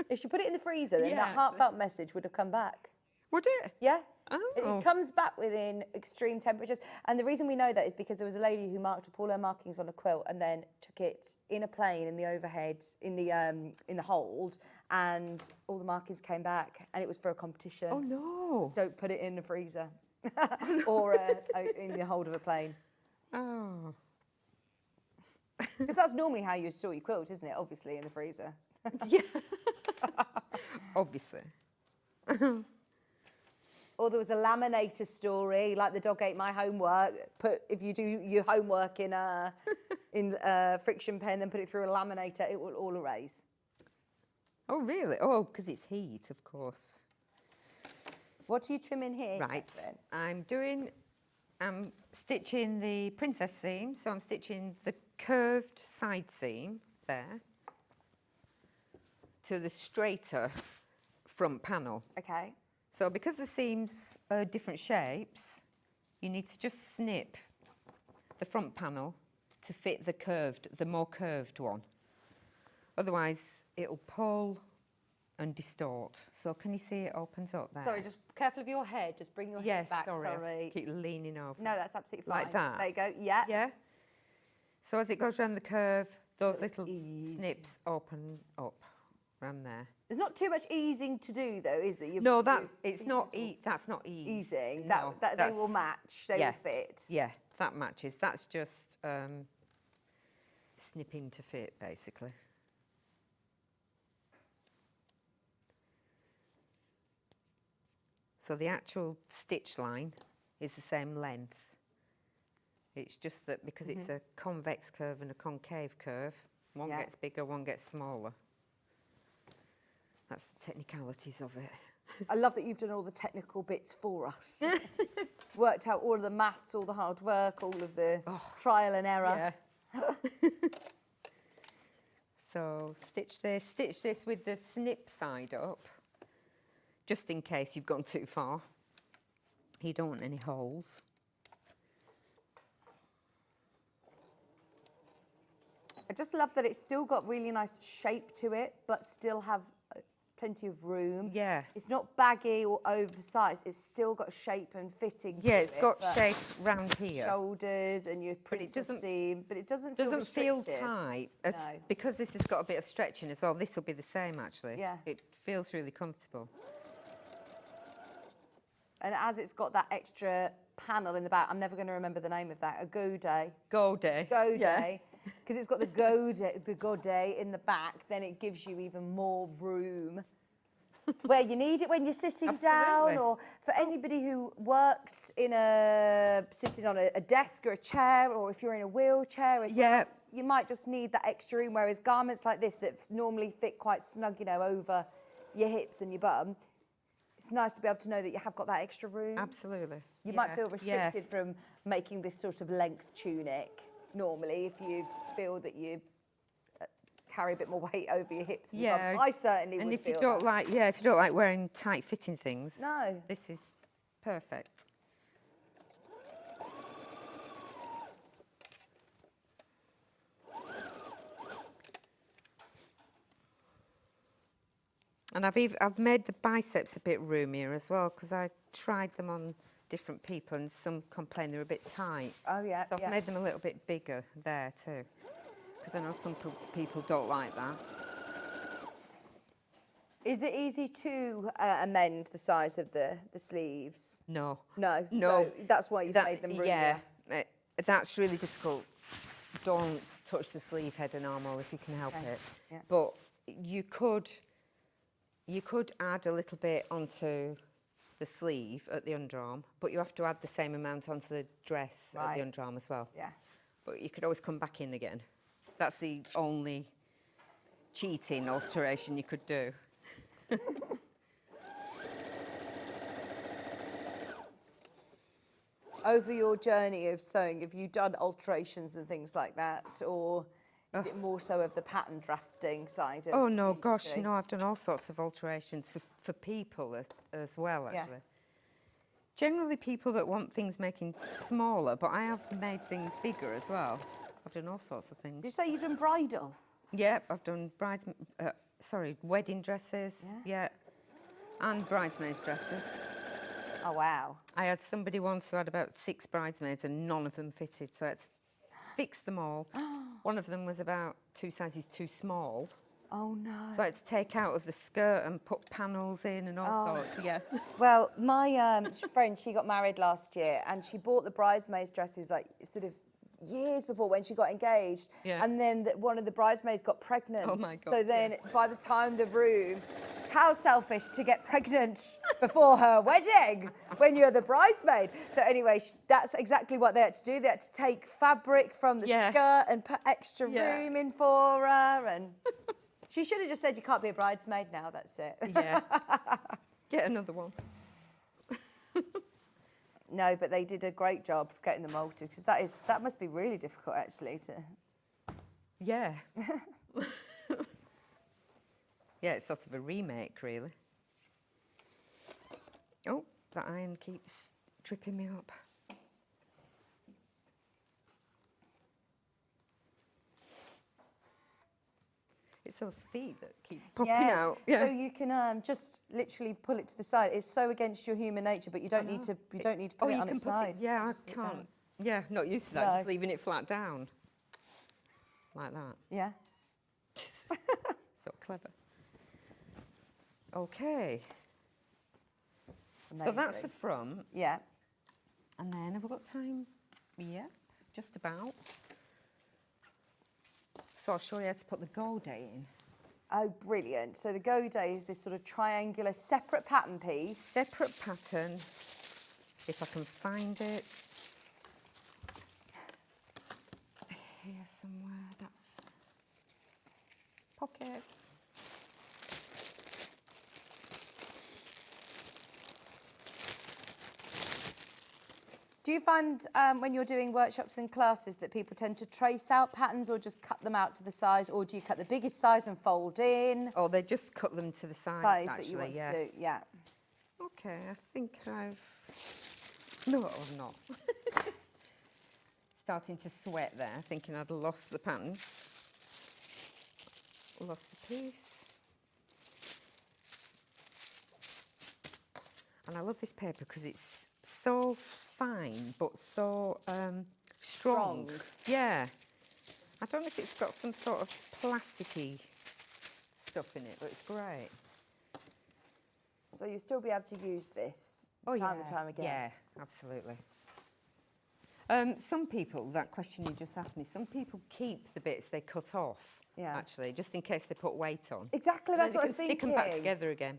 If you put it in the freezer, then that heartfelt message would have come back. Would it? Yeah. Oh. It comes back within extreme temperatures. And the reason we know that is because there was a lady who marked up all her markings on a quilt and then took it in a plane in the overhead, in the hold, and all the markings came back, and it was for a competition. Oh no! Don't put it in the freezer or in the hold of a plane. Oh. Because that's normally how you store your quilt, isn't it? Obviously in the freezer. Yeah. Obviously. Or there was a laminator story, like the dog ate my homework. If you do your homework in a friction pen, then put it through a laminator, it will all erase. Oh really? Oh, because it's heat, of course. What are you trimming here? Right. Catherine? I'm stitching the princess seam, so I'm stitching the curved side seam there to the straighter front panel. Okay. So because the seams are different shapes, you need to just snip the front panel to fit the more curved one. Otherwise, it'll pull and distort. So can you see it opens up there? Sorry, just careful of your head. Just bring your head back. Sorry. Keep leaning over. No, that's absolutely fine. Like that. There you go. Yeah. Yeah. So as it goes around the curve, those little snips open up around there. There's not too much easing to do, though, is there? No, that's not easing. Easing. They will match. They will fit. Yeah, that matches. That's just snip in to fit, basically. So the actual stitch line is the same length. It's just that because it's a convex curve and a concave curve, one gets bigger, one gets smaller. That's the technicalities of it. I love that you've done all the technical bits for us. Worked out all of the maths, all the hard work, all of the trial and error. Yeah. So stitch this with the snip side up, just in case you've gone too far. You don't want any holes. I just love that it's still got really nice shape to it, but still have plenty of room. Yeah. It's not baggy or oversized. It's still got shape and fitting. Yeah, to it's it, got but shape round here. Shoulders and your princess seam, but it doesn't feel restrictive. tight. No. Because this has got a bit of stretching as well. This will be the same actually. Yeah. It feels really comfortable. And as it's got that extra panel in the back, I'm never going to remember the name of that. A godet. Godet. Godet. Because it's got the godet in the back, then it gives you even more room where you need it when you're sitting down, or for anybody who works in sitting on a desk or a chair, or if you're in a wheelchair as well, you might just need that extra room. Whereas garments like this that normally fit quite snug, you know, over your hips and your bum, it's nice to be able to know that you have got that extra room. Absolutely. You might feel restricted from making this sort of length tunic normally if you feel that you carry a bit more weight over your hips. And your bum. I certainly would And if feel you don't that. like, if you don't like wearing tight fitting things, no, this is perfect. And I've made the biceps a bit roomier as well, because I tried them on different people and some complain they're a bit tight. Oh yeah. So I've made them a little bit bigger there too, because I know some people don't like that. Is it easy to amend the size of the sleeves? No. No. No. So that's why you've made them roomier. Yeah, that's really difficult. Don't touch the sleeve head and armhole if you can help it. Yeah. But you could add a little bit onto the sleeve at the underarm, but you have to add the same amount onto the dress at the underarm as well. Yeah. But you could always come back in again. That's the only cheating alteration you could do. Over your journey of sewing, have you done alterations and things like that, or is it more so of the pattern drafting side of Oh no, the gosh, industry? no, I've done all sorts of alterations for people as well, actually. Yeah. Generally people that want things making smaller, but I have made things bigger as well. I've done all sorts of things. Did you say you've done bridal? Yep, I've done wedding dresses, and bridesmaids dresses. Oh wow. I had somebody once who had about 6 bridesmaids and none of them fitted, so I had to fix them all. One of them was about 2 sizes too small. Oh no. So I had to take out of the skirt and put panels in and all sorts. Yeah. Well, my friend, she got married last year, and she bought the bridesmaids dresses like sort of years before when she got engaged. Yeah. And then one of the bridesmaids got pregnant. Oh my God, So then by the time the room, how selfish to get pregnant before her wedding when you're the bridesmaid. So anyway, that's exactly what they had to do. They had to take fabric from the skirt and put extra room in for her. And she should have just said, you can't be a bridesmaid now, that's it. Yeah. Get another one. No, but they did a great job getting them altered, because that must be really difficult actually to. Yeah. Yeah, it's sort of a remake, really. Oh, that iron keeps tripping me up. It's those feet that keep popping out. Yeah. So you can just literally pull it to the side. It's so against your human nature, but you don't need to. You don't need to put it on its side. Yeah, Just I put it down. can't. Yeah, not used to that. No. Just leaving it flat down, like that. Yeah. So clever. Okay. So that's the front. Yeah. And then have we got time? Yeah, just about. So I'll show you how to put the gold in. Oh, brilliant. So the Godet is this sort of triangular separate pattern piece. Separate pattern, if I can find it. Here somewhere, that's pocket. Do you find when you're doing workshops and classes that people tend to trace out patterns or just cut them out to the size, or do you cut the biggest size and fold in? Or they just cut them to the size actually, that you want to do, yeah. Okay, I think I've... No, I'm not. Starting to sweat there, thinking I'd lost the pattern. Lost the piece. And I love this paper because it's so fine but so strong. Yeah. I don't know if it's got some sort of plasticky stuff in it, but it's great. So you'll still be able to use this time and time again? Yeah, absolutely. Some people, that question you just asked me, some people keep the bits they cut off, actually, just in case they put weight on. Exactly, that's what I was Stick thinking. them back together again.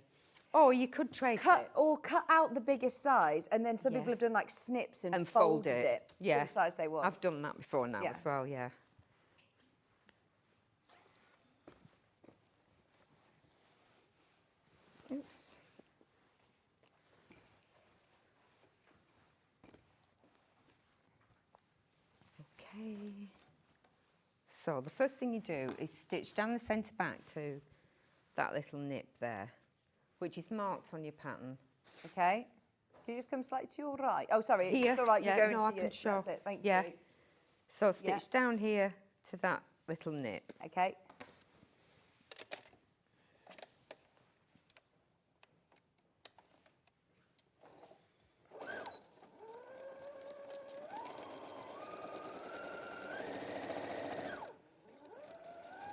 Oh, you could trace it. Or cut out the biggest size, and then some people have done like snips and folded it to the size they want. I've done that before now as well, yeah. Oops. Okay. So the first thing you do is stitch down the centre back to that little nip there, which is marked on your pattern. Okay. Can you just come slightly to your right? Oh, sorry. Here. It's all right. Yeah, you're going no, I to can show. That's it. Thank yeah. you. So stitch down here to that little nip. Okay.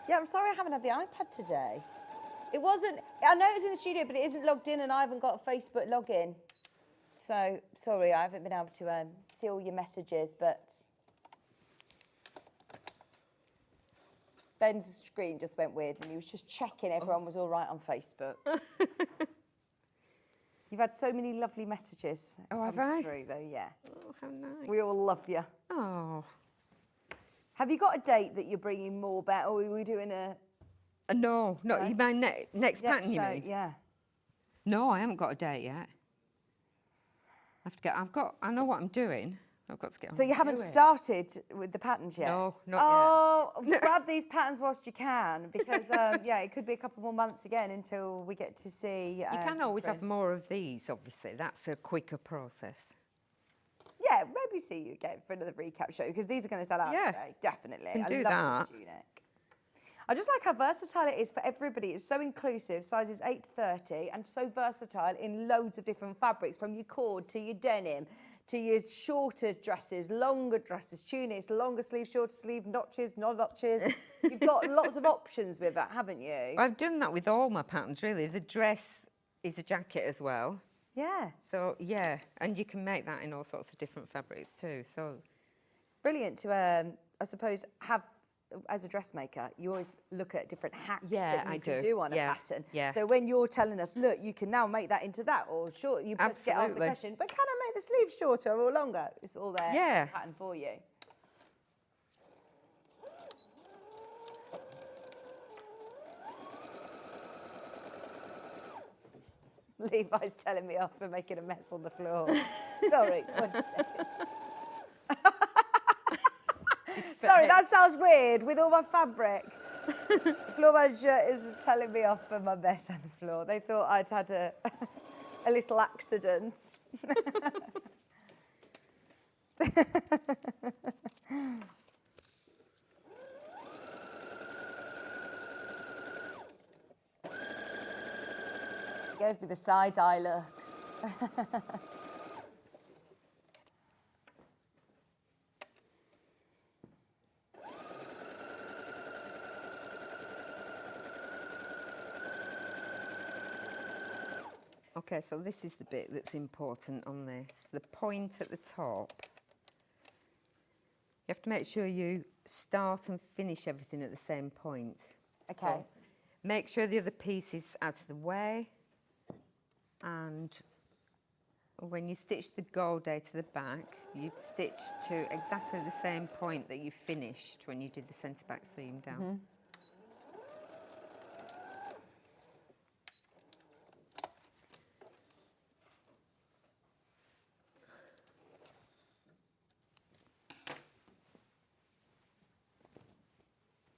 Yeah, I'm sorry I haven't had the iPad today. It wasn't, I know it was in the studio, but it isn't logged in and I haven't got a Facebook login. So, sorry, I haven't been able to see all your messages, but Ben's screen just went weird and he was just checking everyone was all right on Facebook. You've had so many lovely messages come through, though, yeah. Oh, how nice. We all love you. Oh. Have you got a date that you're bringing more back, or are we doing a... No, you mean next pattern, you show, mean? Yeah. No, I haven't got a date yet. I know what I'm doing. I've got to get on. So you haven't started with the patterns yet? No, not yet. Grab these patterns whilst you can, because it could be a couple more months again until we get to see. You can always have more of these, obviously. That's a quicker process. Yeah, maybe see you again for another recap show, because these are going to sell out today, definitely. Can do love that. This tunic. I just like how versatile it is for everybody. It's so inclusive, sizes 8 to 30, and so versatile in loads of different fabrics, from your cord to your denim, to your shorter dresses, longer dresses, tunics, longer sleeve, shorter sleeve, notches, not notches. You've got lots of options with that, haven't you? I've done that with all my patterns, really. The dress is a jacket as well. Yeah. So, yeah, and you can make that in all sorts of different fabrics too, so... Brilliant to, I suppose, have, as a dressmaker, you always look at different hacks that you can do on a pattern. Yeah. So when you're telling us, look, you can now make that into that, or short, you just get asked the question, but can I make the sleeve shorter or longer? It's all there, Yeah. pattern for you. Levi's telling me off for making a mess on the floor. Sorry, 1 second. Sorry, that sounds weird with all my fabric. The floor manager is telling me off for my mess on the floor. They thought I'd had a little accident. Goes with the side-eye look. Okay, so this is the bit that's important on this. The point at the top have to make sure you start and finish everything at the same point. Okay. So make sure the other piece is out of the way, and when you stitch the gold to the back, you'd stitch to exactly the same point that you finished when you did the centre back seam down. Mm-hmm.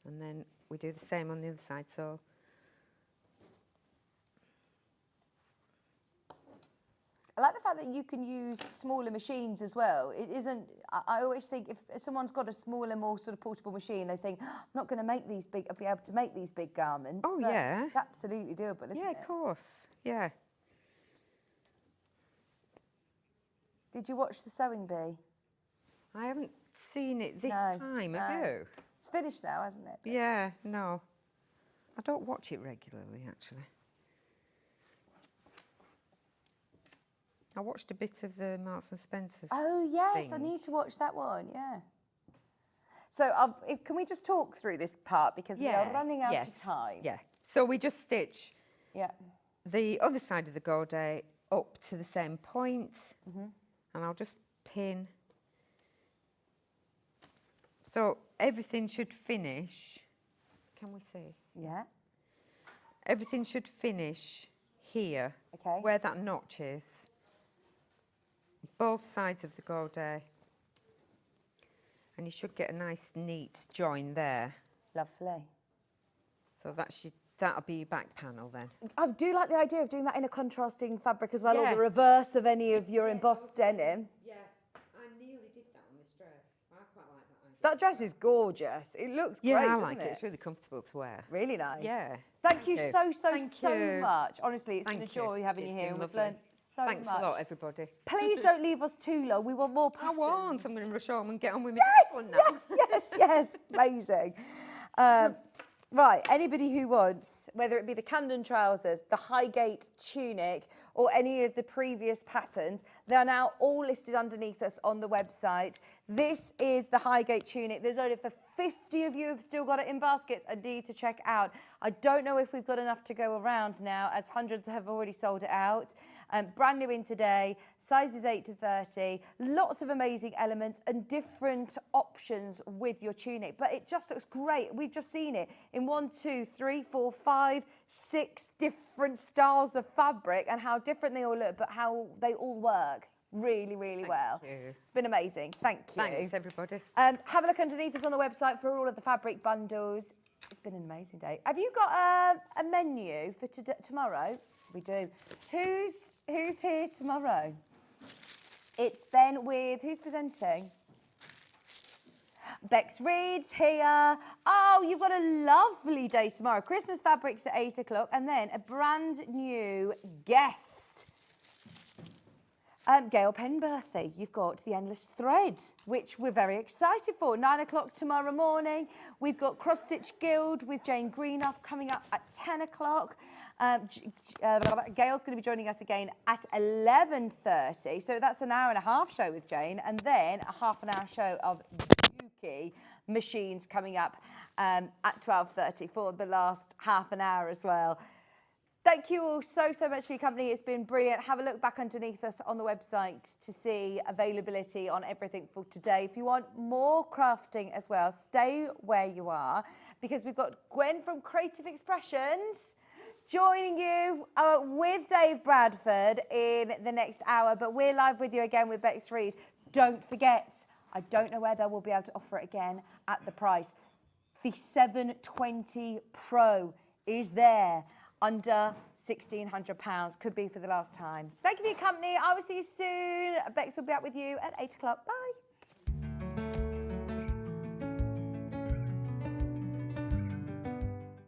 And then we do the same on the other side. So I like the fact that you can use smaller machines as well. It isn't, I always think if someone's got a smaller, more sort of portable machine, they think, I'm not going to make these big, I'll be able to make these big garments. Oh, But yeah. It's absolutely doable, isn't yeah, it? of course. Yeah. Did you watch The Sewing Bee? I haven't seen it this No, time, no. have you? It's finished now, hasn't it? Yeah, no. I don't watch it regularly, actually. I watched a bit of the Marks and Spencer's. Oh, yes, I thing. need to watch that one, yeah. So can we just talk through this part because we are running out of time. Yeah. So we just stitch Yeah. the other side of the gaudet up to the same point, and I'll just pin. So everything should finish. Can we see? Yeah. Everything should finish here, Okay. where that notch is. Both sides of the gaudet. And you should get a nice, neat join there. Lovely. So that'll be your back panel then. I do like the idea of doing that in a contrasting fabric as well, or Yeah. the reverse of any of your embossed denim. Yeah, I nearly did that on this dress. I quite like that idea. That dress is gorgeous. It looks Yeah, great, I doesn't like it. it? It's really comfortable to wear. Really nice. Yeah. Thank you so Thank you. much. Honestly, it's been a Thank you. joy having you It's here. been We've lovely. learned so Thanks much. a lot, everybody. Please don't leave us too long. We want more I patterns. won't. I'm going to rush home and get on with my Yes, next one now. yes. Amazing. Right, anybody who wants, whether it be the Camden trousers, the Highgate tunic, or any of the previous patterns, they're now all listed underneath us on the website. This is the Highgate tunic. There's only for 50 of you who've still got it in baskets and need to check out. I don't know if we've got enough to go around now, as hundreds have already sold it out. Brand new in today, sizes 8 to 30, lots of amazing elements and different options with your tunic, but it just looks great. We've just seen it in 1, 2, 3, 4, 5, 6 different styles of fabric and how different they all look, but how they all work really, really well. you. It's been amazing. Thank you. Thanks, everybody. Have a look underneath us on the website for all of the fabric bundles. It's been an amazing day. Have you got a menu for tomorrow? We do. Who's here tomorrow? It's Ben with, who's presenting? Bex Reed's here. Oh, you've got a lovely day tomorrow. Christmas fabrics at 8 o'clock and then a brand new guest. Gail Penberthy, you've got the Endless Thread, which we're very excited for. 9 o'clock tomorrow morning. We've got Cross Stitch Guild with Jane Greenough coming up at 10 o'clock. Gail's going to be joining us again at 11:30. So that's an hour and a half show with Jane, and then a half an hour show of Vicki machines coming up at 12:30 for the last half an hour as well. Thank you all so much for your company. It's been brilliant. Have a look back underneath us on the website to see availability on everything for today. If you want more crafting as well, stay where you are because we've got Gwen from Creative Expressions joining you with Dave Bradford in the next hour. But we're live with you again with Bex Reed. Don't forget, I don't know whether we'll be able to offer it again at the price. The 720 Pro is there. Under £1,600, could be for the last time. Thank you for your company. I will see you soon. Bex will be out with you at 8 o'clock. Bye.